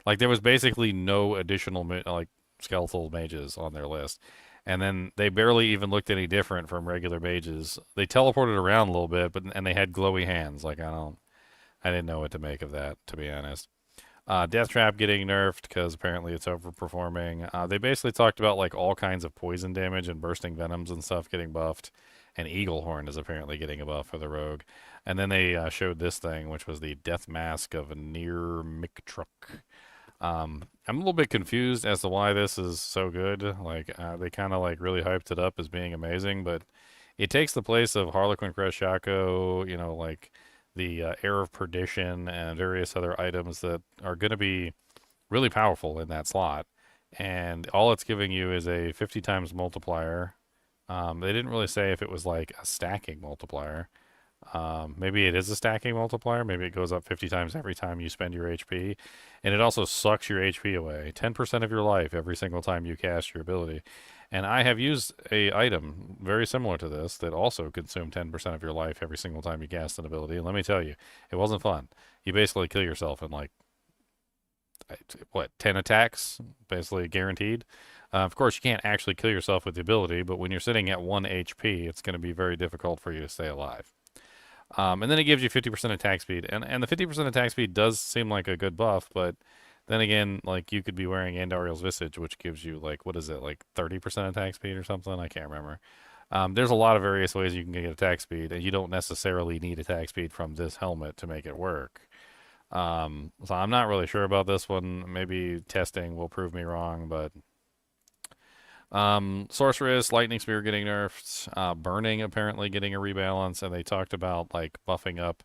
Like there was basically no additional like skeletal mages on their list. And then they barely even looked any different from regular mages. They teleported around a little bit, and they had glowy hands. Like I didn't know what to make of that, to be honest. Death Trap getting nerfed because apparently it's overperforming. They basically talked about like all kinds of poison damage and bursting venoms and stuff getting buffed, and Eagle Horn is apparently getting a buff for the rogue. And then they showed this thing, which was the Death Mask of a near Mictruck. I'm a little bit confused as to why this is so good. Like they kind of like really hyped it up as being amazing, but it takes the place of Harlequin Crest Shaco, like the Air of Perdition and various other items that are going to be really powerful in that slot. And all it's giving you is a 50 times multiplier. They didn't really say if it was like a stacking multiplier. Maybe it is a stacking multiplier. Maybe it goes up 50 times every time you spend your HP. And it also sucks your HP away. 10% of your life every single time you cast your ability. And I have used a item very similar to this that also consumed 10% of your life every single time you cast an ability. And let me tell you, it wasn't fun. You basically kill yourself in like, 10 attacks? Basically guaranteed. Of course, you can't actually kill yourself with the ability, but when you're sitting at 1 HP, it's going to be very difficult for you to stay alive. And then it gives you 50% attack speed. And the 50% attack speed does seem like a good buff, but then again, like you could be wearing Andariel's Visage, which gives you like, what is it, like 30% attack speed or something? I can't remember. There's a lot of various ways you can get attack speed, and you don't necessarily need attack speed from this helmet to make it work. So I'm not really sure about this one. Maybe testing will prove me wrong, but Sorceress, Lightning Spear getting nerfed, Burning apparently getting a rebalance, and they talked about like buffing up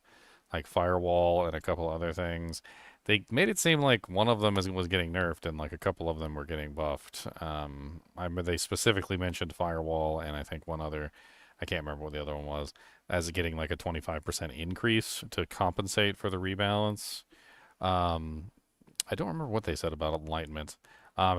like Firewall and a couple other things. They made it seem like one of them was getting nerfed and like a couple of them were getting buffed. They specifically mentioned Firewall and I think one other, I can't remember what the other one was, as getting like a 25% increase to compensate for the rebalance. I don't remember what they said about Enlightenment.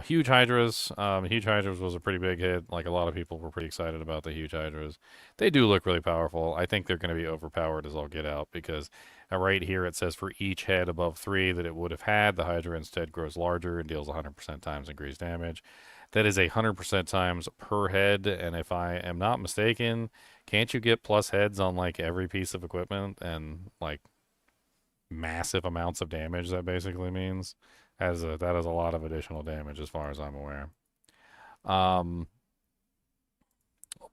Huge Hydras. Huge Hydras was a pretty big hit. Like a lot of people were pretty excited about the Huge Hydras. They do look really powerful. I think they're going to be overpowered as all get out because right here it says for each head above 3 that it would have had, the Hydra instead grows larger and deals 100% times increased damage. That is 100% times per head, and if I am not mistaken, can't you get plus heads on like every piece of equipment and like massive amounts of damage? That basically means that is a lot of additional damage as far as I'm aware. I'll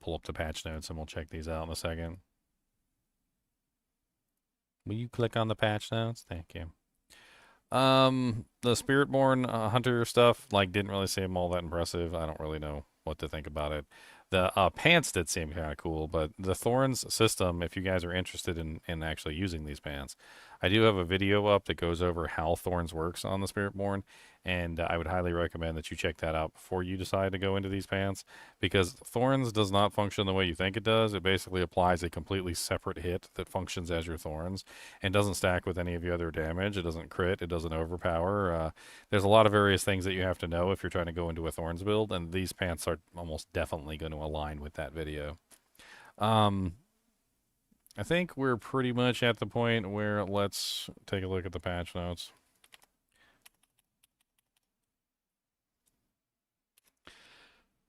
pull up the patch notes and we'll check these out in a second. Will you click on the patch notes? Thank you. The Spiritborn Hunter stuff didn't really seem all that impressive. I don't really know what to think about it. The pants did seem kind of cool, but the Thorns system, if you guys are interested in actually using these pants, I do have a video up that goes over how Thorns works on the Spiritborn, and I would highly recommend that you check that out before you decide to go into these pants, because Thorns does not function the way you think it does. It basically applies a completely separate hit that functions as your Thorns and doesn't stack with any of your other damage. It doesn't crit. It doesn't overpower. There's a lot of various things that you have to know if you're trying to go into a Thorns build, and these pants are almost definitely going to align with that video. I think we're pretty much at the point where let's take a look at the patch notes.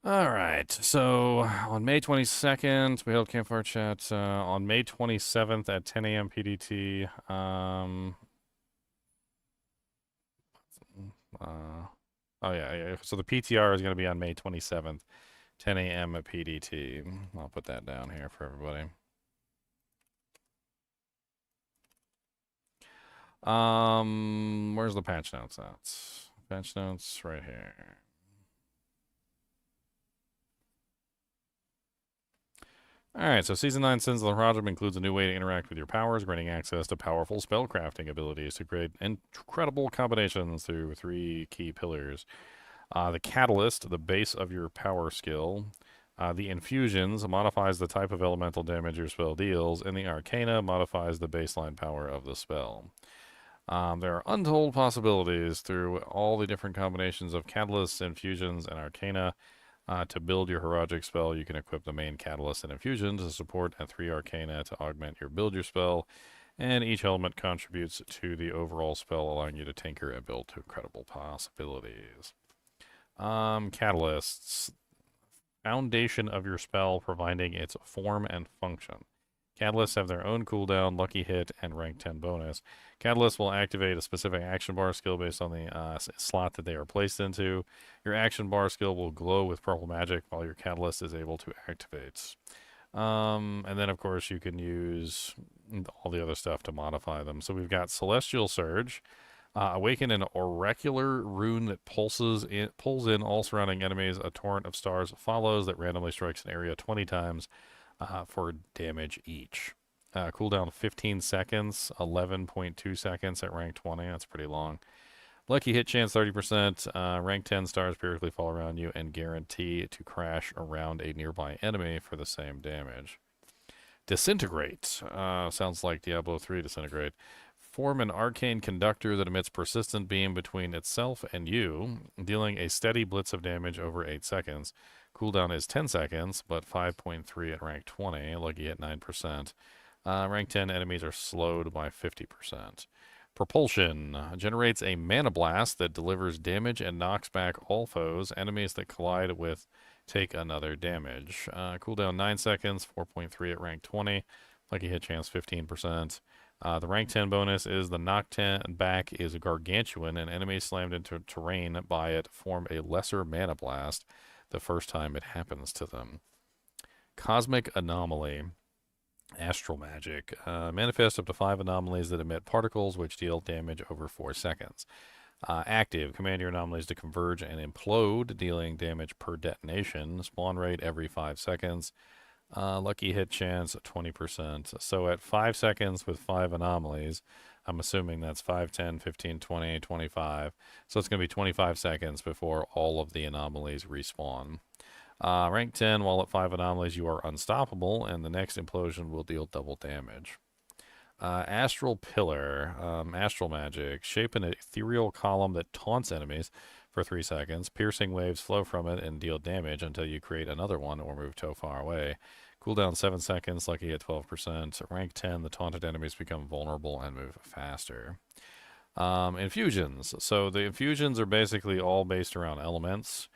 All right. So on May 22nd, we held Campfire Chat. On May 27th at 10 a.m. PDT. Oh yeah. So the PTR is going to be on May 27th, 10 a.m. at PDT. I'll put that down here for everybody. Where's the patch notes at? Patch notes right here. Alright, so Season 9 Sins of the Project includes a new way to interact with your powers, granting access to powerful spellcrafting abilities to create incredible combinations through 3 key pillars. The Catalyst, the base of your power skill. The Infusions modifies the type of elemental damage your spell deals, and the Arcana modifies the baseline power of the spell. There are untold possibilities through all the different combinations of Catalysts, Infusions, and Arcana. To build your Heroic spell, you can equip the main Catalyst and Infusion to support, and 3 Arcana to augment your spell, and each element contributes to the overall spell, allowing you to tinker and build to incredible possibilities. Catalysts. Foundation of your spell, providing its form and function. Catalysts have their own cooldown, lucky hit, and rank 10 bonus. Catalysts will activate a specific action bar skill based on the slot that they are placed into. Your action bar skill will glow with purple magic while your catalyst is able to activate. And then, of course, you can use all the other stuff to modify them. So we've got Celestial Surge. Awaken an oracular rune that pulls in all surrounding enemies. A torrent of stars follows that randomly strikes an area 20 times. For damage each. Cooldown 15 seconds, 11.2 seconds at rank 20. That's pretty long. Lucky hit chance 30%. Rank 10 stars periodically fall around you and guarantee to crash around a nearby enemy for the same damage. Disintegrate. Sounds like Diablo 3 Disintegrate. Form an arcane conductor that emits persistent beam between itself and you, dealing a steady blitz of damage over 8 seconds. Cooldown is 10 seconds, but 5.3 at rank 20, lucky at 9%. Rank 10 enemies are slowed by 50%. Propulsion generates a mana blast that delivers damage and knocks back all foes. Enemies that collide with take another damage. Cooldown 9 seconds, 4.3 at rank 20, lucky hit chance 15%. The rank 10 bonus is the knock 10 back is gargantuan, and enemies slammed into terrain by it form a lesser mana blast the first time it happens to them. Cosmic Anomaly. Astral Magic. Manifest up to 5 anomalies that emit particles which deal damage over 4 seconds. Active. Command your anomalies to converge and implode, dealing damage per detonation. Spawn rate every 5 seconds. Lucky hit chance 20%. So at 5 seconds with 5 anomalies, I'm assuming that's 5, 10, 15, 20, 25. So it's going to be 25 seconds before all of the anomalies respawn. Rank 10, while at 5 anomalies, you are unstoppable, and the next implosion will deal double damage. Astral Pillar. Astral Magic. Shape an ethereal column that taunts enemies for 3 seconds. Piercing waves flow from it and deal damage until you create another one or move too far away. Cooldown 7 seconds, lucky at 12%. Rank 10, the taunted enemies become vulnerable and move faster. Infusions. So the infusions are basically all based around elements.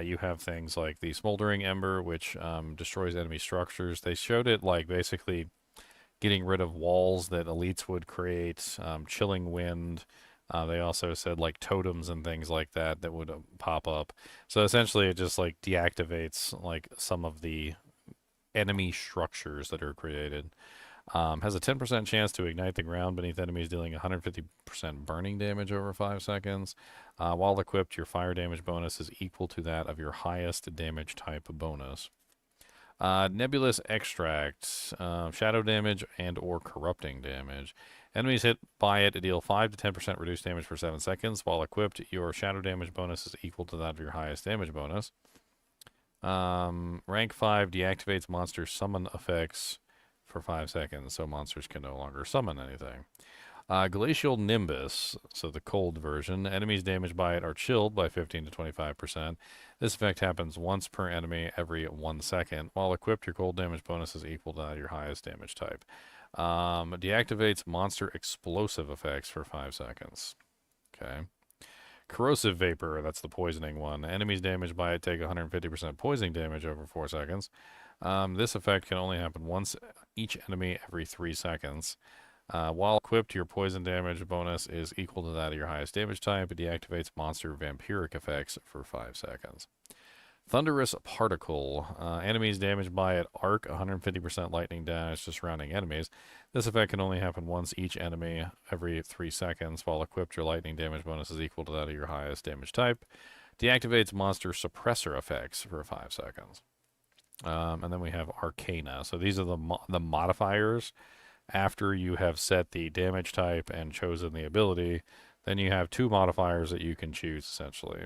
You have things like the Smoldering Ember, which destroys enemy structures. They showed it like basically getting rid of walls that elites would create, Chilling Wind. They also said like totems and things like that that would pop up. So essentially it just like deactivates like some of the enemy structures that are created. Has a 10% chance to ignite the ground beneath enemies, dealing 150% burning damage over 5 seconds. While equipped, your fire damage bonus is equal to that of your highest damage type bonus. Nebulous Extract, shadow damage and or corrupting damage. Enemies hit by it deal 5 to 10% reduced damage for 7 seconds. While equipped, your shadow damage bonus is equal to that of your highest damage bonus. Rank 5 deactivates monster summon effects for 5 seconds, so monsters can no longer summon anything. Glacial Nimbus, so the cold version. Enemies damaged by it are chilled by 15 to 25%. This effect happens once per enemy every 1 second. While equipped, your cold damage bonus is equal to your highest damage type. Deactivates monster explosive effects for 5 seconds. Okay. Corrosive Vapor, that's the poisoning one. Enemies damaged by it take 150% poisoning damage over 4 seconds. This effect can only happen once each enemy every 3 seconds. While equipped, your poison damage bonus is equal to that of your highest damage type. It deactivates monster vampiric effects for 5 seconds. Thunderous Particle. Enemies damaged by it arc 150% lightning damage to surrounding enemies. This effect can only happen once each enemy every 3 seconds. While equipped, your lightning damage bonus is equal to that of your highest damage type. Deactivates monster suppressor effects for 5 seconds. And then we have Arcana. So these are the modifiers after you have set the damage type and chosen the ability. Then you have 2 modifiers that you can choose, essentially.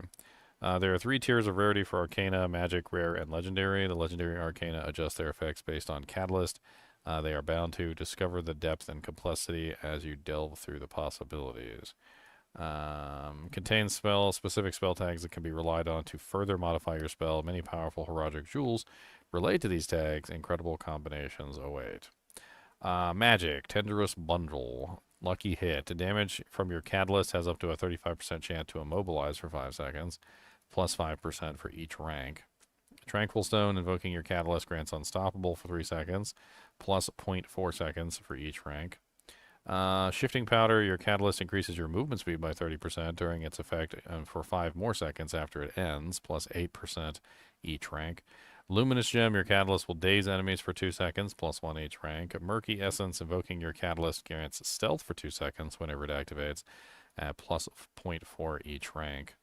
There are 3 tiers of rarity for Arcana, Magic, Rare, and Legendary. The Legendary Arcana adjust their effects based on Catalyst. They are bound to discover the depth and complexity as you delve through the possibilities. Contains specific spell tags that can be relied on to further modify your spell. Many powerful Heraldic jewels relate to these tags. Incredible combinations await. Magic, Tenderous Bundle. Lucky Hit. Damage from your Catalyst has up to a 35% chance to immobilize for 5 seconds, plus 5% for each rank. Tranquil Stone, invoking your Catalyst, grants Unstoppable for 3 seconds, plus 0.4 seconds for each rank. Shifting Powder, your Catalyst increases your movement speed by 30% during its effect for 5 more seconds after it ends, plus 8% each rank. Luminous Gem, your Catalyst will daze enemies for 2 seconds, plus 1 each rank. Murky Essence, invoking your Catalyst, grants Stealth for 2 seconds whenever it activates, at plus 0.4 each rank.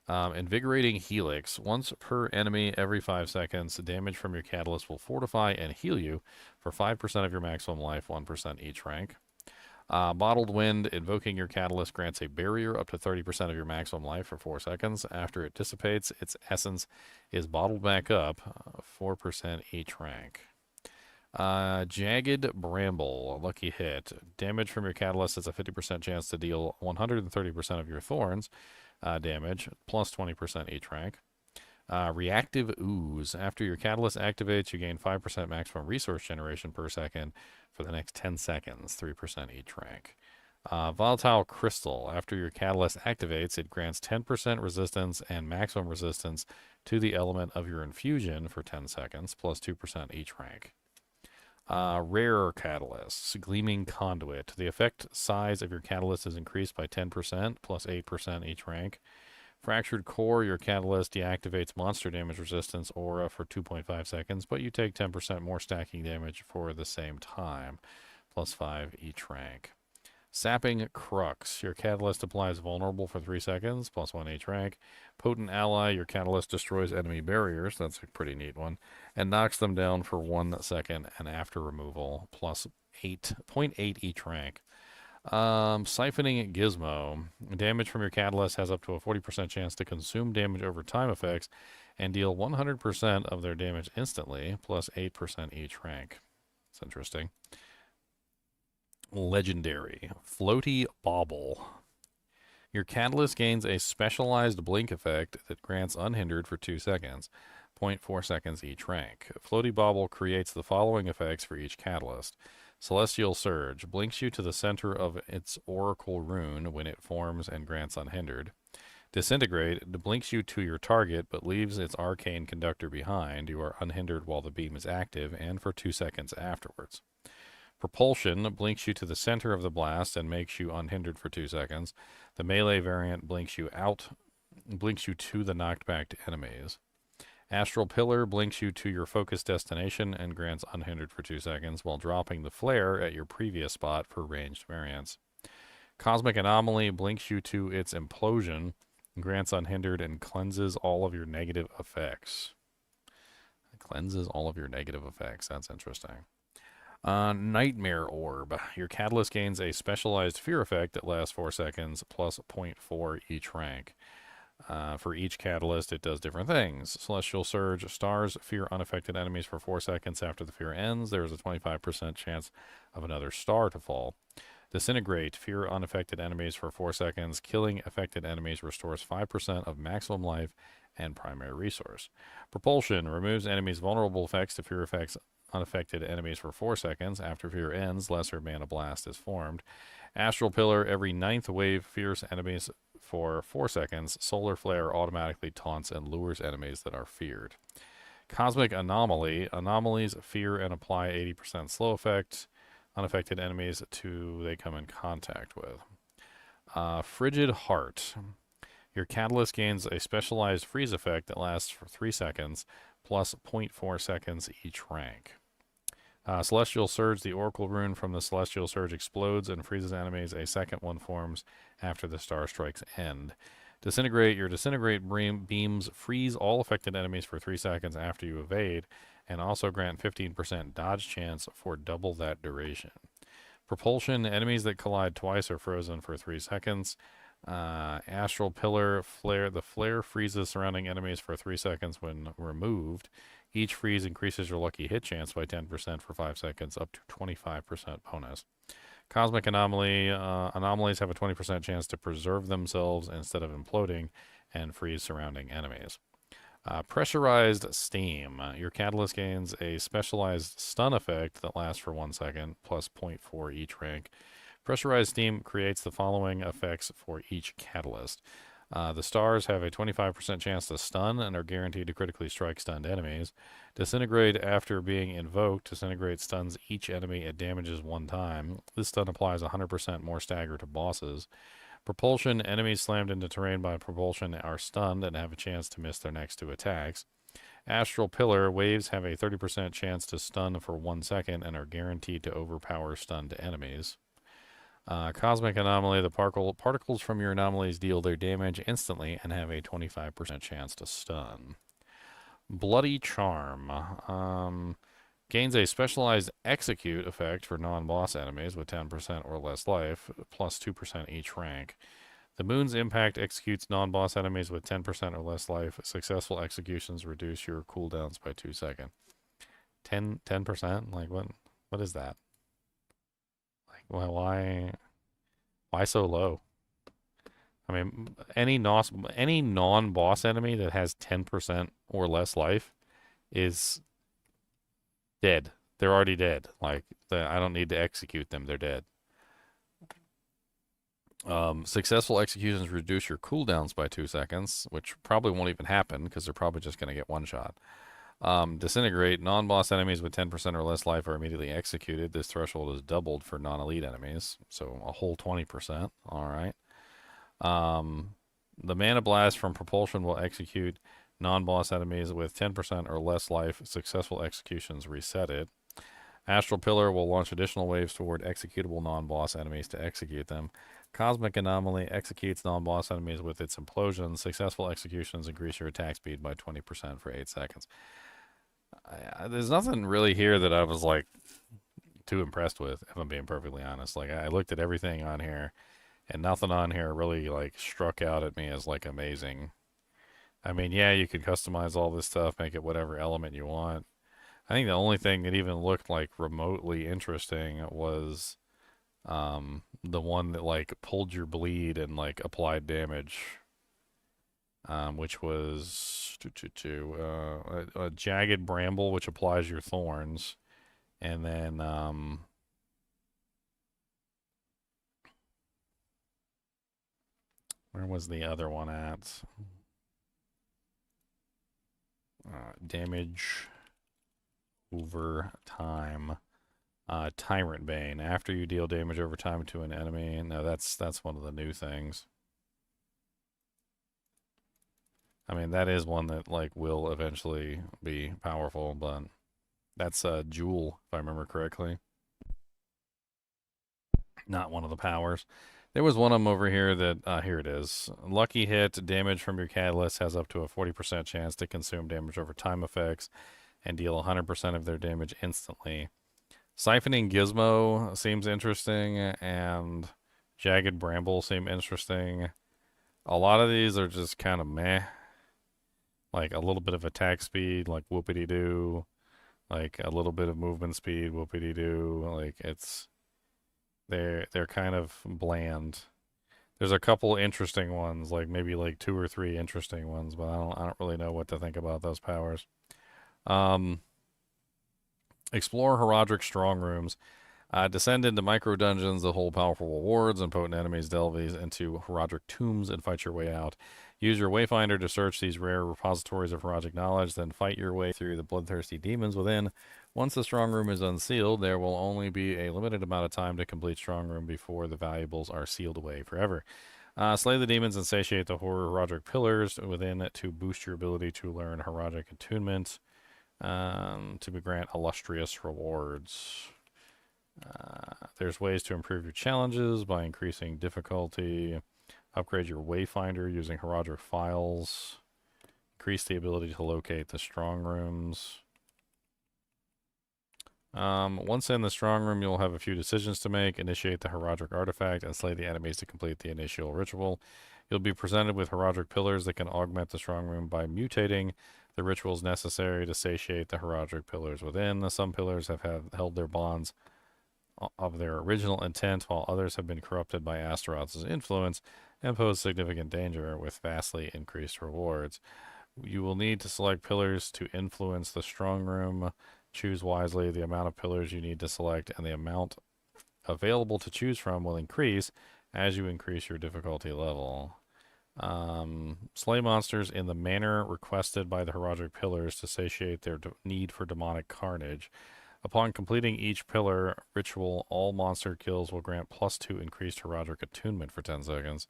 Invigorating Helix, once per enemy every 5 seconds, damage from your Catalyst will fortify and heal you for 5% of your maximum life, 1% each rank. Bottled Wind, invoking your Catalyst, grants a barrier up to 30% of your maximum life for 4 seconds. After it dissipates, its essence is bottled back up, 4% each rank. Jagged Bramble, Lucky Hit. Damage from your Catalyst has a 50% chance to deal 130% of your Thorns damage, plus 20% each rank. Reactive Ooze. After your Catalyst activates, you gain 5% maximum resource generation per second for the next 10 seconds, 3% each rank. Volatile Crystal. After your Catalyst activates, it grants 10% resistance and maximum resistance to the element of your infusion for 10 seconds, plus 2% each rank. Rare Catalysts. Gleaming Conduit. The effect size of your Catalyst is increased by 10%, plus 8% each rank. Fractured Core, your Catalyst deactivates monster damage resistance aura for 2.5 seconds, but you take 10% more stacking damage for the same time, plus 5 each rank. Sapping Crux, your Catalyst applies vulnerable for 3 seconds, plus 1 each rank. Potent Ally, your Catalyst destroys enemy barriers, that's a pretty neat one, and knocks them down for 1 second, and after removal, plus 0.8 each rank. Siphoning Gizmo. Damage from your Catalyst has up to a 40% chance to consume damage over time effects and deal 100% of their damage instantly, plus 8% each rank. It's interesting. Legendary. Floaty Bauble. Your Catalyst gains a specialized blink effect that grants unhindered for 2 seconds, 0.4 seconds each rank. Floaty Bauble creates the following effects for each Catalyst. Celestial Surge blinks you to the center of its Oracle rune when it forms and grants unhindered. Disintegrate blinks you to your target but leaves its arcane conductor behind. You are unhindered while the beam is active and for 2 seconds afterwards. Propulsion blinks you to the center of the blast and makes you unhindered for 2 seconds. The melee variant blinks you to the knocked back enemies. Astral Pillar blinks you to your focused destination and grants unhindered for 2 seconds while dropping the flare at your previous spot for ranged variants. Cosmic Anomaly blinks you to its implosion, grants unhindered, and cleanses all of your negative effects. That's interesting. Nightmare Orb. Your Catalyst gains a specialized fear effect that lasts 4 seconds, plus 0.4 each rank. For each Catalyst, it does different things. Celestial Surge. Stars fear unaffected enemies for 4 seconds after the fear ends. There is a 25% chance of another star to fall. Disintegrate. Fear unaffected enemies for 4 seconds. Killing affected enemies restores 5% of maximum life and primary resource. Propulsion. Removes enemies' vulnerable effects to fear effects unaffected enemies for 4 seconds. After fear ends, Lesser Mana Blast is formed. Astral Pillar. Every 9th wave fierce enemies for 4 seconds, Solar Flare automatically taunts and lures enemies that are feared. Cosmic Anomaly. Anomalies fear and apply 80% slow effect. Unaffected enemies they come in contact with. Frigid Heart. Your catalyst gains a specialized freeze effect that lasts for 3 seconds, plus 0.4 seconds each rank. Celestial Surge. The Oracle rune from the Celestial Surge explodes and freezes enemies. A second one forms after the Star Strike's end. Disintegrate. Your Disintegrate beams freeze all affected enemies for 3 seconds after you evade, and also grant 15% dodge chance for double that duration. Propulsion. Enemies that collide twice are frozen for 3 seconds. Astral Pillar. Flare. The flare freezes surrounding enemies for 3 seconds when removed. Each freeze increases your lucky hit chance by 10% for 5 seconds, up to 25% bonus. Cosmic Anomaly. Anomalies have a 20% chance to preserve themselves instead of imploding and freeze surrounding enemies. Pressurized Steam. Your catalyst gains a specialized stun effect that lasts for 1 second, plus 0.4 each rank. Pressurized Steam creates the following effects for each catalyst. The stars have a 25% chance to stun and are guaranteed to critically strike stunned enemies. Disintegrate. After being invoked, Disintegrate stuns each enemy it damages 1 time. This stun applies 100% more stagger to bosses. Propulsion. Enemies slammed into terrain by propulsion are stunned and have a chance to miss their next 2 attacks. Astral Pillar. Waves have a 30% chance to stun for 1 second and are guaranteed to overpower stunned enemies. Cosmic Anomaly. The particles from your anomalies deal their damage instantly and have a 25% chance to stun. Bloody Charm. Gains a specialized execute effect for non-boss enemies with 10% or less life, plus 2% each rank. The Moon's impact executes non-boss enemies with 10% or less life. Successful executions reduce your cooldowns by 2 seconds. 10%? Like, what is that? Well, why so low? I mean, any non-boss enemy that has 10% or less life is dead. They're already dead. Like, I don't need to execute them. They're dead. Successful executions reduce your cooldowns by 2 seconds, which probably won't even happen because they're probably just going to get one shot. Disintegrate. Non-boss enemies with 10% or less life are immediately executed. This threshold is doubled for non-elite enemies, so a whole 20%. All right. The Mana Blast from Propulsion will execute non-boss enemies with 10% or less life. Successful executions reset it. Astral Pillar will launch additional waves toward executable non-boss enemies to execute them. Cosmic Anomaly executes non-boss enemies with its implosion. Successful executions increase your attack speed by 20% for 8 seconds. There's nothing really here that I was like too impressed with, if I'm being perfectly honest. Like, I looked at everything on here, and nothing on here really like struck out at me as like amazing. I mean, yeah, you could customize all this stuff, make it whatever element you want. I think the only thing that even looked like remotely interesting was the one that like pulled your bleed and like applied damage, which was a jagged bramble, which applies your thorns, and then where was the other one at? Damage over time. Tyrant Bane. After you deal damage over time to an enemy. No, that's one of the new things. I mean, that is one that like will eventually be powerful, but that's Jewel, if I remember correctly. Not one of the powers. There was one of them over here that, here it is. Lucky hit, damage from your catalyst has up to a 40% chance to consume damage over time effects and deal 100% of their damage instantly. Siphoning Gizmo seems interesting, and Jagged Bramble seem interesting. A lot of these are just kind of meh. Like a little bit of attack speed, like whoopity-doo. Like a little bit of movement speed, whoopity-doo. Like they're kind of bland. There's a couple interesting ones, like maybe like 2 or 3 interesting ones, but I don't really know what to think about those powers. Explore Heraldric Strong Rooms. Descend into micro dungeons that hold powerful rewards and potent enemies. Delve into Herodic tombs and fight your way out. Use your Wayfinder to search these rare repositories of Herodic knowledge, then fight your way through the bloodthirsty demons within. Once the strong room is unsealed, there will only be a limited amount of time to complete strong room before the valuables are sealed away forever. Slay the demons and satiate the Herodic pillars within to boost your ability to learn Herodic attunement, to grant illustrious rewards. There's ways to improve your challenges by increasing difficulty. Upgrade your Wayfinder using Herodic files. Increase the ability to locate the strong rooms. Once in the strong room, you'll have a few decisions to make. Initiate the Herodic artifact and slay the enemies to complete the initial ritual. You'll be presented with Herodic pillars that can augment the strong room by mutating the rituals necessary to satiate the Herodic pillars within. Some pillars have held their bonds of their original intent, while others have been corrupted by Astaroth's influence and pose significant danger with vastly increased rewards. You will need to select pillars to influence the strong room. Choose wisely. The amount of pillars you need to select and the amount available to choose from will increase as you increase your difficulty level. Slay monsters in the manner requested by the Herodic pillars to satiate their need for demonic carnage. Upon completing each pillar ritual, all monster kills will grant +2 increased Herodic attunement for 10 seconds.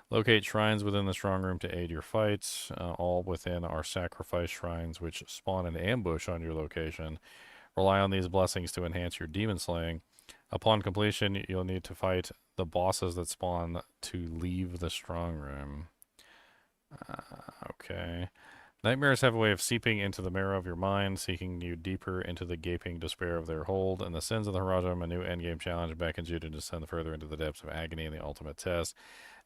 Locate shrines within the strong room to aid your fights. All within are sacrifice shrines which spawn an ambush on your location. Rely on these blessings to enhance your demon slaying. Upon completion, you'll need to fight the bosses that spawn to leave the strong room. Okay. Nightmares have a way of seeping into the marrow of your mind, seeking you deeper into the gaping despair of their hold. And the sins of the Haradrim, a new endgame challenge, beckons you to descend further into the depths of agony in the ultimate test.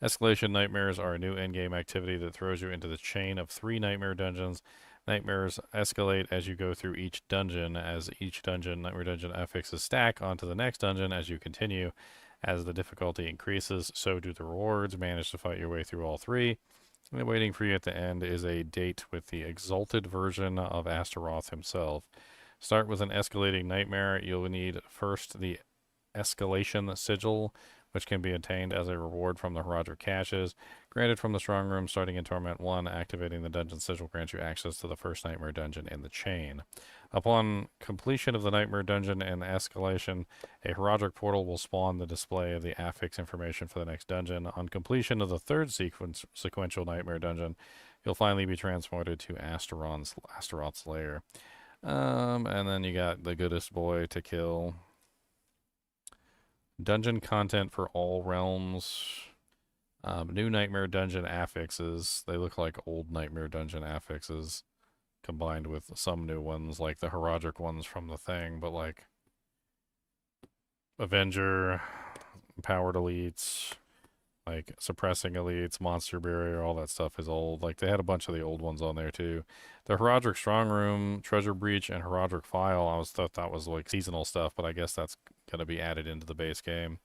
Escalation nightmares are a new endgame activity that throws you into the chain of 3 nightmare dungeons. Nightmares escalate as you go through each dungeon. As each nightmare dungeon affixes stack onto the next dungeon as you continue. As the difficulty increases, so do the rewards. Manage to fight your way through all 3. And waiting for you at the end is a date with the exalted version of Astaroth himself. Start with an escalating nightmare. You'll need first the escalation sigil, which can be obtained as a reward from the Herodic caches. Granted from the strong room starting in Torment 1, activating the dungeon sigil grants you access to the first nightmare dungeon in the chain. Upon completion of the nightmare dungeon and escalation, a Herodic portal will spawn the display of the affix information for the next dungeon. On completion of the third sequential nightmare dungeon, you'll finally be transported to Astaroth's lair. And then you got the goodest boy to kill. Dungeon content for all realms. New Nightmare Dungeon affixes. They look like old Nightmare Dungeon affixes combined with some new ones, like the Herodic ones from the thing, but like Avenger, Empowered Elites, like Suppressing Elites, Monster Barrier, all that stuff is old. Like they had a bunch of the old ones on there too. The Herodic Strong Room, Treasure Breach, and Herodic File, I thought that was like seasonal stuff, but I guess that's going to be added into the base game.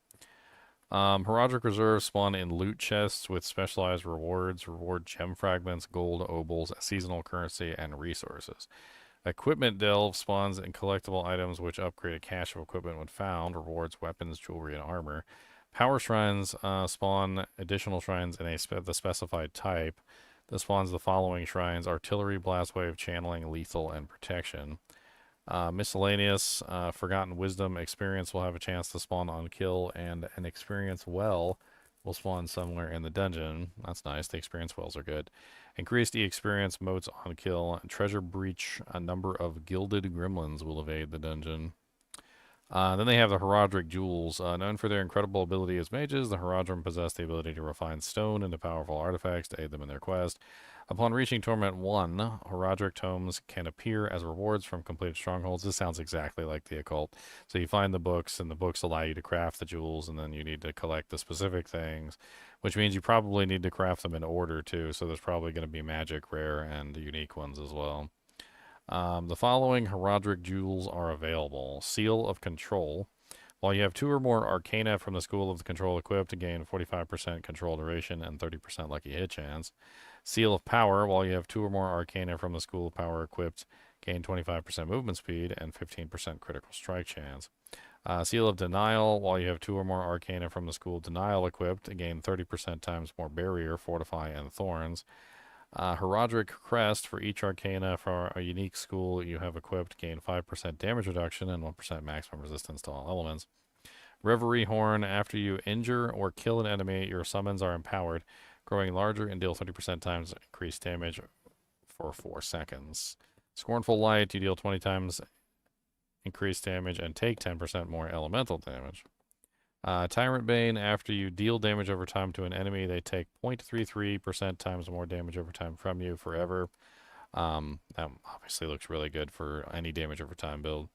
Herodic Reserve spawn in loot chests with specialized rewards. Reward gem fragments, gold, obols, seasonal currency, and resources. Equipment Delve spawns in collectible items which upgrade a cache of equipment when found. Rewards weapons, jewelry, and armor. Power Shrines spawn additional shrines in the specified type. This spawns the following shrines: Artillery, Blast Wave, Channeling, Lethal, and Protection. Miscellaneous, Forgotten Wisdom experience will have a chance to spawn on kill, and an experience well will spawn somewhere in the dungeon. That's nice. The experience wells are good. Increased experience motes on kill. Treasure Breach, a number of gilded gremlins will evade the dungeon. Then they have the Herodic Jewels. Known for their incredible ability as mages, the Haradrim possess the ability to refine stone into powerful artifacts to aid them in their quest. Upon reaching Torment 1, Herodic tomes can appear as rewards from completed strongholds. This sounds exactly like the occult. So you find the books, and the books allow you to craft the jewels, and then you need to collect the specific things, which means you probably need to craft them in order too. So there's probably going to be magic, rare, and unique ones as well. The following Herodic jewels are available. Seal of Control. While you have 2 or more Arcana from the School of the Control equipped, to gain 45% control duration and 30% lucky hit chance. Seal of Power. While you have 2 or more Arcana from the School of Power equipped, gain 25% movement speed and 15% critical strike chance. Seal of Denial, while you have 2 or more Arcana from the school Denial equipped, gain 30% times more Barrier, Fortify, and Thorns. Heraldric Crest, for each Arcana for a unique school you have equipped, gain 5% damage reduction and 1% maximum resistance to all elements. Reverie Horn, after you injure or kill an enemy, your summons are empowered, growing larger and deal 30% times increased damage for 4 seconds. Scornful Light, you deal 20 times increased damage and take 10% more elemental damage. Tyrant Bane, after you deal damage over time to an enemy, they take 0.33% times more damage over time from you forever. That obviously looks really good for any damage over time build.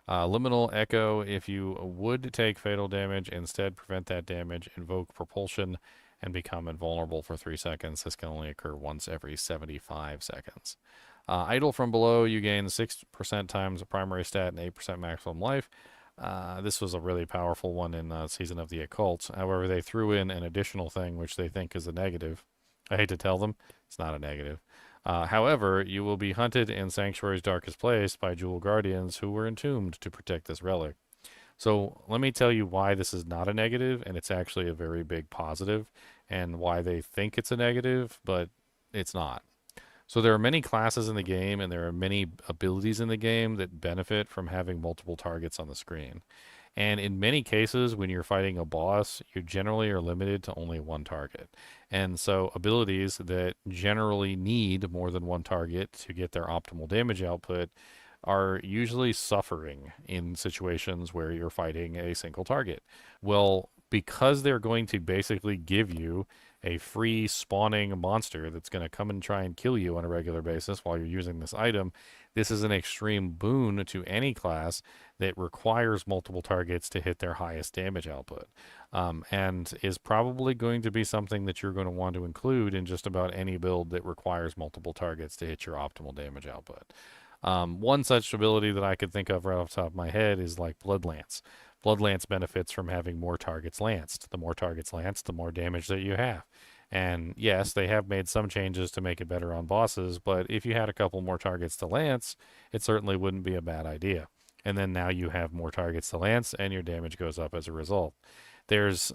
Liminal Echo, if you would take fatal damage, instead prevent that damage, invoke Propulsion, and become invulnerable for 3 seconds. This can only occur once every 75 seconds. Idle from Below, you gain 6% times a primary stat and 8% maximum life. This was a really powerful one in Season of the Occult. However, they threw in an additional thing which they think is a negative. I hate to tell them, it's not a negative. However, you will be hunted in Sanctuary's darkest place by Jewel Guardians who were entombed to protect this relic. So let me tell you why this is not a negative, and it's actually a very big positive, and why they think it's a negative, but it's not. So there are many classes in the game, and there are many abilities in the game that benefit from having multiple targets on the screen. And in many cases, when you're fighting a boss, you generally are limited to only one target. And so abilities that generally need more than one target to get their optimal damage output are usually suffering in situations where you're fighting a single target. Well, because they're going to basically give you a free spawning monster that's going to come and try and kill you on a regular basis while you're using this item, this is an extreme boon to any class that requires multiple targets to hit their highest damage output, and is probably going to be something that you're going to want to include in just about any build that requires multiple targets to hit your optimal damage output. One such ability that I could think of right off the top of my head is like Blood Lance. Blood Lance benefits from having more targets lanced. The more targets lanced, the more damage that you have. And yes, they have made some changes to make it better on bosses, but if you had a couple more targets to lance, it certainly wouldn't be a bad idea. And then now you have more targets to lance, and your damage goes up as a result. There's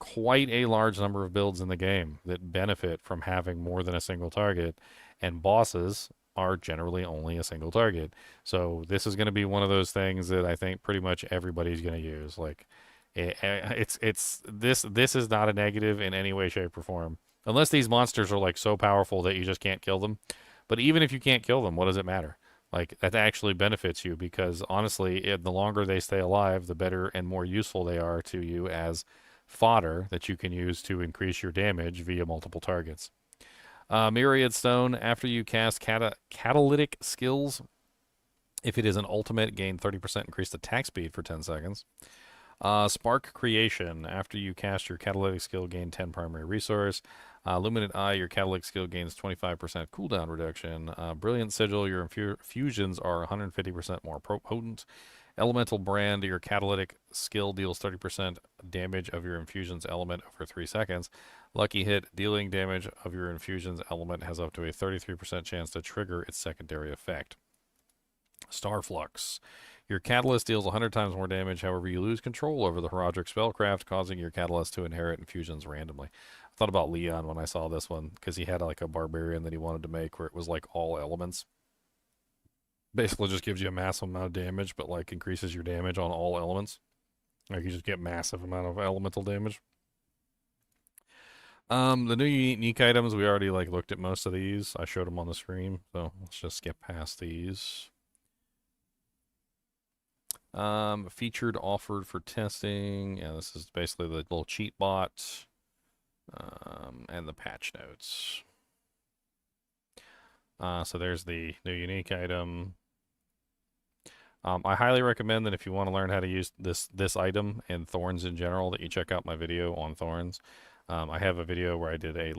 quite a large number of builds in the game that benefit from having more than a single target, and bosses are generally only a single target. So this is going to be one of those things that I think pretty much everybody's going to use. Like, this is not a negative in any way, shape, or form, unless these monsters are like so powerful that you just can't kill them. But even if you can't kill them, what does it matter? Like, that actually benefits you, because honestly, the longer they stay alive, the better and more useful they are to you as fodder that you can use to increase your damage via multiple targets. Myriad Stone, after you cast Catalytic Skills, if it is an ultimate, gain 30% increased attack speed for 10 seconds. Spark Creation, after you cast your Catalytic skill, gain 10 primary resource. Luminant Eye, your Catalytic skill gains 25% cooldown reduction. Brilliant Sigil, your infusions are 150% more potent. Elemental Brand, your Catalytic skill deals 30% damage of your infusion's element over 3 seconds. Lucky Hit, dealing damage of your infusion's element has up to a 33% chance to trigger its secondary effect. Starflux, your Catalyst deals 100 times more damage, however you lose control over the Heraldric spellcraft, causing your Catalyst to inherit infusions randomly. I thought about Leon when I saw this one, because he had like a barbarian that he wanted to make where it was like all elements. Basically just gives you a massive amount of damage, but like increases your damage on all elements. Like you just get massive amount of elemental damage. The new unique items, we already like looked at most of these. I showed them on the screen, so let's just skip past these. Featured, offered for testing. Yeah, this is basically the little cheat bot. And the patch notes. So there's the new unique item. I highly recommend that if you want to learn how to use this item and Thorns in general, that you check out my video on Thorns. I have a video where I did a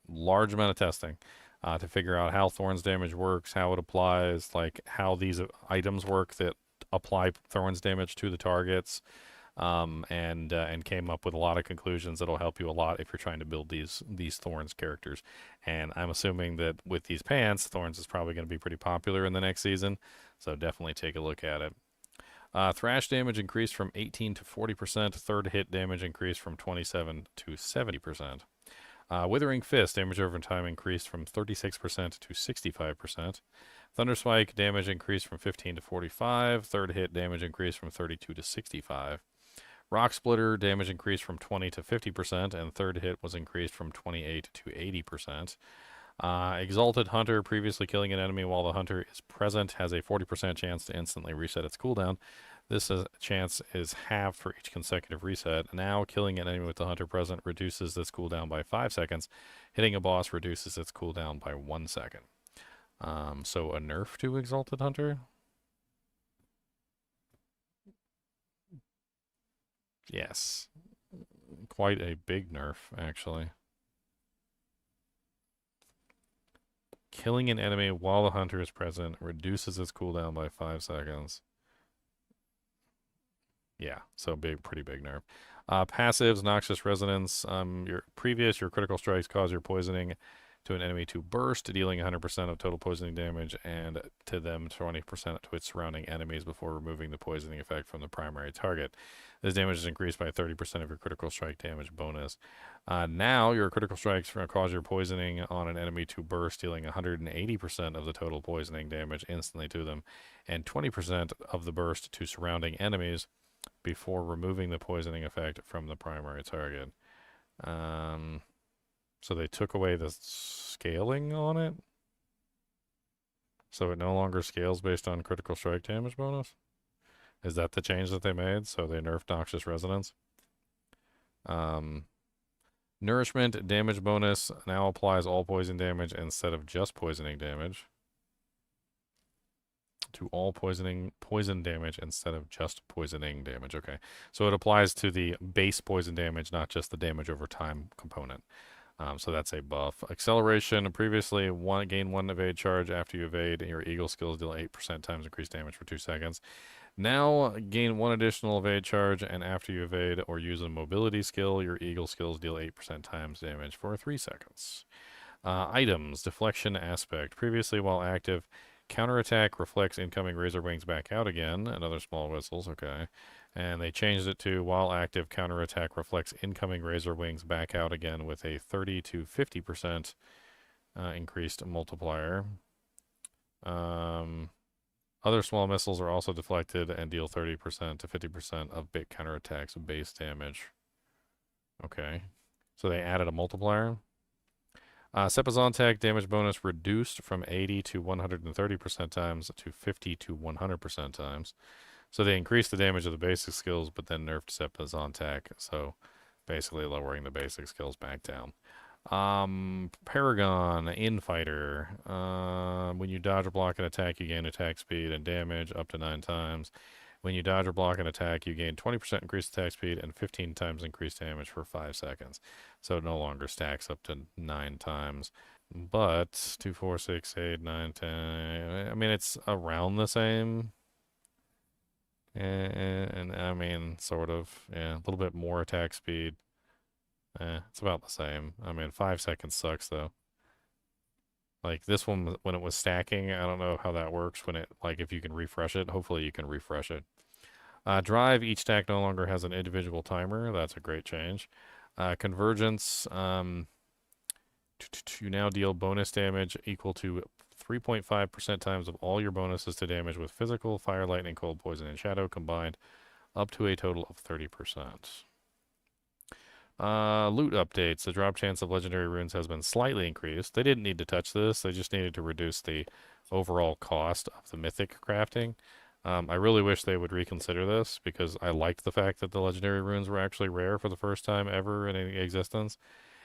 large amount of testing to figure out how Thorns damage works, how it applies, like how these items work that apply Thorns damage to the targets, and came up with a lot of conclusions that'll help you a lot if you're trying to build these Thorns characters. And I'm assuming that with these pants, Thorns is probably going to be pretty popular in the next season, so definitely take a look at it. Thrash damage increased from 18 to 40%. Third hit damage increased from 27 to 70%. Withering Fist damage over time increased from 36% to 65%. Thunderspike damage increased from 15 to 45. Third hit damage increased from 32 to 65. Rock Splitter damage increased from 20 to 50%, and third hit was increased from 28 to 80%. Exalted Hunter, previously killing an enemy while the hunter is present, has a 40% chance to instantly reset its cooldown. This chance is halved for each consecutive reset. Now, killing an enemy with the hunter present reduces this cooldown by 5 seconds. Hitting a boss reduces its cooldown by 1 second. So a nerf to Exalted Hunter? Yes. Quite a big nerf, actually. Killing an enemy while the hunter is present reduces its cooldown by 5 seconds. Yeah, so pretty big nerf. Passives, Noxious Resonance. Your critical strikes cause your poisoning to an enemy to burst, dealing 100% of total poisoning damage, and to them 20% to its surrounding enemies before removing the poisoning effect from the primary target. This damage is increased by 30% of your critical strike damage bonus. Now, your critical strikes cause your poisoning on an enemy to burst, dealing 180% of the total poisoning damage instantly to them, and 20% of the burst to surrounding enemies before removing the poisoning effect from the primary target. So they took away the scaling on it? So it no longer scales based on critical strike damage bonus? Is that the change that they made? So they nerfed Noxious Resonance? Nourishment damage bonus now applies all poison damage instead of just poisoning damage. To all poison damage instead of just poisoning damage. Okay. So it applies to the base poison damage, not just the damage over time component. So that's a buff. Acceleration, previously gain 1 evade charge after you evade, and your eagle skills deal 8% times increased damage for 2 seconds. Now gain 1 additional evade charge, and after you evade or use a mobility skill, your eagle skills deal 8% times damage for 3 seconds. Items, deflection aspect. Previously, while active, counterattack reflects incoming razor wings back out again, and other small whistles, okay. And they changed it to, while active, counterattack reflects incoming razor wings back out again with a 30 to 50% increased multiplier. Other small missiles are also deflected and deal 30% to 50% of bit counterattack's base damage. Okay. So they added a multiplier. Sepazontac damage bonus reduced from 80 to 130% times to 50 to 100% times. So they increased the damage of the basic skills, but then nerfed Sepazontac, so basically lowering the basic skills back down. Paragon, Infighter. When you dodge or block an attack, you gain attack speed and damage up to 9 times. When you dodge or block an attack, you gain 20% increased attack speed and 15 times increased damage for 5 seconds. So it no longer stacks up to 9 times. But 2, 4, 6, 8, 9, 10. I mean, it's around the same. And I mean, sort of. Yeah, a little bit more attack speed. It's about the same. I mean, 5 seconds sucks, though. Like, this one, when it was stacking, I don't know how that works when it, like, if you can refresh it. Hopefully you can refresh it. Drive, each stack no longer has an individual timer. That's a great change. Convergence, you now deal bonus damage equal to 3.5% times of all your bonuses to damage with physical, fire, lightning, cold, poison, and shadow combined, up to a total of 30%. Loot updates. The drop chance of legendary runes has been slightly increased. They didn't need to touch this. They just needed to reduce the overall cost of the mythic crafting. I really wish they would reconsider this because I liked the fact that the legendary runes were actually rare for the first time ever in existence.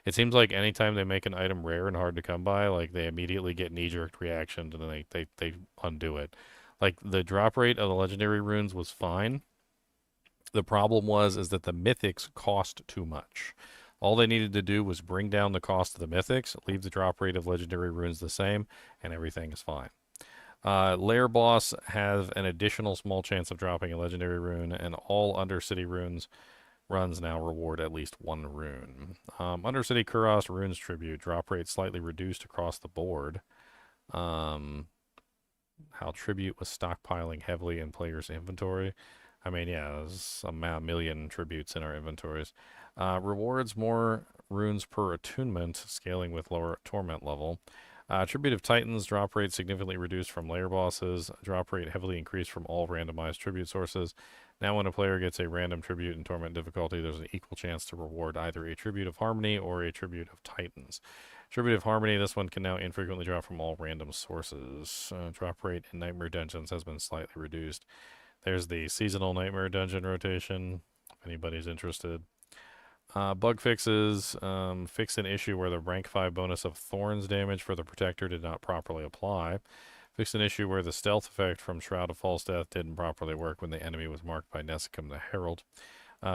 It seems like anytime they make an item rare and hard to come by, like they immediately get knee-jerk reactions and then they undo it. Like the drop rate of the legendary runes was fine. The problem is that the mythics cost too much. All they needed to do was bring down the cost of the mythics, leave the drop rate of legendary runes the same, and everything is fine. Lair boss have an additional small chance of dropping a legendary rune, and all Undercity runs now reward at least 1 rune. Undercity Kuros runes tribute drop rate slightly reduced across the board. how Tribute was stockpiling heavily in players' inventory. I mean, yeah, there's a million tributes in our inventories. Rewards more runes per attunement, scaling with lower torment level. Tribute of Titans, drop rate significantly reduced from layer bosses. Drop rate heavily increased from all randomized tribute sources. Now when a player gets a random tribute in torment difficulty, there's an equal chance to reward either a Tribute of Harmony or a Tribute of Titans. Tribute of Harmony, this one can now infrequently drop from all random sources. Drop rate in Nightmare Dungeons has been slightly reduced. There's the seasonal Nightmare Dungeon rotation, if anybody's interested. Bug fixes. Fix an issue where the rank 5 bonus of Thorns damage for the Protector did not properly apply. Fix an issue where the stealth effect from Shroud of False Death didn't properly work when the enemy was marked by Nesicum the Herald.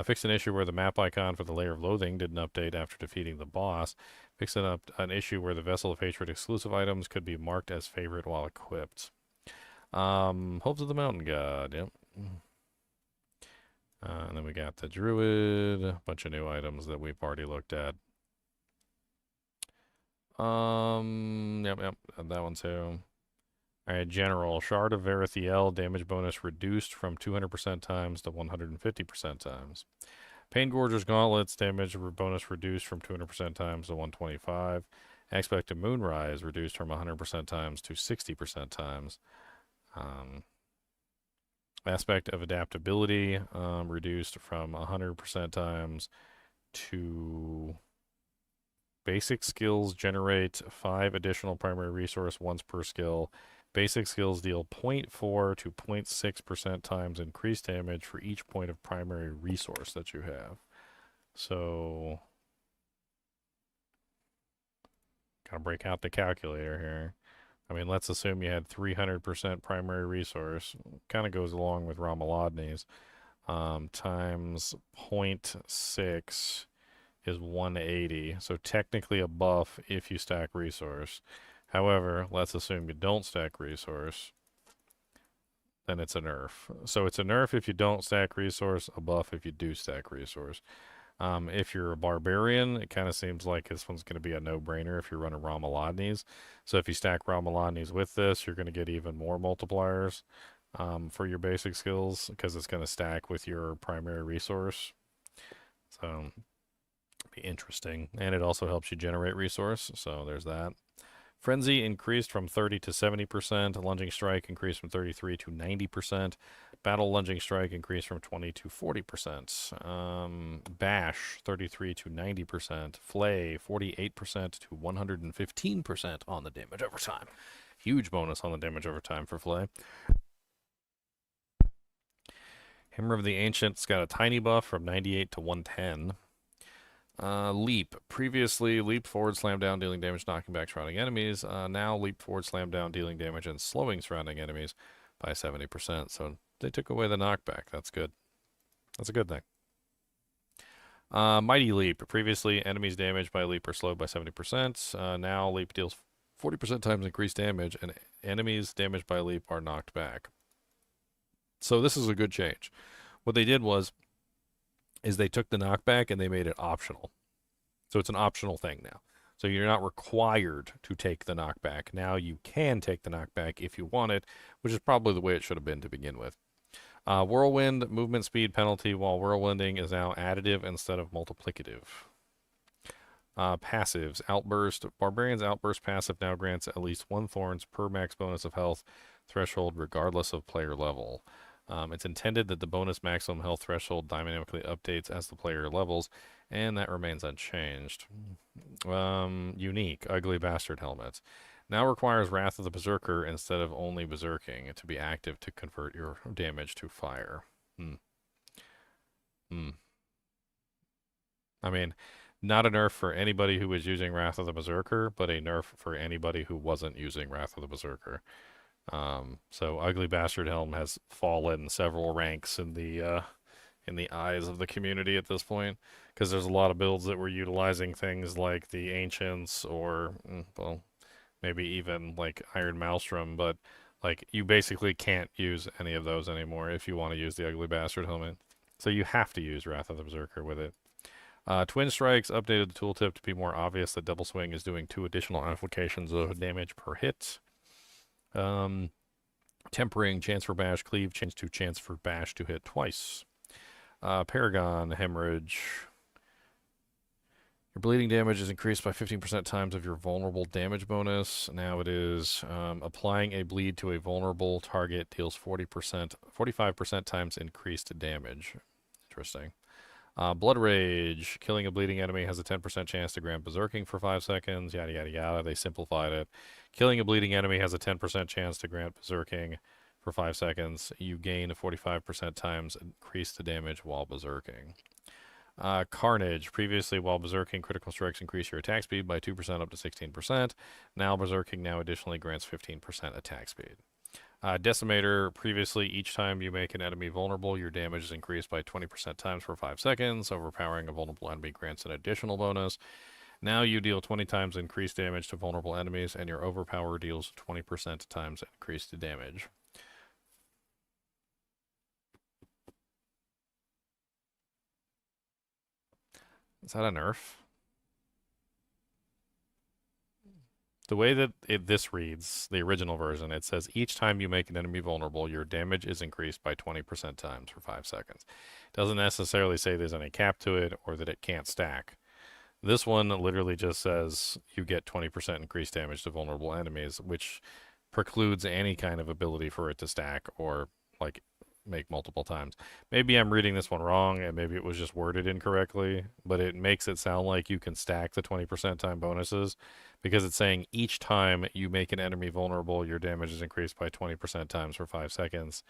Fix an issue where the map icon for the Layer of Loathing didn't update after defeating the boss. Fix an issue where the Vessel of Hatred exclusive items could be marked as favorite while equipped. Hopes of the Mountain God, yep. And then we got the Druid, a bunch of new items that we've already looked at. Yep, that one too. Alright, General, Shard of Verithiel, damage bonus reduced from 200% times to 150% times. Pain Gorger's Gauntlets, damage bonus reduced from 200% times to 125. Aspect of Moonrise, reduced from 100% times to 60% times. Aspect of Adaptability, reduced from 100% times to... Basic skills generate 5 additional primary resource once per skill. Basic skills deal 0.4 to 0.6% times increased damage for each point of primary resource that you have. So, gotta break out the calculator here. I mean, let's assume you had 300% primary resource. Kind of goes along with Ramalodni's. Times 0.6 is 180. So technically a buff if you stack resource. However, let's assume you don't stack resource. Then it's a nerf. So it's a nerf if you don't stack resource, a buff if you do stack resource. If you're a barbarian, it kind of seems like this one's going to be a no-brainer if you're running Ramalodni's. So if you stack Ramalodni's with this, you're going to get even more multipliers for your basic skills because it's going to stack with your primary resource. So, be interesting. And it also helps you generate resource, so there's that. Frenzy increased from 30 to 70%. Lunging Strike increased from 33 to 90%. Battle Lunging Strike increased from 20 to 40%. Bash, 33 to 90%. Flay, 48% to 115% on the damage over time. Huge bonus on the damage over time for Flay. Hammer of the Ancient's got a tiny buff from 98 to 110. Leap. Previously, leap forward, slam down, dealing damage, knocking back surrounding enemies. Now, leap forward, slam down, dealing damage, and slowing surrounding enemies by 70%. So they took away the knockback. That's good. That's a good thing. Mighty Leap. Previously, enemies damaged by leap are slowed by 70%. Now, leap deals 40% times increased damage, and enemies damaged by leap are knocked back. So this is a good change. What they did is they took the knockback and they made it optional. So it's an optional thing now. So you're not required to take the knockback. Now you can take the knockback if you want it, which is probably the way it should have been to begin with. Whirlwind, movement speed penalty while whirlwinding is now additive instead of multiplicative. Passives, Outburst. Barbarian's Outburst passive now grants at least 1 thorns per max bonus of health threshold regardless of player level. It's intended that the bonus maximum health threshold dynamically updates as the player levels, and that remains unchanged. Unique, Ugly Bastard Helmet. Now requires Wrath of the Berserker instead of only Berserking to be active to convert your damage to fire. I mean, not a nerf for anybody who was using Wrath of the Berserker, but a nerf for anybody who wasn't using Wrath of the Berserker. So Ugly Bastard Helm has fallen several ranks in the eyes of the community at this point, because there's a lot of builds that were utilizing things like the Ancients or, well, maybe even like Iron Maelstrom, but like you basically can't use any of those anymore if you want to use the Ugly Bastard Helmet. So you have to use Wrath of the Berserker with it. Twin Strikes updated the tooltip to be more obvious that Double Swing is doing 2 additional applications of damage per hit. Tempering, chance for bash, cleave, change to chance for bash to hit twice. Paragon, hemorrhage. Your bleeding damage is increased by 15% times of your vulnerable damage bonus. Now it is applying a bleed to a vulnerable target deals 45% times increased damage. Interesting. Blood Rage. Killing a bleeding enemy has a 10% chance to grant berserking for 5 seconds. Yada, yada, yada. They simplified it. Killing a bleeding enemy has a 10% chance to grant berserking for 5 seconds. You gain 45% times increased damage while berserking. Carnage. Previously, while berserking, critical strikes increase your attack speed by 2% up to 16%. Now berserking now additionally grants 15% attack speed. Decimator. Previously, each time you make an enemy vulnerable, your damage is increased by 20% times for 5 seconds. Overpowering a vulnerable enemy grants an additional bonus. Now you deal 20 times increased damage to vulnerable enemies, and your overpower deals 20% times increased damage. Is that a nerf? The way that this reads, the original version, it says each time you make an enemy vulnerable, your damage is increased by 20% times for 5 seconds. It doesn't necessarily say there's any cap to it or that it can't stack. This one literally just says you get 20% increased damage to vulnerable enemies, which precludes any kind of ability for it to stack or like make multiple times. Maybe I'm reading this one wrong and maybe it was just worded incorrectly, but it makes it sound like you can stack the 20% time bonuses because it's saying each time you make an enemy vulnerable, your damage is increased by 20% times for 5 seconds.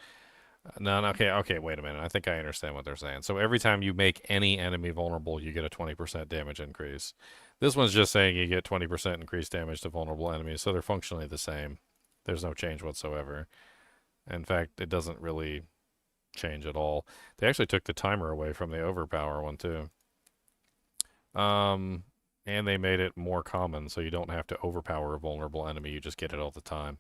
No, okay, wait a minute. I think I understand what they're saying. So every time you make any enemy vulnerable, you get a 20% damage increase. This one's just saying you get 20% increased damage to vulnerable enemies, so they're functionally the same. There's no change whatsoever. In fact, it doesn't really change at all. They actually took the timer away from the overpower one too. And they made it more common, so you don't have to overpower a vulnerable enemy, you just get it all the time.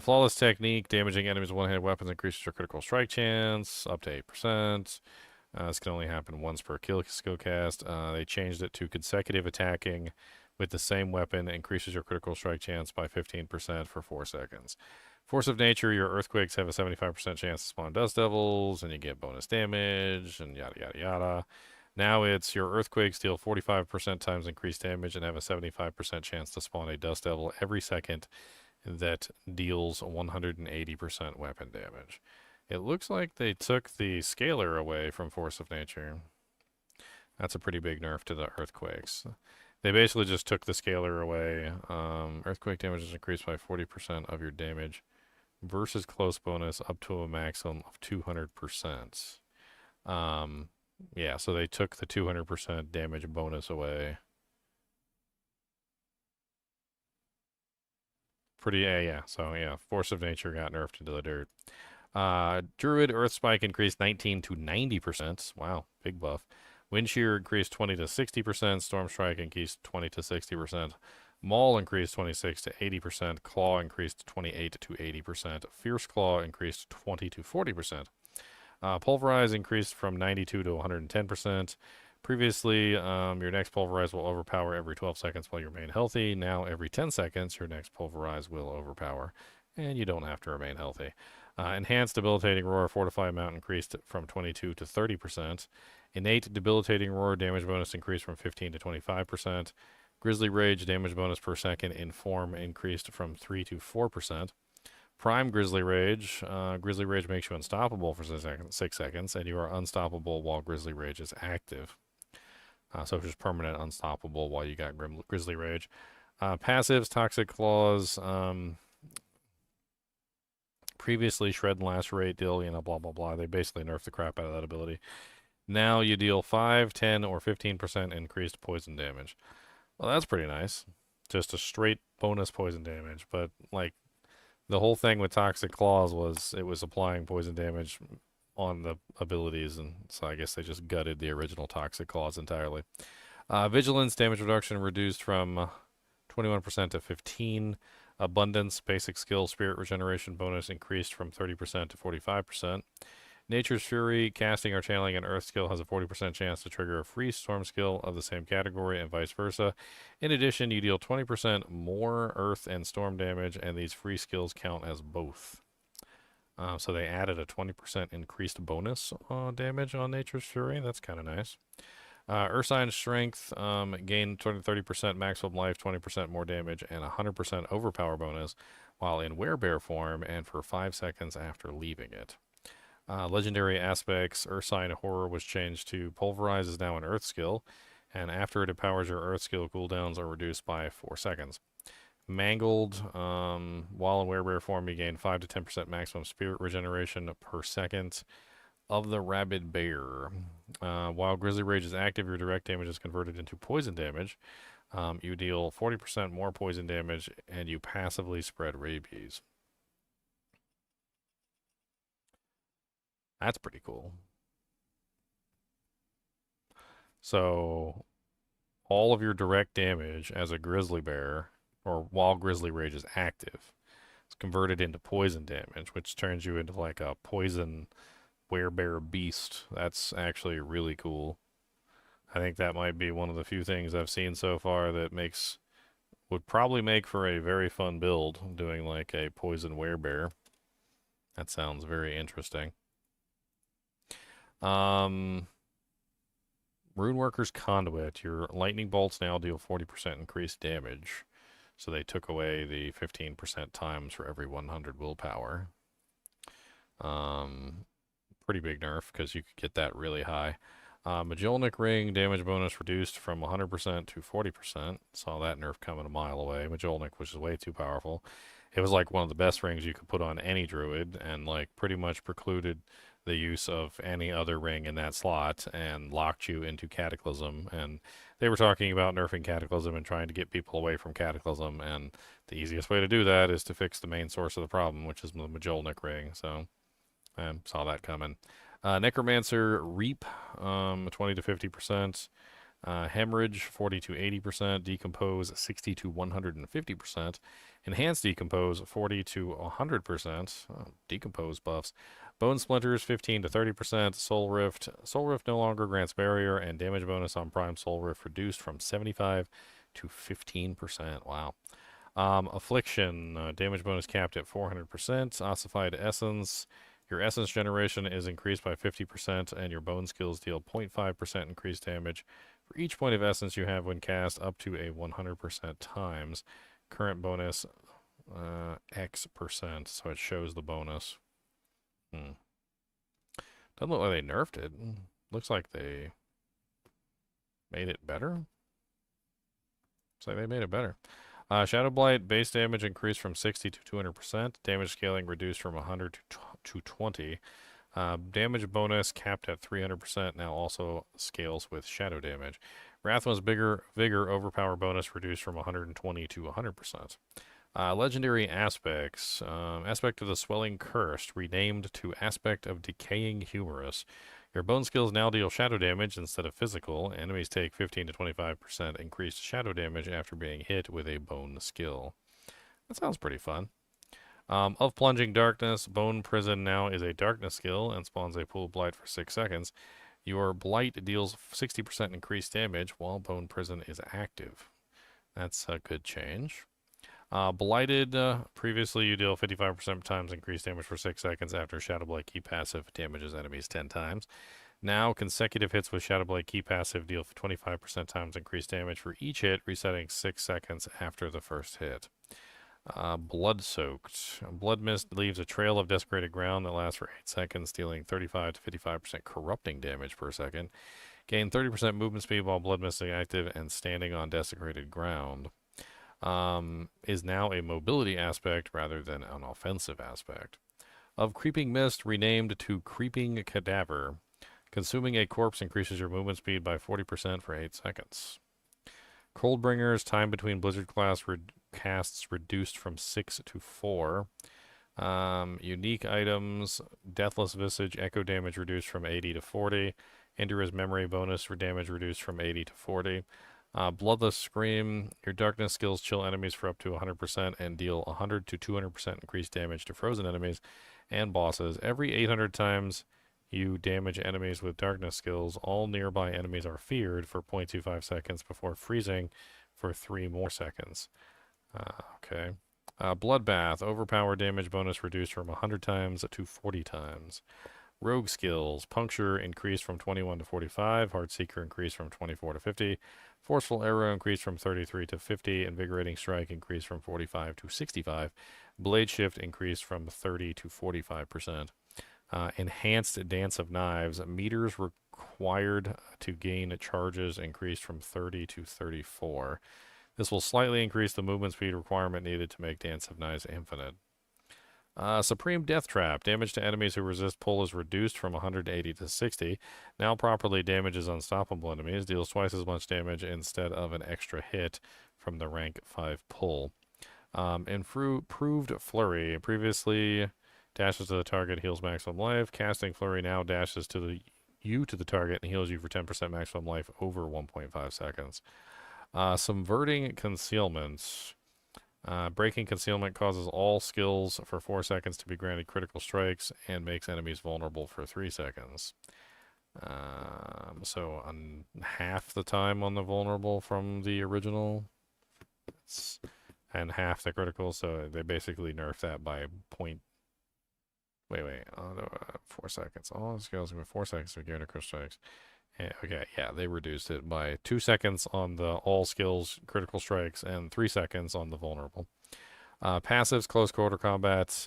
Flawless Technique, damaging enemies with one-handed weapons increases your critical strike chance up to 8%. This can only happen once per kill skill cast. They changed it to consecutive attacking with the same weapon increases your critical strike chance by 15% for 4 seconds. Force of Nature, your earthquakes have a 75% chance to spawn dust devils, and you get bonus damage, and yada, yada, yada. Now it's your earthquakes deal 45% times increased damage and have a 75% chance to spawn a dust devil every second that deals 180% weapon damage. It looks like they took the scalar away from Force of Nature. That's a pretty big nerf to the earthquakes. They basically just took the scalar away. Earthquake damage is increased by 40% of your damage versus close bonus up to a maximum of 200%. Yeah, so they took the 200% damage bonus away. Pretty, yeah. So, yeah, Force of Nature got nerfed into the dirt. Druid Earth Spike increased 19 to 90%. Wow, big buff. Wind Shear increased 20 to 60%. Storm Strike increased 20 to 60%. Maul increased 26 to 80%. Claw increased 28 to 80%. Fierce Claw increased 20 to 40%. Pulverize increased from 92 to 110%. Previously, your next Pulverize will overpower every 12 seconds while you remain healthy. Now, every 10 seconds, your next Pulverize will overpower, and you don't have to remain healthy. Enhanced Debilitating Roar Fortify amount increased from 22 to 30%. Innate Debilitating Roar damage bonus increased from 15 to 25%. Grizzly Rage damage bonus per second in form increased from 3 to 4%. Prime Grizzly Rage. Grizzly Rage makes you unstoppable for 6 seconds, and you are unstoppable while Grizzly Rage is active. So it's just permanent unstoppable while you got Grizzly Rage. Passives, Toxic Claws. Previously, Shred and Lacerate deal, blah, blah, blah. They basically nerfed the crap out of that ability. Now you deal 5, 10, or 15% increased poison damage. Well, that's pretty nice. Just a straight bonus poison damage. But, like, the whole thing with Toxic Claws was it was applying poison damage on the abilities, and so I guess they just gutted the original Toxic Claws entirely. Vigilance damage reduction reduced from 21% to 15%. Abundance basic skill spirit regeneration bonus increased from 30% to 45%. Nature's Fury, casting or channeling an earth skill has a 40% chance to trigger a free storm skill of the same category and vice versa. In addition, you deal 20% more earth and storm damage, and these free skills count as both. So they added a 20% increased bonus damage on Nature's Fury. That's kind of nice. Ursine's Strength gained 30% maximum life, 20% more damage, and 100% overpower bonus while in Werebear form and for 5 seconds after leaving it. Legendary Aspects, Ursine Horror was changed to Pulverize is now an Earth skill, and after it empowers your Earth skill, cooldowns are reduced by 4 seconds. Mangled, while in Werebear form, you gain 5 to 10% maximum spirit regeneration per second of the Rabid Bear. While Grizzly Rage is active, your direct damage is converted into poison damage. You deal 40% more poison damage, and you passively spread rabies. That's pretty cool. So, all of your direct damage as a Grizzly Bear, or while Grizzly Rage is active, is converted into poison damage, which turns you into like a poison werebear beast. That's actually really cool. I think that might be one of the few things I've seen so far that would probably make for a very fun build, doing like a poison werebear. That sounds very interesting. Runeworker's Conduit. Your lightning bolts now deal 40% increased damage. So they took away the 15% times for every 100 willpower. Pretty big nerf because you could get that really high. Majolnik Ring, damage bonus reduced from 100% to 40%. Saw that nerf coming a mile away. Majolnik was way too powerful. It was like one of the best rings you could put on any druid, and like pretty much precluded the use of any other ring in that slot and locked you into Cataclysm. And they were talking about nerfing Cataclysm and trying to get people away from Cataclysm, and the easiest way to do that is to fix the main source of the problem, which is the Majolnik Ring. So I saw that coming. Necromancer Reap, 20 to 50%. Hemorrhage, 40 to 80%. Decompose, 60 to 150%. Enhanced Decompose, 40 to 100%. Decompose buffs. Bone Splinters, 15 to 30%. Soul Rift. Soul Rift no longer grants barrier, and damage bonus on Prime Soul Rift reduced from 75 to 15%. Wow. Affliction, damage bonus capped at 400%. Ossified Essence. Your essence generation is increased by 50%, and your bone skills deal 0.5% increased damage for each point of essence you have when cast, up to a 100% times. Current bonus X%, so it shows the bonus. Doesn't look like they nerfed it. Looks like they made it better. Looks like they made it better. Shadow Blight, base damage increased from 60 to 200%. Damage scaling reduced from 100 to 20. Damage bonus capped at 300%, now also scales with shadow damage. Wrathma's Vigor overpower bonus reduced from 120 to 100%. Legendary Aspects. Aspect of the Swelling Cursed, renamed to Aspect of Decaying Humorous. Your bone skills now deal shadow damage instead of physical. Enemies take 15 to 25% increased shadow damage after being hit with a bone skill. That sounds pretty fun. Of Plunging Darkness, Bone Prison now is a darkness skill and spawns a pool of blight for 6 seconds. Your blight deals 60% increased damage while Bone Prison is active. That's a good change. Blighted, previously you deal 55% times increased damage for 6 seconds after Shadow Blight key passive damages enemies 10 times. Now, consecutive hits with Shadow Blight key passive deal 25% times increased damage for each hit, resetting 6 seconds after the first hit. Blood Soaked. Blood Mist leaves a trail of desecrated ground that lasts for 8 seconds, dealing 35 to 55% corrupting damage per second. Gain 30% movement speed while Blood Mist is active and standing on desecrated ground. Is now a mobility aspect rather than an offensive aspect. Of Creeping Mist, renamed to Creeping Cadaver. Consuming a corpse increases your movement speed by 40% for 8 seconds. Coldbringer's time between Blizzard class casts reduced from 6 to 4. Unique items, Deathless Visage, echo damage reduced from 80 to 40. Indira's memory bonus for damage reduced from 80 to 40. Bloodless Scream, your darkness skills chill enemies for up to 100% and deal 100 to 200% increased damage to frozen enemies and bosses. Every 800 times you damage enemies with darkness skills, all nearby enemies are feared for 0.25 seconds before freezing for 3 more seconds. Okay. Bloodbath, overpower damage bonus reduced from 100 times to 40 times. Rogue skills, Puncture increased from 21 to 45, Heartseeker increased from 24 to 50, Forceful Arrow increased from 33 to 50, Invigorating Strike increased from 45 to 65, Blade Shift increased from 30 to 45%. Enhanced Dance of Knives, meters required to gain charges increased from 30 to 34. This will slightly increase the movement speed requirement needed to make Dance of Knives infinite. Supreme Death Trap. Damage to enemies who resist pull is reduced from 180 to 60. Now properly damages unstoppable enemies. Deals twice as much damage instead of an extra hit from the rank 5 pull. Improved Flurry. Previously dashes to the target, heals maximum life. Casting Flurry now dashes to the target and heals you for 10% maximum life over 1.5 seconds. Subverting Concealment. Breaking Concealment causes all skills for 4 seconds to be granted critical strikes and makes enemies vulnerable for 3 seconds. So on half the time on the vulnerable from the original, and half the critical, so they basically nerfed that by point. Wait, 4 seconds. All skills with 4 seconds to be granted critical strikes. Okay, yeah, they reduced it by 2 seconds on the all skills critical strikes and 3 seconds on the vulnerable. Passives, close quarter combat,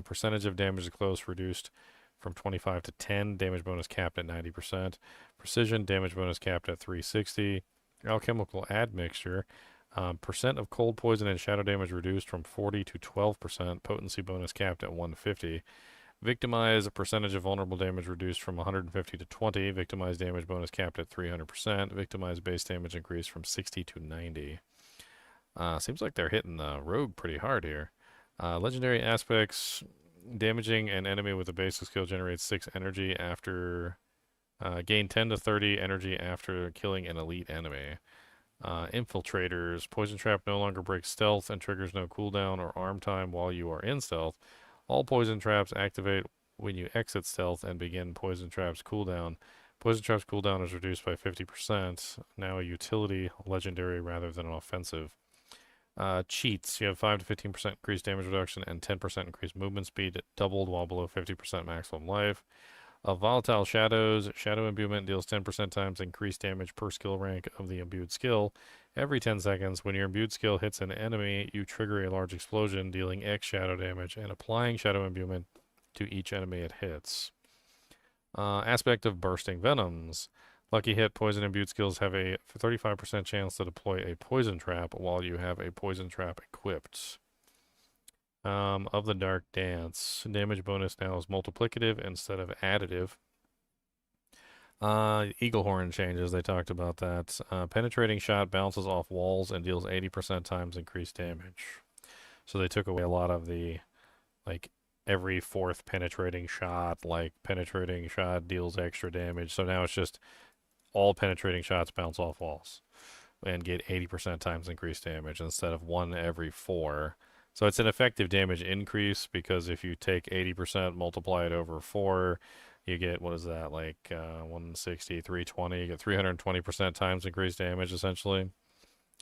percentage of damage to close reduced from 25 to 10, damage bonus capped at 90%, precision, damage bonus capped at 360, alchemical admixture, percent of cold, poison, and shadow damage reduced from 40 to 12%, potency bonus capped at 150, Victimize, a percentage of vulnerable damage reduced from 150 to 20. Victimize damage bonus capped at 300%. Victimize base damage increased from 60 to 90. Seems like they're hitting the rogue pretty hard here. Legendary aspects, damaging an enemy with a basic skill generates 6 energy after... gain 10 to 30 energy after killing an elite enemy. Infiltrators, poison trap no longer breaks stealth and triggers no cooldown or arm time while you are in stealth. All poison traps activate when you exit stealth and begin poison traps cooldown. Poison traps cooldown is reduced by 50%. Now a utility, legendary rather than an offensive. Cheats. You have 5 to 15% increased damage reduction and 10% increased movement speed, doubled while below 50% maximum life. Volatile Shadows. Shadow Imbuement deals 10% times increased damage per skill rank of the imbued skill. Every 10 seconds, when your imbued skill hits an enemy, you trigger a large explosion, dealing X shadow damage and applying shadow imbuement to each enemy it hits. Aspect of Bursting Venoms. Lucky hit poison imbued skills have a 35% chance to deploy a poison trap while you have a poison trap equipped. Of the Dark Dance. Damage bonus now is multiplicative instead of additive. Eagle Horn changes, they talked about that. Penetrating shot bounces off walls and deals 80% times increased damage. So they took away a lot of the, like, every 4th penetrating shot, like, penetrating shot deals extra damage. So now it's just all penetrating shots bounce off walls and get 80% times increased damage instead of 1 every 4. So it's an effective damage increase because if you take 80%, multiply it over 4, you get, what is that, like 160, 320, you get 320% times increased damage, essentially,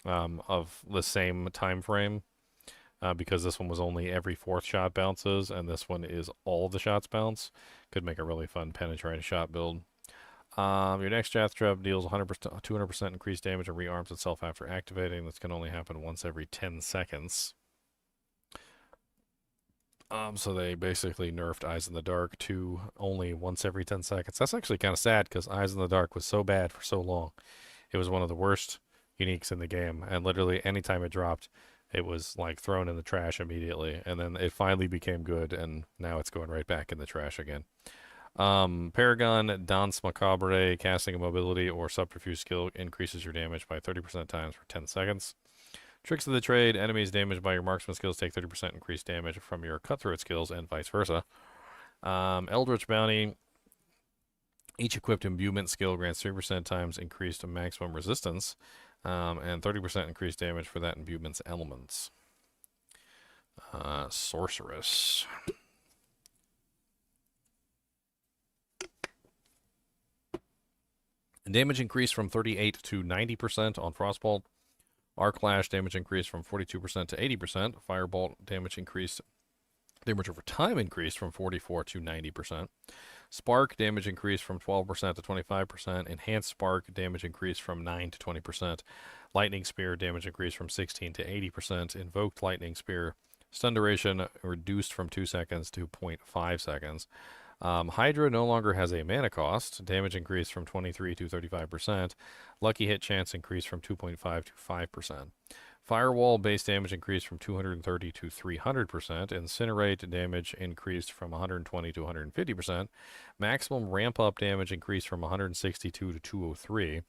of the same time frame, because this one was only every 4th shot bounces, and this one is all the shots bounce. Could make a really fun penetrating shot build. Your next Death Trap deals 200% increased damage and rearms itself after activating. This can only happen once every 10 seconds. So they basically nerfed Eyes in the Dark to only once every 10 seconds. That's actually kind of sad because Eyes in the Dark was so bad for so long. It was one of the worst uniques in the game, and literally anytime it dropped, it was like thrown in the trash immediately, and then it finally became good, and now it's going right back in the trash again. Paragon Danse Macabre, casting a mobility or subterfuge skill increases your damage by 30% times for 10 seconds. Tricks of the Trade, enemies damaged by your marksman skills take 30% increased damage from your cutthroat skills and vice versa. Eldritch Bounty, each equipped imbuement skill grants 3% times increased maximum resistance, and 30% increased damage for that imbuement's elements. Sorceress. Damage increased from 38 to 90% on Frostbolt. Arc Flash damage increased from 42% to 80%. Firebolt damage over time increased from 44 to 90%. Spark damage increased from 12% to 25%. Enhanced Spark damage increased from 9 to 20%. Lightning Spear damage increased from 16 to 80%. Invoked Lightning Spear stun duration reduced from 2 seconds to 0.5 seconds. Hydra no longer has a mana cost. Damage increased from 23 to 35%. Lucky hit chance increased from 2.5 to 5%. Firewall base damage increased from 230 to 300%. Incinerate damage increased from 120 to 150%. Maximum ramp up damage increased from 162 to 203.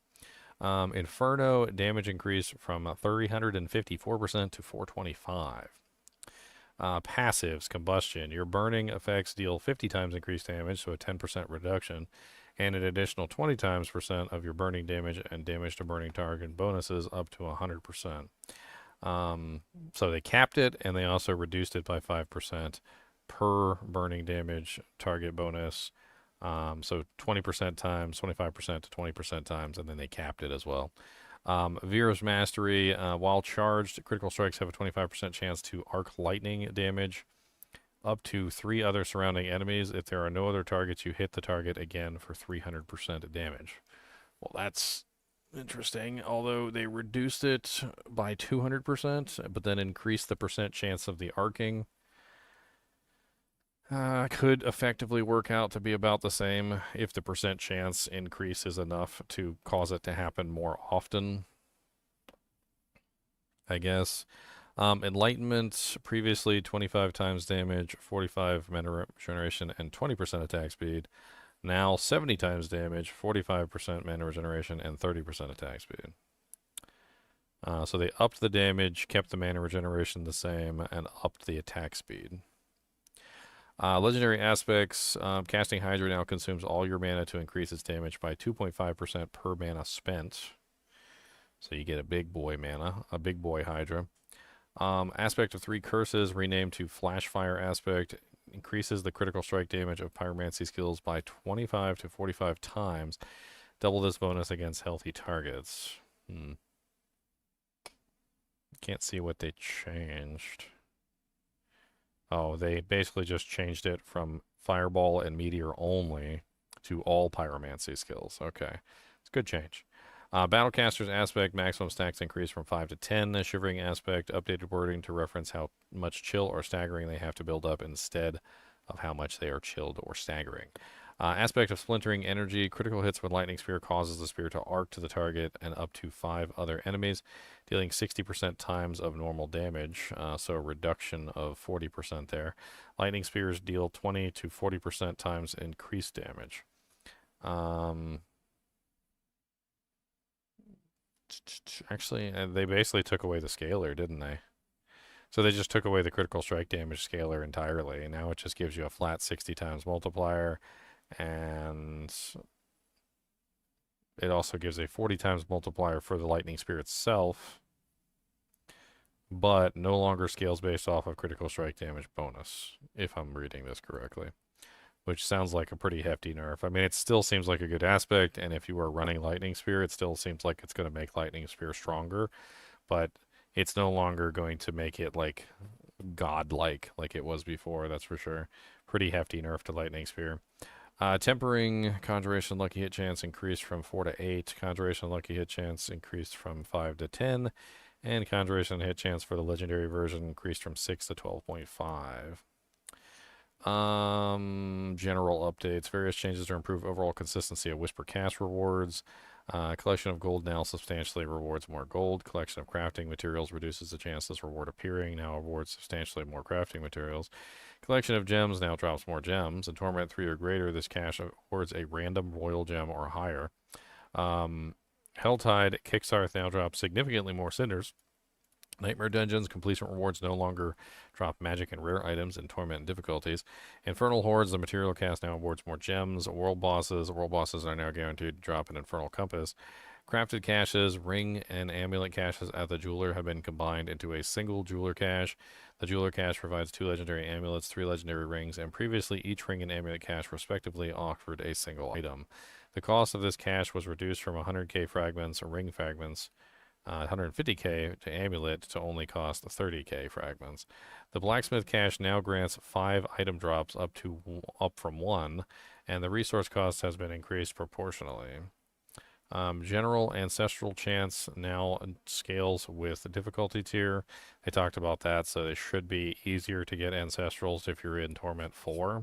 Inferno damage increased from 354% to 425. Passives, Combustion. Your burning effects deal 50 times increased damage, so a 10% reduction, and an additional 20 times percent of your burning damage and damage to burning target bonuses up to 100%. So they capped it, and they also reduced it by 5% per burning damage target bonus. So 20% times, 25% to 20% times, and then they capped it as well. Vera's Mastery, while charged, critical strikes have a 25% chance to arc lightning damage up to 3 other surrounding enemies. If there are no other targets, you hit the target again for 300% damage. Well, that's interesting, although they reduced it by 200%, but then increased the percent chance of the arcing. Could effectively work out to be about the same if the percent chance increases enough to cause it to happen more often, I guess. Enlightenment, previously 25 times damage, 45 mana regeneration, and 20% attack speed. Now 70 times damage, 45% mana regeneration, and 30% attack speed. So they upped the damage, kept the mana regeneration the same, and upped the attack speed. Legendary aspects, casting Hydra now consumes all your mana to increase its damage by 2.5% per mana spent. So you get a big boy mana, a big boy Hydra. Aspect of 3 curses, renamed to Flashfire aspect, increases the critical strike damage of pyromancy skills by 25 to 45 times. Double this bonus against healthy targets. Can't see what they changed. Oh, they basically just changed it from Fireball and Meteor only to all pyromancy skills. Okay, it's a good change. Battlecaster's aspect, maximum stacks increase from 5 to 10. Shivering aspect, updated wording to reference how much chill or staggering they have to build up instead of how much they are chilled or staggering. Aspect of splintering energy, critical hits with lightning spear causes the spear to arc to the target and up to 5 other enemies, dealing 60% times of normal damage, so a reduction of 40% there. Lightning spears deal 20 to 40% times increased damage. Actually, they basically took away the scalar, didn't they? So they just took away the critical strike damage scalar entirely, and now it just gives you a flat 60 times multiplier, and it also gives a 40 times multiplier for the lightning spear itself, but no longer scales based off of critical strike damage bonus, if I'm reading this correctly, which sounds like a pretty hefty nerf. I mean, it still seems like a good aspect, and if you are running lightning spear, it still seems like it's going to make lightning spear stronger, but it's no longer going to make it like godlike like it was before, that's for sure. Pretty hefty nerf to lightning spear. Tempering, Conjuration Lucky Hit Chance increased from 4 to 8. Conjuration Lucky Hit Chance increased from 5 to 10. And Conjuration Hit Chance for the Legendary version increased from 6 to 12.5. General updates. Various changes to improve overall consistency of Whisper Cast rewards. Collection of gold now substantially rewards more gold. Collection of crafting materials reduces the chance this reward appearing. Now awards substantially more crafting materials. Collection of gems now drops more gems. In Torment 3 or greater, this cache awards a random royal gem or higher. HellTide Kickstarth now drops significantly more cinders. Nightmare Dungeons completion rewards no longer drop magic and rare items in Torment and difficulties. Infernal Hordes, the material cast now awards more gems. World bosses are now guaranteed to drop an Infernal Compass. Crafted caches, ring and amulet caches at the jeweler have been combined into a single jeweler cache. The jeweler cache provides 2 legendary amulets, 3 legendary rings, and previously each ring and amulet cache respectively offered a single item. The cost of this cache was reduced from 100k fragments, ring fragments, 150k to Amulet to only cost 30k fragments. The Blacksmith Cache now grants 5 item drops up from 1, and the resource cost has been increased proportionally. General Ancestral Chance now scales with the difficulty tier. They talked about that, so it should be easier to get Ancestrals if you're in Torment 4.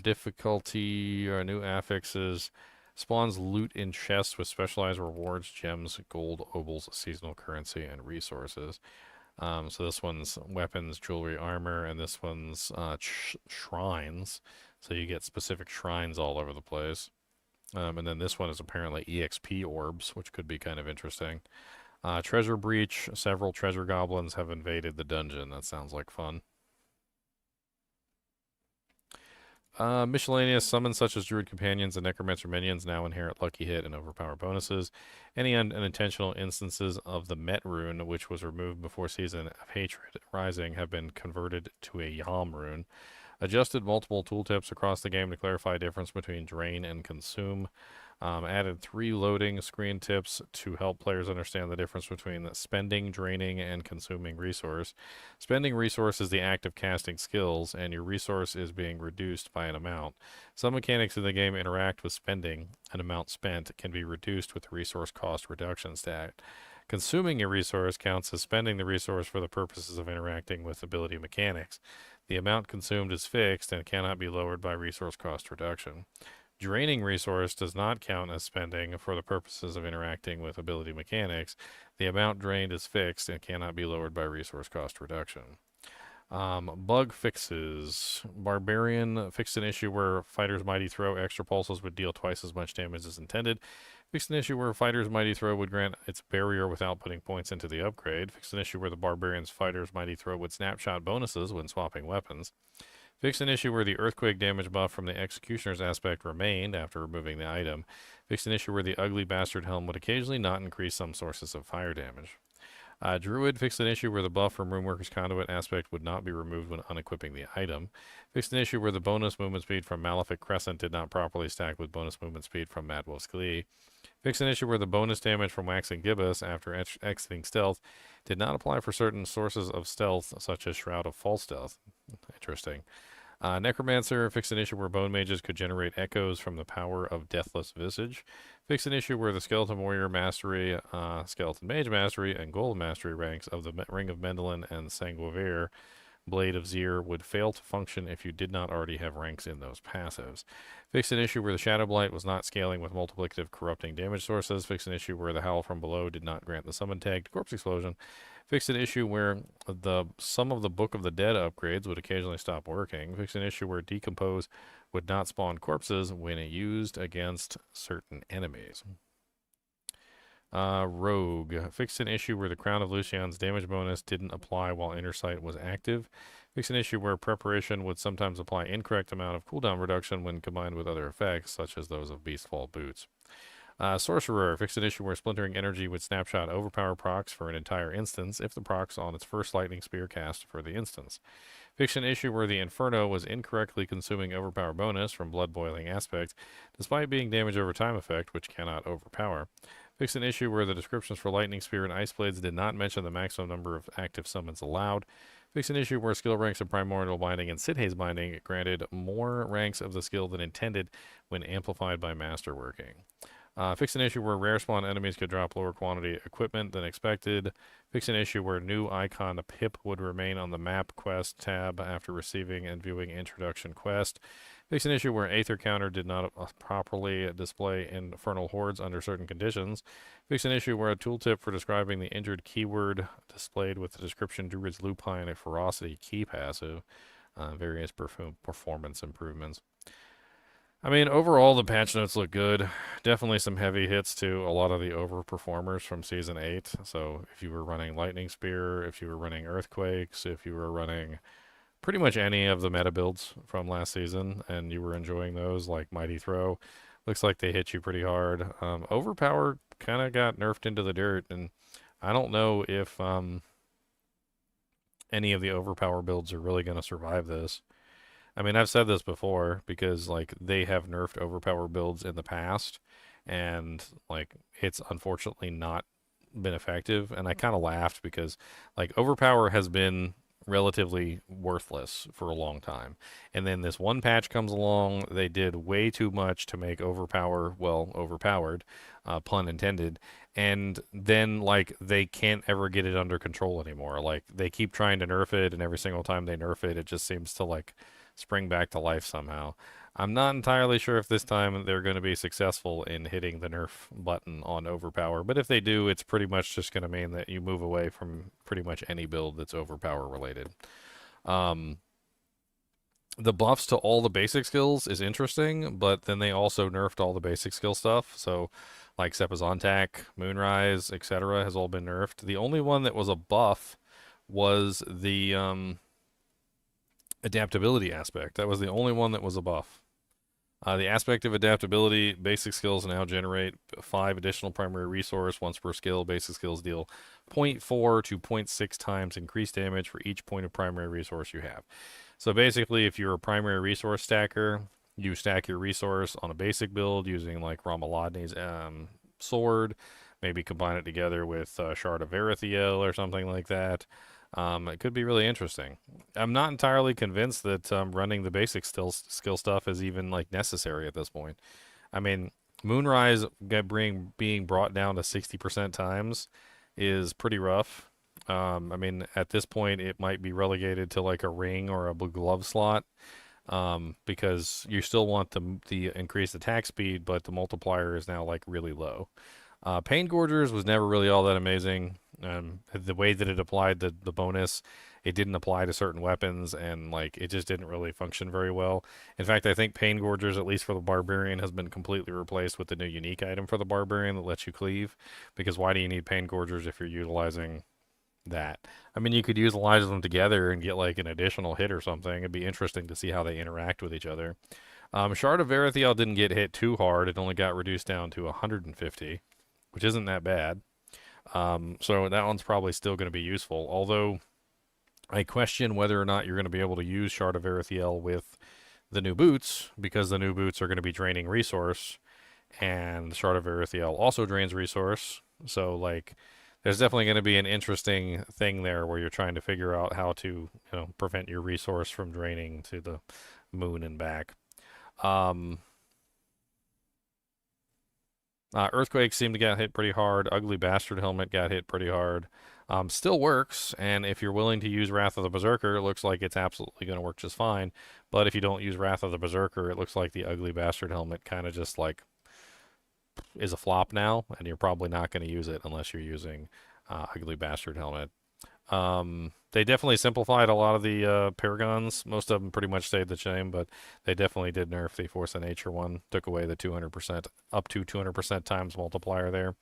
Difficulty or new affixes. Spawns loot in chests with specialized rewards, gems, gold, obols, seasonal currency, and resources. So this one's weapons, jewelry, armor, and this one's shrines. So you get specific shrines all over the place. And then this one is apparently EXP orbs, which could be kind of interesting. Treasure Breach. Several treasure goblins have invaded the dungeon. That sounds like fun. Miscellaneous summons such as Druid Companions and Necromancer Minions now inherit Lucky Hit and Overpower bonuses. Any unintentional instances of the Met rune, which was removed before Season of Hatred Rising, have been converted to a Yam rune. Adjusted multiple tooltips across the game to clarify the difference between Drain and Consume. Added 3 loading screen tips to help players understand the difference between spending, draining, and consuming resource. Spending resource is the act of casting skills, and your resource is being reduced by an amount. Some mechanics in the game interact with spending. An amount spent can be reduced with the resource cost reduction stat. Consuming a resource counts as spending the resource for the purposes of interacting with ability mechanics. The amount consumed is fixed and cannot be lowered by resource cost reduction. Draining resource does not count as spending for the purposes of interacting with ability mechanics. The amount drained is fixed and cannot be lowered by resource cost reduction. Bug fixes. Barbarian fixed an issue where Fighter's Mighty Throw extra pulses would deal twice as much damage as intended. Fixed an issue where Fighter's Mighty Throw would grant its barrier without putting points into the upgrade. Fixed an issue where the Barbarian's Fighter's Mighty Throw would snapshot bonuses when swapping weapons. Fixed an issue where the Earthquake damage buff from the Executioner's aspect remained after removing the item. Fixed an issue where the Ugly Bastard Helm would occasionally not increase some sources of fire damage. Druid fixed an issue where the buff from Runeworker's Conduit aspect would not be removed when unequipping the item. Fixed an issue where the bonus movement speed from Malefic Crescent did not properly stack with bonus movement speed from Mad Wolf's Glee. Fixed an issue where the bonus damage from Waxing Gibbous after exiting stealth did not apply for certain sources of stealth, such as Shroud of False Stealth. Interesting. Necromancer fixed an issue where Bone Mages could generate echoes from the power of Deathless Visage. Fixed an issue where the Skeleton Warrior Mastery, Skeleton Mage Mastery, and Gold Mastery ranks of the Ring of Mendelin and Sanguivere Blade of Zir would fail to function if you did not already have ranks in those passives. Fixed an issue where the Shadow Blight was not scaling with multiplicative corrupting damage sources. Fixed an issue where the Howl from Below did not grant the summon tag to Corpse Explosion. Fixed an issue where some of the Book of the Dead upgrades would occasionally stop working. Fixed an issue where Decompose would not spawn corpses when used against certain enemies. Rogue fixed an issue where the Crown of Lucian's damage bonus didn't apply while Inner Sight was active. Fixed an issue where Preparation would sometimes apply incorrect amount of cooldown reduction when combined with other effects, such as those of Beastfall Boots. Sorcerer fixed an issue where Splintering Energy would snapshot overpower procs for an entire instance if the procs on its first Lightning Spear cast for the instance. Fixed an issue where the Inferno was incorrectly consuming overpower bonus from Blood Boiling aspect, despite being damage over time effect, which cannot overpower. Fixed an issue where the descriptions for Lightning Spear and Ice Blades did not mention the maximum number of active summons allowed. Fixed an issue where skill ranks of Primordial Binding and Sithaze Binding granted more ranks of the skill than intended when amplified by Masterworking. Fixed an issue where rare spawn enemies could drop lower quantity equipment than expected. Fixed an issue where new icon Pip would remain on the map quest tab after receiving and viewing introduction quest. Fixed an issue where Aether Counter did not properly display Infernal Hordes under certain conditions. Fixed an issue where a tooltip for describing the injured keyword displayed with the description Druid's Lupine, a Ferocity key passive. Various performance improvements. I mean, overall, the patch notes look good. Definitely some heavy hits to a lot of the overperformers from Season 8. So if you were running Lightning Spear, if you were running Earthquakes, if you were running pretty much any of the meta builds from last season, and you were enjoying those, like Mighty Throw, looks like they hit you pretty hard. Overpower kind of got nerfed into the dirt, and I don't know if any of the Overpower builds are really going to survive this. I mean, I've said this before because, like, they have nerfed Overpower builds in the past, and like it's unfortunately not been effective. And I kind of laughed because like overpower has been relatively worthless for a long time, and then this one patch comes along. They did way too much to make overpower, well, overpowered, pun intended. And then like they can't ever get it under control anymore. Like they keep trying to nerf it, and every single time they nerf it, it just seems to like spring back to life somehow. I'm not entirely sure if this time they're going to be successful in hitting the nerf button on overpower, but if they do, it's pretty much just going to mean that you move away from pretty much any build that's overpower related. The buffs to all the basic skills is interesting, but then they also nerfed all the basic skill stuff. So like Sepizontac, Moonrise, etc. has all been nerfed. The only one that was a buff was the adaptability aspect. That was the only one that was a buff. The aspect of adaptability, basic skills now generate 5 additional primary resource once per skill. Basic skills deal 0.4 to 0.6 times increased damage for each point of primary resource you have. So basically, if you're a primary resource stacker, you stack your resource on a basic build using like Ramaladni's sword, maybe combine it together with Shard of Verithiel or something like that. It could be really interesting. I'm not entirely convinced that running the basic skill stuff is even like necessary at this point. I mean, Moonrise being brought down to 60% times is pretty rough. I mean, at this point, it might be relegated to like a ring or a blue glove slot, because you still want the increased attack speed, but the multiplier is now like really low. Pain Gorgers was never really all that amazing. The way that it applied the bonus, it didn't apply to certain weapons, and like it just didn't really function very well. In fact, I think Pain Gorgers, at least for the Barbarian, has been completely replaced with the new unique item for the Barbarian that lets you cleave. Because why do you need Pain Gorgers if you're utilizing that? I mean, you could utilize them together and get like an additional hit or something. It'd be interesting to see how they interact with each other. Shard of Verithiel didn't get hit too hard. It only got reduced down to 150, which isn't that bad. So that one's probably still going to be useful, although I question whether or not you're going to be able to use Shard of Verithiel with the new boots, because the new boots are going to be draining resource, and Shard of Verithiel also drains resource. So like there's definitely going to be an interesting thing there where you're trying to figure out how to, prevent your resource from draining to the moon and back. Earthquake seemed to get hit pretty hard. Ugly Bastard Helmet got hit pretty hard. Still works, and if you're willing to use Wrath of the Berserker, it looks like it's absolutely going to work just fine. But if you don't use Wrath of the Berserker, it looks like the Ugly Bastard Helmet kind of just like is a flop now, and you're probably not going to use it unless you're using Ugly Bastard Helmet. They definitely simplified a lot of the Paragons. Most of them pretty much stayed the same, but they definitely did nerf the Force of Nature one. Took away the 200%, up to 200% times multiplier there.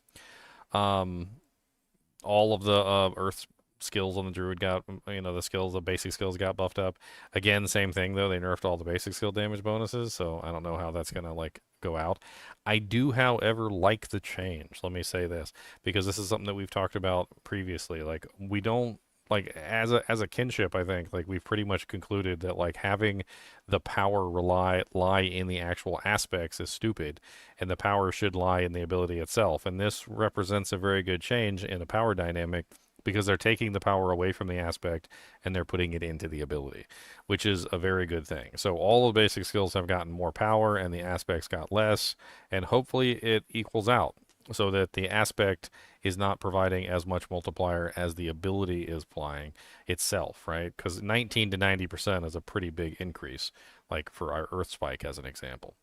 All of the Earth skills on the Druid got, the basic skills got buffed up. Again, same thing though. They nerfed all the basic skill damage bonuses, so I don't know how that's going to like go out. I do, however, like the change. Let me say this, because this is something that we've talked about previously. Like we don't, like as a kinship, I think like we've pretty much concluded that like having the power lie in the actual aspects is stupid, and the power should lie in the ability itself. And this represents a very good change in the power dynamic, because they're taking the power away from the aspect and they're putting it into the ability, which is a very good thing. So all the basic skills have gotten more power and the aspects got less, and hopefully it equals out so that the aspect is not providing as much multiplier as the ability is applying itself, right? Because 19 to 90% is a pretty big increase, like for our Earth Spike as an example.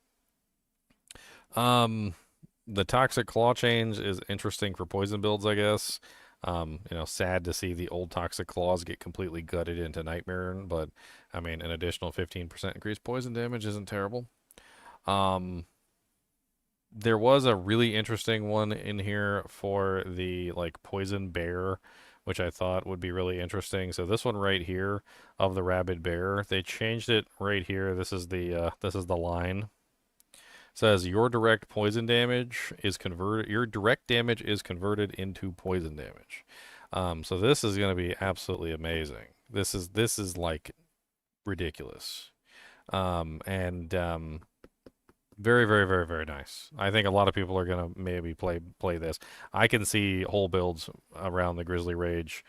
The Toxic Claw change is interesting for poison builds, I guess. Sad to see the old Toxic Claws get completely gutted into Nightmare, but I mean, an additional 15% increased poison damage isn't terrible. There was a really interesting one in here for the like Poison Bear, which I thought would be really interesting. So this one right here of the Rabid Bear, they changed it right here. This is the line. Says your direct damage is converted into poison damage. So this is going to be absolutely amazing. This is like ridiculous. Very, very, very, very nice. I think a lot of people are gonna maybe play this. I can see whole builds around the Grizzly Rage,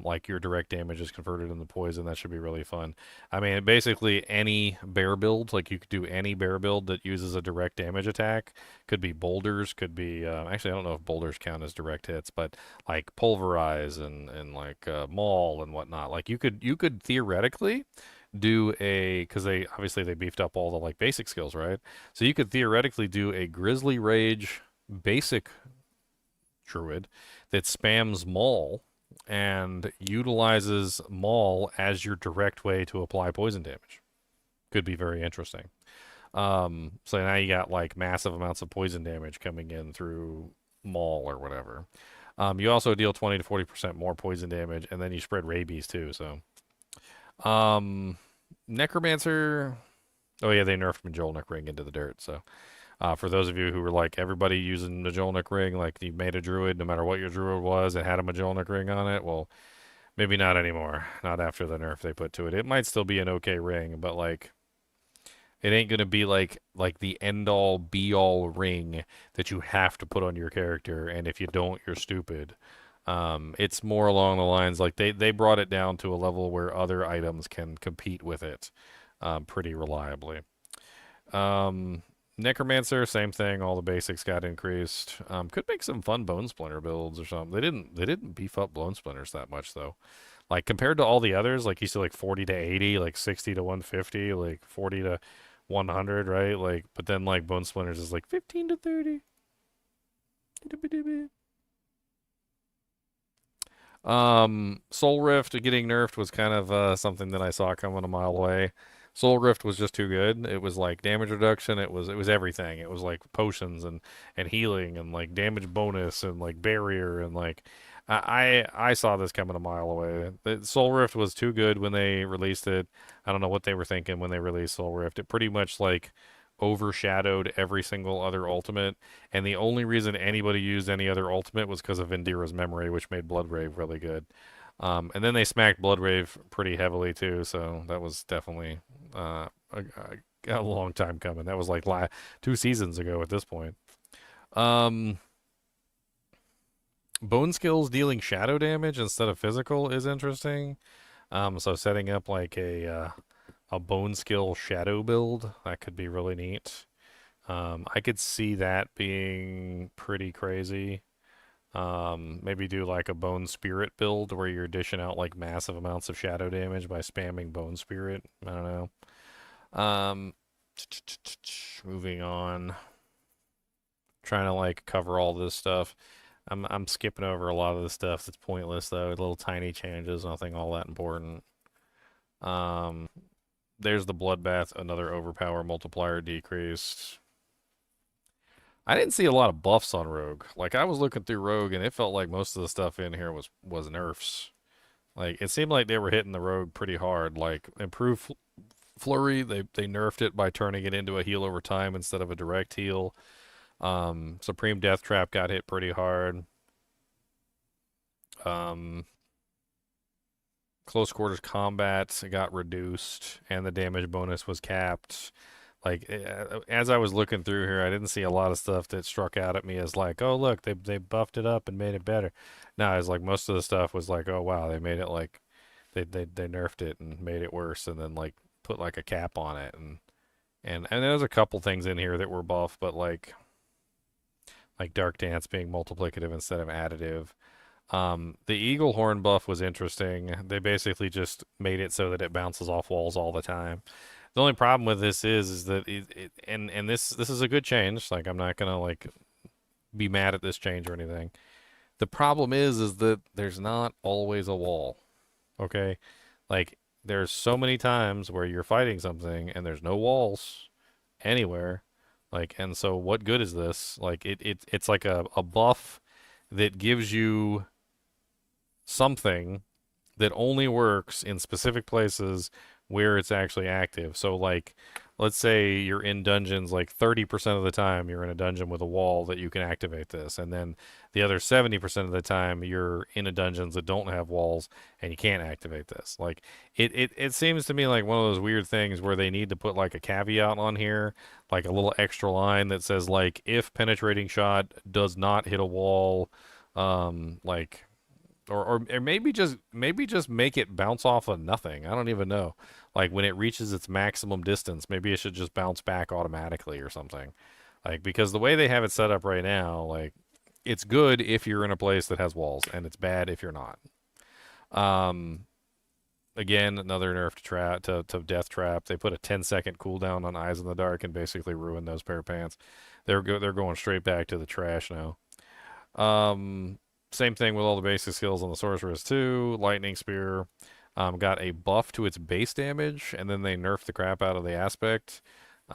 like your direct damage is converted into poison. That should be really fun. I mean, basically any bear build, like you could do any bear build that uses a direct damage attack. Could be boulders, could be actually I don't know if boulders count as direct hits, but like pulverize and like maul and whatnot. Like you could theoretically do a because they obviously they beefed up all the like basic skills, right? So you could theoretically do a Grizzly Rage basic druid that spams Maul and utilizes Maul as your direct way to apply poison damage. Could be very interesting. So now you got like massive amounts of poison damage coming in through Maul or whatever. You also deal 20 to 40% more poison damage, and then you spread rabies too. So, Necromancer. Oh yeah, they nerfed Majolnik Ring into the dirt. So, for those of you who were like everybody using Majolnik Ring, like you made a druid, no matter what your druid was, it had a Majolnik Ring on it. Well, maybe not anymore. Not after the nerf they put to it. It might still be an okay ring, but like it ain't gonna be like the end all be all ring that you have to put on your character, and if you don't, you're stupid. It's more along the lines like they brought it down to a level where other items can compete with it pretty reliably. Necromancer, same thing. All the basics got increased. Could make some fun Bone Splinter builds or something. They didn't beef up Bone Splinters that much though. Like compared to all the others, like you see like 40 to 80, like 60 to 150, like 40 to 100, right? Like, but then like Bone Splinters is like 15 to 30. Soul Rift getting nerfed was kind of something that I saw coming a mile away. Soul Rift was just too good. It was like damage reduction. It was everything. It was like potions and healing and like damage bonus and like barrier and like I saw this coming a mile away. The Soul Rift was too good when they released it. I don't know what they were thinking when they released Soul Rift. It pretty much like overshadowed every single other ultimate, and the only reason anybody used any other ultimate was because of Indira's memory, which made Bloodrave really good. And then they smacked Bloodrave pretty heavily too, so that was definitely a long time coming. That was like 2 seasons ago at this point. Bone skills dealing shadow damage instead of physical is interesting. So setting up like a bone skill shadow build that could be really neat. I could see that being pretty crazy. Maybe do like a bone spirit build where you're dishing out like massive amounts of shadow damage by spamming bone spirit. I don't know. Moving on. Trying to like cover all this stuff. I'm skipping over a lot of the stuff that's pointless though. Little tiny changes, nothing all that important. There's the bloodbath, another overpower multiplier decreased. I didn't see a lot of buffs on Rogue. Like I was looking through Rogue and it felt like most of the stuff in here was nerfs. Like it seemed like they were hitting the Rogue pretty hard. Like improved flurry, they nerfed it by turning it into a heal over time instead of a direct heal. Supreme Death Trap got hit pretty hard. Close quarters combat got reduced, and the damage bonus was capped. Like as I was looking through here, I didn't see a lot of stuff that struck out at me as like, oh look, they buffed it up and made it better. No, it's like most of the stuff was like, oh wow, they made it like they nerfed it and made it worse, and then like put like a cap on it, and there's a couple things in here that were buffed, but like Dark Dance being multiplicative instead of additive. The Eagle Horn buff was interesting. They basically just made it so that it bounces off walls all the time. The only problem with this is that this is a good change. Like I'm not gonna like be mad at this change or anything. The problem is that there's not always a wall. Okay, like there's so many times where you're fighting something and there's no walls anywhere. Like, and so what good is this? Like it's like a buff that gives you something that only works in specific places where it's actually active. So like let's say you're in dungeons like 30% of the time you're in a dungeon with a wall that you can activate this, and then the other 70% of the time you're in a dungeons that don't have walls and you can't activate this. Like it seems to me like one of those weird things where they need to put like a caveat on here, like a little extra line that says like if penetrating shot does not hit a wall, like or maybe just make it bounce off of nothing. I don't even know. Like when it reaches its maximum distance, maybe it should just bounce back automatically or something. Like because the way they have it set up right now, like it's good if you're in a place that has walls, and it's bad if you're not. Again, another nerf to Death Trap. They put a 10-second cooldown on Eyes in the Dark and basically ruined those pair of pants. They're going straight back to the trash now. Same thing with all the basic skills on the Sorceress too. Lightning Spear got a buff to its base damage, and then they nerfed the crap out of the aspect.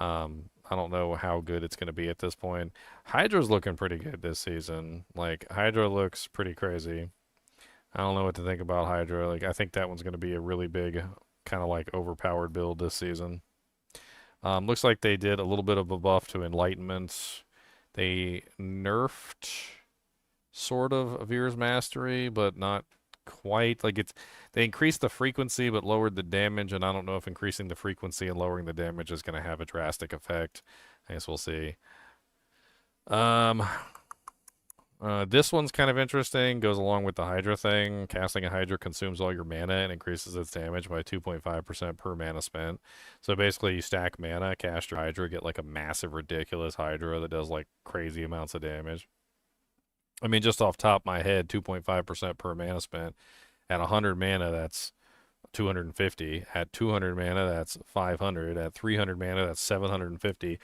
I don't know how good it's going to be at this point. Hydra's looking pretty good this season. Like, Hydra looks pretty crazy. I don't know what to think about Hydra. Like, I think that one's going to be a really big, kind of like overpowered build this season. Looks like they did a little bit of a buff to Enlightenment. They nerfed sort of Veer's Mastery, but not quite. Like they increased the frequency but lowered the damage, and I don't know if increasing the frequency and lowering the damage is going to have a drastic effect. I guess we'll see. This one's kind of interesting. Goes along with the Hydra thing. Casting a Hydra consumes all your mana and increases its damage by 2.5% per mana spent. So basically, you stack mana, cast your Hydra, get like a massive, ridiculous Hydra that does like crazy amounts of damage. I mean, just off top of my head, 2.5% per mana spent. At 100 mana, that's 250. At 200 mana, that's 500. At 300 mana, that's 750.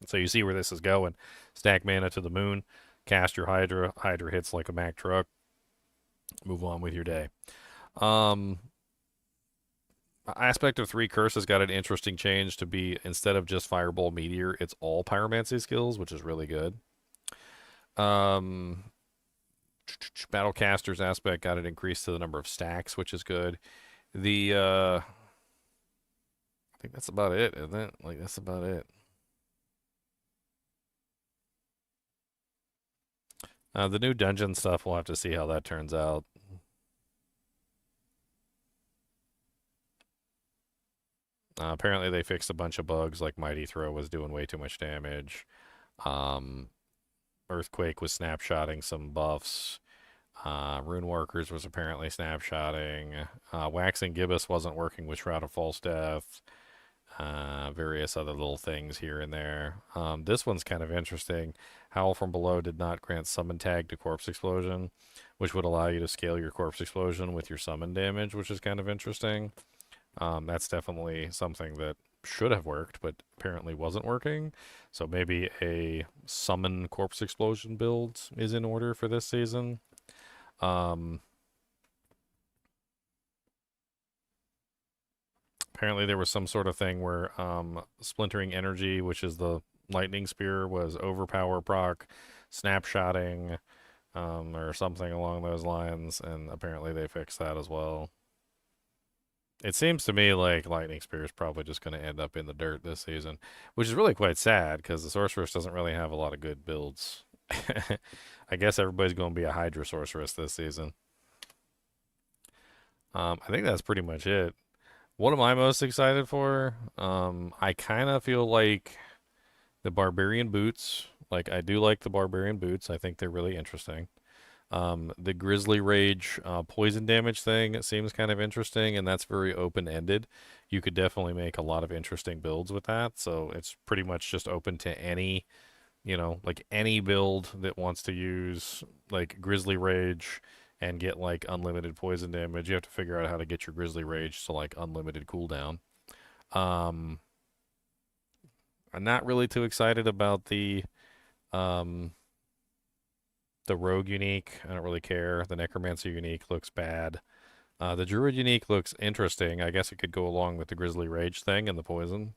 So you see where this is going. Stack mana to the moon, cast your Hydra. Hydra hits like a Mack truck. Move on with your day. Aspect of 3 Curse has got an interesting change to be, instead of just Firebolt Meteor, it's all Pyromancy skills, which is really good. Battlecaster's aspect got an increase to the number of stacks, which is good. I think that's about it, isn't it? Like, that's about it. The new dungeon stuff, we'll have to see how that turns out. Apparently they fixed a bunch of bugs, like Mighty Throw was doing way too much damage. Earthquake was snapshotting some buffs. Rune Workers was apparently snapshotting. Waxing Gibbous wasn't working with Shroud of False Death. Various other little things here and there. This one's kind of interesting. Howl from Below did not grant summon tag to Corpse Explosion, which would allow you to scale your Corpse Explosion with your summon damage, which is kind of interesting. That's definitely something that should have worked, but apparently wasn't working. So maybe a summon Corpse Explosion build is in order for this season. Apparently there was some sort of thing where Splintering Energy, which is the Lightning Spear, was overpower proc, snapshotting, or something along those lines, and apparently they fixed that as well. It seems to me like Lightning Spear is probably just going to end up in the dirt this season, which is really quite sad because the Sorceress doesn't really have a lot of good builds. I guess everybody's going to be a Hydra Sorceress this season. I think that's pretty much it. What am I most excited for? I kind of feel like the Barbarian Boots. Like, I do like the Barbarian Boots. I think they're really interesting. The Grizzly Rage poison damage thing seems kind of interesting, and that's very open-ended. You could definitely make a lot of interesting builds with that, so it's pretty much just open to any, like any build that wants to use like Grizzly Rage and get like unlimited poison damage. You have to figure out how to get your Grizzly Rage to like unlimited cooldown. I'm not really too excited about the Rogue unique. I don't really care. The Necromancer unique looks bad. The Druid unique looks interesting. I guess it could go along with the Grizzly Rage thing and the poison.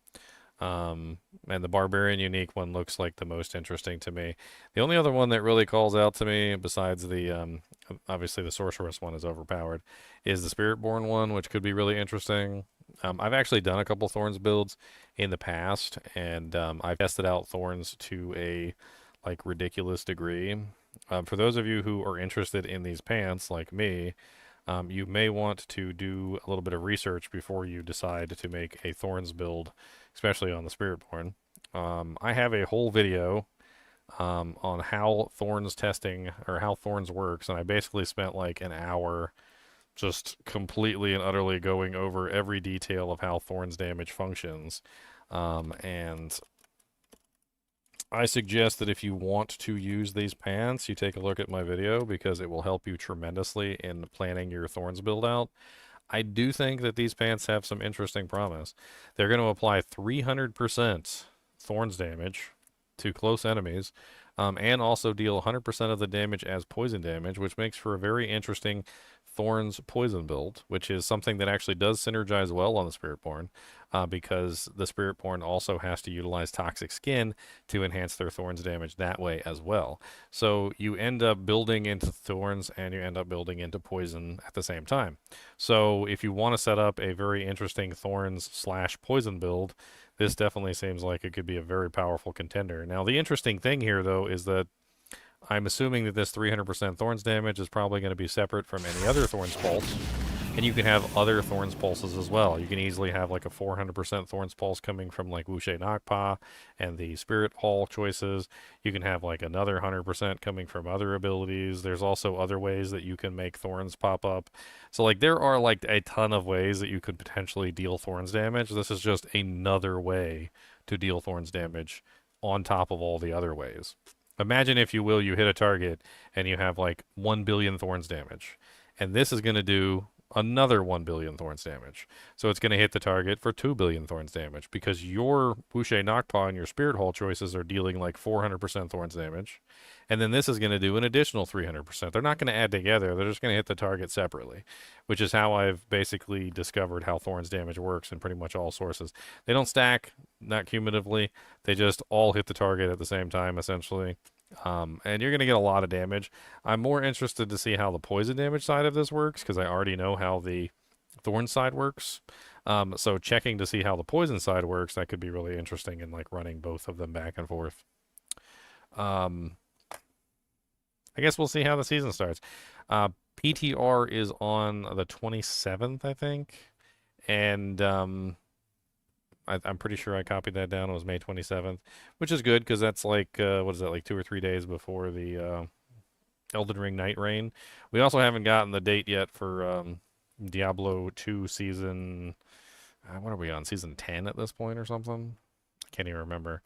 And the Barbarian unique one looks like the most interesting to me. The only other one that really calls out to me, besides the, obviously the Sorceress one is overpowered, is the Spiritborn one, which could be really interesting. I've actually done a couple Thorns builds in the past, and I've tested out Thorns to a like ridiculous degree. For those of you who are interested in these pants, like me, you may want to do a little bit of research before you decide to make a Thorns build, especially on the Spiritborn. I have a whole video on how Thorns testing or how Thorns works, and I basically spent like an hour just completely and utterly going over every detail of how Thorns damage functions. And I suggest that if you want to use these pants, you take a look at my video because it will help you tremendously in planning your Thorns build out. I do think that these pants have some interesting promise. They're going to apply 300% Thorns damage to close enemies, and also deal 100% of the damage as poison damage, which makes for a very interesting Thorns poison build, which is something that actually does synergize well on the Spiritborn, because the Spiritborn also has to utilize Toxic Skin to enhance their Thorns damage that way as well. So you end up building into Thorns and you end up building into poison at the same time. So if you want to set up a very interesting Thorns/poison build, this definitely seems like it could be a very powerful contender. Now, the interesting thing here, though, is that I'm assuming that this 300% Thorns damage is probably going to be separate from any other Thorns Pulse, and you can have other Thorns Pulses as well. You can easily have like a 400% Thorns Pulse coming from like Wuxie Nakpa and the Spirit Hall choices. You can have like another 100% coming from other abilities. There's also other ways that you can make Thorns pop up. So like there are like a ton of ways that you could potentially deal Thorns damage. This is just another way to deal Thorns damage on top of all the other ways. Imagine, if you will, you hit a target and you have like 1 billion Thorns damage. And this is going to do another 1 billion Thorns damage. So it's going to hit the target for 2 billion Thorns damage because your Wuxie Nakpa and your Spirit Hall choices are dealing like 400% Thorns damage. And then this is going to do an additional 300%. They're not going to add together. They're just going to hit the target separately, which is how I've basically discovered how Thorns damage works in pretty much all sources. They don't stack, not cumulatively. They just all hit the target at the same time, essentially. And you're going to get a lot of damage. I'm more interested to see how the poison damage side of this works because I already know how the Thorn side works. So checking to see how the poison side works, that could be really interesting in like running both of them back and forth. I guess we'll see how the season starts. PTR is on the 27th, I think. And I'm pretty sure I copied that down. It was May 27th, which is good because that's like, what is that, like 2 or 3 days before the Elden Ring Night Rain. We also haven't gotten the date yet for Diablo 2 season. What are we on? Season 10 at this point or something? I can't even remember.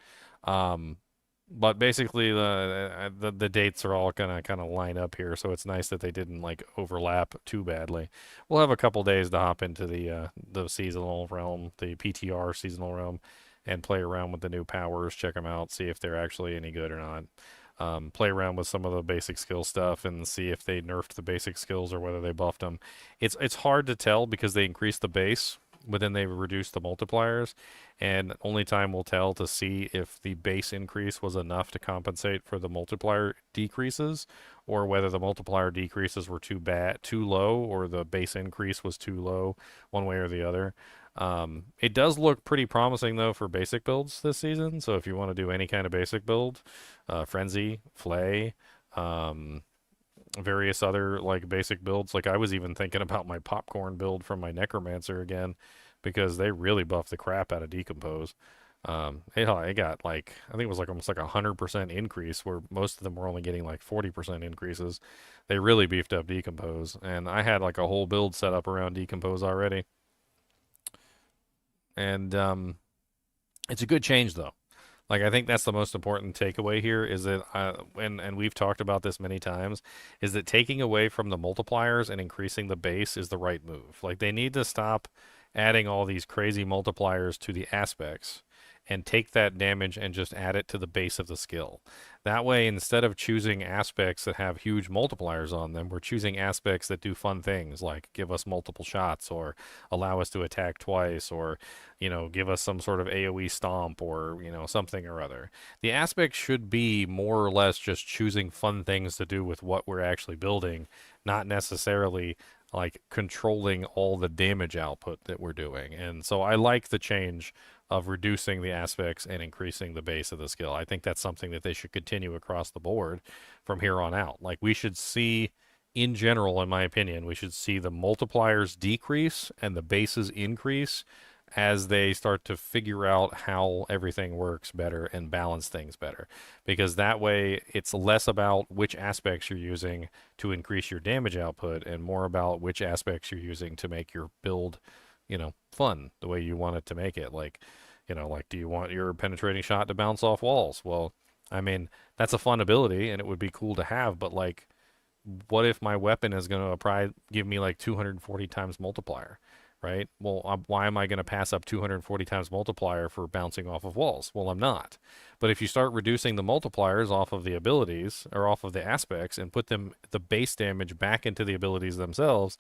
But basically, the dates are all gonna kind of line up here, so it's nice that they didn't like overlap too badly. We'll have a couple days to hop into the seasonal realm, the PTR seasonal realm, and play around with the new powers, check them out, see if they're actually any good or not. Play around with some of the basic skill stuff and see if they nerfed the basic skills or whether they buffed them. It's hard to tell because they increased the base, but then they reduced the multipliers, and only time will tell to see if the base increase was enough to compensate for the multiplier decreases, or whether the multiplier decreases were too low, or the base increase was too low, one way or the other. It does look pretty promising though for basic builds this season, so if you want to do any kind of basic build, Frenzy, Flay, various other like basic builds. Like I was even thinking about my popcorn build from my Necromancer again, because they really buffed the crap out of Decompose. It got like, I think it was like almost like 100% increase, where most of them were only getting like 40% increases. They really beefed up Decompose, and I had like a whole build set up around Decompose already. And it's a good change though. Like, I think that's the most important takeaway here is that, and we've talked about this many times, is that taking away from the multipliers and increasing the base is the right move. Like, they need to stop adding all these crazy multipliers to the aspects and take that damage and just add it to the base of the skill. That way, instead of choosing aspects that have huge multipliers on them, we're choosing aspects that do fun things, like give us multiple shots, or allow us to attack twice, or, give us some sort of AoE stomp, or, something or other. The aspects should be more or less just choosing fun things to do with what we're actually building, not necessarily like controlling all the damage output that we're doing. And so I like the change of reducing the aspects and increasing the base of the skill. I think that's something that they should continue across the board from here on out. Like, we should see, in general, in my opinion, we should see the multipliers decrease and the bases increase as they start to figure out how everything works better and balance things better. Because that way it's less about which aspects you're using to increase your damage output and more about which aspects you're using to make your build, you know, fun the way you want it to make it. Like, you know, like, do you want your penetrating shot to bounce off walls? Well, I mean, that's a fun ability and it would be cool to have, but like, what if my weapon is going to give me like 240 times multiplier? Right? Well, why am I going to pass up 240 times multiplier for bouncing off of walls? Well, I'm not. But if you start reducing the multipliers off of the abilities or off of the aspects and put the base damage back into the abilities themselves,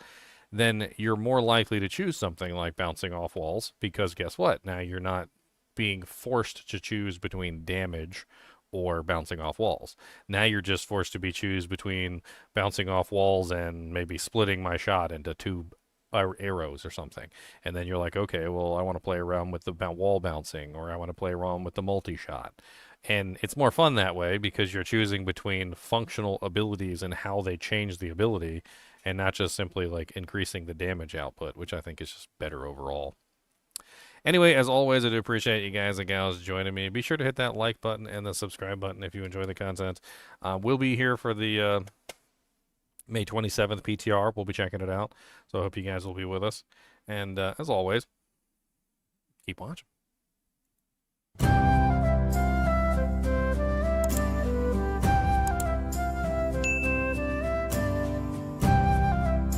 then you're more likely to choose something like bouncing off walls, because guess what? Now you're not being forced to choose between damage or bouncing off walls. Now you're just forced to choose between bouncing off walls and maybe splitting my shot into two arrows or something. And then you're like, okay, well, I want to play around with the wall bouncing, or I want to play around with the multi-shot. And it's more fun that way because you're choosing between functional abilities and how they change the ability, and not just simply like increasing the damage output, which I think is just better overall. Anyway, as always, I do appreciate you guys and gals joining me. Be sure to hit that like button and the subscribe button if you enjoy the content. We'll be here for the May 27th PTR. We'll be checking it out. So I hope you guys will be with us. And as always, keep watching.